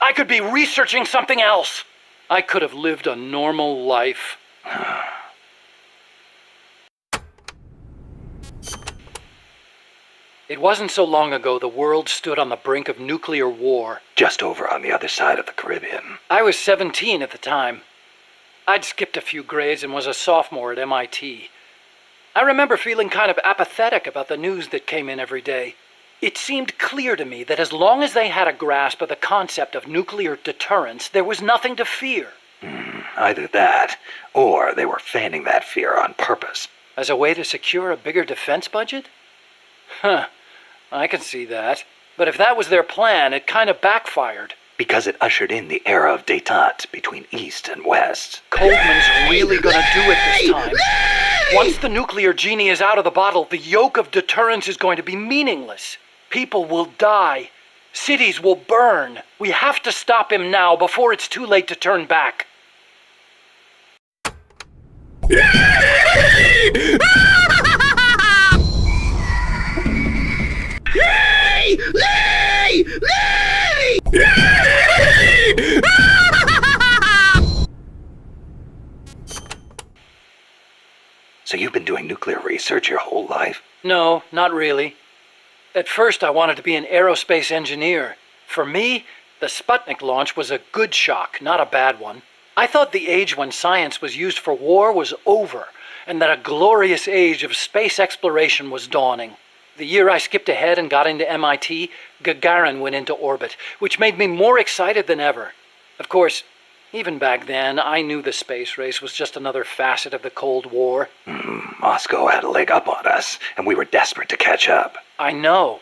I could be researching something else. I could have lived a normal life. It wasn't so long ago the world stood on the brink of nuclear war. Just over on the other side of the Caribbean. I was 17 at the time. I'd skipped a few grades and was a sophomore at MIT. I remember feeling kind of apathetic about the news that came in every day. It seemed clear to me that as long as they had a grasp of the concept of nuclear deterrence, there was nothing to fear. Either that, or they were fanning that fear on purpose. As a way to secure a bigger defense budget? Huh. I can see that. But if that was their plan, it kind of backfired. Because it ushered in the era of détente between East and West. Coldman's really gonna do it this time. Once the nuclear genie is out of the bottle, the yoke of deterrence is going to be meaningless. People will die. Cities will burn. We have to stop him now before it's too late to turn back. So you've been doing nuclear research your whole life? No, not really. At first I wanted to be an aerospace engineer. For me, the Sputnik launch was a good shock, not a bad one. I thought the age when science was used for war was over, and that a glorious age of space exploration was dawning. The year I skipped ahead and got into MIT, Gagarin went into orbit, which made me more excited than ever. Of course, even back then, I knew the space race was just another facet of the Cold War. Moscow had a leg up on us, and we were desperate to catch up. I know.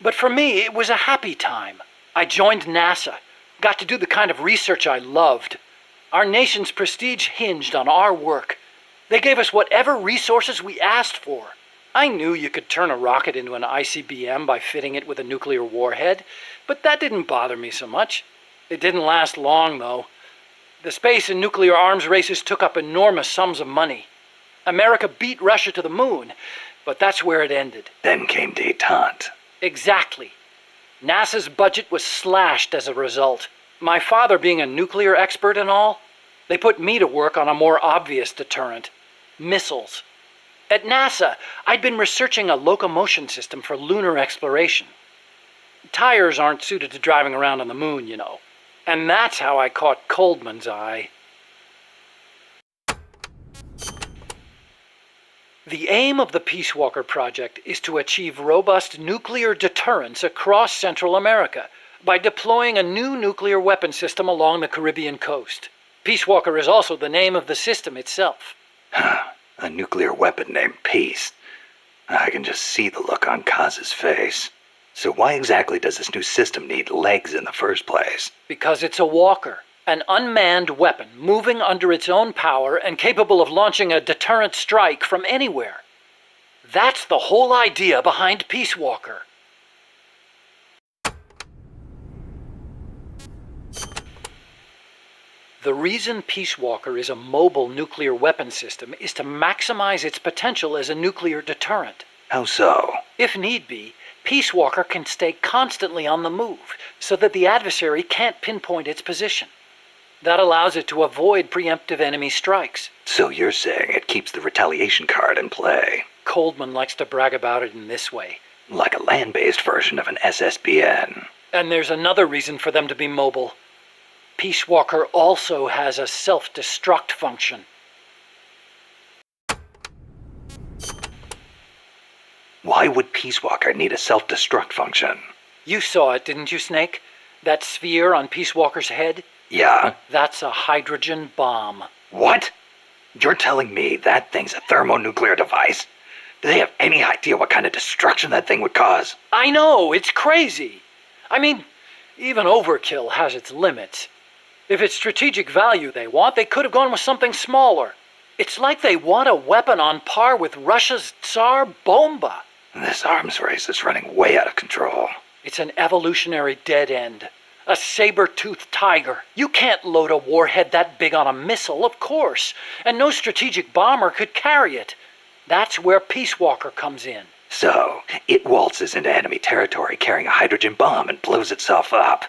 But for me, it was a happy time. I joined NASA, got to do the kind of research I loved. Our nation's prestige hinged on our work. They gave us whatever resources we asked for. I knew you could turn a rocket into an ICBM by fitting it with a nuclear warhead, but that didn't bother me so much. It didn't last long, though. The space and nuclear arms races took up enormous sums of money. America beat Russia to the moon, but that's where it ended. Then came détente. Exactly. NASA's budget was slashed as a result. My father being a nuclear expert and all, they put me to work on a more obvious deterrent: missiles. At NASA, I'd been researching a locomotion system for lunar exploration. Tires aren't suited to driving around on the moon, you know. And that's how I caught Coldman's eye. The aim of the Peace Walker project is to achieve robust nuclear deterrence across Central America by deploying a new nuclear weapon system along the Caribbean coast. Peace Walker is also the name of the system itself. A nuclear weapon named Peace. I can just see the look on Kaz's face. So why exactly does this new system need legs in the first place? Because it's a walker, an unmanned weapon moving under its own power and capable of launching a deterrent strike from anywhere. That's the whole idea behind Peace Walker. The reason Peace Walker is a mobile nuclear weapon system is to maximize its potential as a nuclear deterrent. How so? If need be, Peace Walker can stay constantly on the move so that the adversary can't pinpoint its position. That allows it to avoid preemptive enemy strikes. So you're saying it keeps the retaliation card in play? Coldman likes to brag about it in this way. Like a land-based version of an SSBN. And there's another reason for them to be mobile. Peace Walker also has a self-destruct function. Why would Peace Walker need a self-destruct function? You saw it, didn't you, Snake? That sphere on Peace Walker's head? Yeah? That's a hydrogen bomb. What? You're telling me that thing's a thermonuclear device? Do they have any idea what kind of destruction that thing would cause? I know, it's crazy. I mean, even overkill has its limits. If it's strategic value they want, they could have gone with something smaller. It's like they want a weapon on par with Russia's Tsar Bomba. This arms race is running way out of control. It's an evolutionary dead end. A saber-toothed tiger. You can't load a warhead that big on a missile, of course. And no strategic bomber could carry it. That's where Peace Walker comes in. So, it waltzes into enemy territory carrying a hydrogen bomb and blows itself up.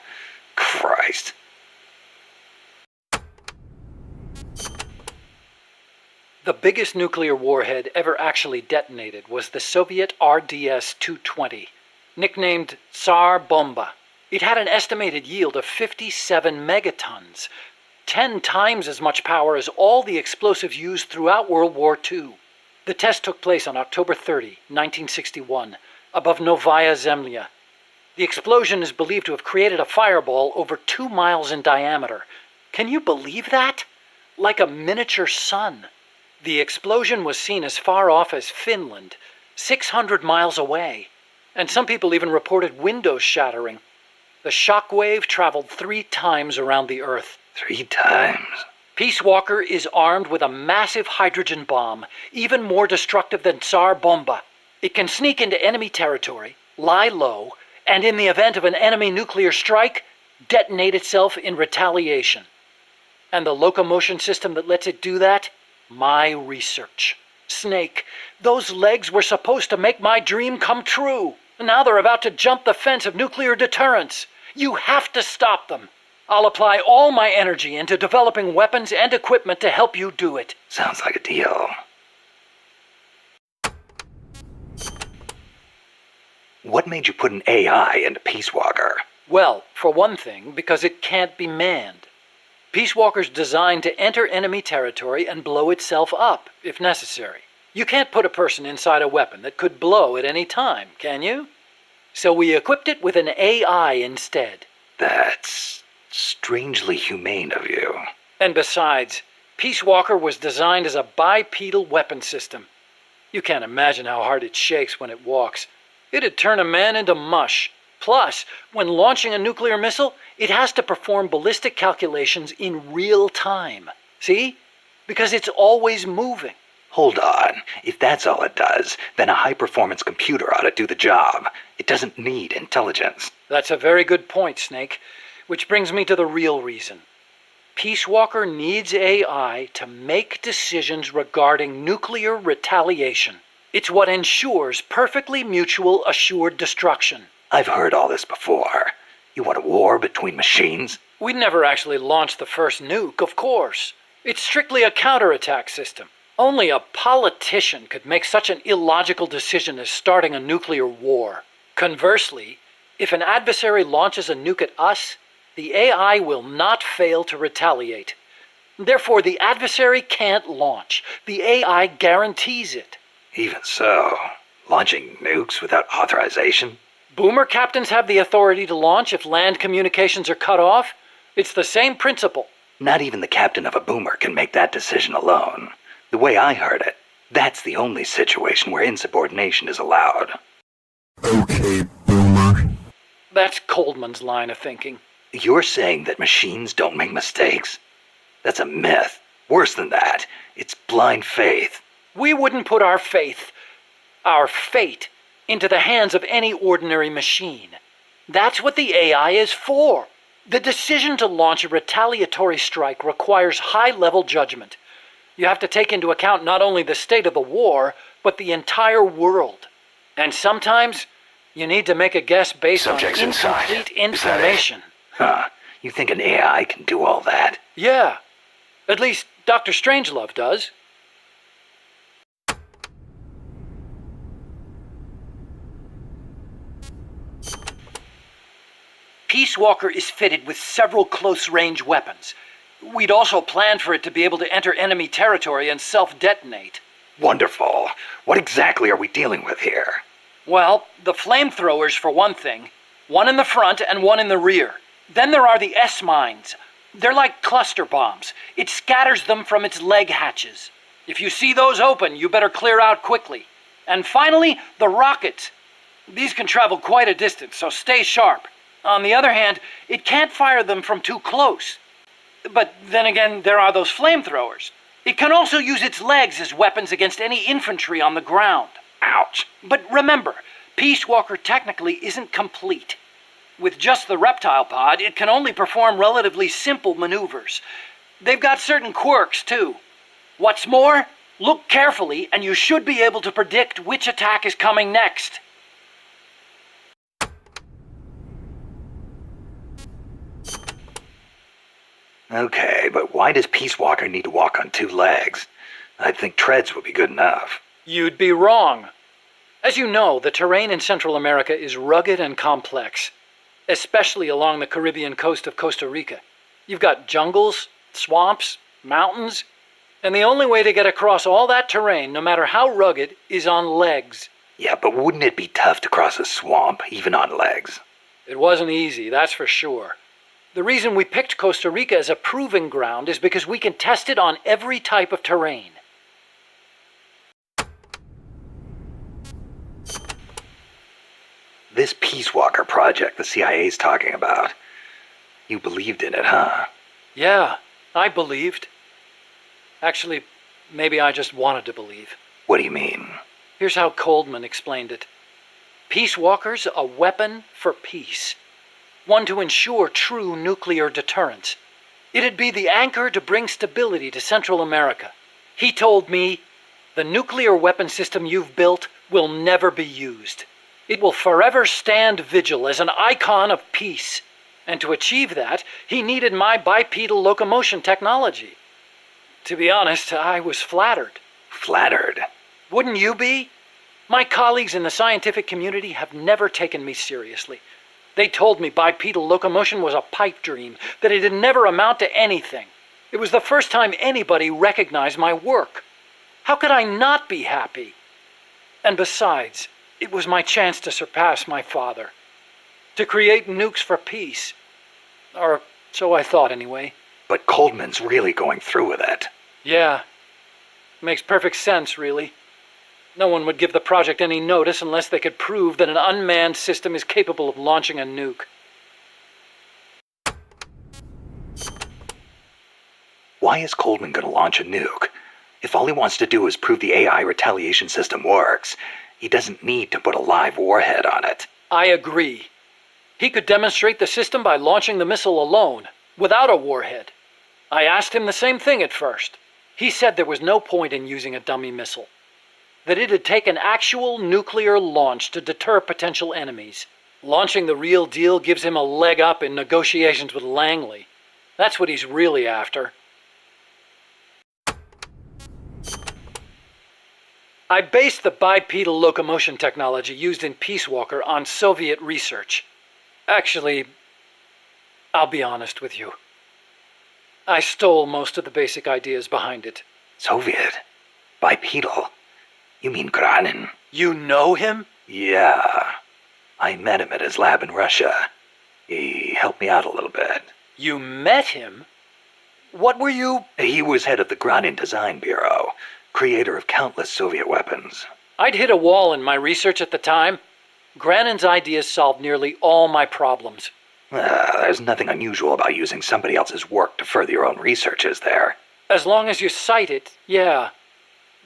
Christ. The biggest nuclear warhead ever actually detonated was the Soviet RDS-220, nicknamed Tsar Bomba. It had an estimated yield of 57 megatons, 10 times as much power as all the explosives used throughout World War II. The test took place on October 30, 1961, above Novaya Zemlya. The explosion is believed to have created a fireball over 2 miles in diameter. Can you believe that? Like a miniature sun. The explosion was seen as far off as Finland, 600 miles away, and some people even reported windows shattering. The shockwave traveled 3 times around the Earth. 3 times? Peace Walker is armed with a massive hydrogen bomb, even more destructive than Tsar Bomba. It can sneak into enemy territory, lie low, and in the event of an enemy nuclear strike, detonate itself in retaliation. And the locomotion system that lets it do that? My research. Snake, those legs were supposed to make my dream come true. Now they're about to jump the fence of nuclear deterrence. You have to stop them. I'll apply all my energy into developing weapons and equipment to help you do it. Sounds like a deal. What made you put an AI into Peace Walker? Well, for one thing, because it can't be manned. Peace Walker's designed to enter enemy territory and blow itself up, if necessary. You can't put a person inside a weapon that could blow at any time, can you? So we equipped it with an AI instead. That's strangely humane of you. And besides, Peace Walker was designed as a bipedal weapon system. You can't imagine how hard it shakes when it walks. It'd turn a man into mush. Plus, when launching a nuclear missile, it has to perform ballistic calculations in real time. See? Because it's always moving. Hold on. If that's all it does, then a high-performance computer ought to do the job. It doesn't need intelligence. That's a very good point, Snake. Which brings me to the real reason. Peace Walker needs AI to make decisions regarding nuclear retaliation. It's what ensures perfectly mutual assured destruction. I've heard all this before. You want a war between machines? We'd never actually launched the first nuke, of course. It's strictly a counterattack system. Only a politician could make such an illogical decision as starting a nuclear war. Conversely, if an adversary launches a nuke at us, the AI will not fail to retaliate. Therefore, the adversary can't launch. The AI guarantees it. Even so, launching nukes without authorization? Boomer captains have the authority to launch if land communications are cut off. It's the same principle. Not even the captain of a boomer can make that decision alone. The way I heard it, that's the only situation where insubordination is allowed. Okay, boomer. That's Coldman's line of thinking. You're saying that machines don't make mistakes? That's a myth. Worse than that, it's blind faith. We wouldn't put our fate, into the hands of any ordinary machine. That's what the AI is for. The decision to launch a retaliatory strike requires high-level judgment. You have to take into account not only the state of the war, but the entire world. And sometimes, you need to make a guess based Subjects on inside. incomplete Is that it? information. Huh. You think an AI can do all that? Yeah. At least Dr. Strangelove does. Peace Walker is fitted with several close-range weapons. We'd also planned for it to be able to enter enemy territory and self-detonate. Wonderful. What exactly are we dealing with here? Well, the flamethrowers for one thing. One in the front and one in the rear. Then there are the S-mines. They're like cluster bombs. It scatters them from its leg hatches. If you see those open, you better clear out quickly. And finally, the rockets. These can travel quite a distance, so stay sharp. On the other hand, it can't fire them from too close. But then again, there are those flamethrowers. It can also use its legs as weapons against any infantry on the ground. Ouch. But remember, Peace Walker technically isn't complete. With just the reptile pod, it can only perform relatively simple maneuvers. They've got certain quirks, too. What's more, look carefully and you should be able to predict which attack is coming next. Okay, but why does Peace Walker need to walk on two legs? I'd think treads would be good enough. You'd be wrong. As you know, the terrain in Central America is rugged and complex, especially along the Caribbean coast of Costa Rica. You've got jungles, swamps, mountains, and the only way to get across all that terrain, no matter how rugged, is on legs. Yeah, but wouldn't it be tough to cross a swamp, even on legs? It wasn't easy, that's for sure. The reason we picked Costa Rica as a proving ground is because we can test it on every type of terrain. This Peace Walker project the CIA's talking about. You believed in it, huh? Yeah, I believed. Actually, maybe I just wanted to believe. What do you mean? Here's how Coldman explained it. Peace Walker's a weapon for peace. One to ensure true nuclear deterrence. It'd be the anchor to bring stability to Central America. He told me, the nuclear weapon system you've built will never be used. It will forever stand vigil as an icon of peace. And to achieve that, he needed my bipedal locomotion technology. To be honest, I was flattered. Flattered? Wouldn't you be? My colleagues in the scientific community have never taken me seriously. They told me bipedal locomotion was a pipe dream, that it'd never amount to anything. It was the first time anybody recognized my work. How could I not be happy? And besides, it was my chance to surpass my father. To create nukes for peace. Or so I thought anyway. But Coldman's really going through with it. Yeah. Makes perfect sense, really. No one would give the project any notice unless they could prove that an unmanned system is capable of launching a nuke. Why is Coldman going to launch a nuke? If all he wants to do is prove the AI retaliation system works, he doesn't need to put a live warhead on it. I agree. He could demonstrate the system by launching the missile alone, without a warhead. I asked him the same thing at first. He said there was no point in using a dummy missile. That it'd take an actual nuclear launch to deter potential enemies. Launching the real deal gives him a leg up in negotiations with Langley. That's what he's really after. I based the bipedal locomotion technology used in Peace Walker on Soviet research. Actually, I'll be honest with you. I stole most of the basic ideas behind it. Soviet? Bipedal? You mean Granin? You know him? Yeah. I met him at his lab in Russia. He helped me out a little bit. You met him? What were you? He was head of the Granin Design Bureau, creator of countless Soviet weapons. I'd hit a wall in my research at the time. Granin's ideas solved nearly all my problems. There's nothing unusual about using somebody else's work to further your own research, is there? As long as you cite it, yeah.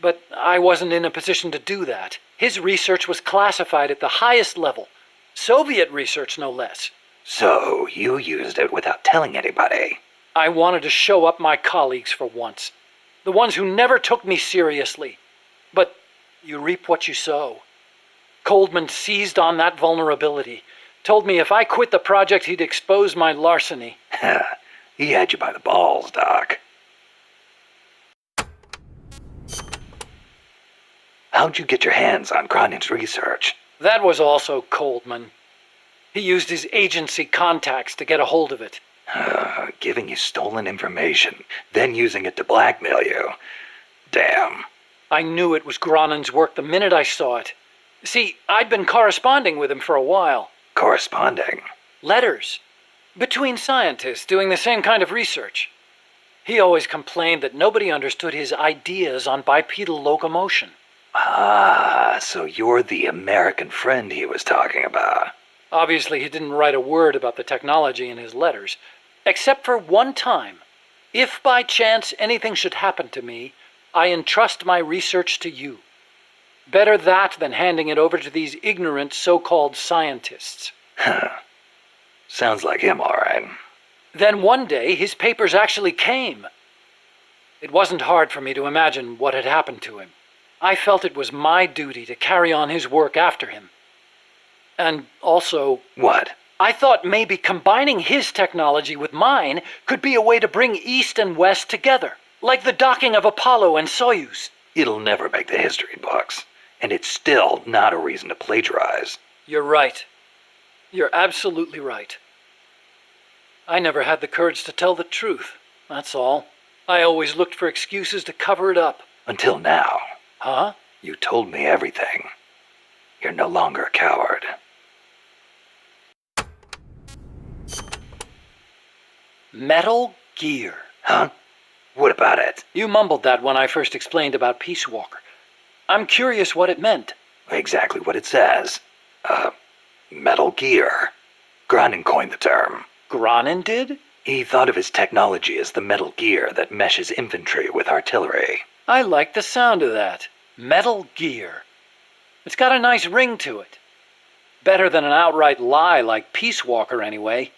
But I wasn't in a position to do that. His research was classified at the highest level. Soviet research, no less. So you used it without telling anybody? I wanted to show up my colleagues for once. The ones who never took me seriously. But you reap what you sow. Coldman seized on that vulnerability. Told me if I quit the project, he'd expose my larceny. He had you by the balls, Doc. How'd you get your hands on Gronin's research? That was also Coldman. He used his agency contacts to get a hold of it. Giving you stolen information, then using it to blackmail you. Damn. I knew it was Gronin's work the minute I saw it. See, I'd been corresponding with him for a while. Corresponding? Letters. Between scientists doing the same kind of research. He always complained that nobody understood his ideas on bipedal locomotion. Ah, so you're the American friend he was talking about. Obviously, he didn't write a word about the technology in his letters, except for one time. If by chance anything should happen to me, I entrust my research to you. Better that than handing it over to these ignorant so-called scientists. Sounds like him, all right. Then one day, his papers actually came. It wasn't hard for me to imagine what had happened to him. I felt it was my duty to carry on his work after him. And also... What? I thought maybe combining his technology with mine could be a way to bring East and West together, like the docking of Apollo and Soyuz. It'll never make the history books, and it's still not a reason to plagiarize. You're right. You're absolutely right. I never had the courage to tell the truth, that's all. I always looked for excuses to cover it up. Until now. Huh? You told me everything. You're no longer a coward. Metal Gear. Huh? What about it? You mumbled that when I first explained about Peace Walker. I'm curious what it meant. Exactly what it says. Metal Gear. Gronin coined the term. Gronin did? He thought of his technology as the metal gear that meshes infantry with artillery. I like the sound of that. Metal Gear. It's got a nice ring to it. Better than an outright lie like Peace Walker, anyway.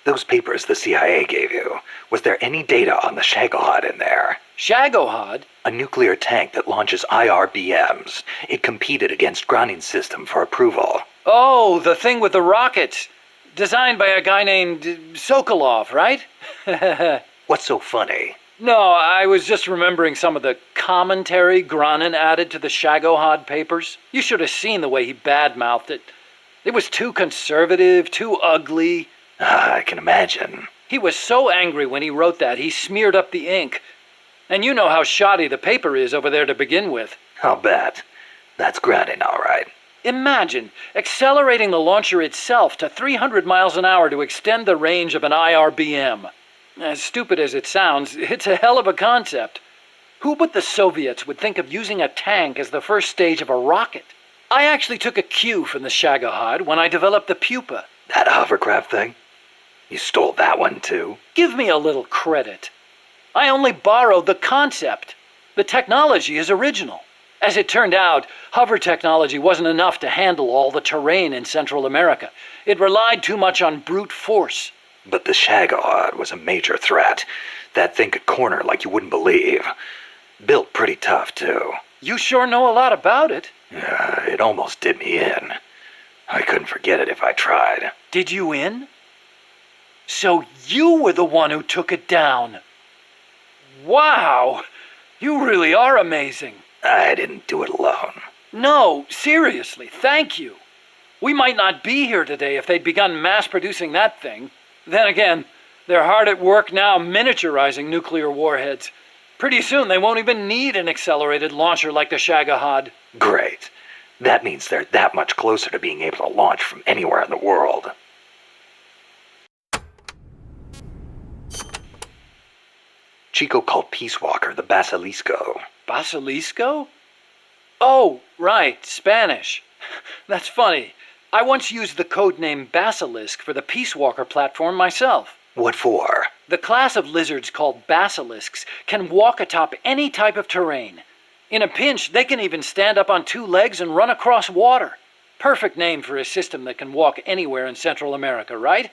Those papers the CIA gave you, was there any data on the Shagohod in there? Shagohod? A nuclear tank that launches IRBMs. It competed against Gronin's system for approval. Oh, the thing with the rockets. Designed by a guy named Sokolov, right? What's so funny? No, I was just remembering some of the commentary Gronin added to the Shagohod papers. You should have seen the way he badmouthed it. It was too conservative, too ugly. I can imagine. He was so angry when he wrote that, he smeared up the ink. And you know how shoddy the paper is over there to begin with. I'll bet. That's Gronin, all right. Imagine accelerating the launcher itself to 300 miles an hour to extend the range of an IRBM. As stupid as it sounds, it's a hell of a concept. Who but the Soviets would think of using a tank as the first stage of a rocket? I actually took a cue from the Shagohod when I developed the Pupa. That hovercraft thing? You stole that one too? Give me a little credit. I only borrowed the concept. The technology is original. As it turned out, hover technology wasn't enough to handle all the terrain in Central America. It relied too much on brute force. But the Shagohod was a major threat. That thing could corner like you wouldn't believe. Built pretty tough, too. You sure know a lot about it. It almost did me in. I couldn't forget it if I tried. Did you in? So you were the one who took it down. Wow! You really are amazing. I didn't do it alone. No, seriously, thank you. We might not be here today if they'd begun mass-producing that thing. Then again, they're hard at work now miniaturizing nuclear warheads. Pretty soon they won't even need an accelerated launcher like the Shagohod. Great. That means they're that much closer to being able to launch from anywhere in the world. Chico called Peace Walker the Basilisco. Basilisco? Oh, right, Spanish. That's funny. I once used the codename Basilisk for the Peace Walker platform myself. What for? The class of lizards called basilisks can walk atop any type of terrain. In a pinch, they can even stand up on two legs and run across water. Perfect name for a system that can walk anywhere in Central America, right?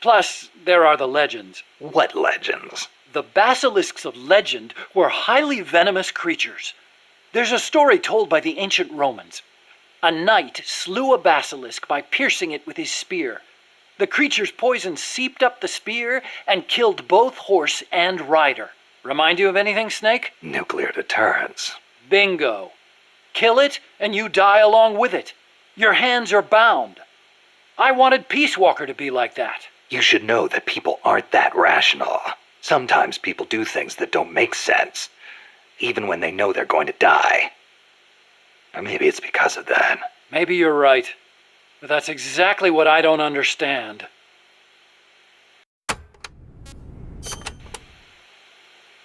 Plus, there are the legends. What legends? The basilisks of legend were highly venomous creatures. There's a story told by the ancient Romans. A knight slew a basilisk by piercing it with his spear. The creature's poison seeped up the spear and killed both horse and rider. Remind you of anything, Snake? Nuclear deterrence. Bingo. Kill it, and you die along with it. Your hands are bound. I wanted Peace Walker to be like that. You should know that people aren't that rational. Sometimes people do things that don't make sense, even when they know they're going to die. Or maybe it's because of that. Maybe you're right. But that's exactly what I don't understand.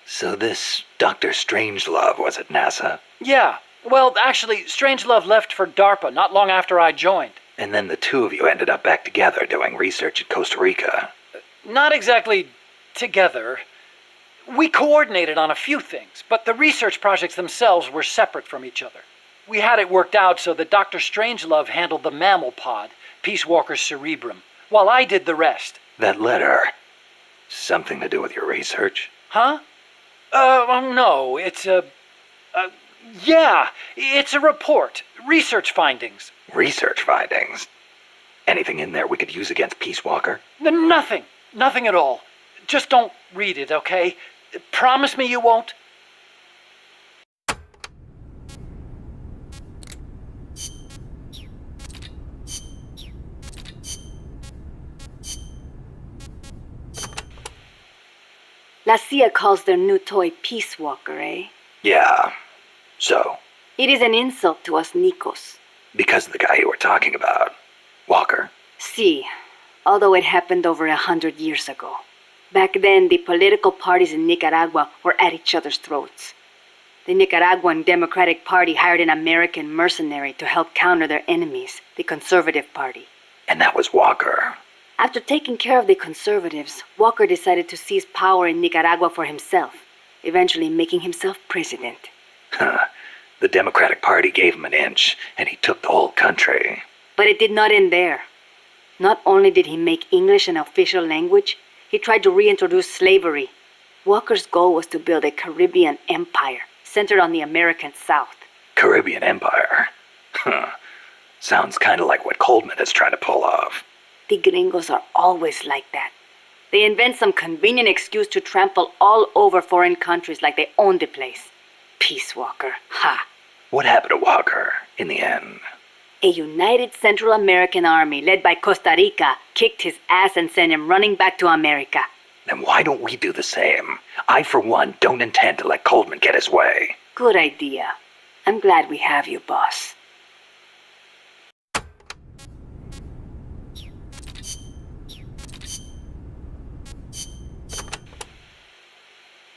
So this Dr. Strangelove was at NASA? Yeah. Well, actually, Strangelove left for DARPA not long after I joined. And then the two of you ended up back together doing research at Costa Rica. Not exactly together. We coordinated on a few things, but the research projects themselves were separate from each other. We had it worked out so that Dr. Strangelove handled the mammal pod, Peace Walker's cerebrum, while I did the rest. That letter, something to do with your research? Huh? No, it's yeah, it's a report. Research findings. Research findings? Anything in there we could use against Peace Walker? Nothing. Nothing at all. Just don't read it, okay? Promise me you won't? La CIA calls their new toy Peace Walker, eh? Yeah. So? It is an insult to us Nicos. Because of the guy you were talking about. Walker? Si. Although it happened over 100 years ago. Back then, the political parties in Nicaragua were at each other's throats. The Nicaraguan Democratic Party hired an American mercenary to help counter their enemies, the Conservative Party. And that was Walker. After taking care of the conservatives, Walker decided to seize power in Nicaragua for himself, eventually making himself president. The Democratic Party gave him an inch, and he took the whole country. But it did not end there. Not only did he make English an official language, he tried to reintroduce slavery. Walker's goal was to build a Caribbean empire, centered on the American South. Caribbean empire? Sounds kind of like what Coldman is trying to pull off. The gringos are always like that. They invent some convenient excuse to trample all over foreign countries like they own the place. Peace Walker, ha! What happened to Walker, in the end? A united Central American army led by Costa Rica kicked his ass and sent him running back to America. Then why don't we do the same? I, for one, don't intend to let Coldman get his way. Good idea. I'm glad we have you, boss.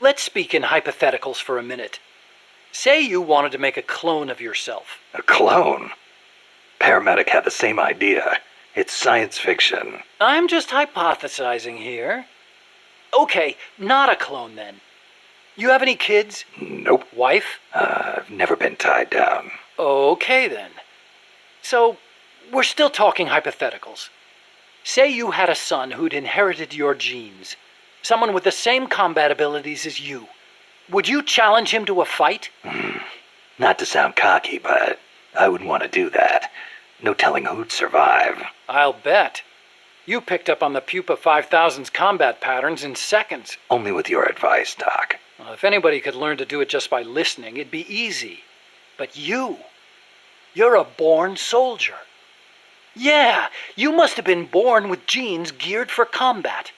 Let's speak in hypotheticals for a minute. Say you wanted to make a clone of yourself. A clone? Paramedic had the same idea. It's science fiction. I'm just hypothesizing here. Okay, not a clone then. You have any kids? Nope. Wife? I've never been tied down. Okay then. So, we're still talking hypotheticals. Say you had a son who'd inherited your genes. Someone with the same combat abilities as you. Would you challenge him to a fight? Not to sound cocky, but I wouldn't want to do that. No telling who'd survive. I'll bet. You picked up on the Pupa 5000's combat patterns in seconds. Only with your advice, Doc. Well, if anybody could learn to do it just by listening, it'd be easy. But you're a born soldier. Yeah, you must have been born with genes geared for combat.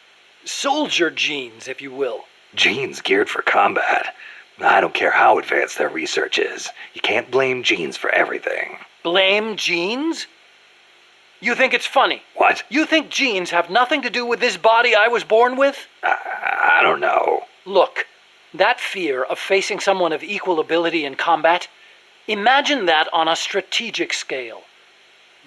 Soldier genes, if you will. Genes geared for combat? I don't care how advanced their research is. You can't blame genes for everything. Blame genes? You think it's funny? What? You think genes have nothing to do with this body I was born with? I don't know. Look, that fear of facing someone of equal ability in combat, imagine that on a strategic scale.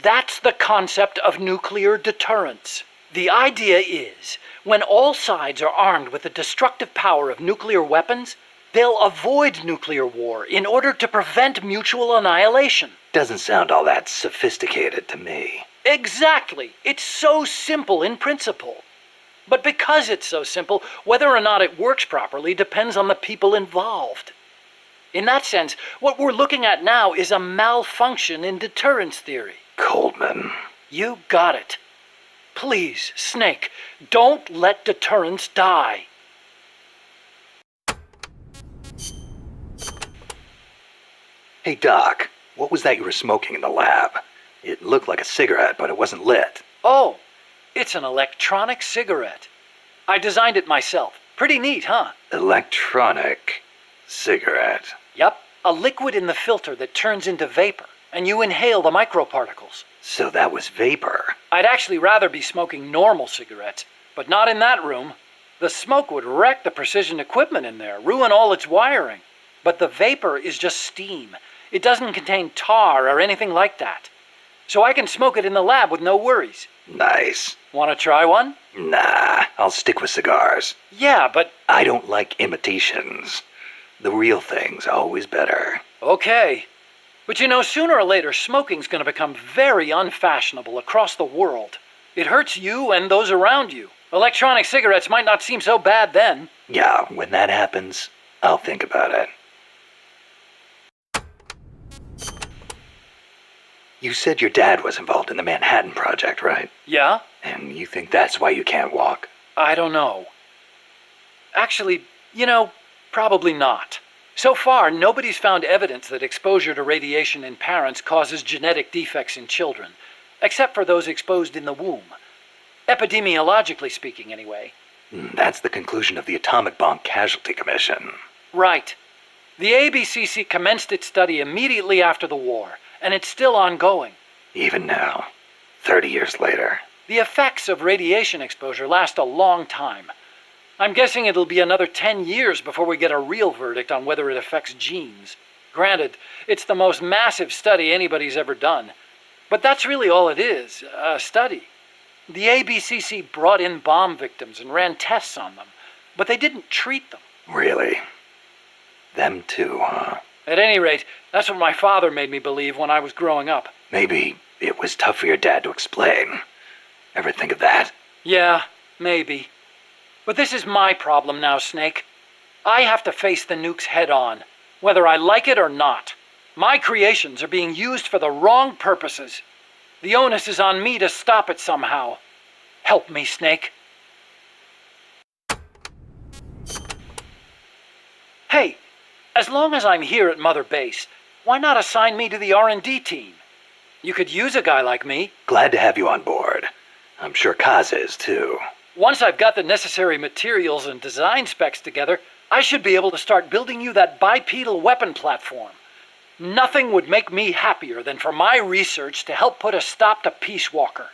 That's the concept of nuclear deterrence. The idea is, when all sides are armed with the destructive power of nuclear weapons, they'll avoid nuclear war in order to prevent mutual annihilation. Doesn't sound all that sophisticated to me. Exactly. It's so simple in principle. But because it's so simple, whether or not it works properly depends on the people involved. In that sense, what we're looking at now is a malfunction in deterrence theory. Coldman. You got it. Please, Snake, don't let deterrence die. Hey, Doc, what was that you were smoking in the lab? It looked like a cigarette, but it wasn't lit. Oh, it's an electronic cigarette. I designed it myself. Pretty neat, huh? Electronic cigarette. Yep, a liquid in the filter that turns into vapor, and you inhale the microparticles. So that was vapor. I'd actually rather be smoking normal cigarettes, but not in that room. The smoke would wreck the precision equipment in there, ruin all its wiring. But the vapor is just steam. It doesn't contain tar or anything like that. So I can smoke it in the lab with no worries. Nice. Want to try one? Nah, I'll stick with cigars. Yeah, but... I don't like imitations. The real thing's always better. Okay. But you know, sooner or later, smoking's gonna become very unfashionable across the world. It hurts you and those around you. Electronic cigarettes might not seem so bad then. Yeah, when that happens, I'll think about it. You said your dad was involved in the Manhattan Project, right? Yeah? And you think that's why you can't walk? I don't know. Actually, you know, probably not. So far, nobody's found evidence that exposure to radiation in parents causes genetic defects in children, except for those exposed in the womb. Epidemiologically speaking, anyway. That's the conclusion of the Atomic Bomb Casualty Commission. Right. The ABCC commenced its study immediately after the war, and it's still ongoing. Even now, 30 years later. The effects of radiation exposure last a long time. I'm guessing it'll be another 10 years before we get a real verdict on whether it affects genes. Granted, it's the most massive study anybody's ever done. But that's really all it is, a study. The ABCC brought in bomb victims and ran tests on them, but they didn't treat them. Really? Them too, huh? At any rate, that's what my father made me believe when I was growing up. Maybe it was tough for your dad to explain. Ever think of that? Yeah, maybe. But this is my problem now, Snake. I have to face the nukes head on, whether I like it or not. My creations are being used for the wrong purposes. The onus is on me to stop it somehow. Help me, Snake. Hey, as long as I'm here at Mother Base, why not assign me to the R&D team? You could use a guy like me. Glad to have you on board. I'm sure Kaz is, too. Once I've got the necessary materials and design specs together, I should be able to start building you that bipedal weapon platform. Nothing would make me happier than for my research to help put a stop to Peace Walker.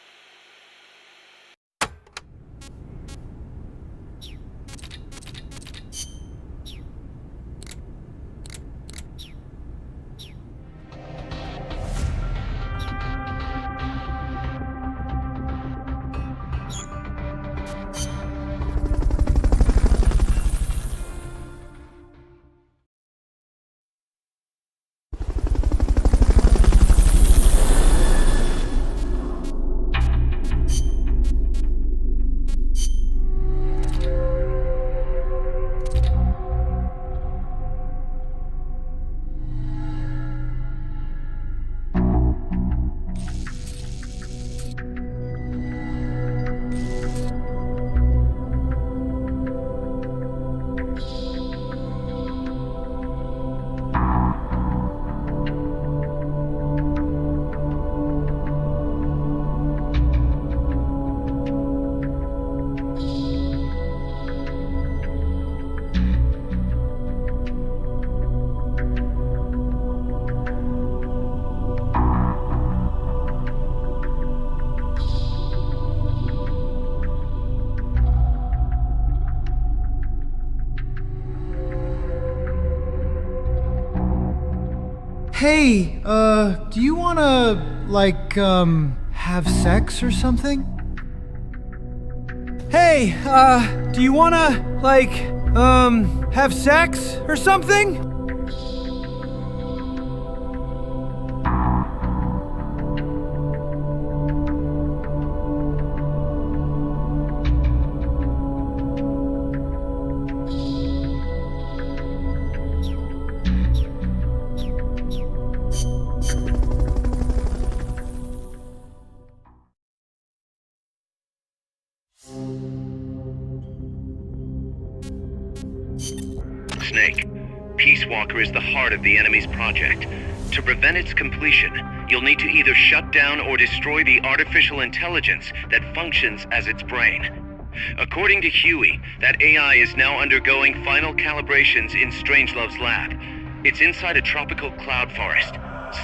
Hey, do you wanna, like, have sex or something? Hey, do you wanna, like, have sex or something? Snake. Peace Walker is the heart of the enemy's project. To prevent its completion, you'll need to either shut down or destroy the artificial intelligence that functions as its brain. According to Huey, that AI is now undergoing final calibrations in Strangelove's lab. It's inside a tropical cloud forest.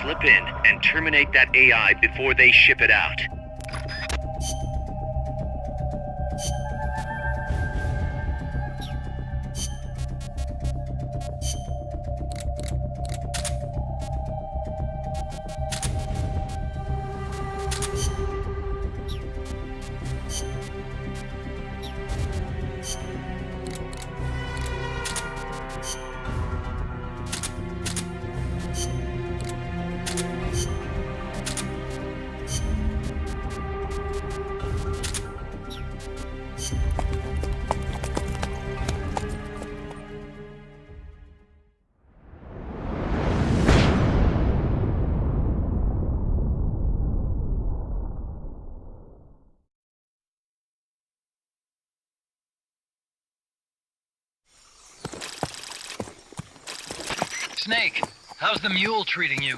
Slip in and terminate that AI before they ship it out. Snake, how's the mule treating you?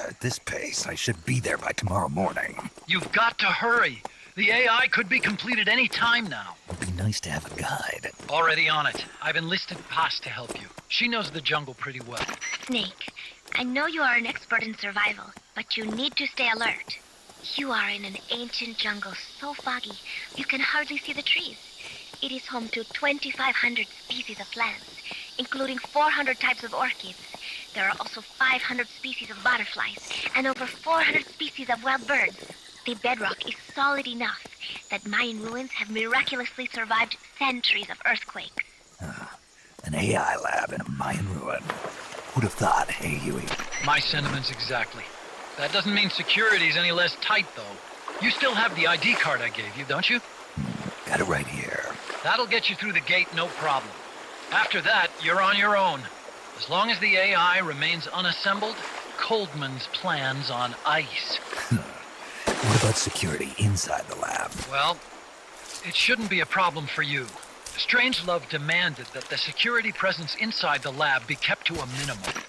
At this pace, I should be there by tomorrow morning. You've got to hurry. The AI could be completed any time now. It'd be nice to have a guide. Already on it. I've enlisted Paz to help you. She knows the jungle pretty well. Snake, I know you are an expert in survival, but you need to stay alert. You are in an ancient jungle so foggy, you can hardly see the trees. It is home to 2,500 species of plants, including 400 types of orchids. There are also 500 species of butterflies and over 400 species of wild birds. The bedrock is solid enough that Mayan ruins have miraculously survived centuries of earthquakes. An AI lab in a Mayan ruin. Who'd have thought, hey, Huey? My sentiments exactly. That doesn't mean security's any less tight, though. You still have the ID card I gave you, don't you? Got it right here. That'll get you through the gate, no problem. After that, you're on your own. As long as the AI remains unassembled, Coldman's plan's on ice. What about security inside the lab? Well, it shouldn't be a problem for you. Strangelove demanded that the security presence inside the lab be kept to a minimum.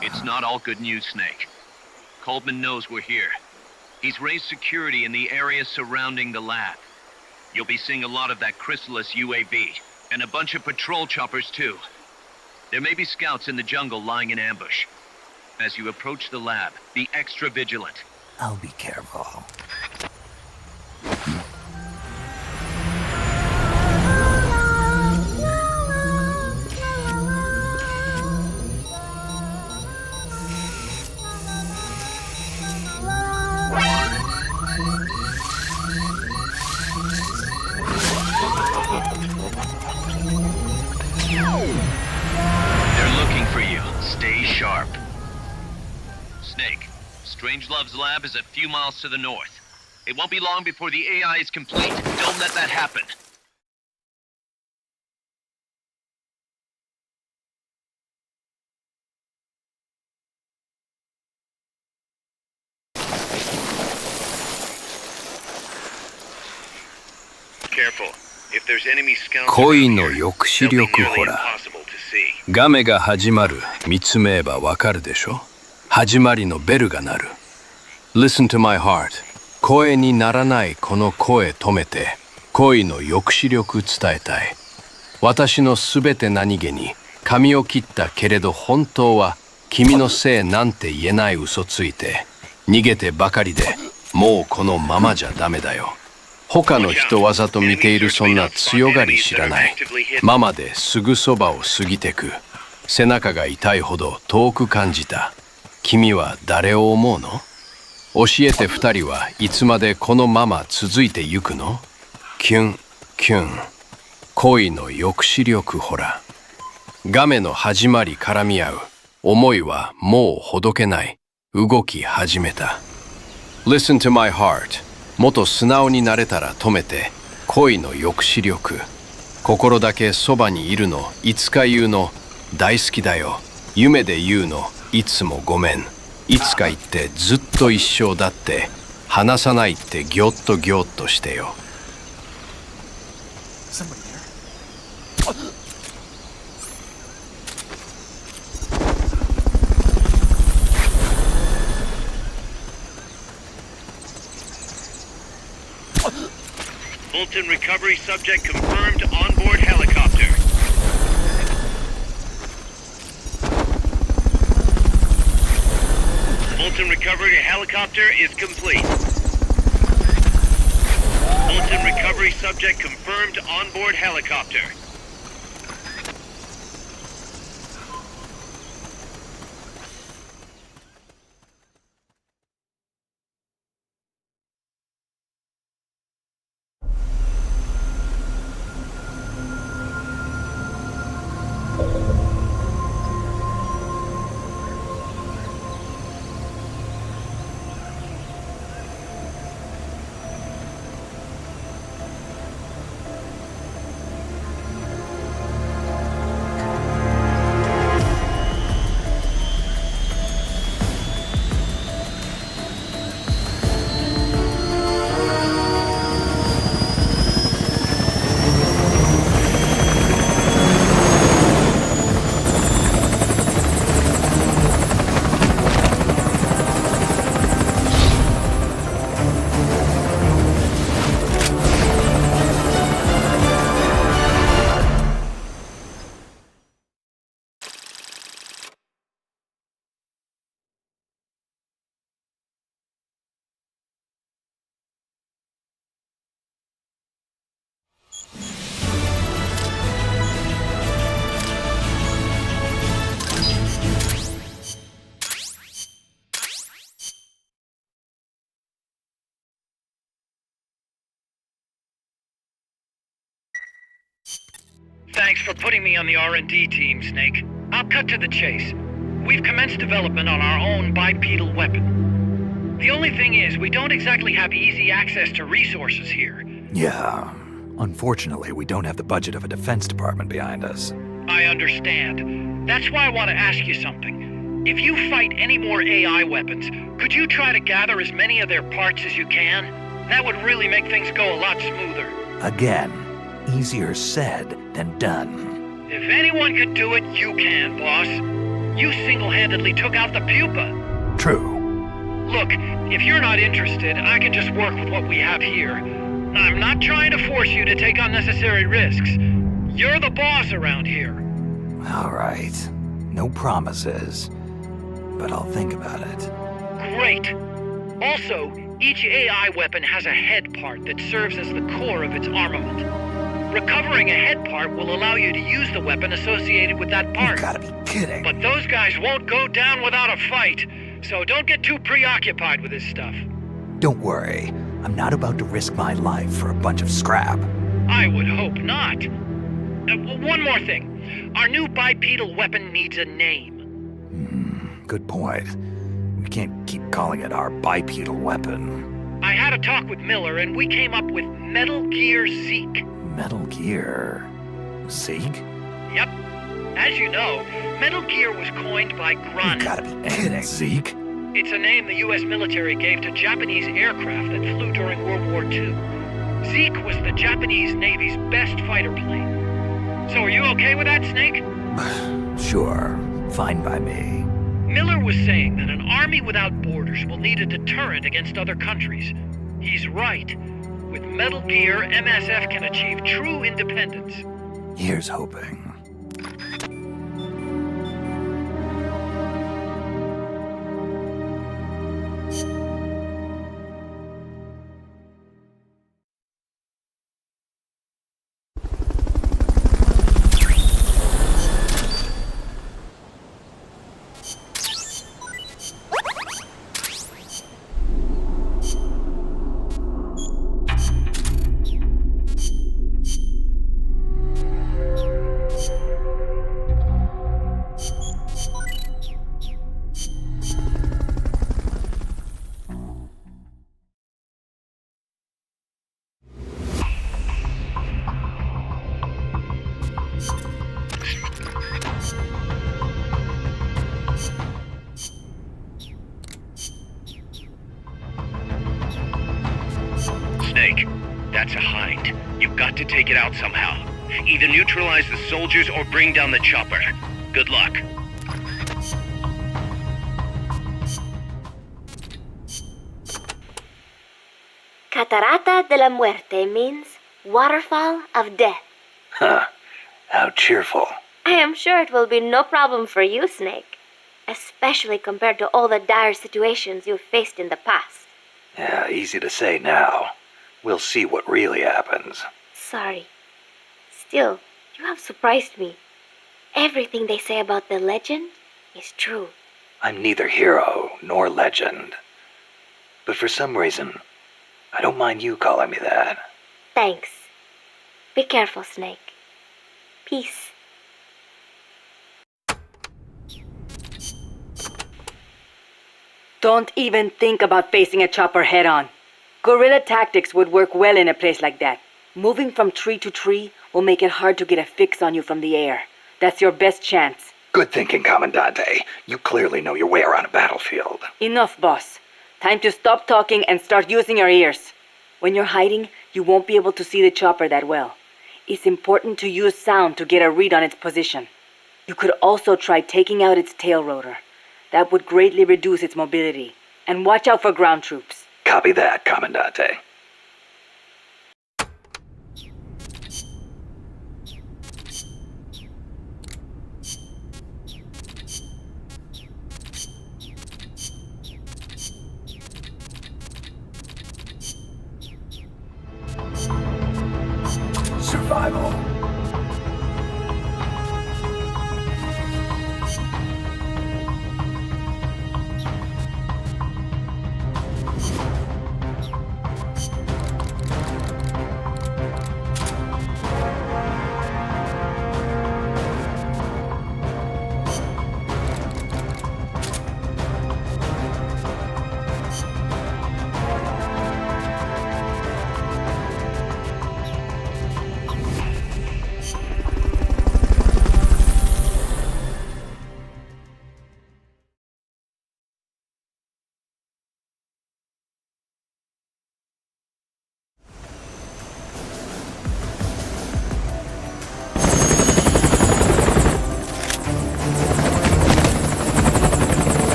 It's not all good news, Snake. Coldman knows we're here. He's raised security in the area surrounding the lab. You'll be seeing a lot of that Chrysalis UAV, and a bunch of patrol choppers too. There may be scouts in the jungle lying in ambush. As you approach the lab, be extra vigilant. I'll be careful. Strangelove's lab is a few miles to the north. It won't be long before the AI is complete. Don't let that happen. Careful. If there's enemy scouts, 恋の抑止力ほら。ガメが始まる。見つめればわかるでしょ。始まりのベルが鳴る。Listen to my heart. 声にならないこの声止めて、恋の抑止力伝えたい。私のすべて何気に髪を切ったけれど本当は君のせいなんて言えない嘘ついて、逃げてばかりでもうこのままじゃダメだよ。他の人わざと見ているそんな強がり知らない。ママですぐそばを過ぎてく。背中が痛いほど遠く感じた。君は誰を思うの？教えて二人はいつまでこのまま続いてゆくの？キュン、キュン。恋の抑止力ほら。ガメの始まり絡み合う。思いはもうほどけない。動き始めた。Listen to my heart. もっと素直になれたら止めて。恋の抑止力。心だけそばにいるの。いつか言うの。大好きだよ。夢で言うの。いつもごめん。いつか言ってずっと一生だって。話さないってギョッとギョッとしてよ。Fulton recovery subject confirmed onboard helicopter. Fulton recovery helicopter is complete. Fulton recovery subject confirmed onboard helicopter. Thanks for putting me on the R&D team, Snake. I'll cut to the chase. We've commenced development on our own bipedal weapon. The only thing is, we don't exactly have easy access to resources here. Yeah. Unfortunately, we don't have the budget of a defense department behind us. I understand. That's why I want to ask you something. If you fight any more AI weapons, could you try to gather as many of their parts as you can? That would really make things go a lot smoother. Again, easier said than done. If anyone could do it, you can, boss. You single-handedly took out the pupa. True. Look, if you're not interested, I can just work with what we have here. I'm not trying to force you to take unnecessary risks. You're the boss around here. All right. No promises. But I'll think about it. Great. Also, each AI weapon has a head part that serves as the core of its armament. Recovering a head part will allow you to use the weapon associated with that part. You gotta be kidding. But those guys won't go down without a fight, so don't get too preoccupied with this stuff. Don't worry. I'm not about to risk my life for a bunch of scrap. I would hope not. One more thing. Our new bipedal weapon needs a name. Good point. We can't keep calling it our bipedal weapon. I had a talk with Miller, and we came up with Metal Gear Zeke. Metal Gear? Zeke? Yep. As you know, Metal Gear was coined by Grun. You gotta be kidding. Zeke? It's a name the U.S. military gave to Japanese aircraft that flew during World War II. Zeke was the Japanese Navy's best fighter plane. So are you okay with that, Snake? Sure. Fine by me. Miller was saying that an army without borders will need a deterrent against other countries. He's right. With Metal Gear, MSF can achieve true independence. Here's hoping. Snake, that's a Hind. You've got to take it out somehow. Either neutralize the soldiers or bring down the chopper. Good luck. Catarata de la Muerte means Waterfall of Death. Huh. How cheerful. I am sure it will be no problem for you, Snake. Especially compared to all the dire situations you've faced in the past. Yeah, easy to say now. We'll see what really happens. Sorry. Still, you have surprised me. Everything they say about the legend is true. I'm neither hero nor legend. But for some reason, I don't mind you calling me that. Thanks. Be careful, Snake. Peace. Don't even think about facing a chopper head-on. Guerrilla tactics would work well in a place like that. Moving from tree to tree will make it hard to get a fix on you from the air. That's your best chance. Good thinking, Commandante. You clearly know your way around a battlefield. Enough, boss. Time to stop talking and start using your ears. When you're hiding, you won't be able to see the chopper that well. It's important to use sound to get a read on its position. You could also try taking out its tail rotor. That would greatly reduce its mobility. And watch out for ground troops. Copy that, Commandante. Survival.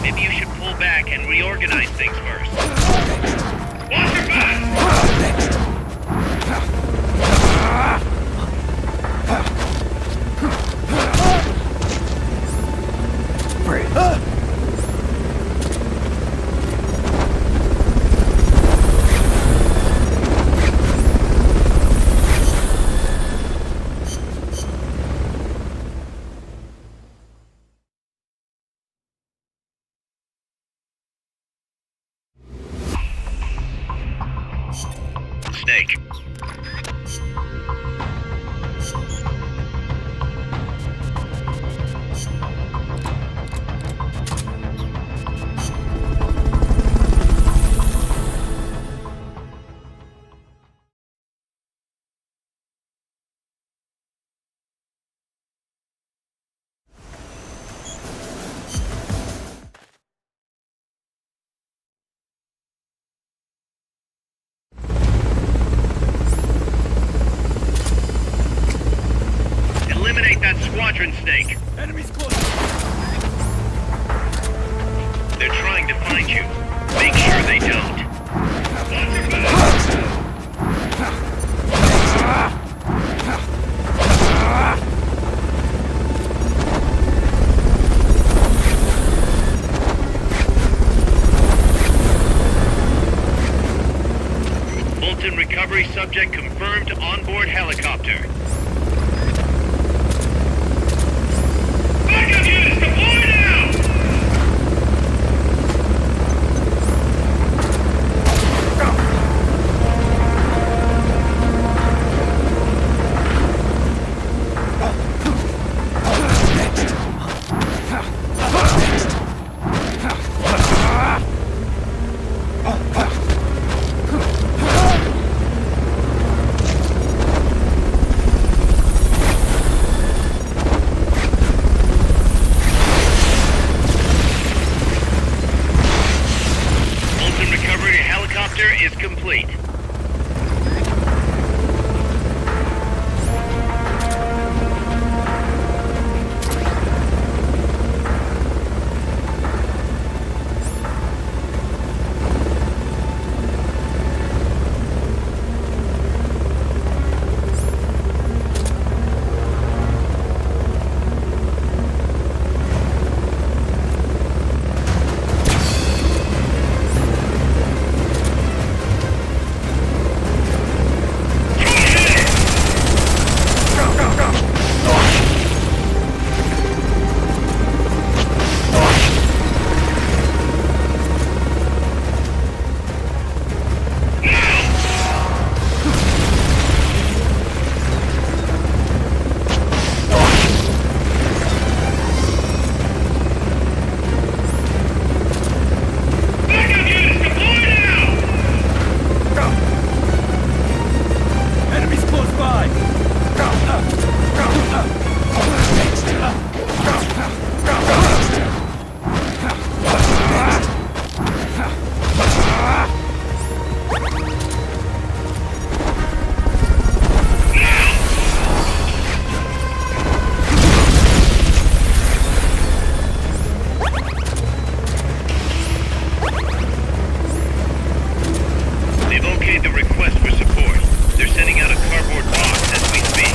Maybe you should pull back and reorganize things first. Watch your back! Snake. Eliminate that squadron, Snake. Enemies close. They're trying to find you. Make sure they don't. Watch your back. Fulton recovery subject confirmed onboard helicopter. Backup units, deploy now! cardboard box as we speak.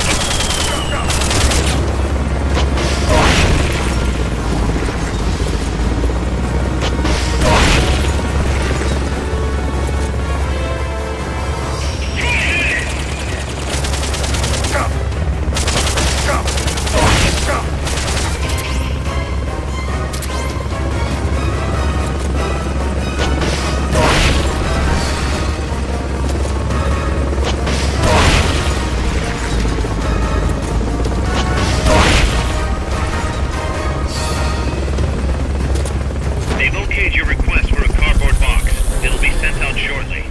They've okayed your request for a cardboard box. It'll be sent out shortly.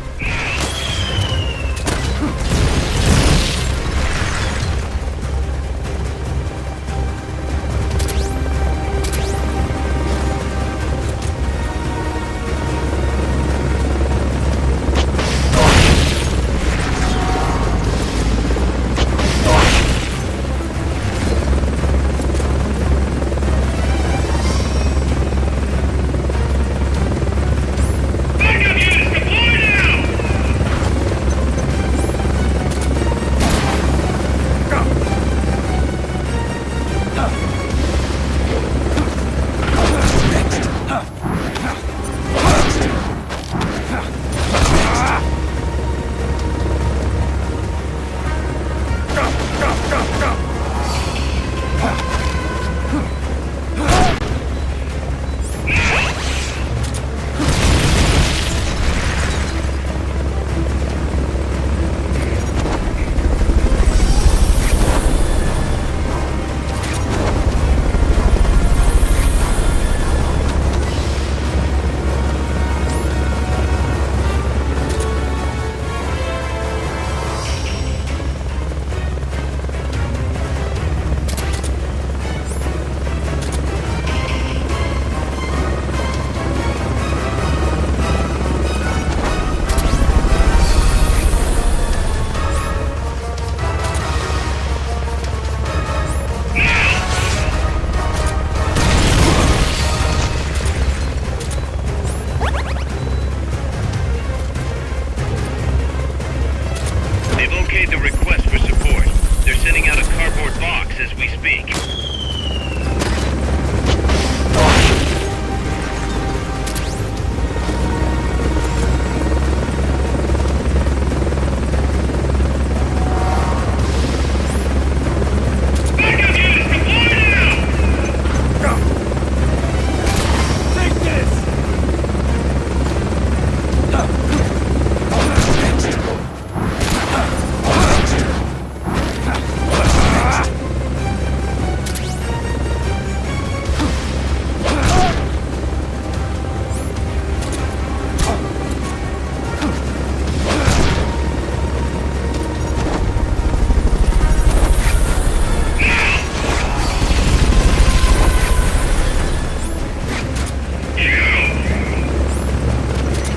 They've okayed the request for support. They're sending out a cardboard box as we speak.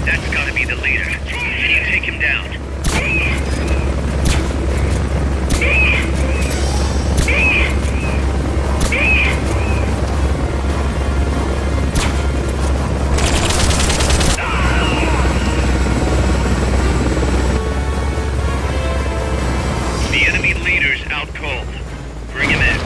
That's gotta be the leader. Can you take him down? The enemy leader's out cold. Bring him in.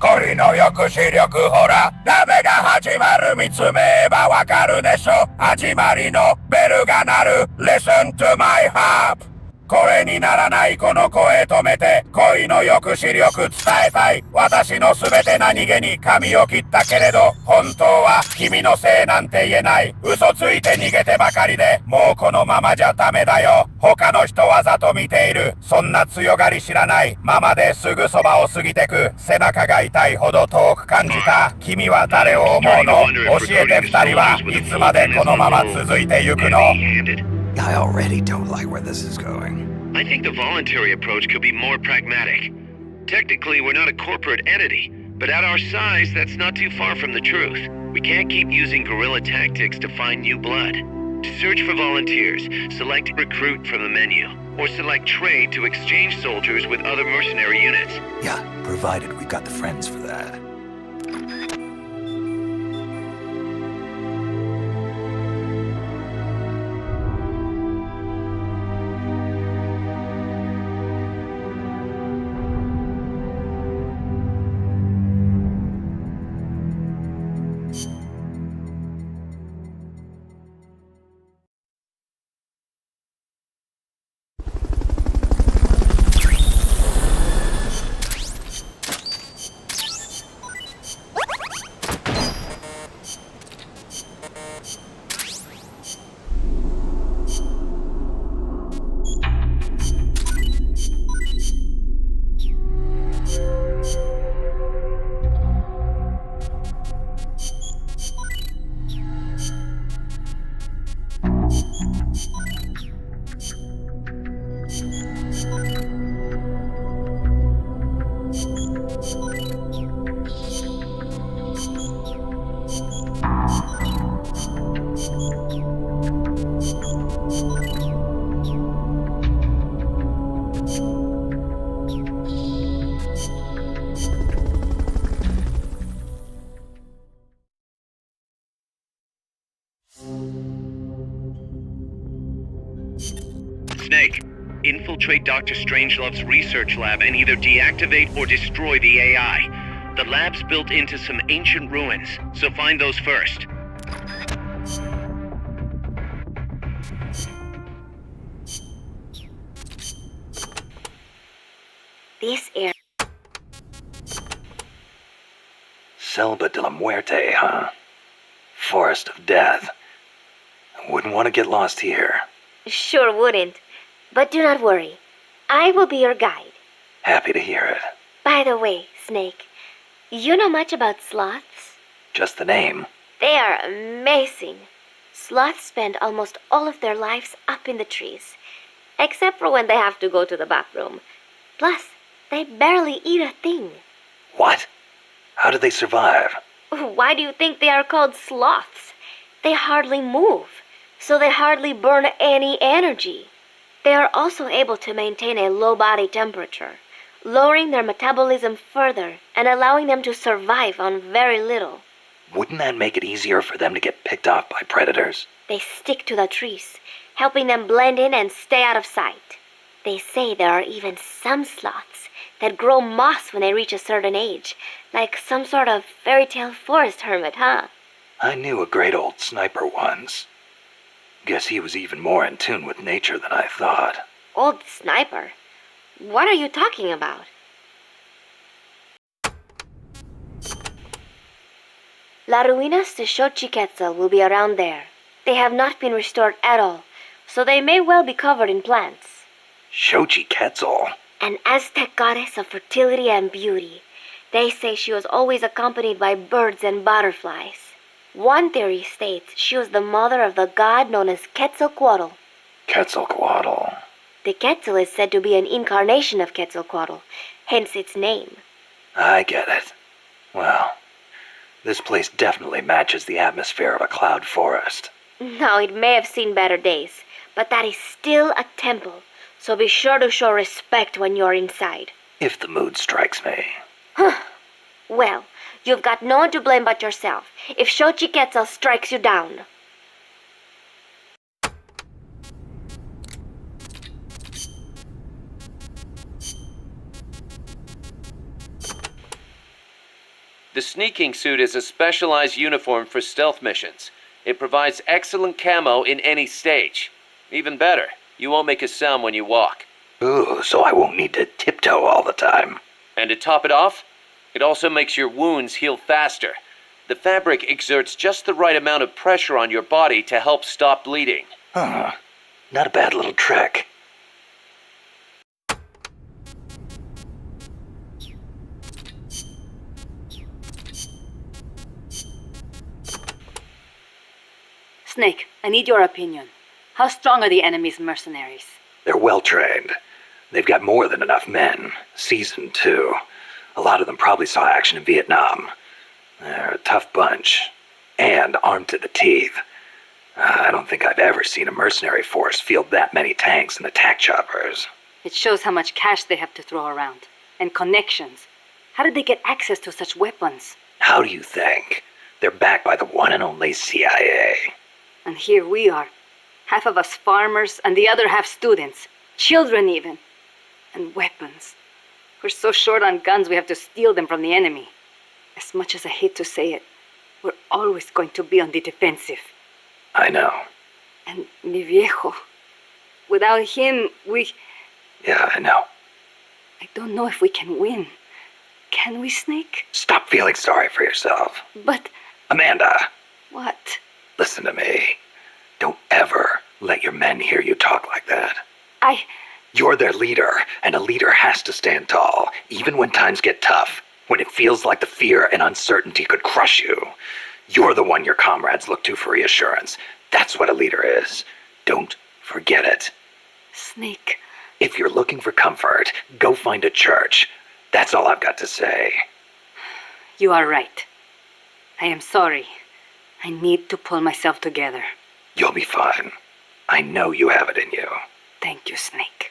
Kori no yoku shiryoku hora, name ga hajimaru mitsumeeba wakaru desho. Hajimari no bell ga naru, listen to my harp. 声にならないこの声止めて恋の抑止力伝えたい。私の全て何気に髪を切ったけれど本当は君のせいなんて言えない。嘘ついて逃げてばかりでもうこのままじゃダメだよ。他の人わざと見ている。そんな強がり知らないままですぐそばを過ぎてく。背中が痛いほど遠く感じた。君は誰を思うの？教えて二人はいつまでこのまま続いてゆくの？ I already don't like where this is going. I think the voluntary approach could be more pragmatic. Technically, we're not a corporate entity, but at our size, that's not too far from the truth. We can't keep using guerrilla tactics to find new blood. To search for volunteers, select recruit from the menu, or select trade to exchange soldiers with other mercenary units. Yeah, provided we've got the friends for that. Snake, infiltrate Dr. Strangelove's research lab and either deactivate or destroy the AI. The lab's built into some ancient ruins, so find those first. This area. Selva de la Muerte, huh? Forest of Death. I wouldn't want to get lost here. Sure wouldn't. But do not worry. I will be your guide. Happy to hear it. By the way, Snake, you know much about sloths? Just the name. They are amazing. Sloths spend almost all of their lives up in the trees, except for when they have to go to the bathroom. Plus, they barely eat a thing. What? How do they survive? Why do you think they are called sloths? They hardly move, so they hardly burn any energy. They are also able to maintain a low body temperature, lowering their metabolism further and allowing them to survive on very little. Wouldn't that make it easier for them to get picked off by predators? They stick to the trees, helping them blend in and stay out of sight. They say there are even some sloths that grow moss when they reach a certain age, like some sort of fairy tale forest hermit, huh? I knew a great old sniper once. Guess he was even more in tune with nature than I thought. Old sniper? What are you talking about? La Ruinas de Xochiquetzal will be around there. They have not been restored at all, so they may well be covered in plants. Xochiquetzal? An Aztec goddess of fertility and beauty. They say she was always accompanied by birds and butterflies. One theory states she was the mother of the god known as Quetzalcoatl. Quetzalcoatl. The Quetzal is said to be an incarnation of Quetzalcoatl, hence its name. I get it. Well, this place definitely matches the atmosphere of a cloud forest. Now, it may have seen better days, but that is still a temple, so be sure to show respect when you're inside. If the mood strikes me. Well, you've got no one to blame but yourself if Xochiquetzal strikes you down. The sneaking suit is a specialized uniform for stealth missions. It provides excellent camo in any stage. Even better, You won't make a sound when you walk. Ooh, so I won't need to tiptoe all the time. And to top it off, it also makes your wounds heal faster. The fabric exerts just the right amount of pressure on your body to help stop bleeding. Huh. Not a bad little trick. Snake, I need your opinion. How strong are the enemy's mercenaries? They're well trained. They've got more than enough men. Seasoned, too. A lot of them probably saw action in Vietnam. They're a tough bunch. And armed to the teeth. I don't think I've ever seen a mercenary force field that many tanks and attack choppers. It shows how much cash they have to throw around. And connections. How did they get access to such weapons? How do you think? They're backed by the one and only CIA. And here we are. Half of us farmers, and the other half students. Children, even. And weapons. We're so short on guns, we have to steal them from the enemy. As much as I hate to say it, we're always going to be on the defensive. I know. And mi viejo. Without him, we... Yeah, I know. I don't know if we can win. Can we, Snake? Stop feeling sorry for yourself. But... Amanda. What? Listen to me. Don't ever let your men hear you talk like that. You're their leader, and a leader has to stand tall, even when times get tough, when it feels like the fear and uncertainty could crush you. You're the one your comrades look to for reassurance. That's what a leader is. Don't forget it. Snake. If you're looking for comfort, go find a church. That's all I've got to say. You are right. I am sorry. I need to pull myself together. You'll be fine. I know you have it in you. Thank you, Snake.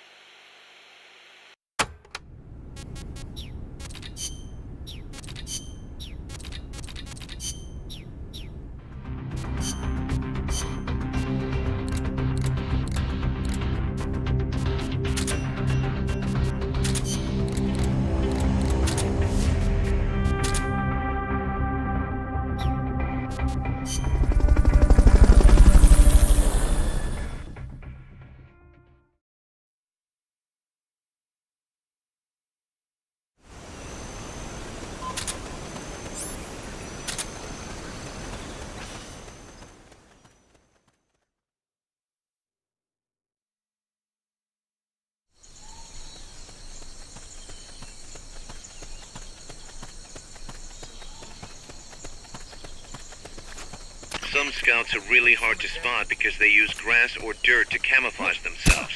Some scouts are really hard to spot because they use grass or dirt to camouflage themselves.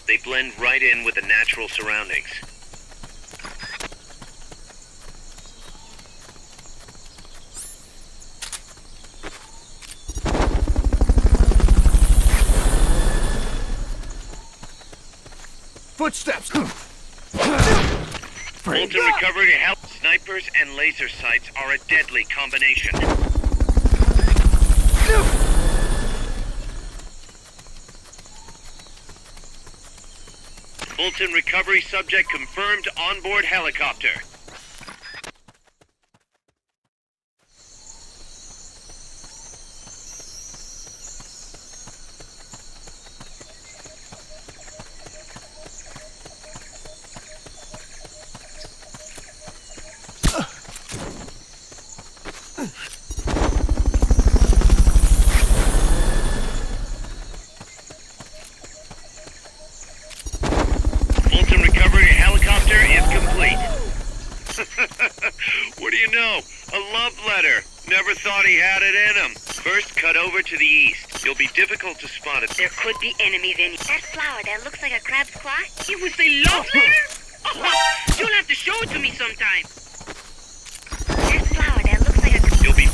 They blend right in with the natural surroundings. Footsteps! Bolton recovery to help. Snipers and laser sights are a deadly combination. Bolton recovery subject confirmed onboard helicopter. Bolton recovery helicopter is complete. What do you know? A love letter. Never thought he had it in him. First, cut over to the east. You'll be difficult to spot it. There could be enemies in here. That flower that looks like a crab's claw? It was a love letter? Oh, you'll have to show it to me sometime. That flower that looks like a... You'll be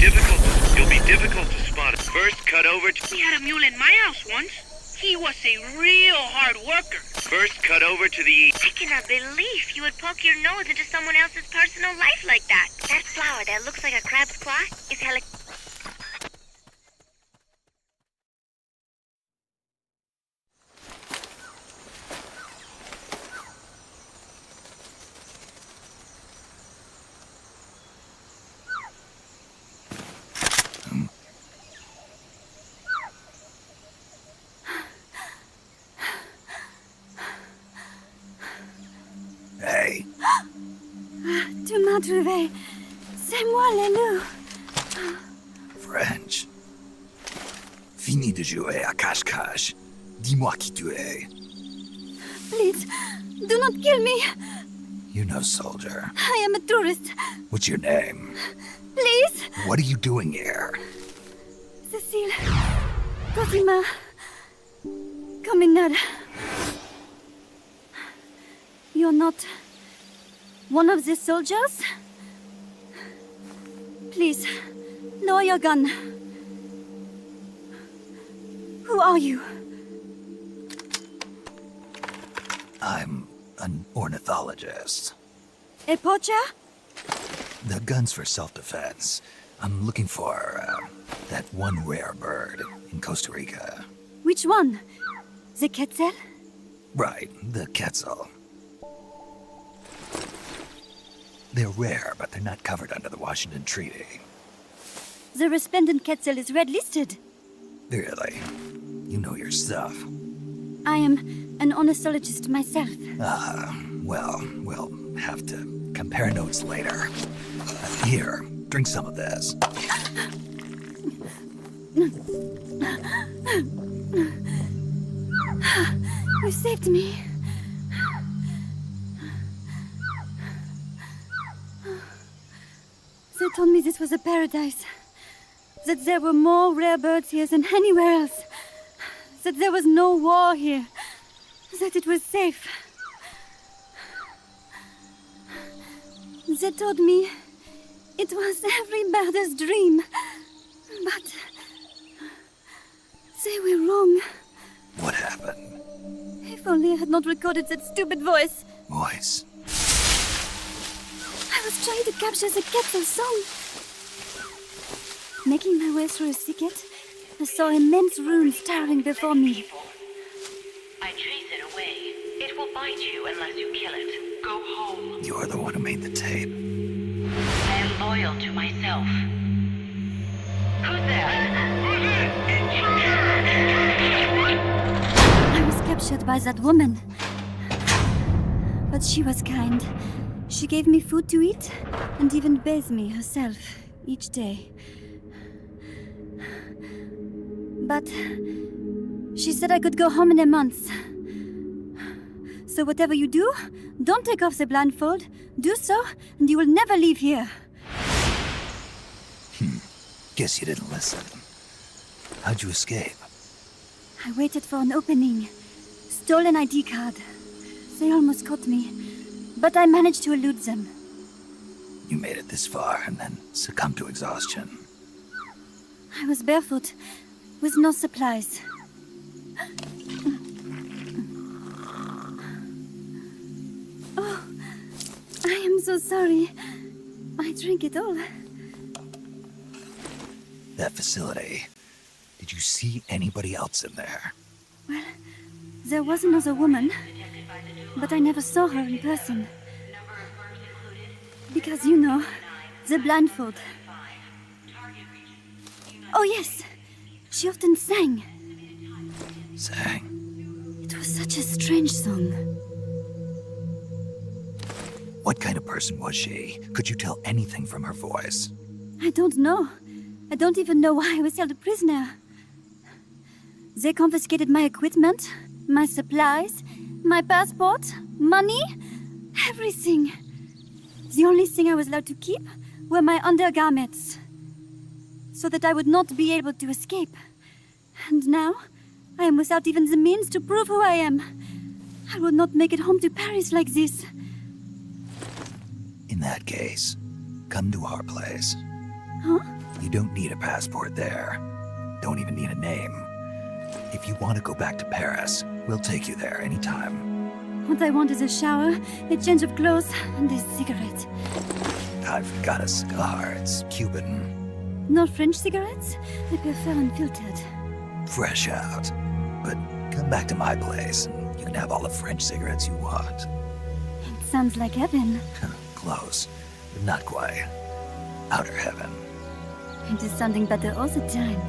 difficult to spot it. First, cut over to... We had a mule in my house once. He was a real hard worker. First, cut over to the east. I cannot believe you would poke your nose into someone else's personal life like that. That flower that looks like a crab's claw is trouvé. C'est moi, le loup. French. Fini de jouer à cache-cache. Dis-moi qui tu es. Please, do not kill me. You know, soldier. I am a tourist. What's your name? Please. What are you doing here? Cecile. Cosima. Caminada. You're not one of the soldiers? Please, lower your gun. Who are you? I'm an ornithologist. A poacher? The gun's for self-defense. I'm looking for that one rare bird in Costa Rica. Which one? The quetzal? Right, the quetzal. They're rare, but they're not covered under the Washington Treaty. The resplendent quetzal is red-listed. Really? You know your stuff. I am an ornithologist myself. Well, we'll have to compare notes later. Here, drink some of this. You saved me. They told me this was a paradise. That there were more rare birds here than anywhere else. That there was no war here. That it was safe. They told me it was every birder's dream. But they were wrong. What happened? If only I had not recorded that stupid voice. Voice? I was trying to capture the quetzal song. Making my way through a thicket, I saw immense runes towering before me. I chase it away. It will bite you unless you kill it. Go home. You're the one who made the tape. I am loyal to myself. Who's there? I was captured by that woman. But she was kind. She gave me food to eat and even bathed me herself each day. But she said I could go home in a month. So whatever you do, don't take off the blindfold. Do so, and you will never leave here. Guess you didn't listen. How'd you escape? I waited for an opening. Stole an ID card. They almost caught me, but I managed to elude them. You made it this far and then succumbed to exhaustion. I was barefoot, with no supplies. Oh, I am so sorry. I drank it all. That facility. Did you see anybody else in there? Well, there was another woman, but I never saw her in person. Because, you know, the blindfold. Oh, yes. She often sang. Sang? It was such a strange song. What kind of person was she? Could you tell anything from her voice? I don't know. I don't even know why I was held a prisoner. They confiscated my equipment, my supplies, my passport, money, everything. The only thing I was allowed to keep were my undergarments, so that I would not be able to escape. And now, I am without even the means to prove who I am. I will not make it home to Paris like this. In that case, come to our place. Huh? You don't need a passport there. Don't even need a name. If you want to go back to Paris, we'll take you there anytime. What I want is a shower, a change of clothes, and a cigarette. I've got a cigar. It's Cuban. No French cigarettes? I prefer unfiltered. Fresh out. But come back to my place, and you can have all the French cigarettes you want. It sounds like heaven. Close, but not quite. Outer heaven. It is sounding better all the time.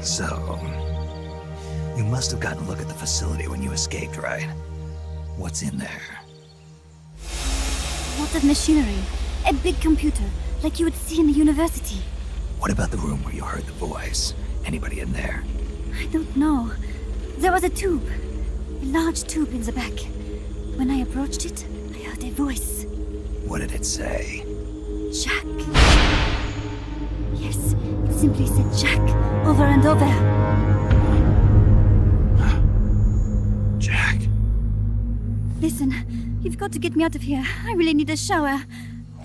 So, you must have gotten a look at the facility when you escaped, right? What's in there? Lots of machinery. A big computer, like you would see in a university. What about the room where you heard the voice? Anybody in there? I don't know. There was a tube. A large tube in the back. When I approached it, I heard a voice. What did it say? Jack. Yes, it simply said Jack over and over. Jack. Listen, you've got to get me out of here. I really need a shower.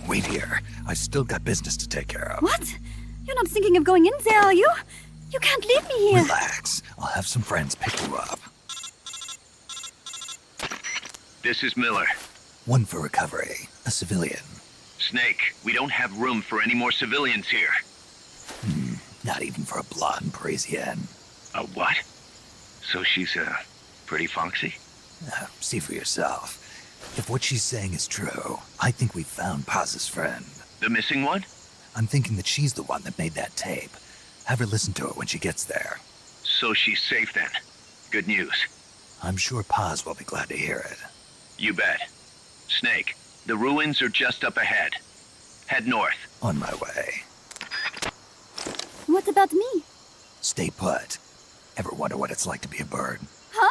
Wait here. I still got business to take care of. What? You're not thinking of going in there, are you? You can't leave me here. Relax. I'll have some friends pick you up. This is Miller. One for recovery. A civilian. Snake, we don't have room for any more civilians here. Not even for a blonde Parisienne. A what? So she's, pretty foxy? See for yourself. If what she's saying is true, I think we've found Paz's friend. The missing one? I'm thinking that she's the one that made that tape. Have her listen to it when she gets there. So she's safe then. Good news. I'm sure Paz will be glad to hear it. You bet. Snake, the ruins are just up ahead. Head north. On my way. What about me? Stay put. Ever wonder what it's like to be a bird? Huh?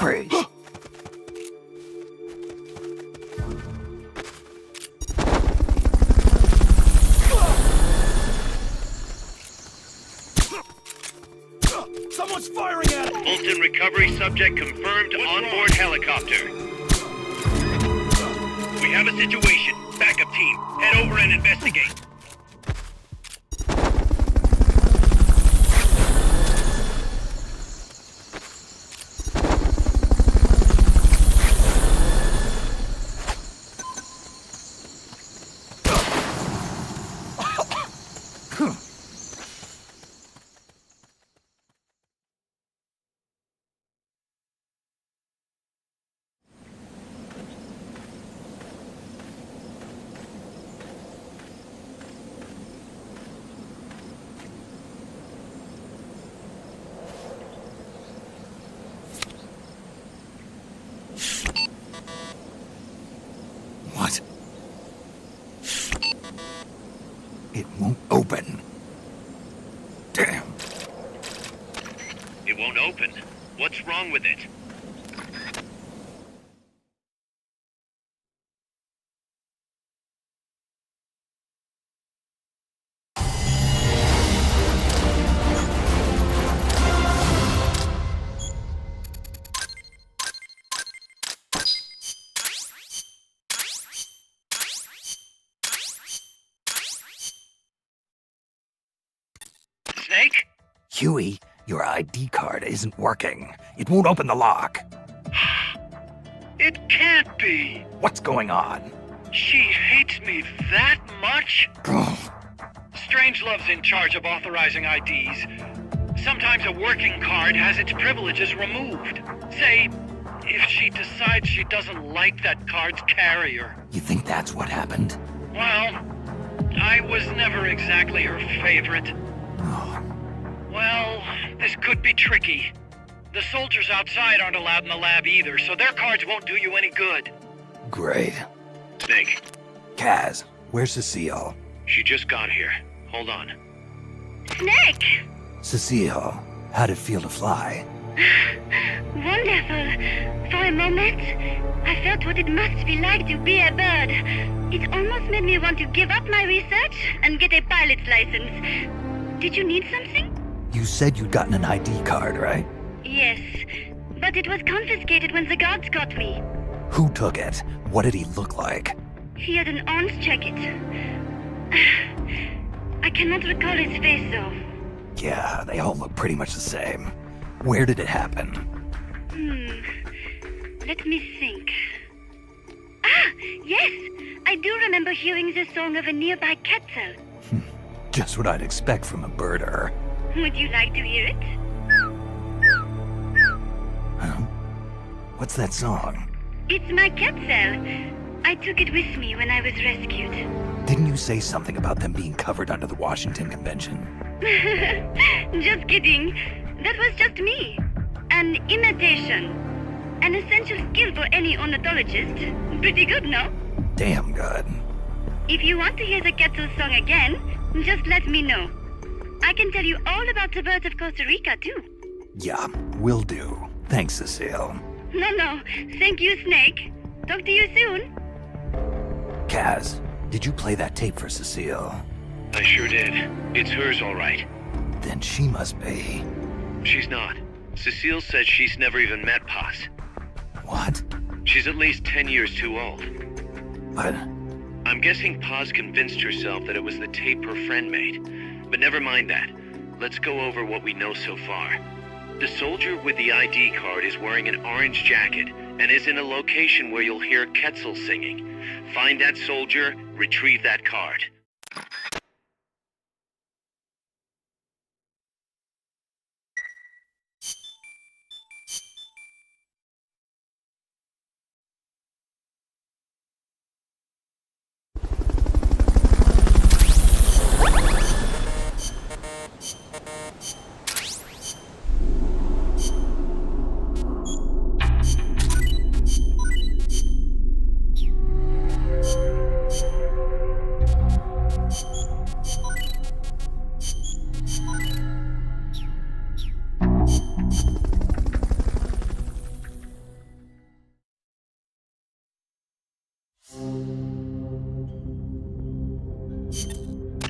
Freeze. Someone's firing at it! Bolton recovery subject confirmed onboard helicopter. We have a situation. Backup team, head over and investigate. What? It won't open. Damn. It won't open. What's wrong with it? Snake? Huey, your ID card isn't working. It won't open the lock. It can't be. What's going on? She hates me that much? Strangelove's in charge of authorizing IDs. Sometimes a working card has its privileges removed. Say, if she decides she doesn't like that card's carrier. You think that's what happened? Well, I was never exactly her favorite. Well, this could be tricky. The soldiers outside aren't allowed in the lab either, so their cards won't do you any good. Great. Snake. Kaz, where's Cecile? She just got here. Hold on. Snake! Cecile, how'd it feel to fly? Wonderful. For a moment, I felt what it must be like to be a bird. It almost made me want to give up my research and get a pilot's license. Did you need something? You said you'd gotten an ID card, right? Yes, but it was confiscated when the guards got me. Who took it? What did he look like? He had an arms jacket. I cannot recall his face, though. Yeah, they all look pretty much the same. Where did it happen? Let me think. Ah, yes! I do remember hearing the song of a nearby Quetzal. Just what I'd expect from a birder. Would you like to hear it? Huh? What's that song? It's my Quetzal. I took it with me when I was rescued. Didn't you say something about them being covered under the Washington Convention? Just kidding. That was just me. An imitation. An essential skill for any ornithologist. Pretty good, no? Damn good. If you want to hear the Quetzal song again, just let me know. I can tell you all about the birds of Costa Rica, too. Yeah, will do. Thanks, Cecile. No. Thank you, Snake. Talk to you soon. Kaz, did you play that tape for Cecile? I sure did. It's hers, all right. Then she must be. She's not. Cecile said she's never even met Paz. What? She's at least 10 years too old. But I'm guessing Paz convinced herself that it was the tape her friend made. But never mind that. Let's go over what we know so far. The soldier with the ID card is wearing an orange jacket and is in a location where you'll hear Quetzal singing. Find that soldier, retrieve that card.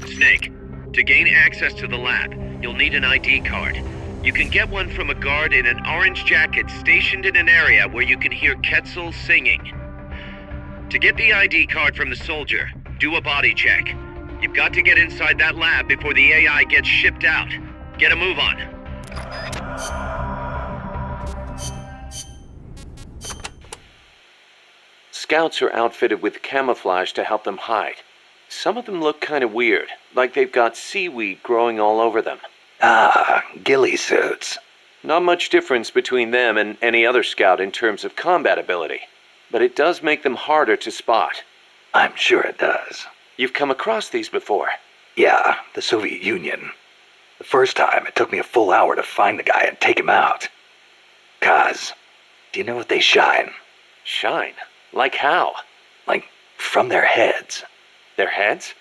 Snake, to gain access to the lab, you'll need an ID card. You can get one from a guard in an orange jacket stationed in an area where you can hear Quetzal singing. To get the ID card from the soldier, do a body check. You've got to get inside that lab before the AI gets shipped out. Get a move on. Scouts are outfitted with camouflage to help them hide. Some of them look kind of weird, like they've got seaweed growing all over them. Ah, ghillie suits. Not much difference between them and any other scout in terms of combat ability, but it does make them harder to spot. I'm sure it does. You've come across these before? Yeah, the Soviet Union. The first time, it took me a full hour to find the guy and take him out. Kaz, do you know what they shine? Shine? Like how? Like, from their heads. Their heads?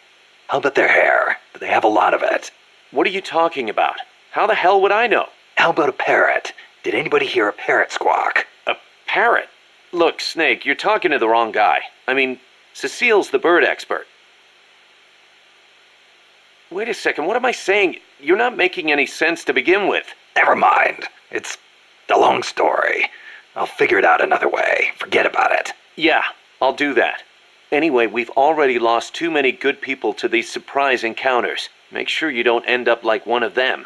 How about their hair? Do they have a lot of it? What are you talking about? How the hell would I know? How about a parrot? Did anybody hear a parrot squawk? A parrot? Look, Snake, you're talking to the wrong guy. I mean, Cecile's the bird expert. Wait a second, what am I saying? You're not making any sense to begin with. Never mind. It's a long story. I'll figure it out another way. Forget about it. Yeah, I'll do that. Anyway, we've already lost too many good people to these surprise encounters. Make sure you don't end up like one of them.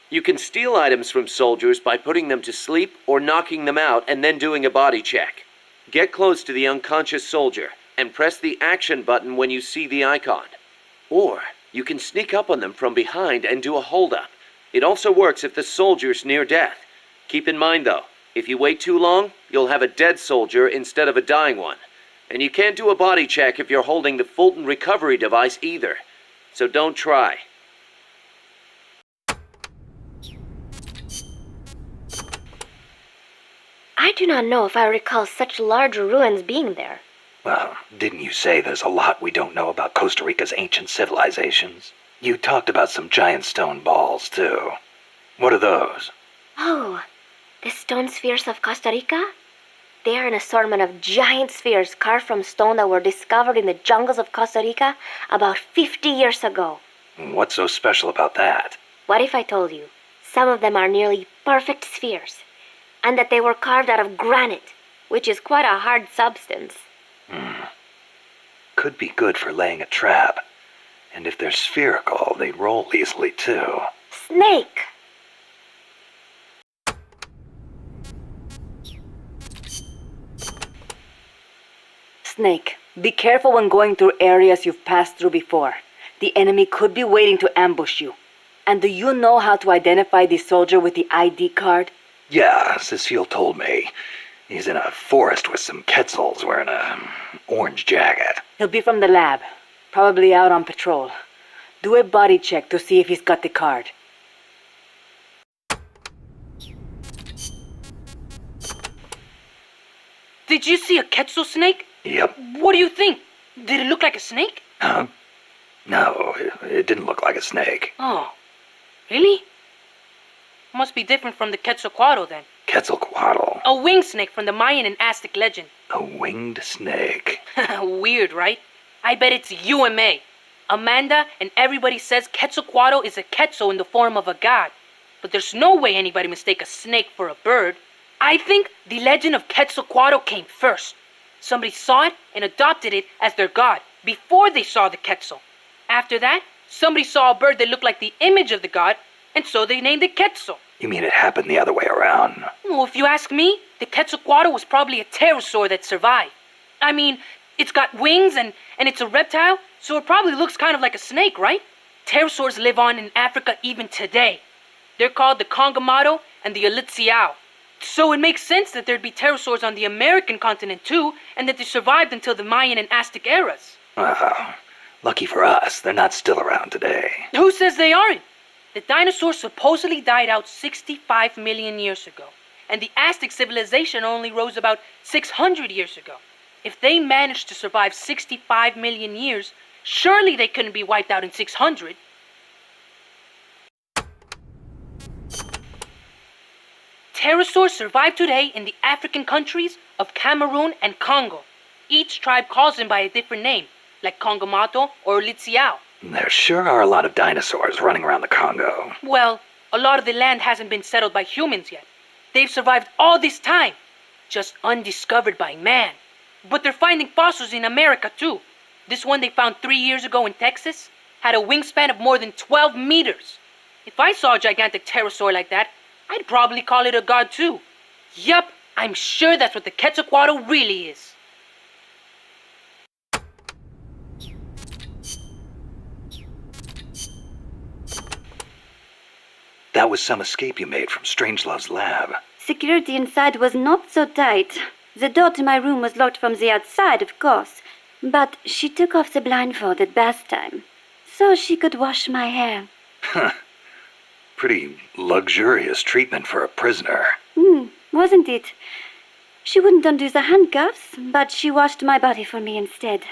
You can steal items from soldiers by putting them to sleep or knocking them out and then doing a body check. Get close to the unconscious soldier and press the action button when you see the icon. Or you can sneak up on them from behind and do a hold-up. It also works if the soldier's near death. Keep in mind though, if you wait too long, you'll have a dead soldier instead of a dying one. And you can't do a body check if you're holding the Fulton recovery device either. So don't try. I do not know if I recall such large ruins being there. Well, didn't you say there's a lot we don't know about Costa Rica's ancient civilizations? You talked about some giant stone balls, too. What are those? Oh, the stone spheres of Costa Rica? They are an assortment of giant spheres carved from stone that were discovered in the jungles of Costa Rica about 50 years ago. What's so special about that? What if I told you some of them are nearly perfect spheres, and that they were carved out of granite, which is quite a hard substance? Could be good for laying a trap. And if they're spherical, they'd roll easily, too. Snake! Snake, be careful when going through areas you've passed through before. The enemy could be waiting to ambush you. And do you know how to identify the soldier with the ID card? Yeah, Cecile told me. He's in a forest with some Quetzals wearing a orange jacket. He'll be from the lab, probably out on patrol. Do a body check to see if he's got the card. Did you see a Quetzal snake? Yep. What do you think? Did it look like a snake? Huh? No, it didn't look like a snake. Oh, really? Must be different from the Quetzalcoatl then. Quetzalcoatl. A winged snake from the Mayan and Aztec legend. A winged snake. Weird, right? I bet it's UMA. Amanda and everybody says Quetzalcoatl is a Quetzal in the form of a god. But there's no way anybody mistake a snake for a bird. I think the legend of Quetzalcoatl came first. Somebody saw it and adopted it as their god before they saw the Quetzal. After that, somebody saw a bird that looked like the image of the god, and so they named it Quetzal. You mean it happened the other way around? Well, if you ask me, the Quetzalcoatl was probably a pterosaur that survived. I mean, it's got wings and it's a reptile, so it probably looks kind of like a snake, right? Pterosaurs live on in Africa even today. They're called the Congamato and the Elitziao. So it makes sense that there'd be pterosaurs on the American continent too, and that they survived until the Mayan and Aztec eras. Wow. Lucky for us, they're not still around today. Who says they aren't? The dinosaurs supposedly died out 65 million years ago, and the Aztec civilization only rose about 600 years ago. If they managed to survive 65 million years, surely they couldn't be wiped out in 600. Pterosaurs survive today in the African countries of Cameroon and Congo. Each tribe calls them by a different name, like Congamato or Litziao. There sure are a lot of dinosaurs running around the Congo. Well, a lot of the land hasn't been settled by humans yet. They've survived all this time, just undiscovered by man. But they're finding fossils in America too. This one they found 3 years ago in Texas had a wingspan of more than 12 meters. If I saw a gigantic pterosaur like that, I'd probably call it a god too. Yup, I'm sure that's what the Quetzalcoatl really is. That was some escape you made from Strangelove's lab. Security inside was not so tight. The door to my room was locked from the outside, of course. But she took off the blindfold at bath time, so she could wash my hair. Huh. Pretty luxurious treatment for a prisoner. Wasn't it? She wouldn't undo the handcuffs, but she washed my body for me instead.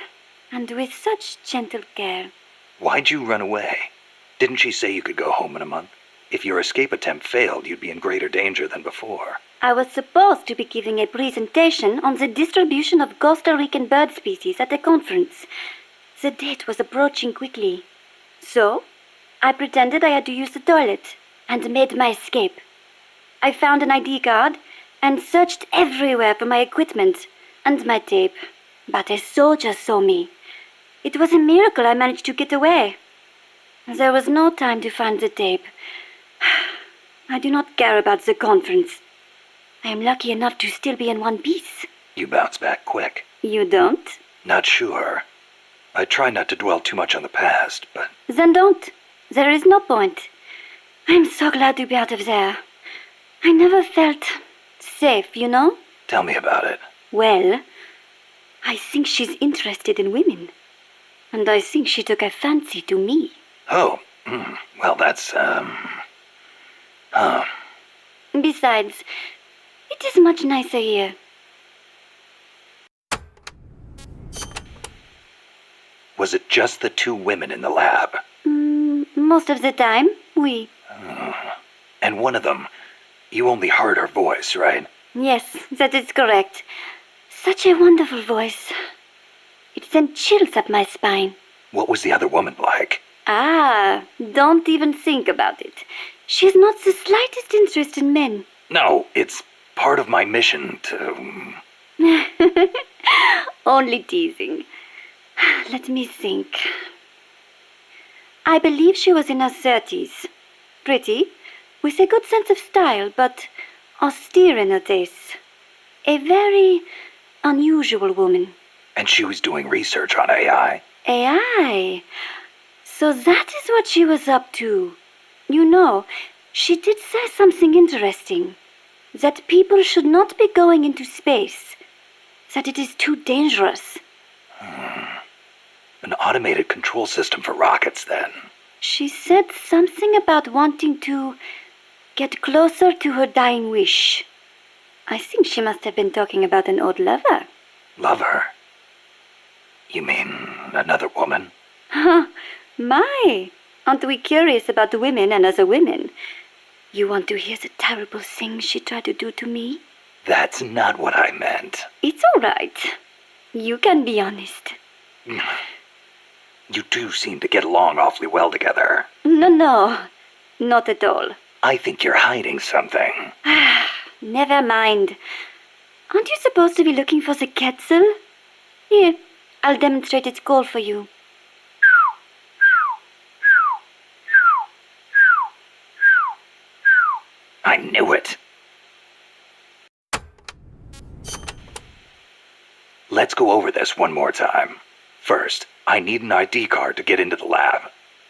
And with such gentle care. Why'd you run away? Didn't she say you could go home in a month? If your escape attempt failed, you'd be in greater danger than before. I was supposed to be giving a presentation on the distribution of Costa Rican bird species at a conference. The date was approaching quickly. So, I pretended I had to use the toilet and made my escape. I found an ID card and searched everywhere for my equipment and my tape. But a soldier saw me. It was a miracle I managed to get away. There was no time to find the tape. I do not care about the conference. I am lucky enough to still be in one piece. You bounce back quick. You don't? Not sure. I try not to dwell too much on the past, but... Then don't. There is no point. I'm so glad to be out of there. I never felt safe, you know? Tell me about it. Well, I think she's interested in women. And I think she took a fancy to me. Oh, well, that's, Besides, it is much nicer here. Was it just the two women in the lab? Most of the time, oui. And one of them, you only heard her voice, right? Yes, that is correct. Such a wonderful voice. It sent chills up my spine. What was the other woman like? Ah, don't even think about it. She has not the slightest interest in men. No, it's part of my mission to... Only teasing. Let me think. I believe she was in her 30s. Pretty, with a good sense of style, but austere in her tastes. A very unusual woman. And she was doing research on AI. AI? So that is what she was up to. You know, she did say something interesting. That people should not be going into space. That it is too dangerous. An automated control system for rockets, then. She said something about wanting to get closer to her dying wish. I think she must have been talking about an old lover. Lover? You mean another woman? My! Aren't we curious about women and other women? You want to hear the terrible things she tried to do to me? That's not what I meant. It's all right. You can be honest. You two seem to get along awfully well together. No, not at all. I think you're hiding something. Never mind. Aren't you supposed to be looking for the Quetzal? Here, I'll demonstrate its call for you. I knew it. Let's go over this one more time. First, I need an ID card to get into the lab.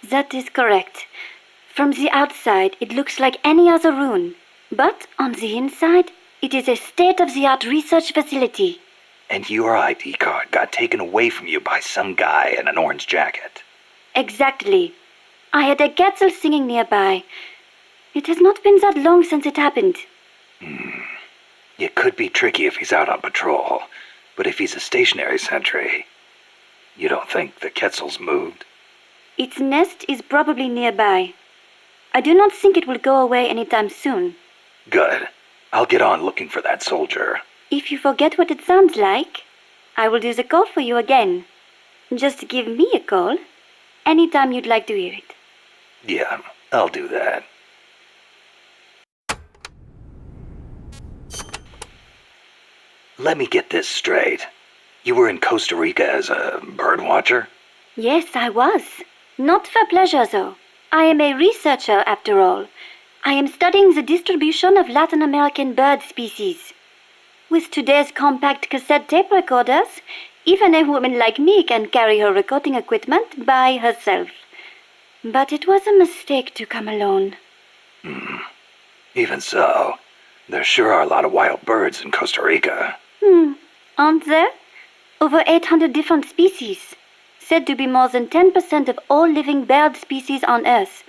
That is correct. From the outside, it looks like any other rune. But on the inside, it is a state-of-the-art research facility. And your ID card got taken away from you by some guy in an orange jacket. Exactly. I had a Quetzal singing nearby. It has not been that long since it happened. It could be tricky if he's out on patrol, but if he's a stationary sentry, you don't think the Quetzal's moved? Its nest is probably nearby. I do not think it will go away anytime soon. Good. I'll get on looking for that soldier. If you forget what it sounds like, I will do the call for you again. Just give me a call anytime you'd like to hear it. Yeah, I'll do that. Let me get this straight. You were in Costa Rica as a bird watcher? Yes, I was. Not for pleasure, though. I am a researcher, after all. I am studying the distribution of Latin American bird species. With today's compact cassette tape recorders, even a woman like me can carry her recording equipment by herself. But it was a mistake to come alone. Even so, there sure are a lot of wild birds in Costa Rica. Aren't there? Over 800 different species. Said to be more than 10% of all living bird species on Earth.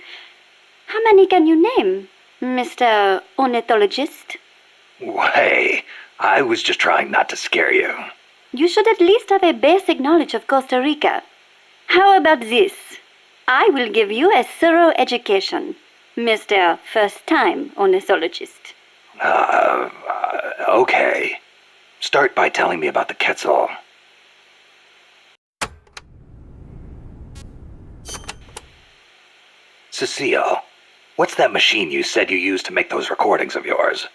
How many can you name, Mr. Ornithologist? Hey, I was just trying not to scare you. You should at least have a basic knowledge of Costa Rica. How about this? I will give you a thorough education, Mr. First-time Ornithologist. Okay. Start by telling me about the Quetzal. Cecile, what's that machine you said you used to make those recordings of yours?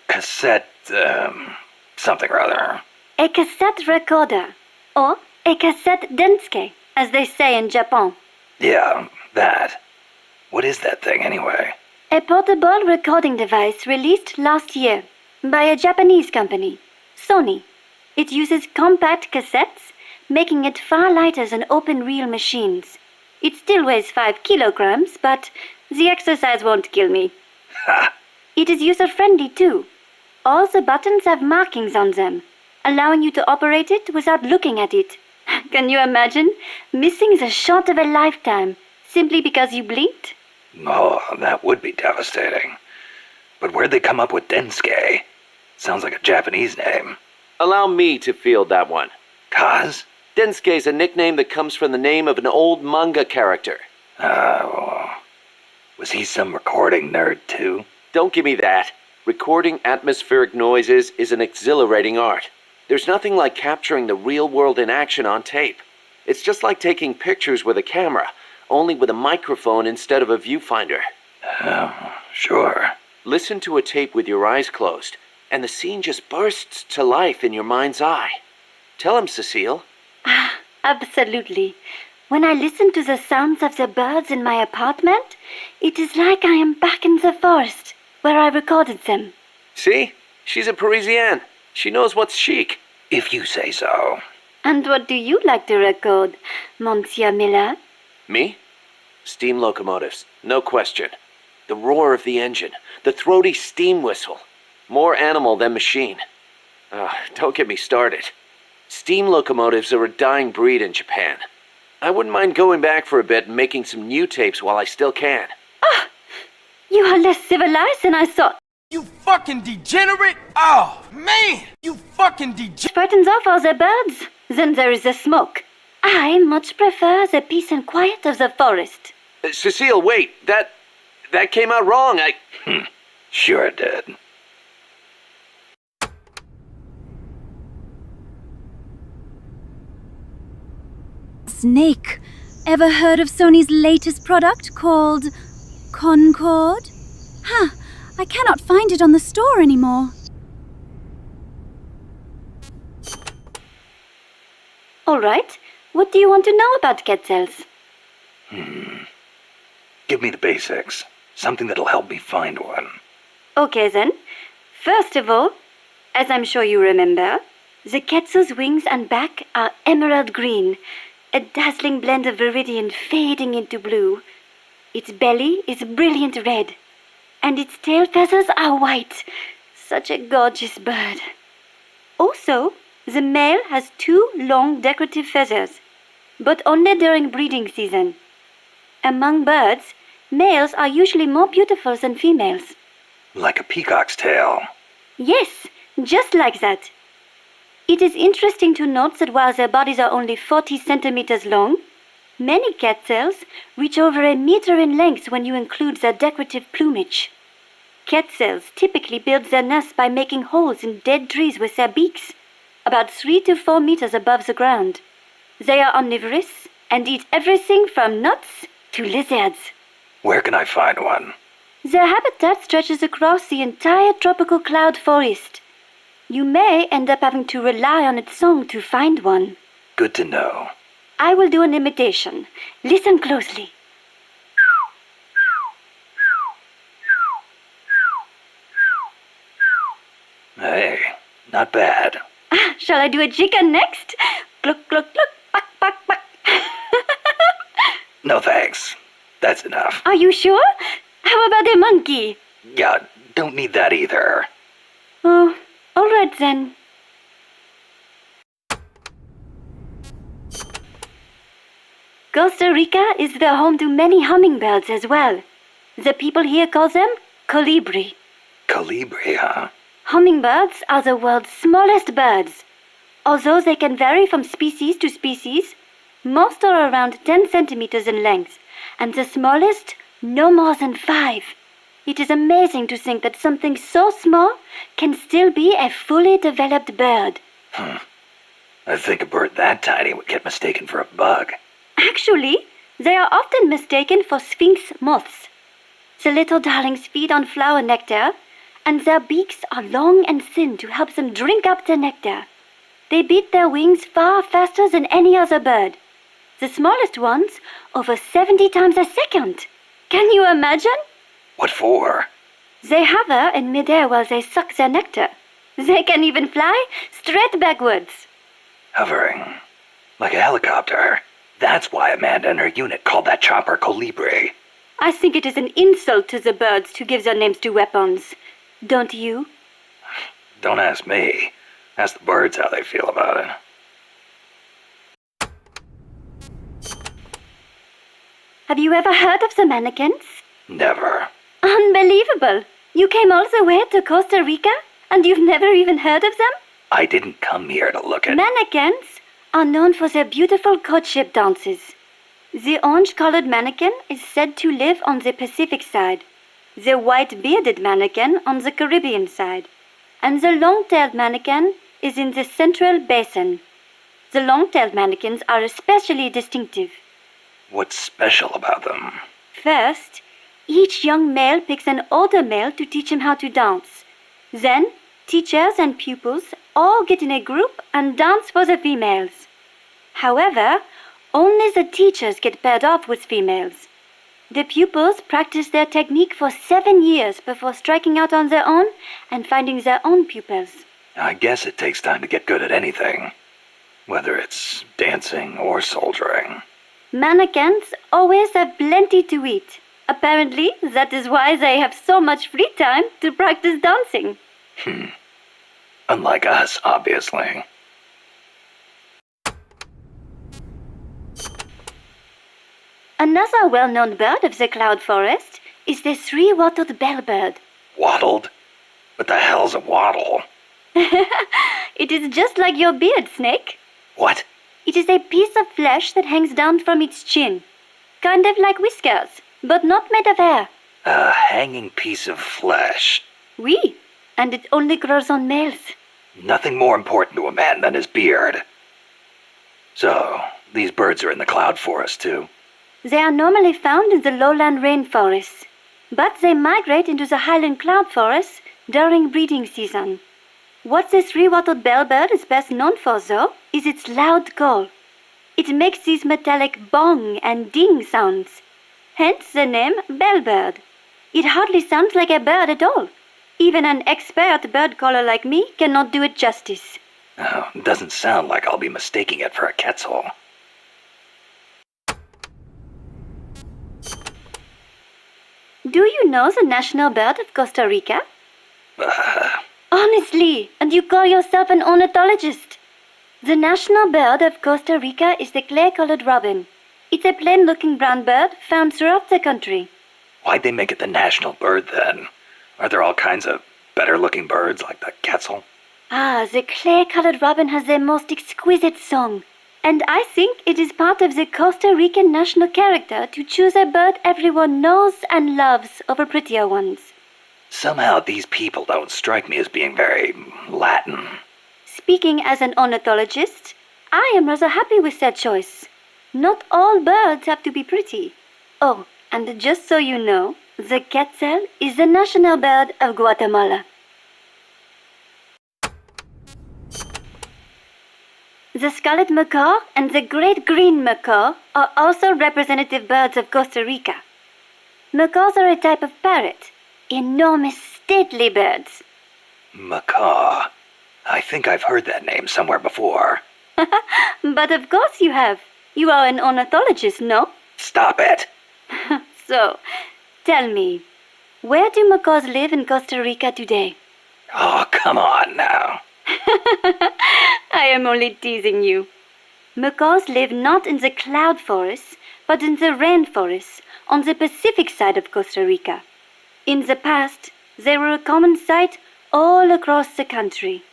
Cassette, something or other. A cassette recorder, or a cassette densuke, as they say in Japan. Yeah, that. What is that thing anyway? A portable recording device released last year by a Japanese company, Sony. It uses compact cassettes, making it far lighter than open-reel machines. It still weighs 5 kilograms, but the exercise won't kill me. It is user-friendly too. All the buttons have markings on them, allowing you to operate it without looking at it. Can you imagine missing the shot of a lifetime simply because you blinked? Oh, that would be devastating. But where'd they come up with Densuke? Sounds like a Japanese name. Allow me to field that one. Kaz? Densuke is a nickname that comes from the name of an old manga character. Was he some recording nerd too? Don't give me that. Recording atmospheric noises is an exhilarating art. There's nothing like capturing the real world in action on tape. It's just like taking pictures with a camera, only with a microphone instead of a viewfinder. Oh, sure. Listen to a tape with your eyes closed, and the scene just bursts to life in your mind's eye. Tell him, Cecile. Absolutely. When I listen to the sounds of the birds in my apartment, it is like I am back in the forest where I recorded them. See? She's a Parisienne. She knows what's chic. If you say so. And what do you like to record, Monsieur Miller? Me? Steam locomotives, no question. The roar of the engine, the throaty steam whistle. More animal than machine. Don't get me started. Steam locomotives are a dying breed in Japan. I wouldn't mind going back for a bit and making some new tapes while I still can. Ah! You are less civilized than I thought. You fucking degenerate! Oh, man! You fucking degenerate! Frightens off all the birds. Then there is the smoke. I much prefer the peace and quiet of the forest. Cecile, wait. That came out wrong. Sure it did. Snake, ever heard of Sony's latest product called Concord? Huh, I cannot find it on the store anymore. All right. What do you want to know about Quetzals? Give me the basics. Something that'll help me find one. Okay then. First of all, as I'm sure you remember, the Quetzal's wings and back are emerald green, a dazzling blend of viridian fading into blue. Its belly is brilliant red, and its tail feathers are white. Such a gorgeous bird. Also, the male has 2 long decorative feathers, but only during breeding season. Among birds, males are usually more beautiful than females. Like a peacock's tail. Yes, just like that. It is interesting to note that while their bodies are only 40 centimeters long, many Quetzals reach over a meter in length when you include their decorative plumage. Quetzals typically build their nests by making holes in dead trees with their beaks, about 3 to 4 meters above the ground. They are omnivorous and eat everything from nuts to lizards. Where can I find one? Their habitat stretches across the entire tropical cloud forest. You may end up having to rely on its song to find one. Good to know. I will do an imitation. Listen closely. Hey, not bad. Shall I do a chicken next? Cluck, cluck, cluck, buck, buck, buck. No thanks. That's enough. Are you sure? How about a monkey? Yeah, don't need that either. Oh, all right then. Costa Rica is the home to many hummingbirds as well. The people here call them colibri. Colibri, huh? Hummingbirds are the world's smallest birds. Although they can vary from species to species, most are around 10 centimeters in length, and the smallest no more than 5. It is amazing to think that something so small can still be a fully developed bird. I think a bird that tiny would get mistaken for a bug. Actually, they are often mistaken for sphinx moths. The little darlings feed on flower nectar, and their beaks are long and thin to help them drink up the nectar. They beat their wings far faster than any other bird. The smallest ones over 70 times a second. Can you imagine? What for? They hover in midair while they suck their nectar. They can even fly straight backwards. Hovering. Like a helicopter. That's why Amanda and her unit called that chopper Colibri. I think it is an insult to the birds to give their names to weapons. Don't you? Don't ask me. Ask the birds how they feel about it. Have you ever heard of the mannequins? Never. Unbelievable! You came all the way to Costa Rica and you've never even heard of them? I didn't come here to look at... Mannequins are known for their beautiful courtship dances. The orange-colored mannequin is said to live on the Pacific side, the white-bearded mannequin on the Caribbean side, and the long-tailed mannequin is in the Central Basin. The long-tailed mannequins are especially distinctive. What's special about them? First, each young male picks an older male to teach him how to dance. Then, teachers and pupils all get in a group and dance for the females. However, only the teachers get paired off with females. The pupils practice their technique for 7 years before striking out on their own and finding their own pupils. I guess it takes time to get good at anything. whether it's dancing or soldiering. Mannequins always have plenty to eat. Apparently, that is why they have so much free time to practice dancing. Unlike us, obviously. Another well-known bird of the cloud forest is the three-wattled bellbird. Wattled? What the hell's a wattle? It is just like your beard, Snake. What? It is a piece of flesh that hangs down from its chin. Kind of like whiskers, but not made of hair. A hanging piece of flesh. Oui, and it only grows on males. Nothing more important to a man than his beard. So, these birds are in the cloud forest too? They are normally found in the lowland rainforests, but they migrate into the highland cloud forests during breeding season. What the three-wattled bellbird is best known for, though, is its loud call. It makes these metallic bong and ding sounds, hence the name bellbird. It hardly sounds like a bird at all. Even an expert bird caller like me cannot do it justice. Oh, doesn't sound like I'll be mistaking it for a quetzal. Do you know the national bird of Costa Rica? Honestly, and you call yourself an ornithologist? The national bird of Costa Rica is the clay-colored robin. It's a plain-looking brown bird found throughout the country. Why'd they make it the national bird then? Are there all kinds of better-looking birds like the quetzal? Ah, the clay-colored robin has the most exquisite song. And I think it is part of the Costa Rican national character to choose a bird everyone knows and loves over prettier ones. Somehow these people don't strike me as being very Latin. Speaking as an ornithologist, I am rather happy with that choice. Not all birds have to be pretty. Oh, and just so you know, the quetzal is the national bird of Guatemala. The scarlet macaw and the great green macaw are also representative birds of Costa Rica. Macaws are a type of parrot, enormous, stately birds. Macaw. I think I've heard that name somewhere before. But of course you have. You are an ornithologist, no? Stop it! So, tell me, where do macaws live in Costa Rica today? Oh, come on now. I am only teasing you. Macaws live not in the cloud forests, but in the rainforests on the Pacific side of Costa Rica. In the past, they were a common sight all across the country.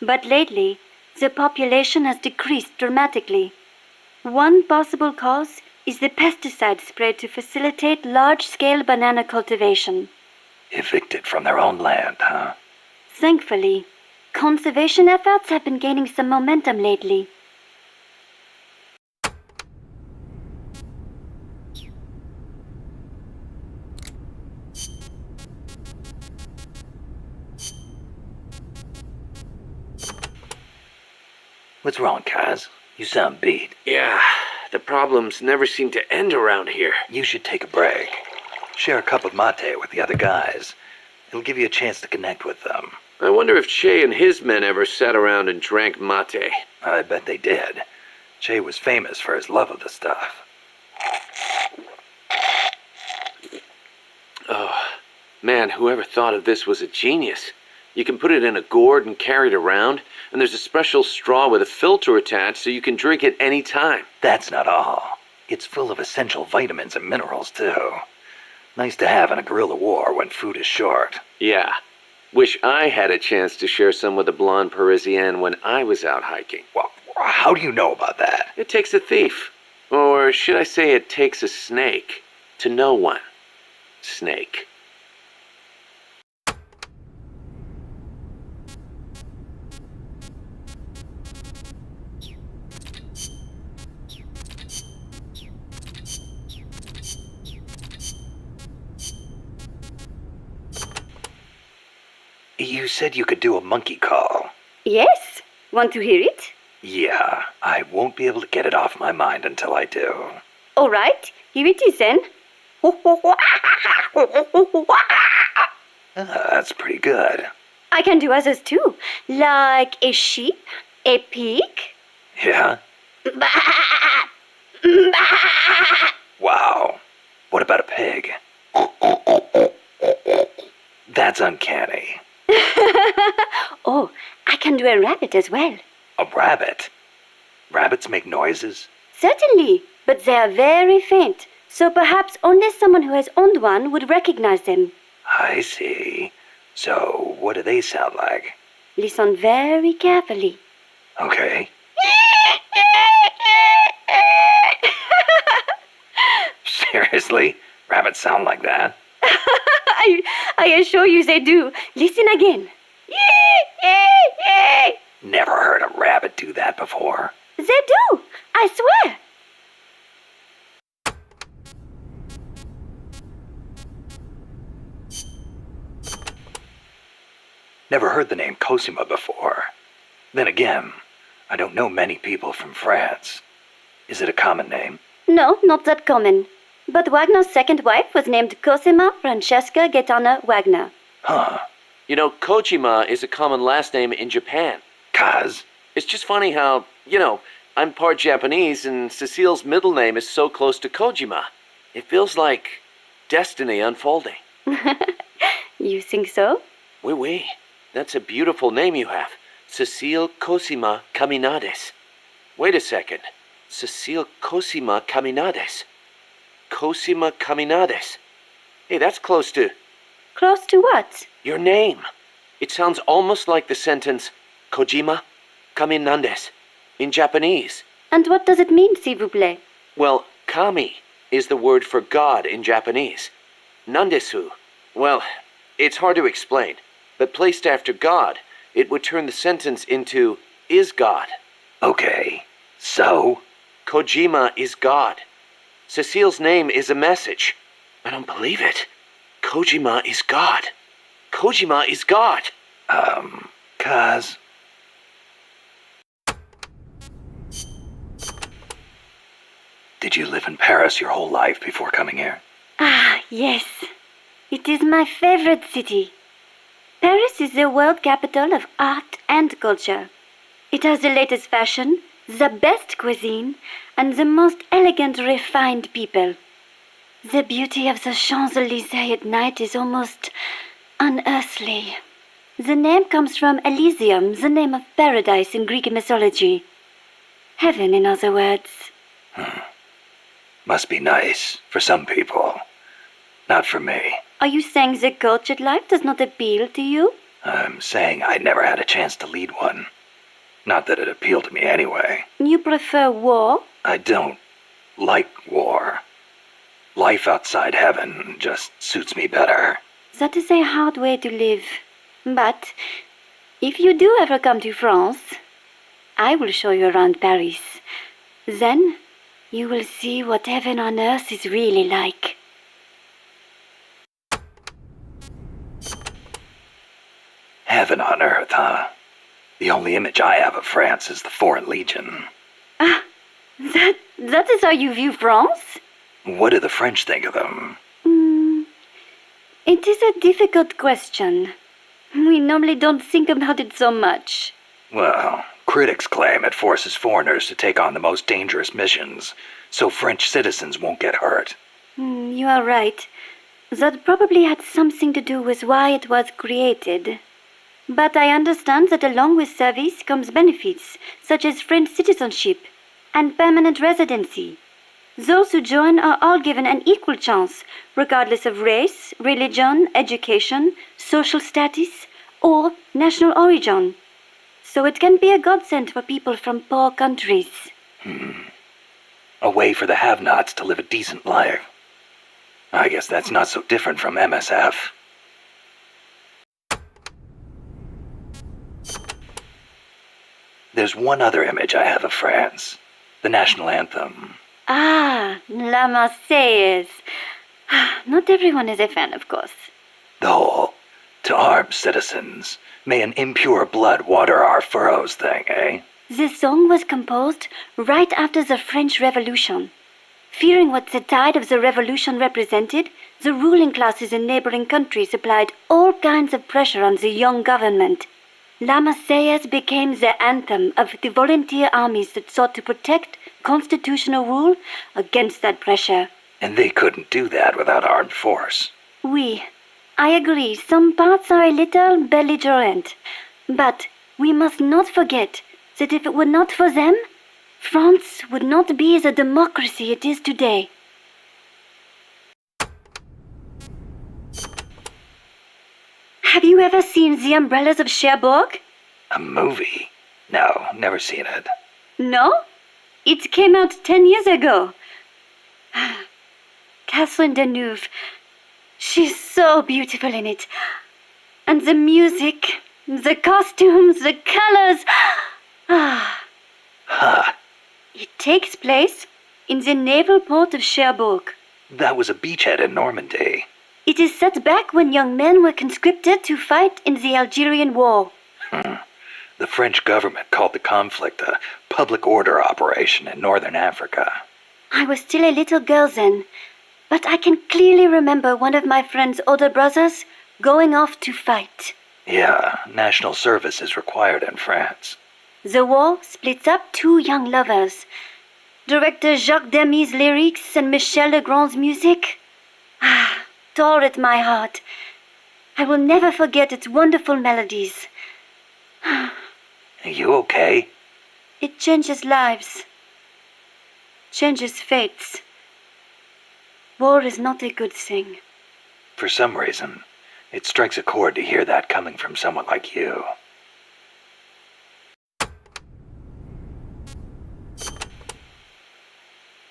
But lately, the population has decreased dramatically. One possible cause is the pesticide sprayed to facilitate large-scale banana cultivation. Evicted from their own land, huh? Thankfully, conservation efforts have been gaining some momentum lately. What's wrong, Kaz? You sound beat. Yeah, the problems never seem to end around here. You should take a break. Share a cup of mate with the other guys. It'll give you a chance to connect with them. I wonder if Che and his men ever sat around and drank mate. I bet they did. Che was famous for his love of the stuff. Oh, man, whoever thought of this was a genius. You can put it in a gourd and carry it around, and there's a special straw with a filter attached so you can drink it any time. That's not all. It's full of essential vitamins and minerals, too. Nice to have in a guerrilla war when food is short. Yeah. Wish I had a chance to share some with the blonde Parisienne when I was out hiking. Well, how do you know about that? It takes a thief. Or should I say it takes a snake to know one. Snake. You said you could do a monkey call. Yes? Want to hear it? Yeah, I won't be able to get it off my mind until I do. All right, here it is then. That's pretty good. I can do others too, like a sheep, a pig. Yeah? Wow. What about a pig? That's uncanny. Oh, I can do a rabbit as well. A rabbit? Rabbits make noises? Certainly, but they are very faint, so perhaps only someone who has owned one would recognize them. I see. So, what do they sound like? Listen very carefully. Okay. Seriously? Rabbits sound like that? I assure you they do. Listen again. Never heard a rabbit do that before. They do, I swear. Never heard the name Cosima before. Then again, I don't know many people from France. Is it a common name? No, not that common. But Wagner's second wife was named Cosima Francesca Gaetana Wagner. Huh. You know, Kojima is a common last name in Japan. Kaz? It's just funny how, I'm part Japanese and Cecile's middle name is so close to Kojima. It feels like destiny unfolding. You think so? Oui, oui. That's a beautiful name you have. Cecile Cosima Caminades. Wait a second. Cecile Cosima Caminades. Cosima Caminades. Hey, that's close to... Close to what? Your name. It sounds almost like the sentence Kojima Caminandes in Japanese. And what does it mean, s'il vous plaît? Well, kami is the word for God in Japanese. Nandesu. Well, it's hard to explain, but placed after God, it would turn the sentence into is God. Okay, so? Kojima is God. Cecile's name is a message. I don't believe it. Kojima is God. Kojima is God. Kaz? Did you live in Paris your whole life before coming here? Ah, yes. It is my favorite city. Paris is the world capital of art and culture. It has the latest fashion, the best cuisine, and the most elegant, refined people. The beauty of the Champs-Élysées at night is almost unearthly. The name comes from Elysium, the name of paradise in Greek mythology. Heaven, in other words. Must be nice for some people. Not for me. Are you saying the cultured life does not appeal to you? I'm saying I never had a chance to lead one. Not that it appealed to me anyway. You prefer war? I don't like war. Life outside heaven just suits me better. That is a hard way to live. But if you do ever come to France, I will show you around Paris. Then you will see what heaven on earth is really like. Heaven on earth, huh? The only image I have of France is the Foreign Legion. Ah, that is how you view France? What do the French think of them? It is a difficult question. We normally don't think about it so much. Well, critics claim it forces foreigners to take on the most dangerous missions, so French citizens won't get hurt. You are right. That probably had something to do with why it was created. But I understand that along with service comes benefits, such as French citizenship and permanent residency. Those who join are all given an equal chance, regardless of race, religion, education, social status, or national origin. So it can be a godsend for people from poor countries. A way for the have-nots to live a decent life. I guess that's not so different from MSF. There's one other image I have of France. The national anthem. Ah, La Marseillaise. Not everyone is a fan, of course. The whole, to arms, citizens, may an impure blood water our furrows thing, eh? The song was composed right after the French Revolution. Fearing what the tide of the revolution represented, the ruling classes in neighboring countries applied all kinds of pressure on the young government. La Marseillaise became the anthem of the volunteer armies that sought to protect constitutional rule against that pressure. And they couldn't do that without armed force. Oui, I agree, some parts are a little belligerent. But we must not forget that if it were not for them, France would not be the democracy it is today. Have you ever seen The Umbrellas of Cherbourg? A movie? No, never seen it. No? It came out 10 years ago. Catherine Deneuve. She's so beautiful in it. And the music, the costumes, the colors. Huh. It takes place in the naval port of Cherbourg. That was a beachhead in Normandy. It is set back when young men were conscripted to fight in the Algerian War. The French government called the conflict a public order operation in northern Africa. I was still a little girl then, but I can clearly remember one of my friend's older brothers going off to fight. Yeah, national service is required in France. The war splits up two young lovers. Director Jacques Demy's lyrics and Michel Legrand's music tore at my heart. I will never forget its wonderful melodies. Are you okay? It changes lives, changes fates. War is not a good thing. For some reason, it strikes a chord to hear that coming from someone like you.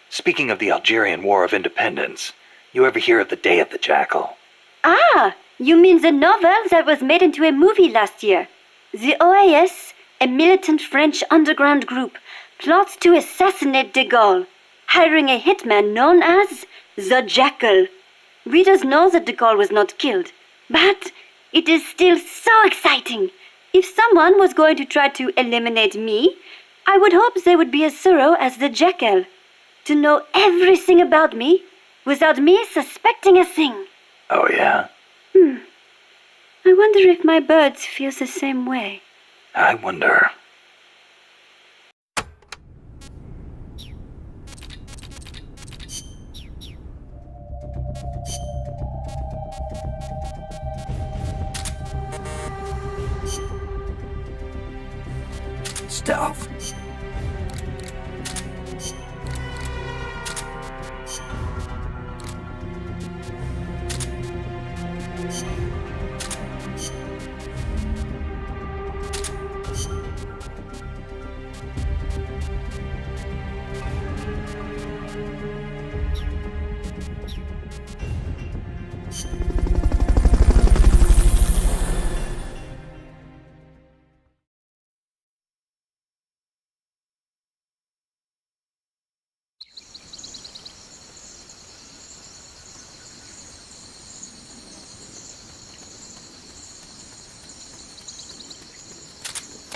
Speaking of the Algerian War of Independence, you ever hear of the Day of the Jackal? Ah, you mean the novel that was made into a movie last year? The OAS, a militant French underground group, plots to assassinate de Gaulle, hiring a hitman known as the Jackal. Readers know that de Gaulle was not killed, but it is still so exciting. If someone was going to try to eliminate me, I would hope they would be as thorough as the Jackal, to know everything about me without me suspecting a thing. Oh, yeah? I wonder if my birds feel the same way. I wonder. Stealth.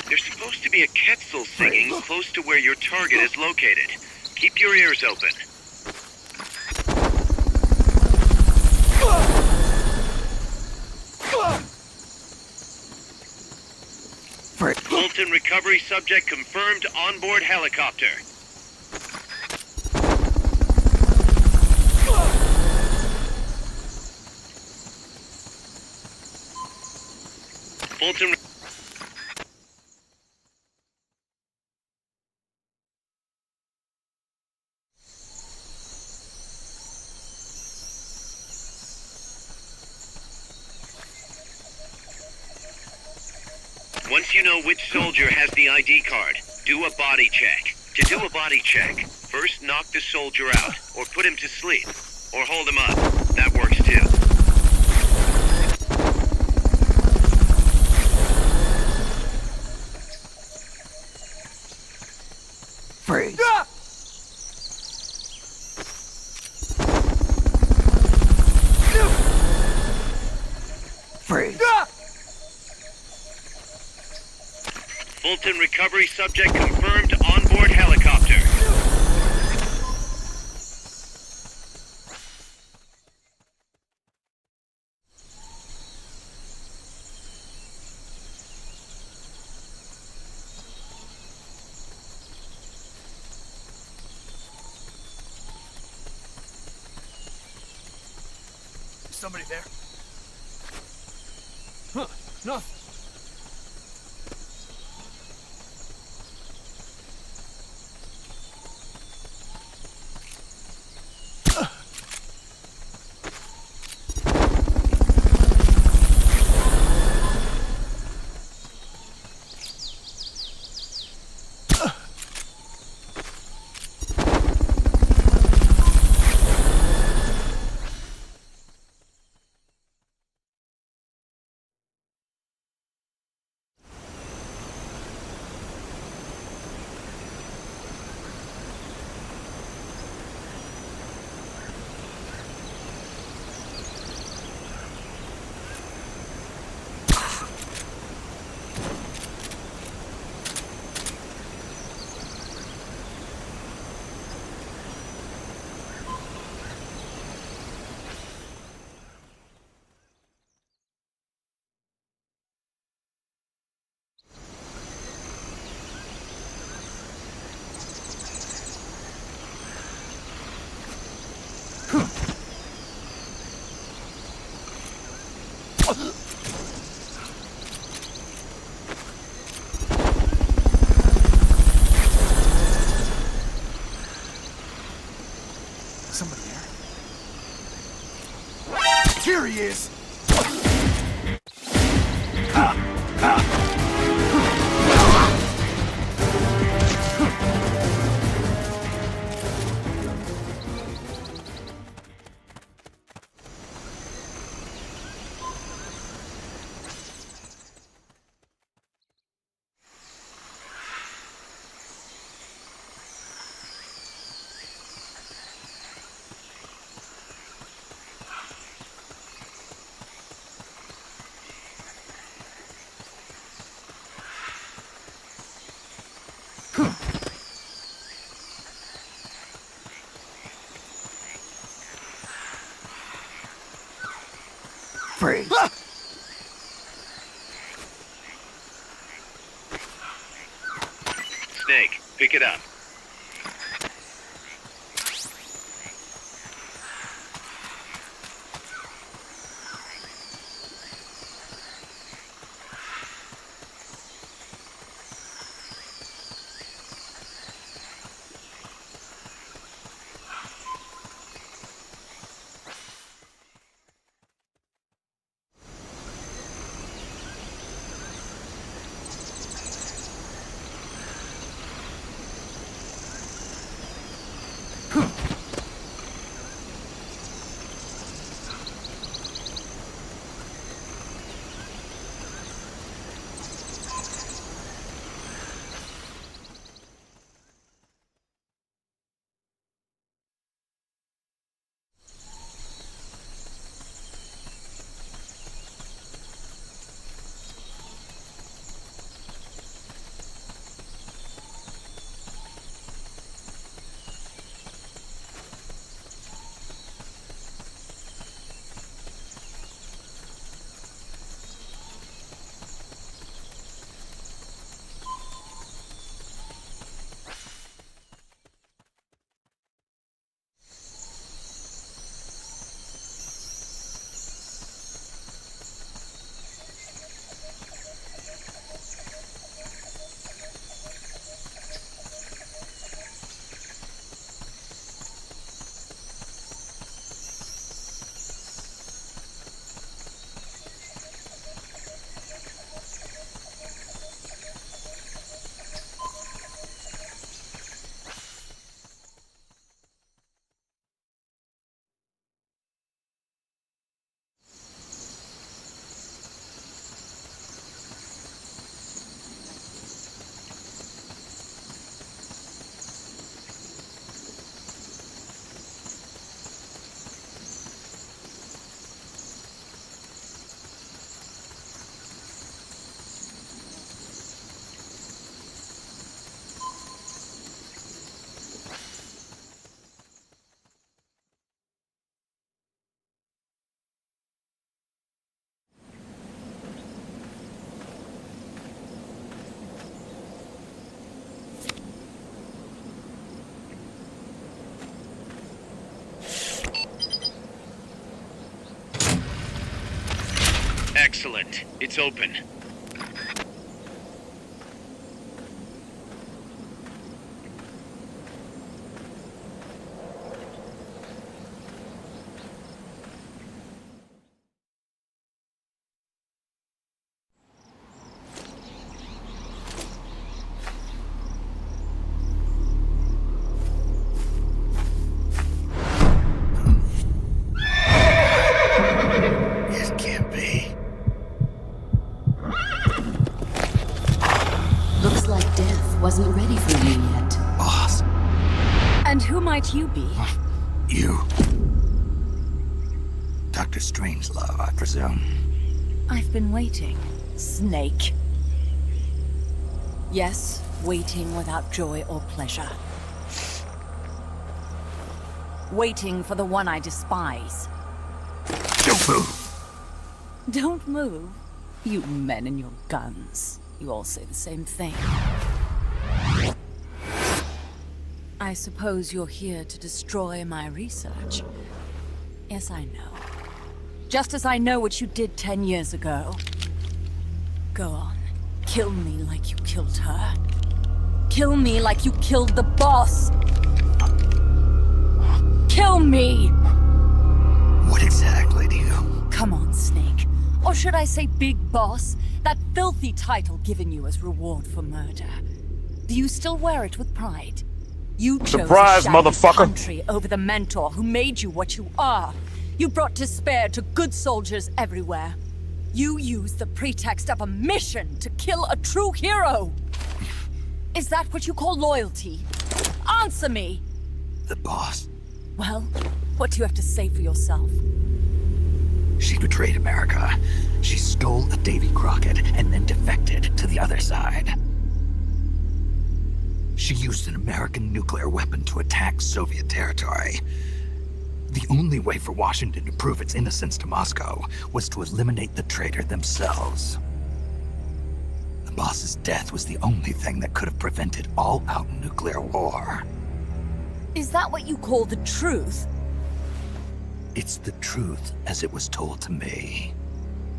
There's supposed to be a Quetzal singing close to where your target is located. Keep your ears open. Fulton recovery subject confirmed onboard helicopter. Fulton. Once you know which soldier has the ID card, do a body check. To do a body check, first knock the soldier out, or put him to sleep, or hold him up. That works too. Freeze. Freeze. Fulton recovery subject confirmed onboard helicopter. somebody there? Huh, nothing. Somebody there? Here he is! Freeze. Snake, pick it up. Excellent. It's open. It can't be. Looks like death wasn't ready for you yet. Boss, And who might you be? you. Dr. Strangelove, I presume. I've been waiting, Snake. Yes, waiting without joy or pleasure. Waiting for the one I despise. Don't move! Don't move. You men and your guns. You all say the same thing. I suppose you're here to destroy my research. Yes, I know. Just as I know what you did 10 years ago. Go on. Kill me like you killed her. Kill me like you killed the boss. Kill me! What exactly do you... Come on, Snake. Or should I say Big Boss? That filthy title given you as reward for murder. Do you still wear it with pride? You chose Surprise, a shabby motherfucker. country over the mentor who made you what you are. You brought despair to good soldiers everywhere. You used the pretext of a mission to kill a true hero. Is that what you call loyalty? Answer me! The boss. Well, what do you have to say for yourself? She betrayed America. She stole a Davy Crockett and then defected to the other side. She used an American nuclear weapon to attack Soviet territory. The only way for Washington to prove its innocence to Moscow was to eliminate the traitor themselves. The boss's death was the only thing that could have prevented all-out nuclear war. Is that what you call the truth? It's the truth as it was told to me.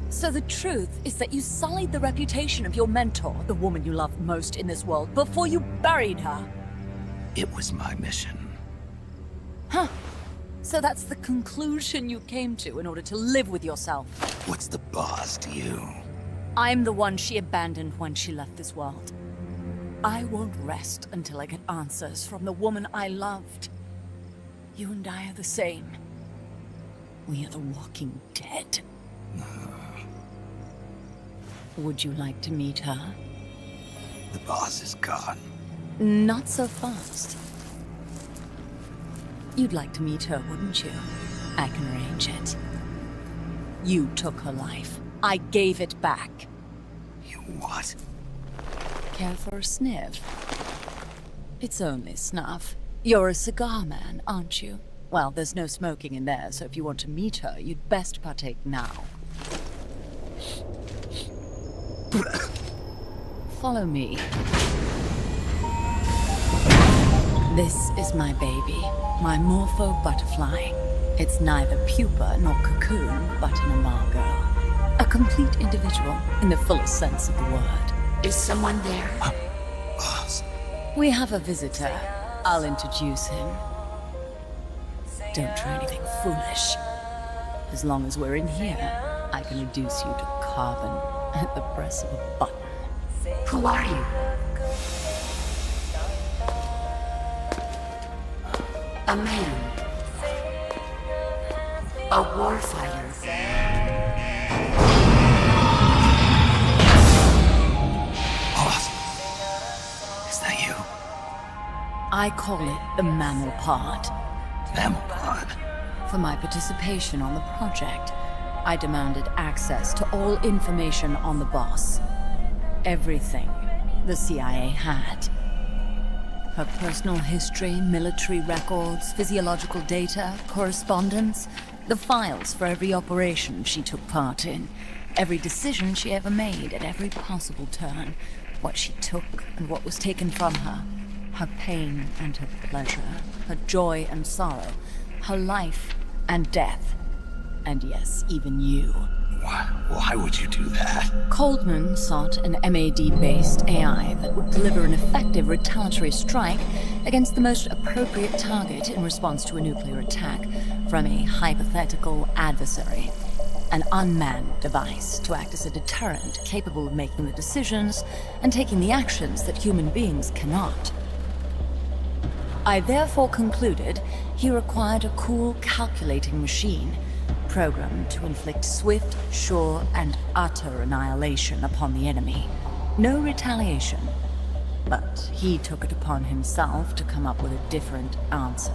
So the truth is that you sullied the reputation of your mentor, the woman you loved most in this world, before you buried her. It was my mission. Huh. So that's the conclusion you came to in order to live with yourself. What's the boss to you? I'm the one she abandoned when she left this world. I won't rest until I get answers from the woman I loved. You and I are the same. We are the walking dead. Would you like to meet her? The boss is gone. Not so fast. You'd like to meet her, wouldn't you? I can arrange it. You took her life. I gave it back. You what? Care for a sniff? It's only snuff. You're a cigar man, aren't you? Well, there's no smoking in there, so if you want to meet her, you'd best partake now. Follow me. This is my baby, my Morpho butterfly. It's neither pupa nor cocoon, but an imago. A complete individual, in the fullest sense of the word. Is someone there? Boss. We have a visitor. I'll introduce him. Don't try anything foolish. As long as we're in here, I can reduce you to carbon at the press of a button. Who are you? A man. A warfighter. Boss. Is that you? I call it the mammal pod. Mammal pod? For my participation on the project, I demanded access to all information on the boss. Everything the CIA had. Her personal history, military records, physiological data, correspondence, the files for every operation she took part in, every decision she ever made at every possible turn, what she took and what was taken from her, her pain and her pleasure, her joy and sorrow, her life and death, and yes, even you. Why would you do that? Coldman sought an MAD-based AI that would deliver an effective retaliatory strike against the most appropriate target in response to a nuclear attack from a hypothetical adversary. An unmanned device to act as a deterrent capable of making the decisions and taking the actions that human beings cannot. I therefore concluded he required a cool, calculating machine programmed to inflict swift, sure, and utter annihilation upon the enemy. No retaliation. But he took it upon himself to come up with a different answer.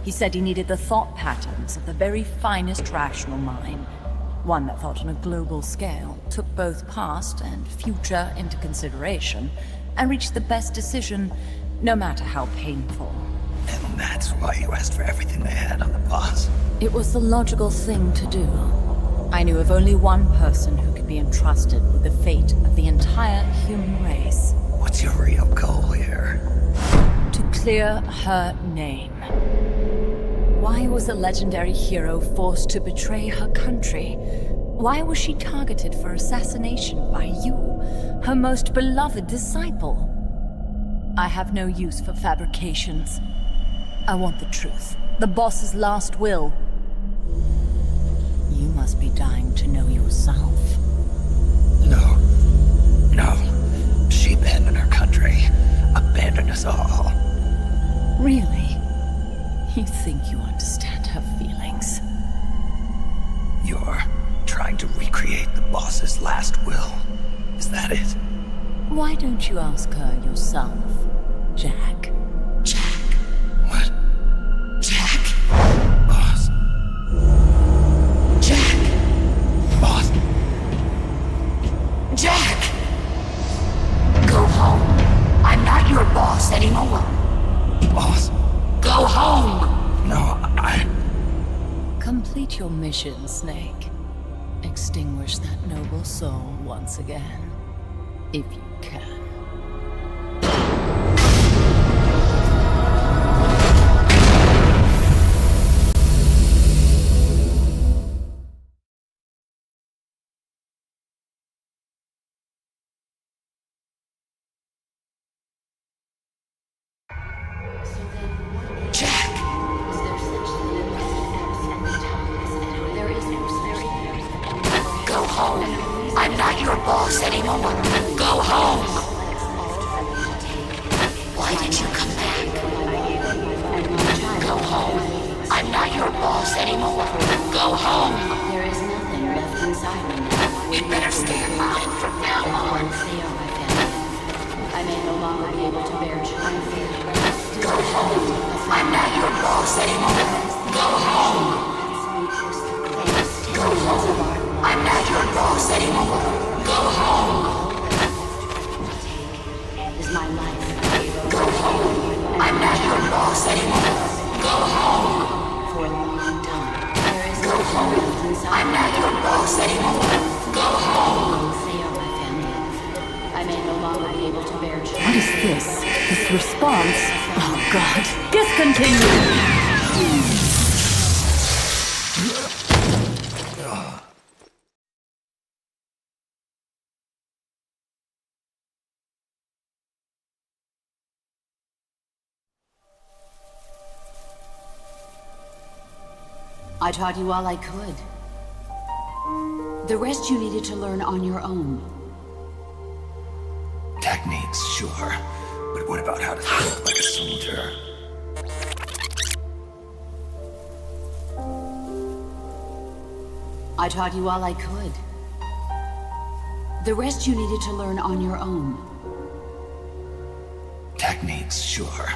He said he needed the thought patterns of the very finest rational mind, one that thought on a global scale, took both past and future into consideration, and reached the best decision, no matter how painful. And that's why you asked for everything they had on the boss. It was the logical thing to do. I knew of only one person who could be entrusted with the fate of the entire human race. What's your real goal here? To clear her name. Why was a legendary hero forced to betray her country? Why was she targeted for assassination by you, her most beloved disciple? I have no use for fabrications. I want the truth. The boss's last will. You must be dying to know yourself. No. She abandoned her country. Abandoned us all. Really? You think you understand her feelings? You're trying to recreate the boss's last will. Is that it? Why don't you ask her yourself, Jack? What? Jack? Boss. Jack! Boss. Jack! Go home. I'm not your boss anymore. Boss. Go home! No, Complete your mission, Snake. Extinguish that noble soul once again, if you can. Go home. I'm not your boss anymore. Go home. Why did you come back? Go home. I'm not your boss anymore. Go home. There is nothing left inside me now. You better stay alive from now on. I may no longer be able to bear children. Go home. I'm not your boss anymore. Go home. Go home. I'm not your boss anymore. Go home. Is my life. Go home. I'm not your boss anymore. Go home. For a long time. Go home. I'm not your boss anymore. Go home. They are my family. I may no longer be able to bear children. What is this? This response? Oh God. Discontinue! I taught you all I could. The rest you needed to learn on your own. Techniques, sure. But what about how to think like a soldier? I taught you all I could. The rest you needed to learn on your own. Techniques, sure.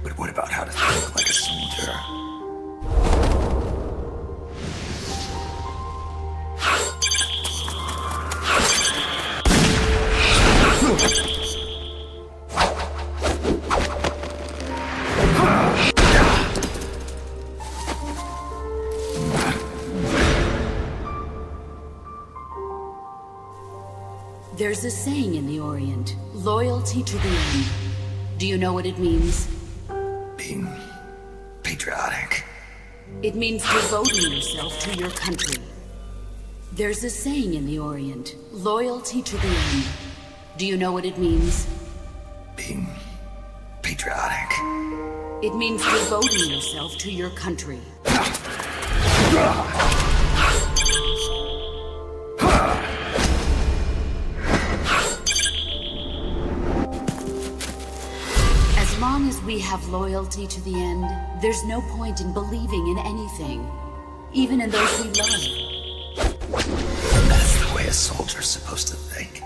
But what about how to think like a soldier? There's a saying in the Orient, loyalty to the end. Do you know what it means? Being patriotic. It means devoting yourself to your country. There's a saying in the Orient, loyalty to the end. Do you know what it means? Being patriotic. It means devoting yourself to your country. As long as we have loyalty to the end, there's no point in believing in anything, even in those we love. That's the way a soldier's supposed to think.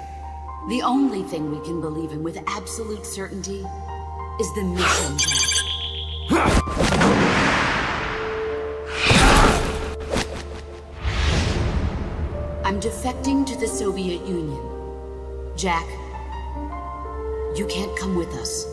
The only thing we can believe in with absolute certainty is the mission, Jack. I'm defecting to the Soviet Union. Jack, you can't come with us.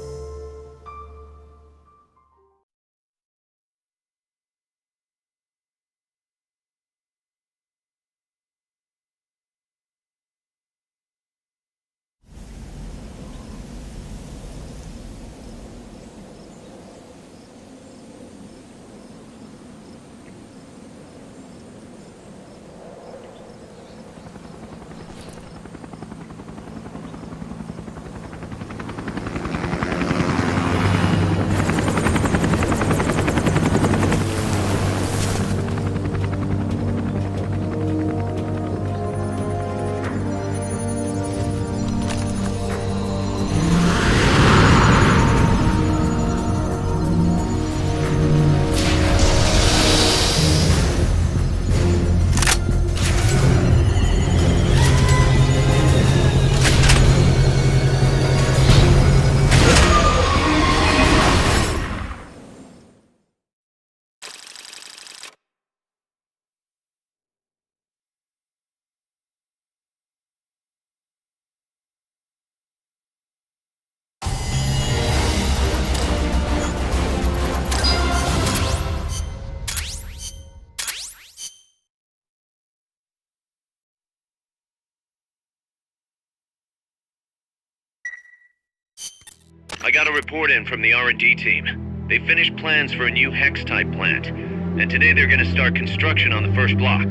I got a report in from the R&D team. They finished plans for a new Hex-type plant, and today they're gonna start construction on the first block.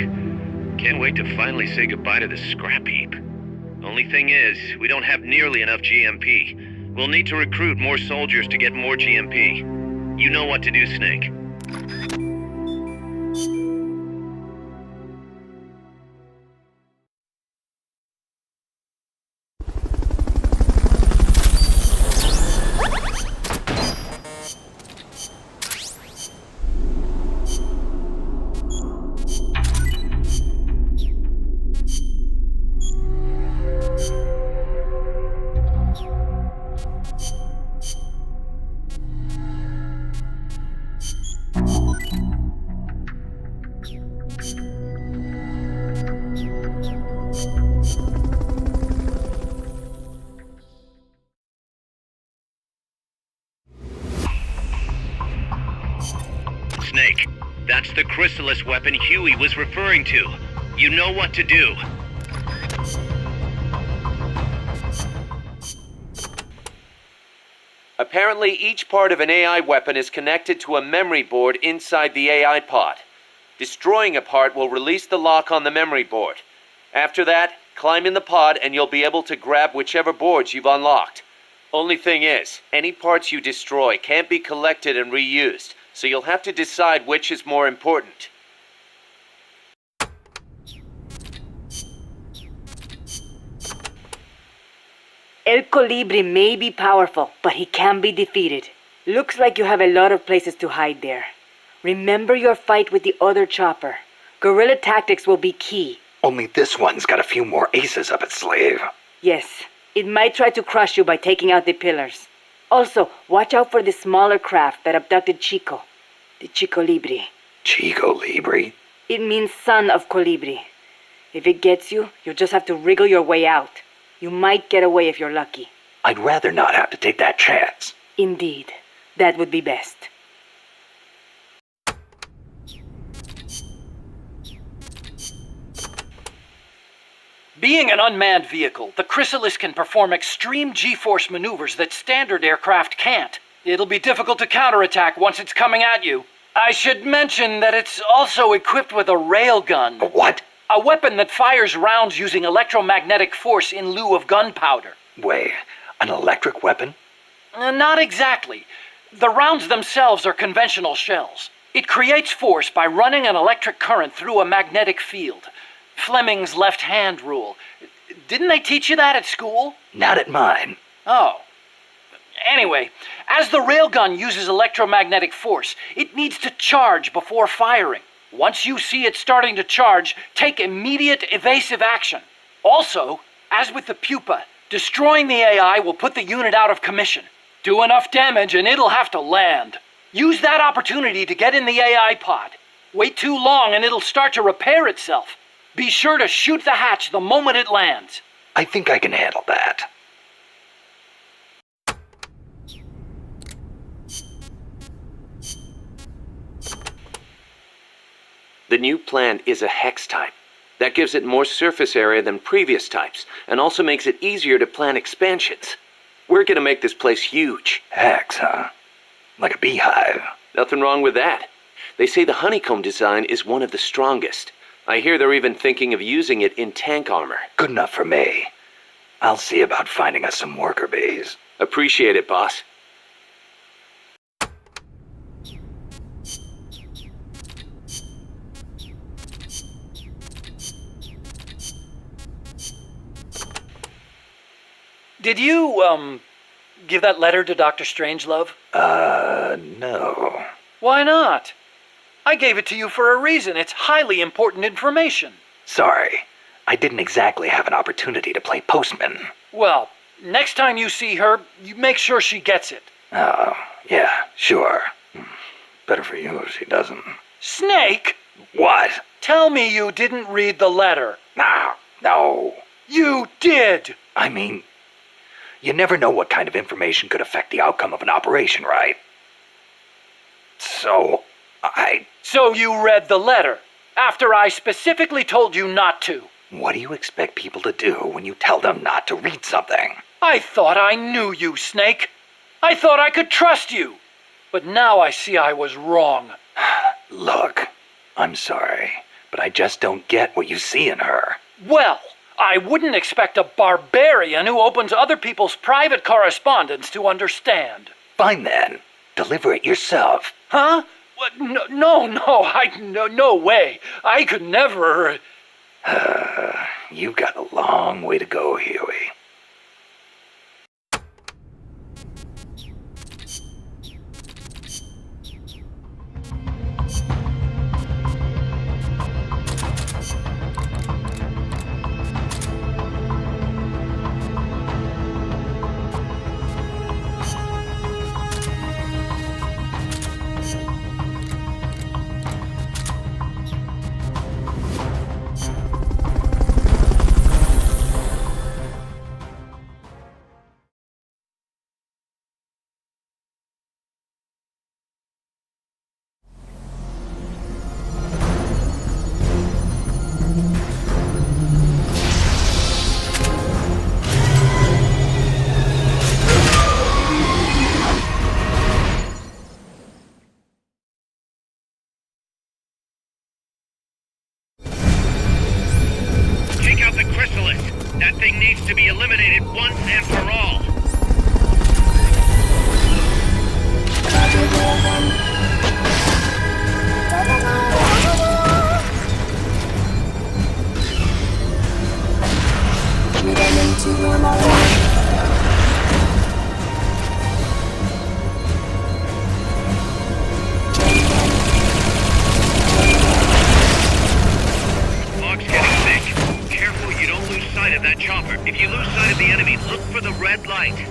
Can't wait to finally say goodbye to this scrap heap. Only thing is, we don't have nearly enough GMP. We'll need to recruit more soldiers to get more GMP. You know what to do, Snake. Snake, that's the Chrysalis weapon Huey was referring to. You know what to do. Apparently, each part of an AI weapon is connected to a memory board inside the AI pod. Destroying a part will release the lock on the memory board. After that, climb in the pod and you'll be able to grab whichever boards you've unlocked. Only thing is, any parts you destroy can't be collected and reused, so you'll have to decide which is more important. El Colibri may be powerful, but he can be defeated. Looks like you have a lot of places to hide there. Remember your fight with the other chopper. Guerrilla tactics will be key. Only this one's got a few more aces up its sleeve. Yes, it might try to crush you by taking out the pillars. Also, watch out for the smaller craft that abducted Chico. The Chico Libri. Chico Libri? It means son of Colibri. If it gets you, you'll just have to wriggle your way out. You might get away if you're lucky. I'd rather not have to take that chance. Indeed. That would be best. Being an unmanned vehicle, the Chrysalis can perform extreme G-force maneuvers that standard aircraft can't. It'll be difficult to counterattack once it's coming at you. I should mention that it's also equipped with a railgun. A what? A weapon that fires rounds using electromagnetic force in lieu of gunpowder. Wait, an electric weapon? Not exactly. The rounds themselves are conventional shells. It creates force by running an electric current through a magnetic field. Fleming's left-hand rule. Didn't they teach you that at school? Not at mine. Oh. Anyway, as the railgun uses electromagnetic force, it needs to charge before firing. Once you see it starting to charge, take immediate evasive action. Also, as with the pupa, destroying the AI will put the unit out of commission. Do enough damage and it'll have to land. Use that opportunity to get in the AI pod. Wait too long and it'll start to repair itself. Be sure to shoot the hatch the moment it lands. I think I can handle that. The new plant is a hex type. That gives it more surface area than previous types, and also makes it easier to plan expansions. We're gonna make this place huge. Hex, huh? Like a beehive. Nothing wrong with that. They say the honeycomb design is one of the strongest. I hear they're even thinking of using it in tank armor. Good enough for me. I'll see about finding us some worker bees. Appreciate it, boss. Did you, give that letter to Dr. Strangelove? No. Why not? I gave it to you for a reason. It's highly important information. Sorry. I didn't exactly have an opportunity to play postman. Well, next time you see her, you make sure she gets it. Oh, yeah, sure. Better for you if she doesn't. Snake! What? Tell me you didn't read the letter. No. You did! I mean, you never know what kind of information could affect the outcome of an operation, right? So you read the letter, after I specifically told you not to. What do you expect people to do when you tell them not to read something? I thought I knew you, Snake. I thought I could trust you. But now I see I was wrong. Look, I'm sorry, but I just don't get what you see in her. Well, I wouldn't expect a barbarian who opens other people's private correspondence to understand. Fine then. Deliver it yourself. Huh? What? No way. I could never... You've got a long way to go, Huey. That thing needs to be eliminated once and for all. Fog's getting thick. Careful you don't lose sight of that chopper. If you lose sight of the enemy, look for the red light.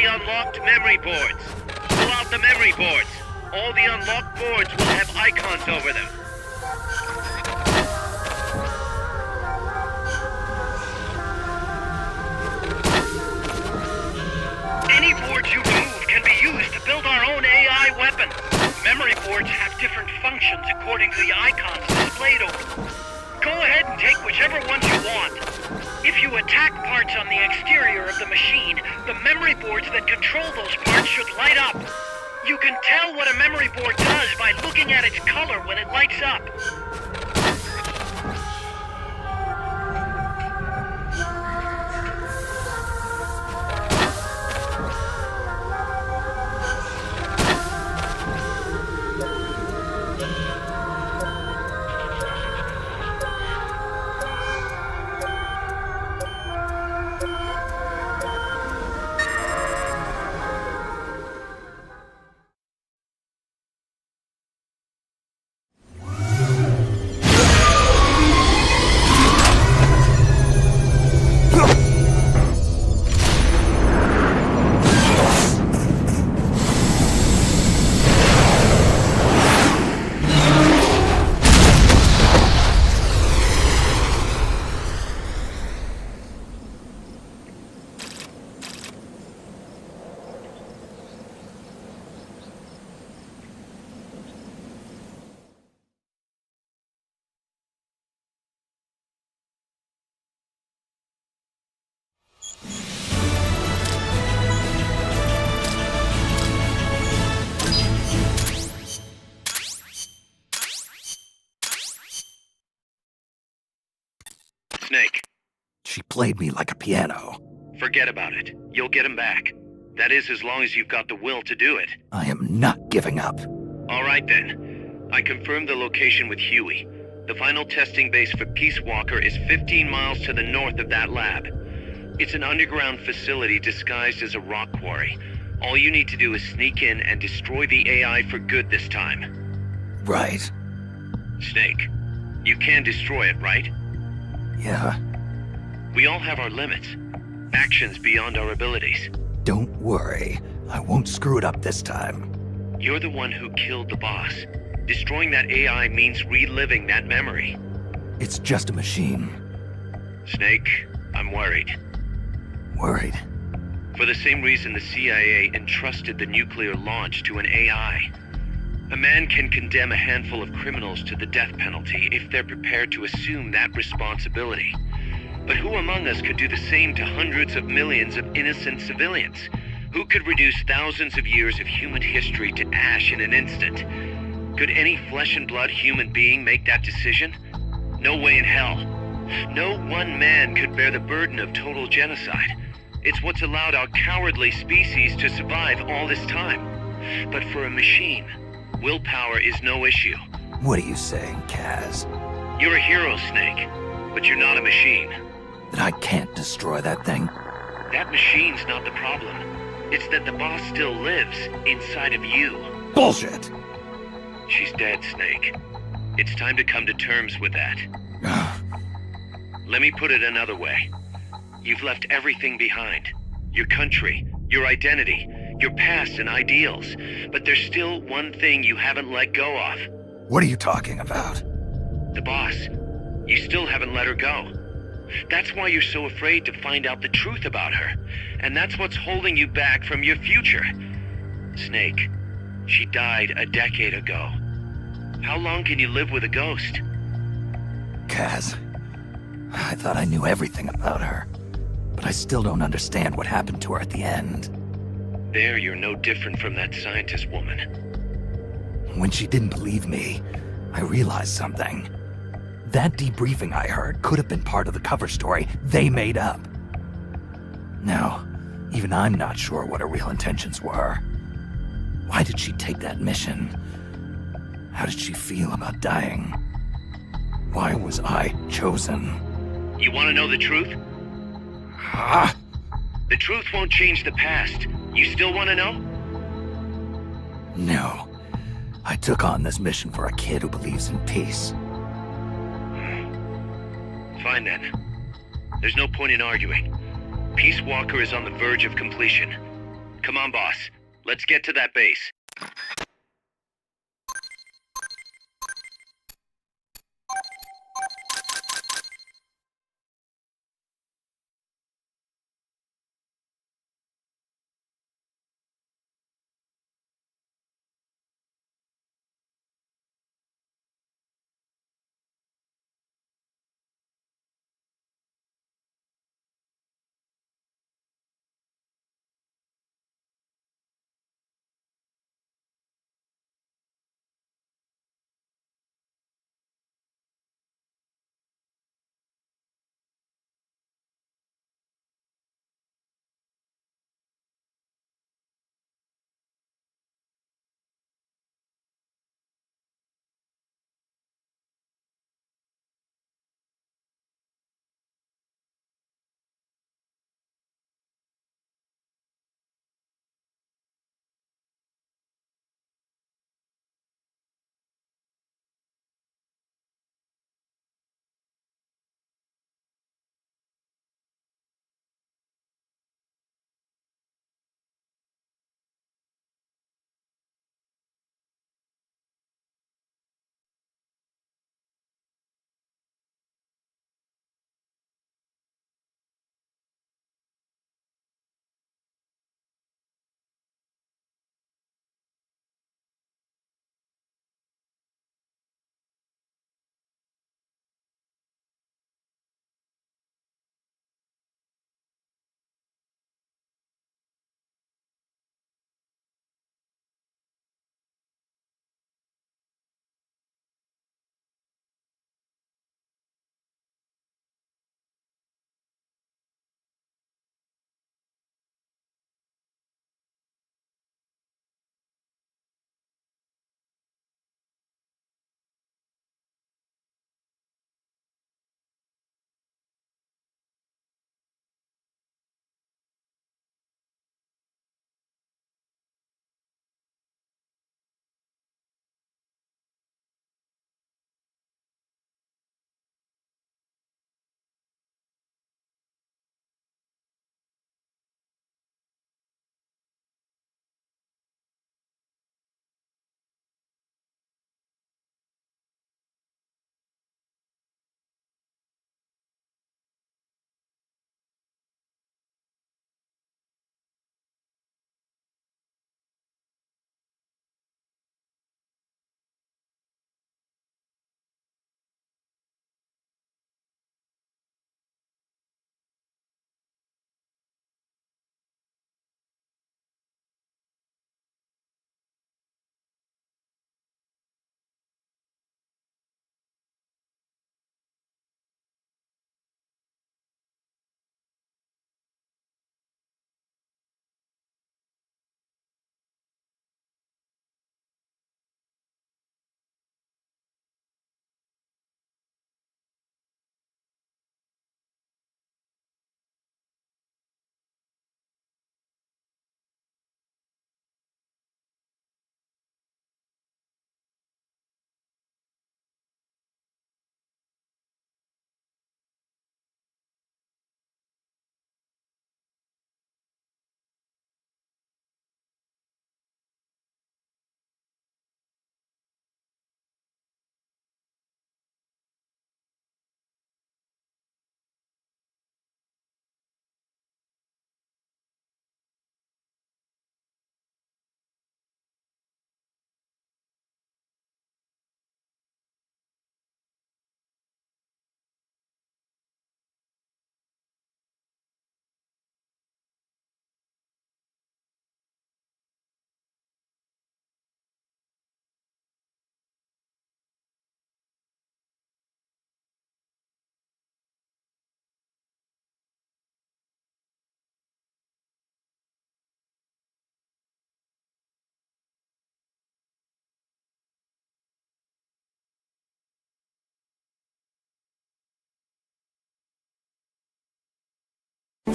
Unlocked memory boards. Pull out the memory boards. All the unlocked boards will have icons over them. Any boards you remove can be used to build our own AI weapon. Memory boards have different functions according to the icons displayed over them. Go ahead and take whichever ones you want. If you attack parts on the exterior of the machine, the memory boards that control those parts should light up. You can tell what a memory board does by looking at its color when it lights up. Snake. She played me like a piano. Forget about it. You'll get him back. That is, as long as you've got the will to do it. I am not giving up. All right, then. I confirmed the location with Huey. The final testing base for Peace Walker is 15 miles to the north of that lab. It's an underground facility disguised as a rock quarry. All you need to do is sneak in and destroy the AI for good this time. Right. Snake, you can destroy it, right? Yeah. We all have our limits. Actions beyond our abilities. Don't worry. I won't screw it up this time. You're the one who killed the boss. Destroying that AI means reliving that memory. It's just a machine. Snake, I'm worried. Worried? For the same reason the CIA entrusted the nuclear launch to an AI. A man can condemn a handful of criminals to the death penalty if they're prepared to assume that responsibility. But who among us could do the same to hundreds of millions of innocent civilians? Who could reduce thousands of years of human history to ash in an instant? Could any flesh and blood human being make that decision? No way in hell. No one man could bear the burden of total genocide. It's what's allowed our cowardly species to survive all this time. But for a machine, willpower is no issue. What are you saying, Kaz? You're a hero, Snake, but you're not a machine. That I can't destroy that thing? That machine's not the problem. It's that the boss still lives inside of you. Bullshit! She's dead, Snake. It's time to come to terms with that. Let me put it another way. You've left everything behind. Your country, your identity, your past and ideals. But there's still one thing you haven't let go of. What are you talking about? The boss. You still haven't let her go. That's why you're so afraid to find out the truth about her. And that's what's holding you back from your future. Snake, she died a decade ago. How long can you live with a ghost? Kaz, I thought I knew everything about her, but I still don't understand what happened to her at the end. There, you're no different from that scientist woman. When she didn't believe me, I realized something. That debriefing I heard could have been part of the cover story they made up. Now, even I'm not sure what her real intentions were. Why did she take that mission? How did she feel about dying? Why was I chosen? You want to know the truth? Ah! The truth won't change the past. You still want to know? No. I took on this mission for a kid who believes in peace. Fine then. There's no point in arguing. Peace Walker is on the verge of completion. Come on, boss. Let's get to that base.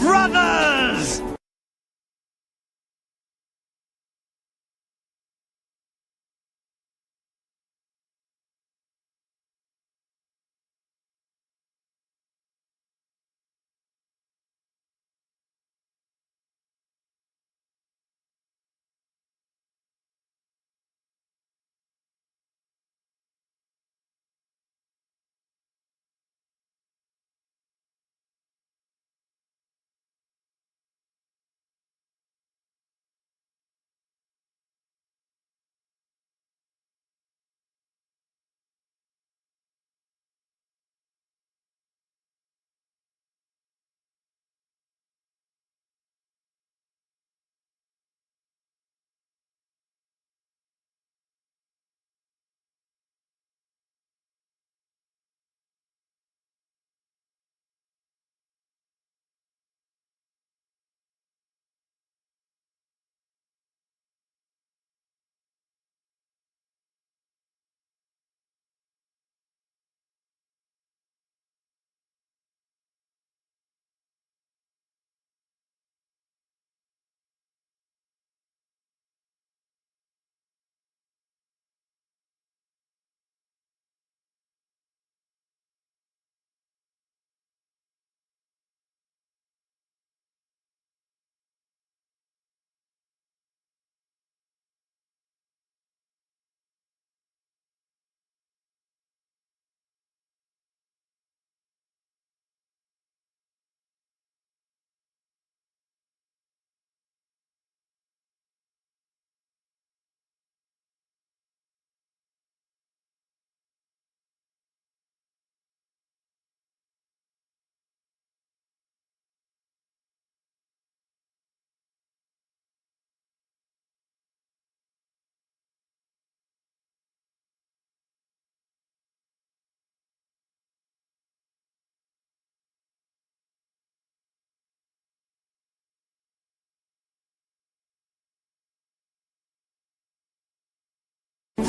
Brothers!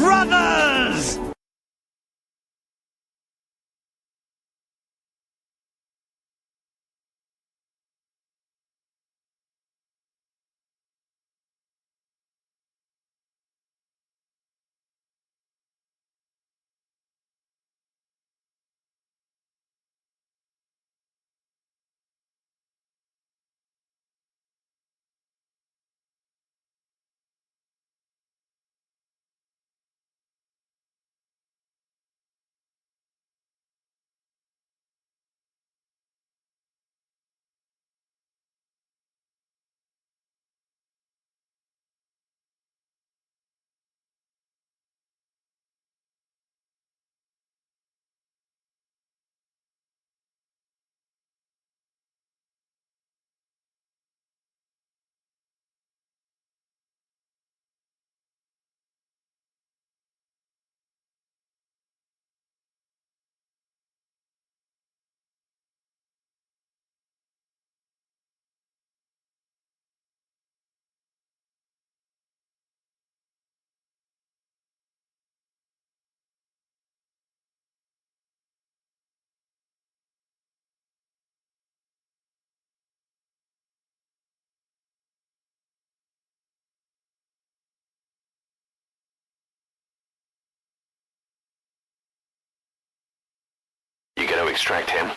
Brothers! You gonna extract him?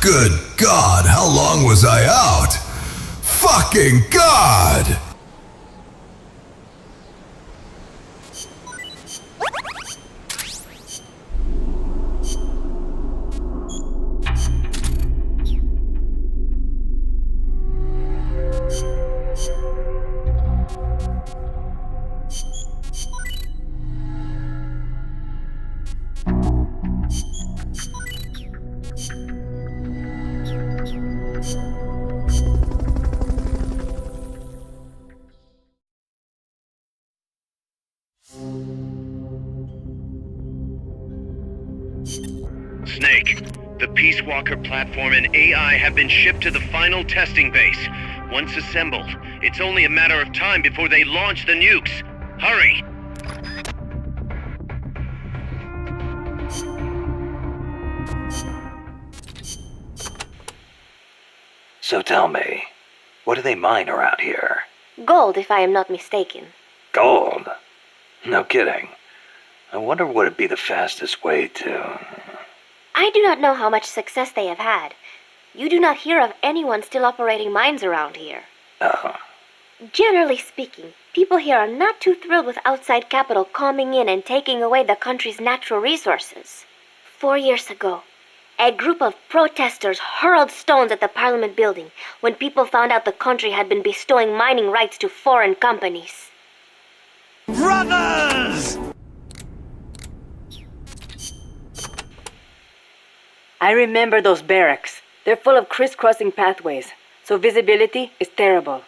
Good God, how long was I out? Fucking God! Snake, the Peace Walker platform and AI have been shipped to the final testing base. Once assembled, it's only a matter of time before they launch the nukes. Hurry! So tell me, what do they mine around here? Gold, if I am not mistaken. Gold? No kidding. I wonder what would be the fastest way to... I do not know how much success they have had. You do not hear of anyone still operating mines around here. Oh. Generally speaking, people here are not too thrilled with outside capital coming in and taking away the country's natural resources. 4 years ago, a group of protesters hurled stones at the Parliament building when people found out the country had been bestowing mining rights to foreign companies. Brothers! I remember those barracks. They're full of crisscrossing pathways, so visibility is terrible.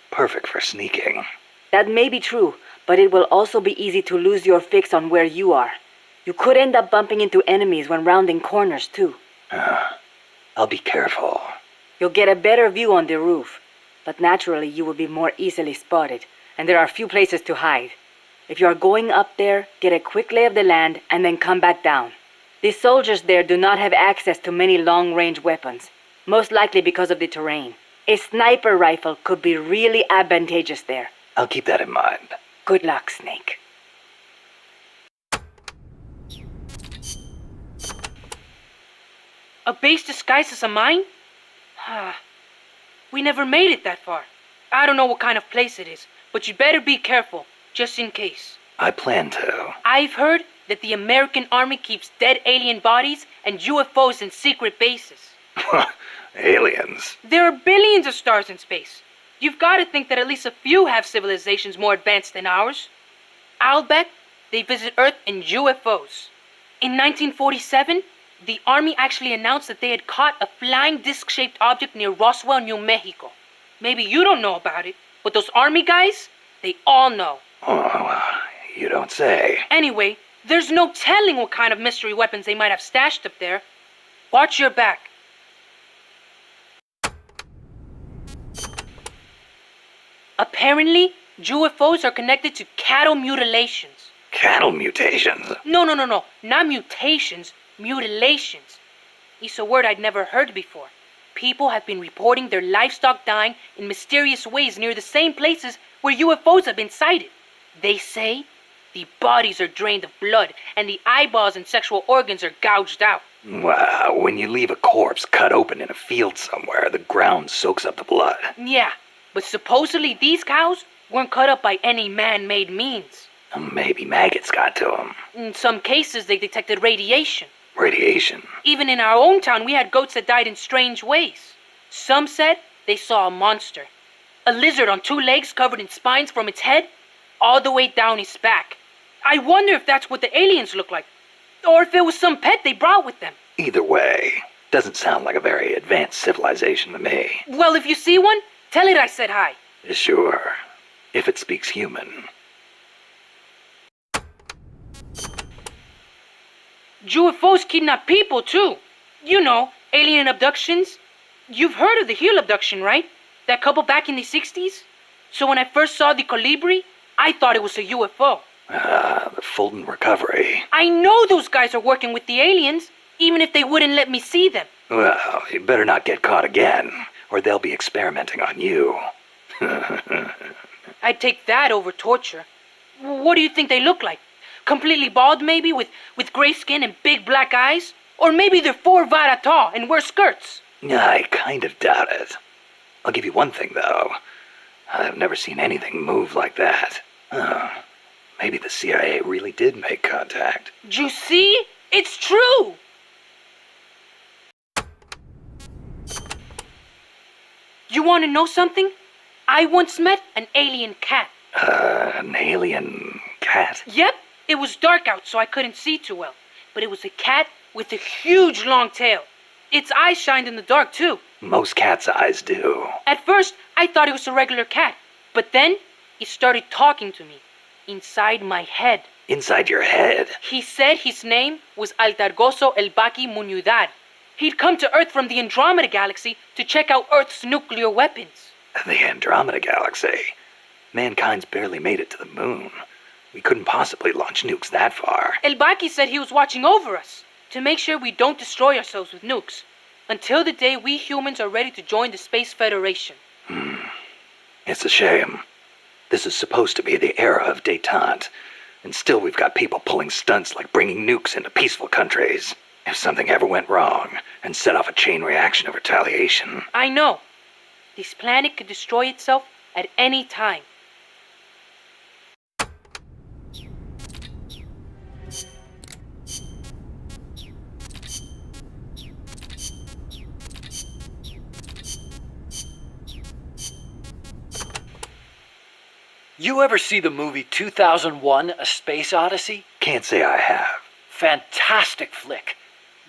Perfect for sneaking. That may be true, but it will also be easy to lose your fix on where you are. You could end up bumping into enemies when rounding corners, too. I'll be careful. You'll get a better view on the roof, but naturally you will be more easily spotted, and there are few places to hide. If you are going up there, get a quick lay of the land and then come back down. The soldiers there do not have access to many long-range weapons, most likely because of the terrain. A sniper rifle could be really advantageous there. I'll keep that in mind. Good luck, Snake. A base disguised as a mine? We never made it that far. I don't know what kind of place it is, but you better be careful, just in case. I plan to. I've heard that the American army keeps dead alien bodies and UFOs in secret bases. Aliens? There are billions of stars in space. You've got to think that at least a few have civilizations more advanced than ours. I'll bet they visit Earth in UFOs. In 1947, the army actually announced that they had caught a flying disc-shaped object near Roswell, New Mexico. Maybe you don't know about it, but those army guys, they all know. Oh, you don't say. Anyway, there's no telling what kind of mystery weapons they might have stashed up there. Watch your back. Apparently, UFOs are connected to cattle mutilations. Cattle mutations? No, not mutations, mutilations. It's a word I'd never heard before. People have been reporting their livestock dying in mysterious ways near the same places where UFOs have been sighted. They say the bodies are drained of blood and the eyeballs and sexual organs are gouged out. Wow, when you leave a corpse cut open in a field somewhere, the ground soaks up the blood. Yeah, but supposedly these cows weren't cut up by any man-made means. Maybe maggots got to them. In some cases, they detected radiation. Radiation? Even in our own town, we had goats that died in strange ways. Some said they saw a monster. A lizard on 2 legs covered in spines from its head all the way down his back. I wonder if that's what the aliens look like. Or if it was some pet they brought with them. Either way, doesn't sound like a very advanced civilization to me. Well, if you see one, tell it I said hi. Sure, if it speaks human. UFOs kidnap people, too. You know, alien abductions. You've heard of the Hill abduction, right? That couple back in the 60s? So when I first saw the Colibri, I thought it was a UFO. The Fulton recovery. I know those guys are working with the aliens, even if they wouldn't let me see them. Well, you better not get caught again, or they'll be experimenting on you. I'd take that over torture. What do you think they look like? Completely bald, maybe, with gray skin and big black eyes? Or maybe they're 4 vara tall and wear skirts. I kind of doubt it. I'll give you one thing, though. I've never seen anything move like that. Maybe the CIA really did make contact. You see? It's true! You want to know something? I once met an alien cat. An alien cat? Yep, it was dark out so I couldn't see too well. But it was a cat with a huge long tail. Its eyes shined in the dark too. Most cats' eyes do. At first, I thought it was a regular cat. But then, it started talking to me. Inside my head. Inside your head? He said his name was Altargoso Elbaki Munyudad. He'd come to Earth from the Andromeda Galaxy to check out Earth's nuclear weapons. The Andromeda Galaxy? Mankind's barely made it to the moon. We couldn't possibly launch nukes that far. Elbaki said he was watching over us, to make sure we don't destroy ourselves with nukes, until the day we humans are ready to join the Space Federation. It's a shame. This is supposed to be the era of détente, and still we've got people pulling stunts like bringing nukes into peaceful countries. If something ever went wrong and set off a chain reaction of retaliation. I know. This planet could destroy itself at any time. You ever see the movie 2001: A Space Odyssey? Can't say I have. Fantastic flick.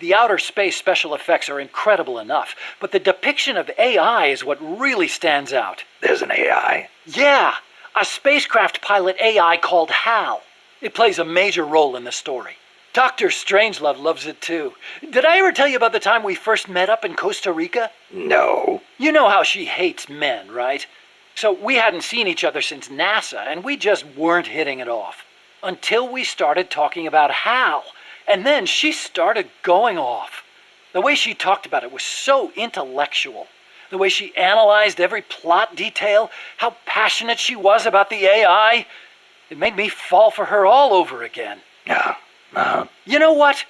The outer space special effects are incredible enough, but the depiction of AI is what really stands out. There's an AI? Yeah, a spacecraft pilot AI called HAL. It plays a major role in the story. Dr. Strangelove loves it too. Did I ever tell you about the time we first met up in Costa Rica? No. You know how she hates men, right? So we hadn't seen each other since NASA, and we just weren't hitting it off. Until we started talking about HAL. And then she started going off. The way she talked about it was so intellectual. The way she analyzed every plot detail, how passionate she was about the AI. It made me fall for her all over again. You know what?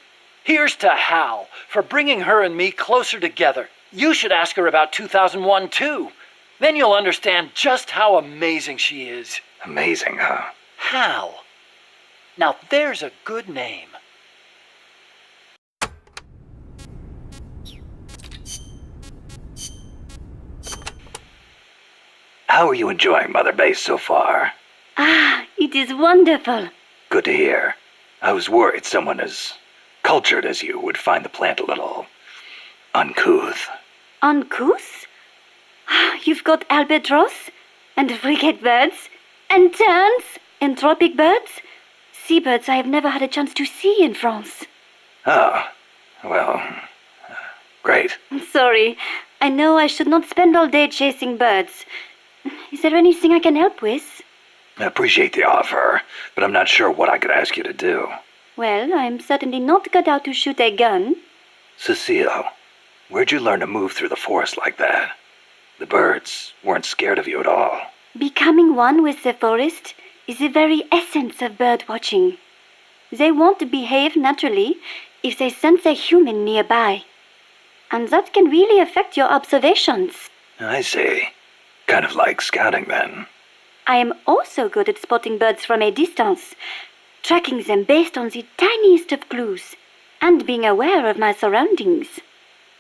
Here's to Hal for bringing her and me closer together. You should ask her about 2001 too. Then you'll understand just how amazing she is. Amazing, huh? Hal. Now there's a good name. How are you enjoying Mother Base so far? Ah, it is wonderful. Good to hear. I was worried someone as cultured as you would find the plant a little uncouth. Uncouth? You've got albatross, and frigate birds, and terns, and tropic birds. Seabirds I have never had a chance to see in France. Oh, well, great. Sorry, I know I should not spend all day chasing birds. Is there anything I can help with? I appreciate the offer, but I'm not sure what I could ask you to do. Well, I'm certainly not cut out to shoot a gun. Cecile, where'd you learn to move through the forest like that? The birds weren't scared of you at all. Becoming one with the forest is the very essence of bird watching. They won't behave naturally if they sense a human nearby. And that can really affect your observations. I see. Kind of like scouting then. I am also good at spotting birds from a distance, tracking them based on the tiniest of clues, and being aware of my surroundings.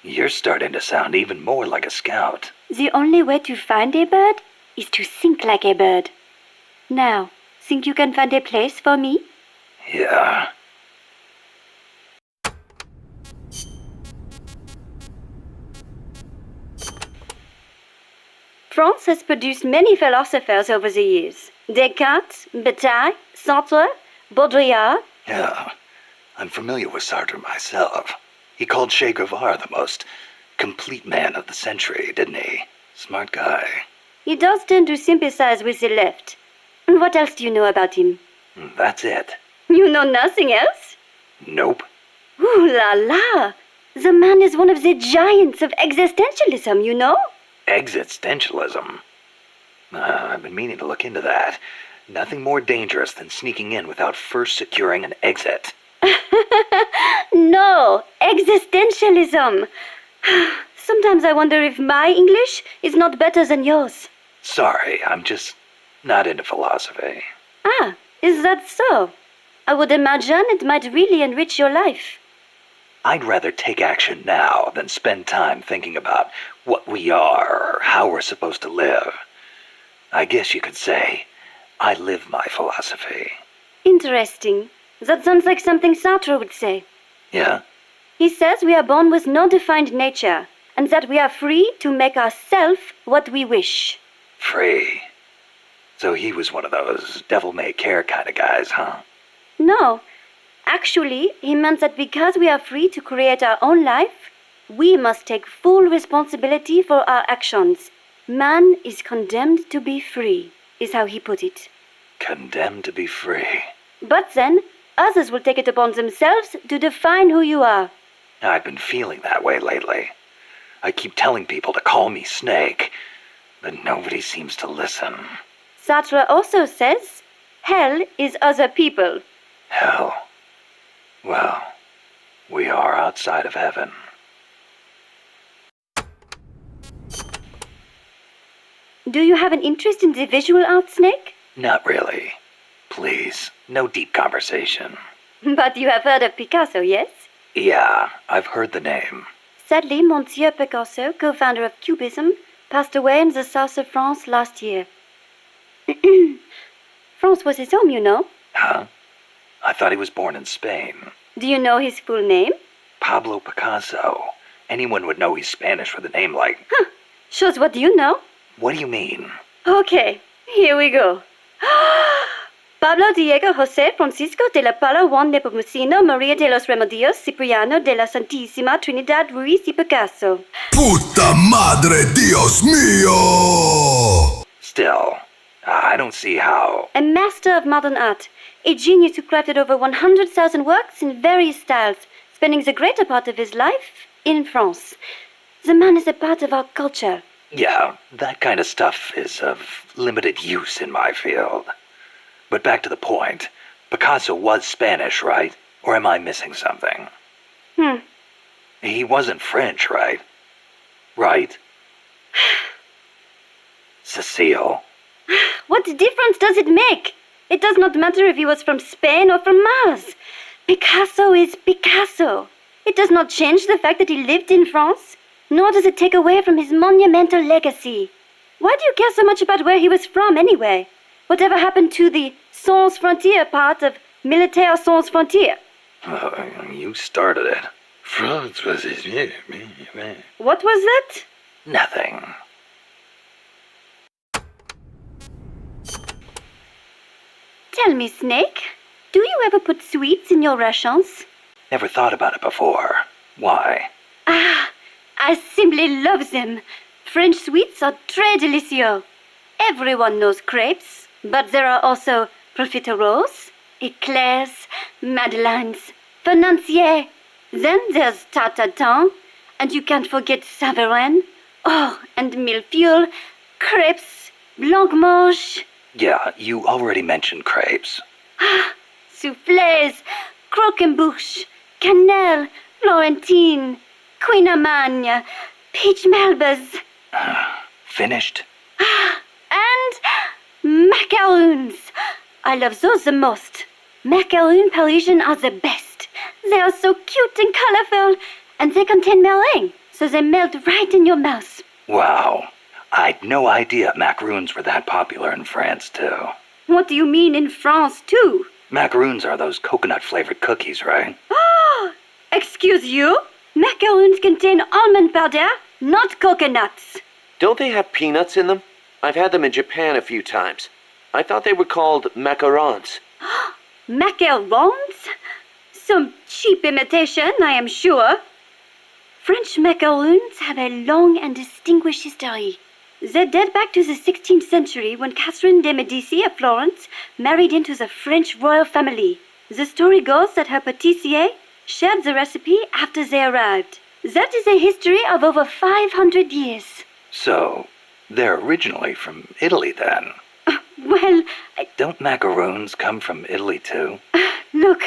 You're starting to sound even more like a scout. The only way to find a bird is to think like a bird. Now, think you can find a place for me? Yeah. France has produced many philosophers over the years. Descartes, Bataille, Sartre, Baudrillard. Yeah, I'm familiar with Sartre myself. He called Che Guevara the most complete man of the century, didn't he? Smart guy. He does tend to sympathize with the left. And what else do you know about him? That's it. You know nothing else? Nope. Ooh la la! The man is one of the giants of existentialism, you know? Existentialism? I've been meaning to look into that. Nothing more dangerous than sneaking in without first securing an exit. No, existentialism. Sometimes I wonder if my English is not better than yours. Sorry, I'm just not into philosophy. Ah, is that so? I would imagine it might really enrich your life. I'd rather take action now than spend time thinking about what we are or how we're supposed to live. I guess you could say I live my philosophy. Interesting. That sounds like something Sartre would say. Yeah? He says we are born with no defined nature, and that we are free to make ourselves what we wish. Free. So he was one of those devil-may-care kind of guys, huh? No. Actually, he meant that because we are free to create our own life, we must take full responsibility for our actions. Man is condemned to be free, is how he put it. Condemned to be free. But then, others will take it upon themselves to define who you are. I've been feeling that way lately. I keep telling people to call me Snake, but nobody seems to listen. Sartre also says, hell is other people. Hell? Well, we are outside of heaven. Do you have an interest in the visual arts, Snake? Not really. Please, no deep conversation. But you have heard of Picasso, yes? Yeah, I've heard the name. Sadly, Monsieur Picasso, co-founder of Cubism, passed away in the south of France last year. France was his home, you know. Huh? I thought he was born in Spain. Do you know his full name? Pablo Picasso. Anyone would know he's Spanish with a name like... Huh. Shows what you know. What do you mean? Okay, here we go. Pablo Diego José Francisco de la Pala Juan Nepomuceno María de los Remedios Cipriano de la Santísima Trinidad Ruiz y Picasso. Puta madre, Dios mío! Still, I don't see how... A master of modern art. A genius who crafted over 100,000 works in various styles, spending the greater part of his life in France. The man is a part of our culture. Yeah, that kind of stuff is of limited use in my field. But back to the point. Picasso was Spanish, right? Or am I missing something? He wasn't French, right? Right? Cecile. What difference does it make? It does not matter if he was from Spain or from Mars. Picasso is Picasso. It does not change the fact that he lived in France, nor does it take away from his monumental legacy. Why do you care so much about where he was from, anyway? Whatever happened to the sans frontière part of Militaire sans frontière? You started it. France was his... What was that? Nothing. Tell me, Snake, do you ever put sweets in your rations? Never thought about it before. Why? Ah, I simply love them. French sweets are très délicieux. Everyone knows crepes, but there are also profiteroles, eclairs, madeleines, financiers. Then there's tarte tatin, and you can't forget Savarin. Oh, and millefeuille, crepes, blancmange. Yeah, you already mentioned crepes. Ah, soufflés, croquembouche, cannelle, Florentine, Queen Amagne, peach melbas. Finished? And macaroons. I love those the most. Macaroon Parisian are the best. They are so cute and colorful, and they contain meringue, so they melt right in your mouth. Wow. I'd no idea macaroons were that popular in France, too. What do you mean in France, too? Macaroons are those coconut-flavored cookies, right? Oh, excuse you? Macaroons contain almond powder, not coconuts. Don't they have peanuts in them? I've had them in Japan a few times. I thought they were called macarons. Macarons? Some cheap imitation, I am sure. French macaroons have a long and distinguished history. They date back to the 16th century when Catherine de' Medici of Florence married into the French royal family. The story goes that her pâtissier shared the recipe after they arrived. That is a history of over 500 years. So, they're originally from Italy, then? Well, Don't macaroons come from Italy, too? Look,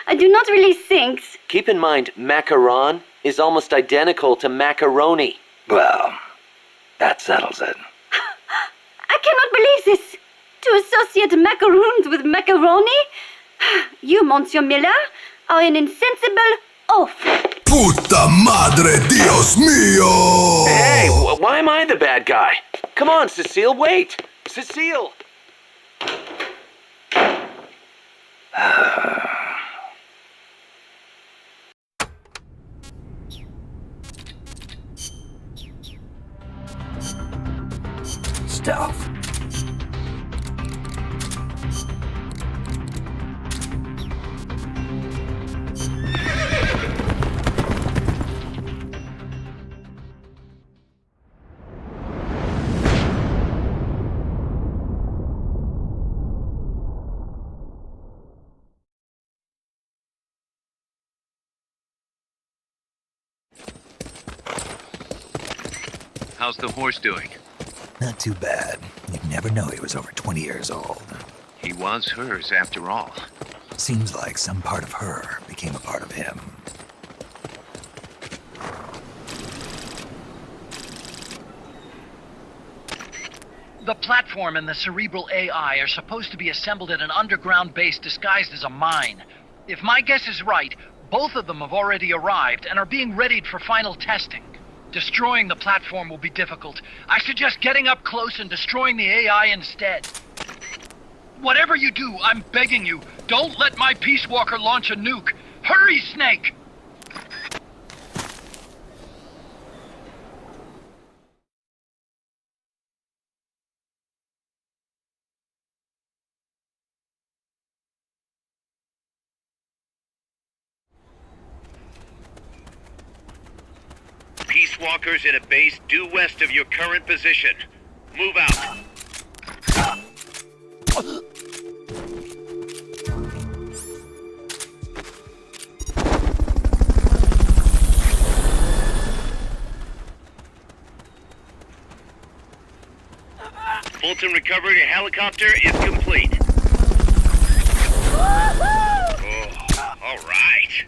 I do not release things. Keep in mind, macaron is almost identical to macaroni. Well, that settles it. I cannot believe this. To associate macaroons with macaroni? You, Monsieur Miller, are an insensible oaf. Puta madre Dios mío! Hey, why am I the bad guy? Come on, Cecile, wait! Cecile! Stealth. How's the horse doing? Not too bad. You'd never know he was over 20 years old. He was hers, after all. Seems like some part of her became a part of him. The platform and the cerebral AI are supposed to be assembled at an underground base disguised as a mine. If my guess is right, both of them have already arrived and are being readied for final testing. Destroying the platform will be difficult. I suggest getting up close and destroying the AI instead. Whatever you do, I'm begging you, don't let my Peace Walker launch a nuke. Hurry, Snake! Peace Walkers in a base due west of your current position. Move out. Fulton recovery helicopter is complete. Oh, all right.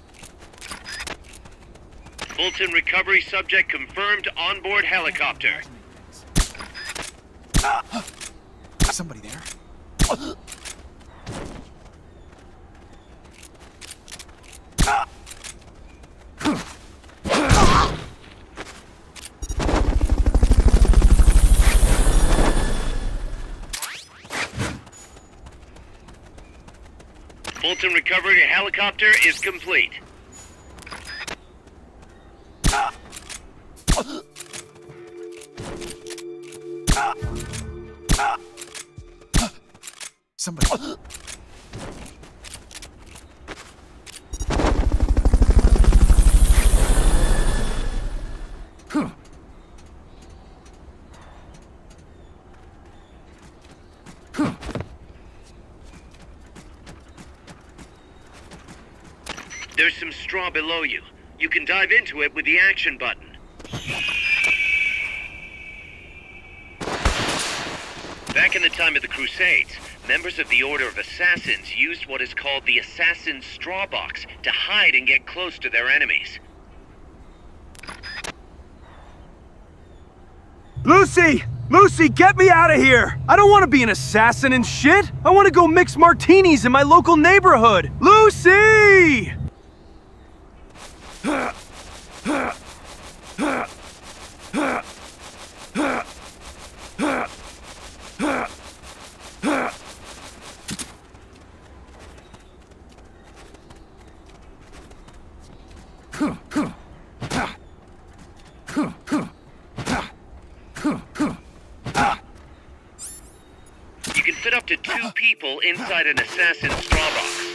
Fulton recovery subject confirmed onboard helicopter. Somebody there? Fulton recovery helicopter is complete. Somebody. There's some straw below you. You can dive into it with the action button. Back in the time of the Crusades, members of the Order of Assassins used what is called the Assassin's Straw Box to hide and get close to their enemies. Lucy! Lucy, get me out of here! I don't want to be an assassin and shit! I want to go mix martinis in my local neighborhood! Lucy! You can fit up to 2 people inside an assassin's straw box.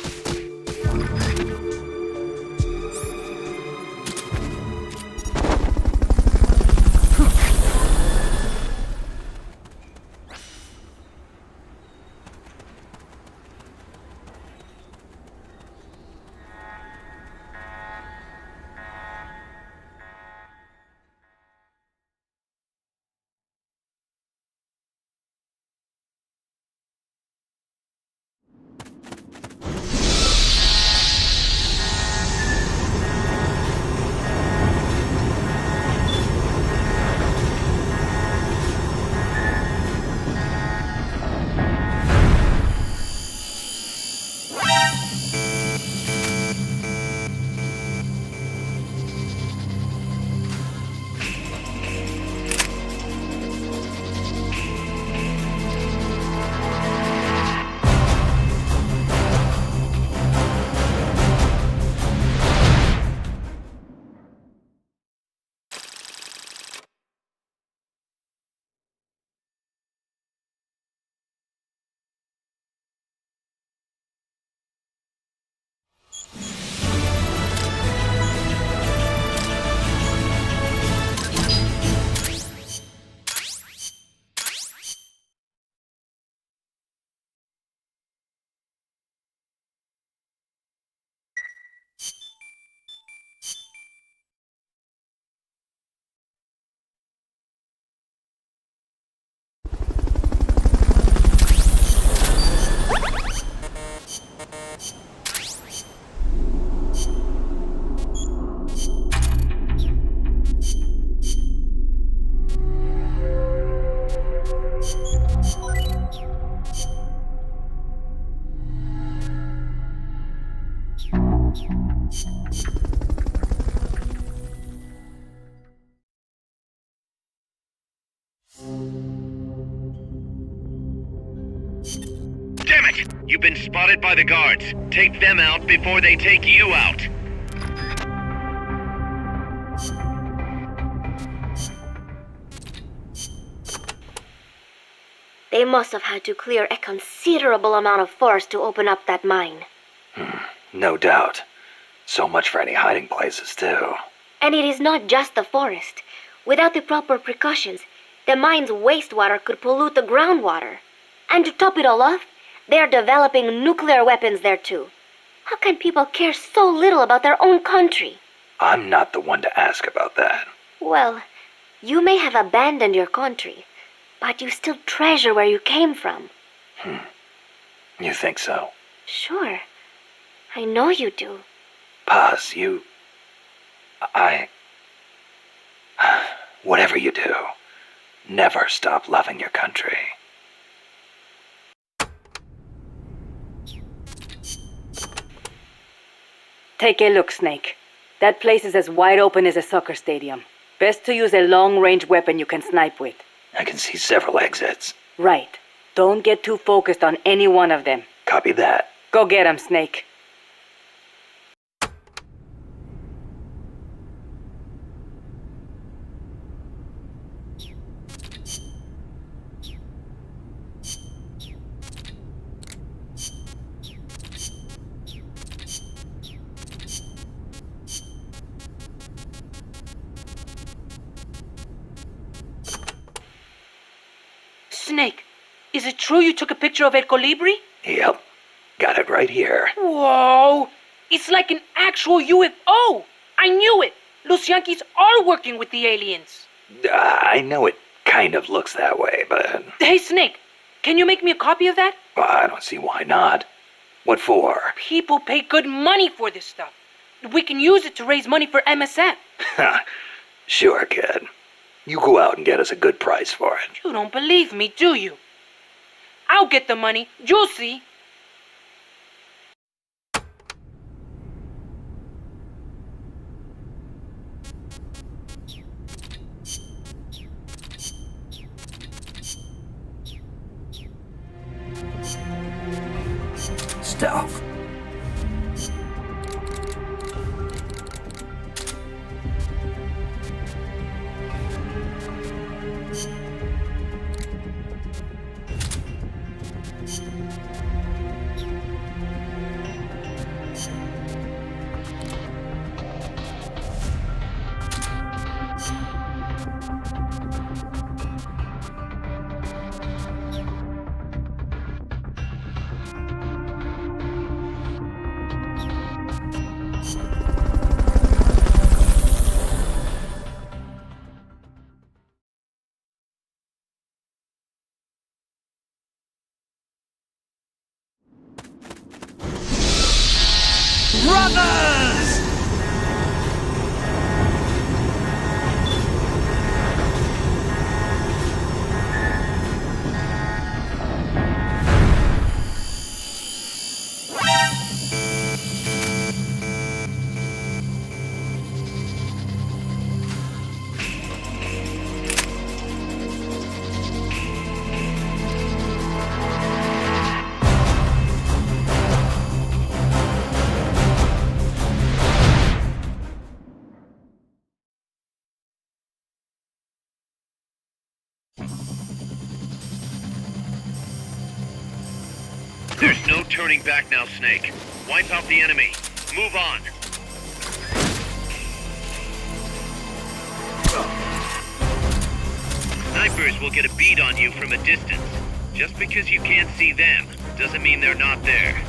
Damn it! You've been spotted by the guards. Take them out before they take you out. They must have had to clear a considerable amount of forest to open up that mine. No doubt. So much for any hiding places, too. And it is not just the forest. Without the proper precautions, the mine's wastewater could pollute the groundwater. And to top it all off, they are developing nuclear weapons there too. How can people care so little about their own country? I'm not the one to ask about that. Well, you may have abandoned your country, but you still treasure where you came from. You think so? Sure. I know you do. Paz, whatever you do, never stop loving your country. Take a look, Snake. That place is as wide open as a soccer stadium. Best to use a long-range weapon you can snipe with. I can see several exits. Right. Don't get too focused on any one of them. Copy that. Go get 'em, Snake. Snake, is it true you took a picture of El Colibri? Yep. Got it right here. Whoa! It's like an actual UFO! I knew it! Los Yankees are working with the aliens! I know it kind of looks that way, but... Hey, Snake, can you make me a copy of that? Well, I don't see why not. What for? People pay good money for this stuff. We can use it to raise money for MSF. Sure, kid. You go out and get us a good price for it. You don't believe me, do you? I'll get the money. You'll see. Stealth. Brothers! There's no turning back now, Snake. Wipe out the enemy. Move on. Snipers will get a bead on you from a distance. Just because you can't see them doesn't mean they're not there.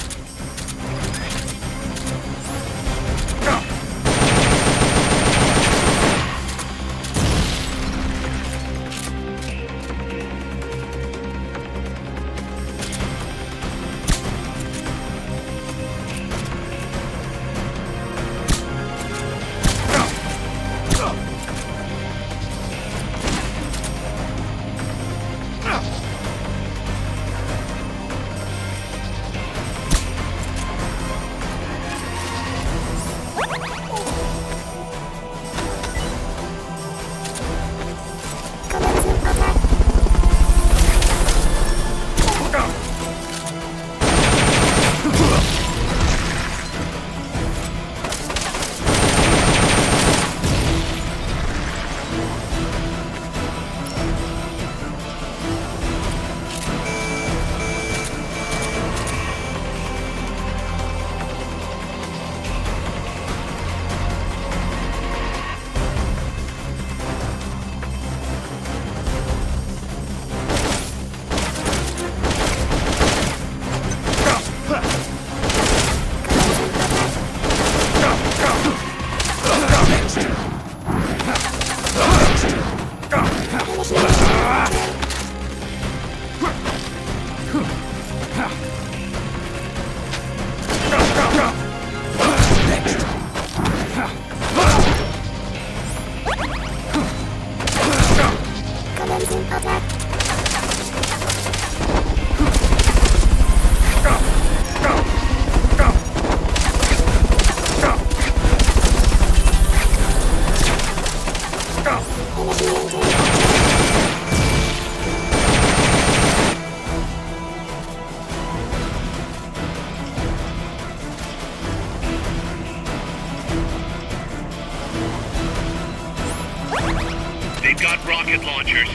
got rocket launchers.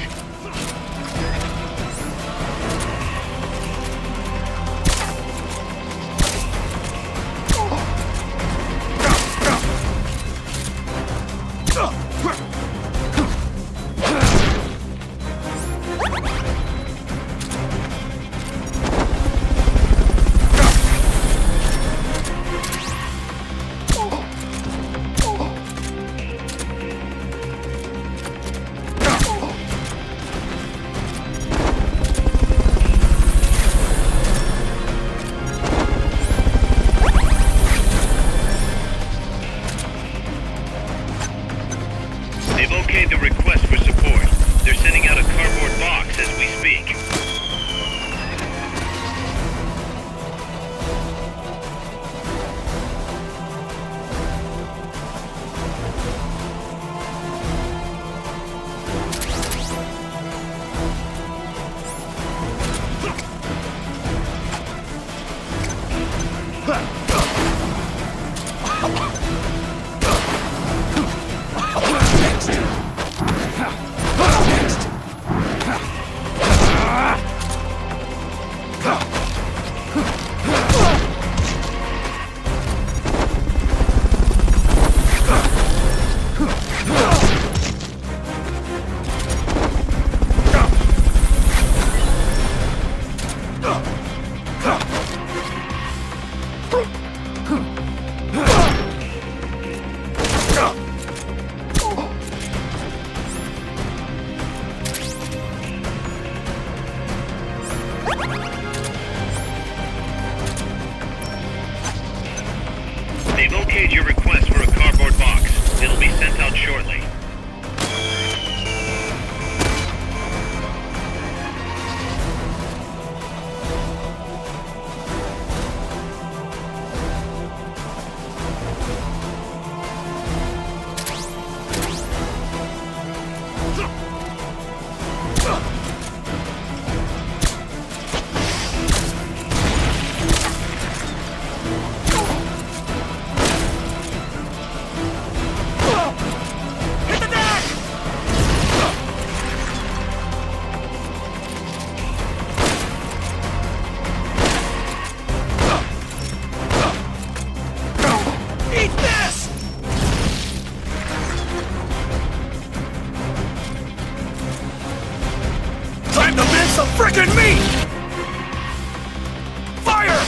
They've okayed the request for support. They're sending out a cardboard box as we speak. They've okayed your request for a cardboard box. It'll be sent out shortly. Time to mince some frickin' meat! Fire!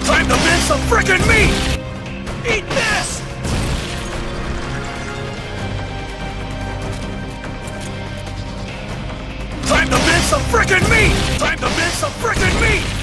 Time to mince some frickin' meat! Eat this! Time to mince some frickin' meat! Time to mince some frickin' meat!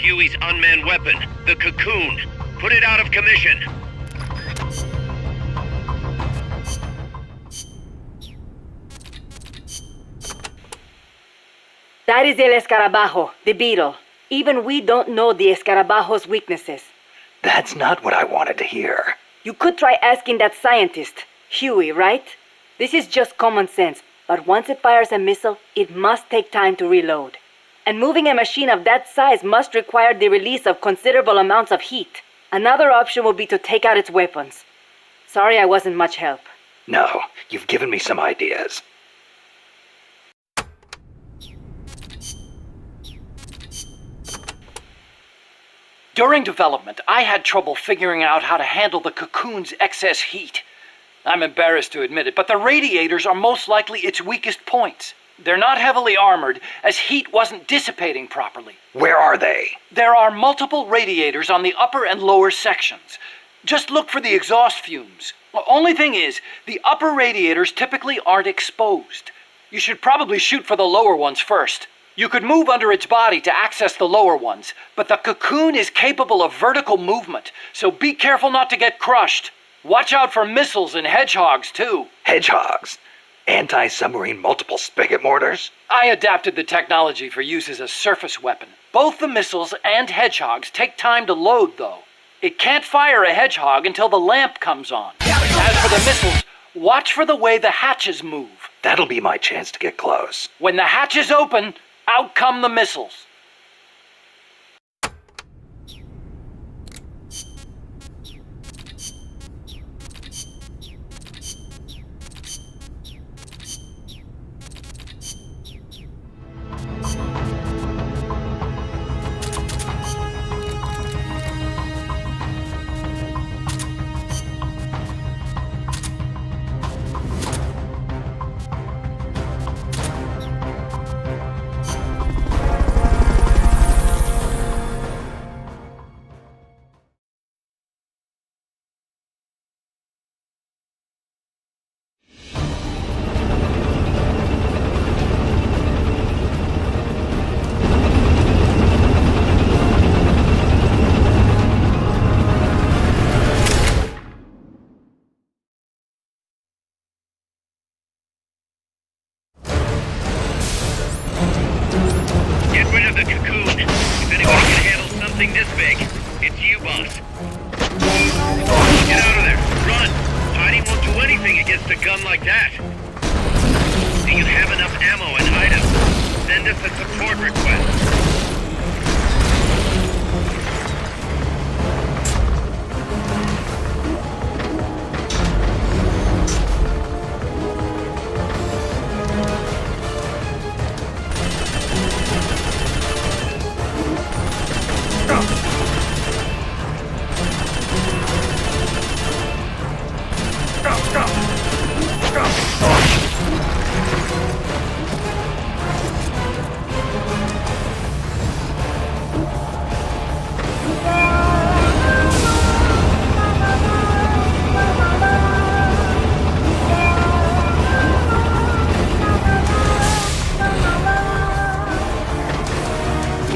Huey's unmanned weapon, the Cocoon. Put it out of commission. That is El Escarabajo, the beetle. Even we don't know the Escarabajo's weaknesses. That's not what I wanted to hear. You could try asking that scientist, Huey, right? This is just common sense, but once it fires a missile, it must take time to reload. And moving a machine of that size must require the release of considerable amounts of heat. Another option would be to take out its weapons. Sorry I wasn't much help. No, you've given me some ideas. During development, I had trouble figuring out how to handle the Cocoon's excess heat. I'm embarrassed to admit it, but the radiators are most likely its weakest points. They're not heavily armored, as heat wasn't dissipating properly. Where are they? There are multiple radiators on the upper and lower sections. Just look for the exhaust fumes. The only thing is, the upper radiators typically aren't exposed. You should probably shoot for the lower ones first. You could move under its body to access the lower ones, but the Cocoon is capable of vertical movement, so be careful not to get crushed. Watch out for missiles and hedgehogs, too. Hedgehogs? Anti-submarine multiple spigot mortars? I adapted the technology for use as a surface weapon. Both the missiles and hedgehogs take time to load, though. It can't fire a hedgehog until the lamp comes on. As for the missiles, watch for the way the hatches move. That'll be my chance to get close. When the hatches open, out come the missiles. This big. It's you, boss. Get out of there. Run. Hiding won't do anything against a gun like that. Do you have enough ammo and items? Send us a support request.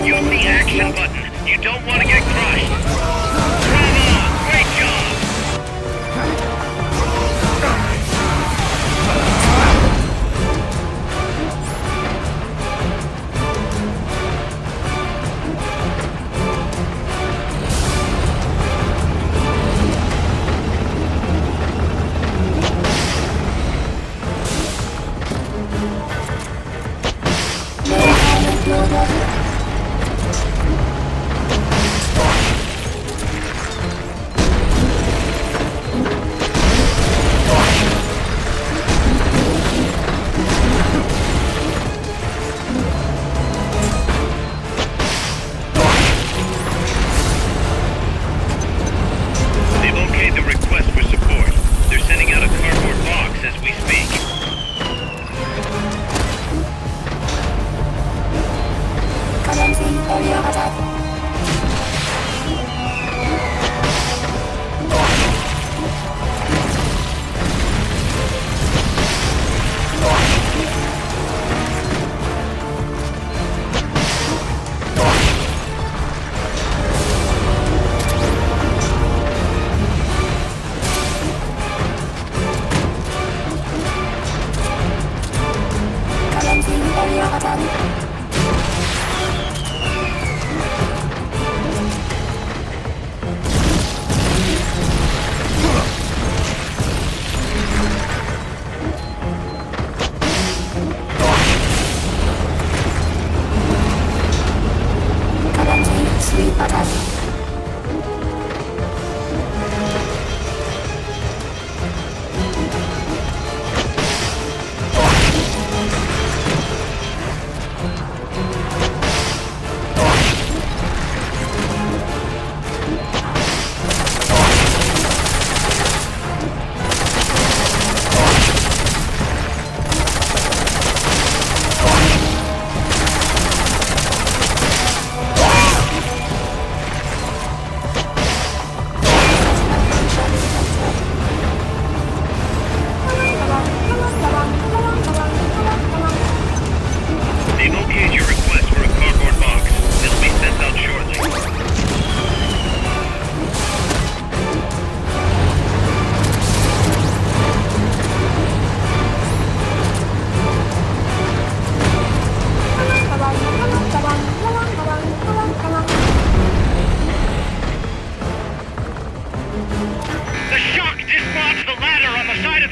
Use the action button. You don't want to get crushed. Bravo! Great job! They've okayed the request for support. They're sending out a cardboard box as we speak.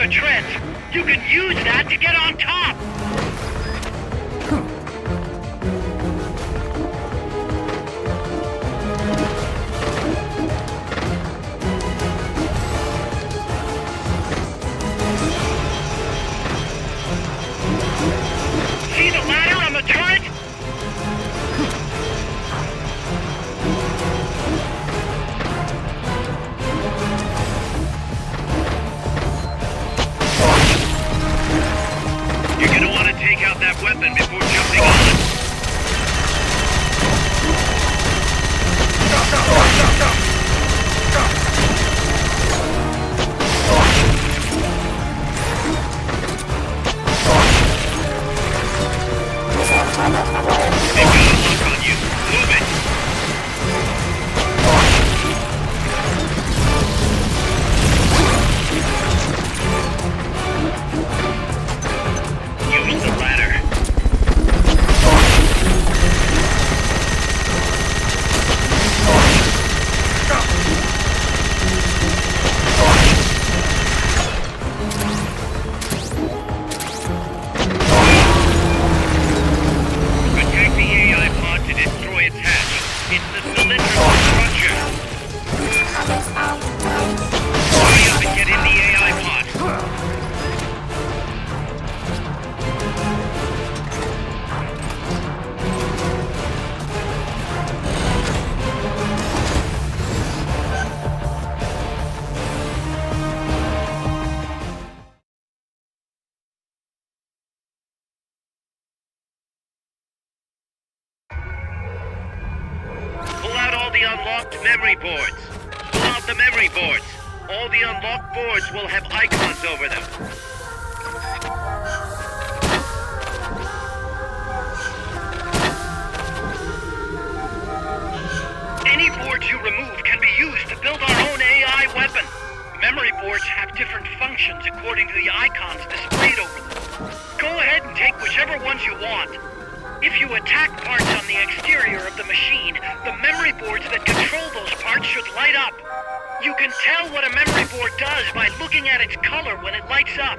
the treads. You can use that to get on top. See the ladder on the turret? You're gonna want to take out that weapon before jumping on. They've got a lock on you. Move it. Use the ladder. Attack the AI pod to destroy its hatch. It's the cylindrical structure. Hurry up and get in the AI pod. Pull out all the unlocked memory boards. Pull out the memory boards. All the unlocked boards will have icons over them. Any boards you remove can be used to build our own AI weapon. Memory boards have different functions according to the icons displayed over them. Go ahead and take whichever ones you want. If you attack parts on the exterior of the machine, the memory boards that control those parts should light up. You can tell what a memory board does by looking at its color when it lights up.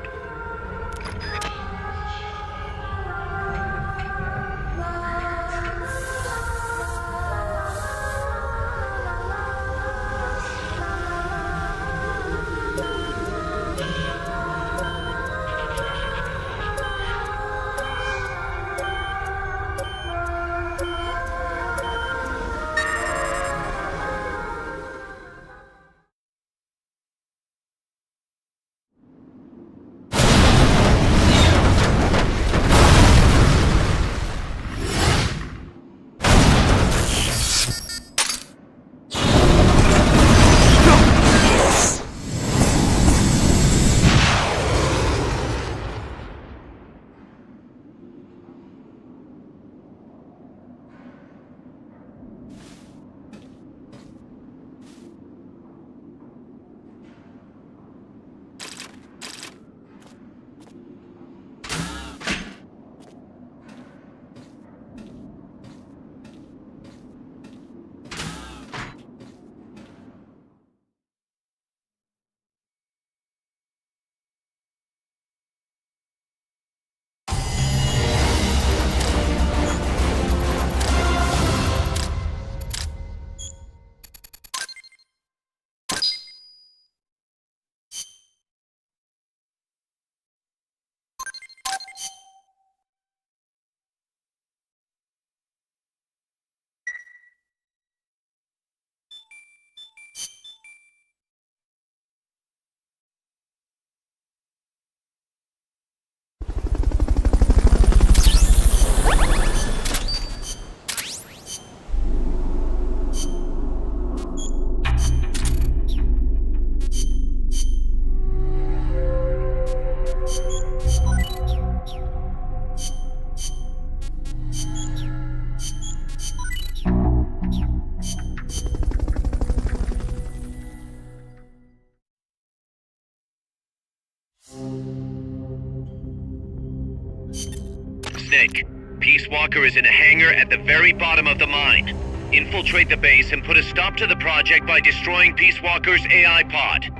Snake, Peace Walker is in a hangar at the very bottom of the mine. Infiltrate the base and put a stop to the project by destroying Peace Walker's AI pod.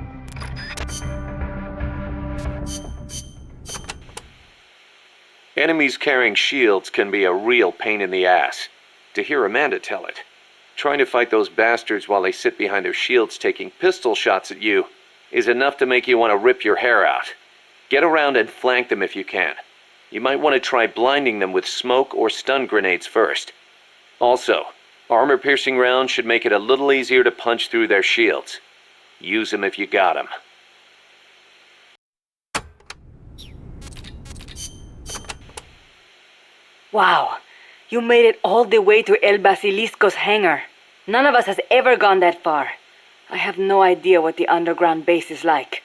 Enemies carrying shields can be a real pain in the ass. To hear Amanda tell it. Trying to fight those bastards while they sit behind their shields taking pistol shots at you is enough to make you want to rip your hair out. Get around and flank them if you can. You might want to try blinding them with smoke or stun grenades first. Also, armor-piercing rounds should make it a little easier to punch through their shields. Use them if you got them. Wow, you made it all the way to El Basilisco's hangar. None of us has ever gone that far. I have no idea what the underground base is like.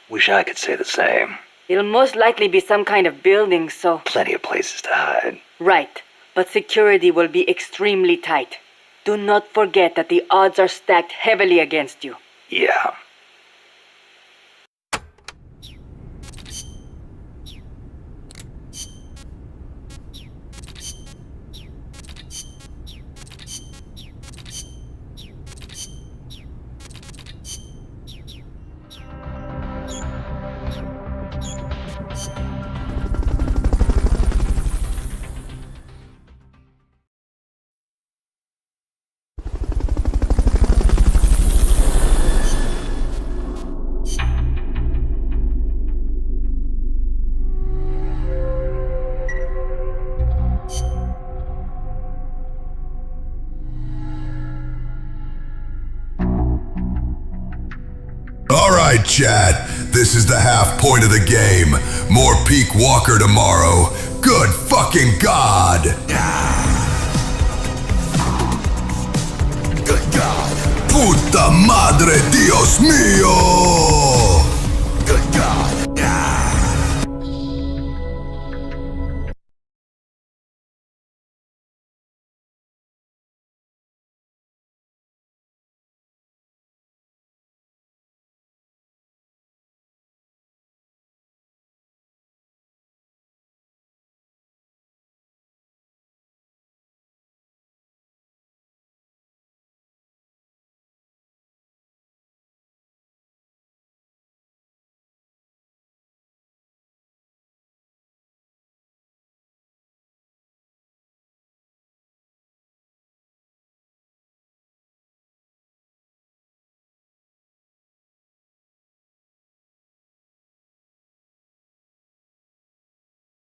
Wish I could say the same. It'll most likely be some kind of building, so... Plenty of places to hide. Right, but security will be extremely tight. Do not forget that the odds are stacked heavily against you. Yeah. Alright, chat. This is the half point of the game. More Peak Walker tomorrow. Good fucking God! Good God! Puta madre Dios mío!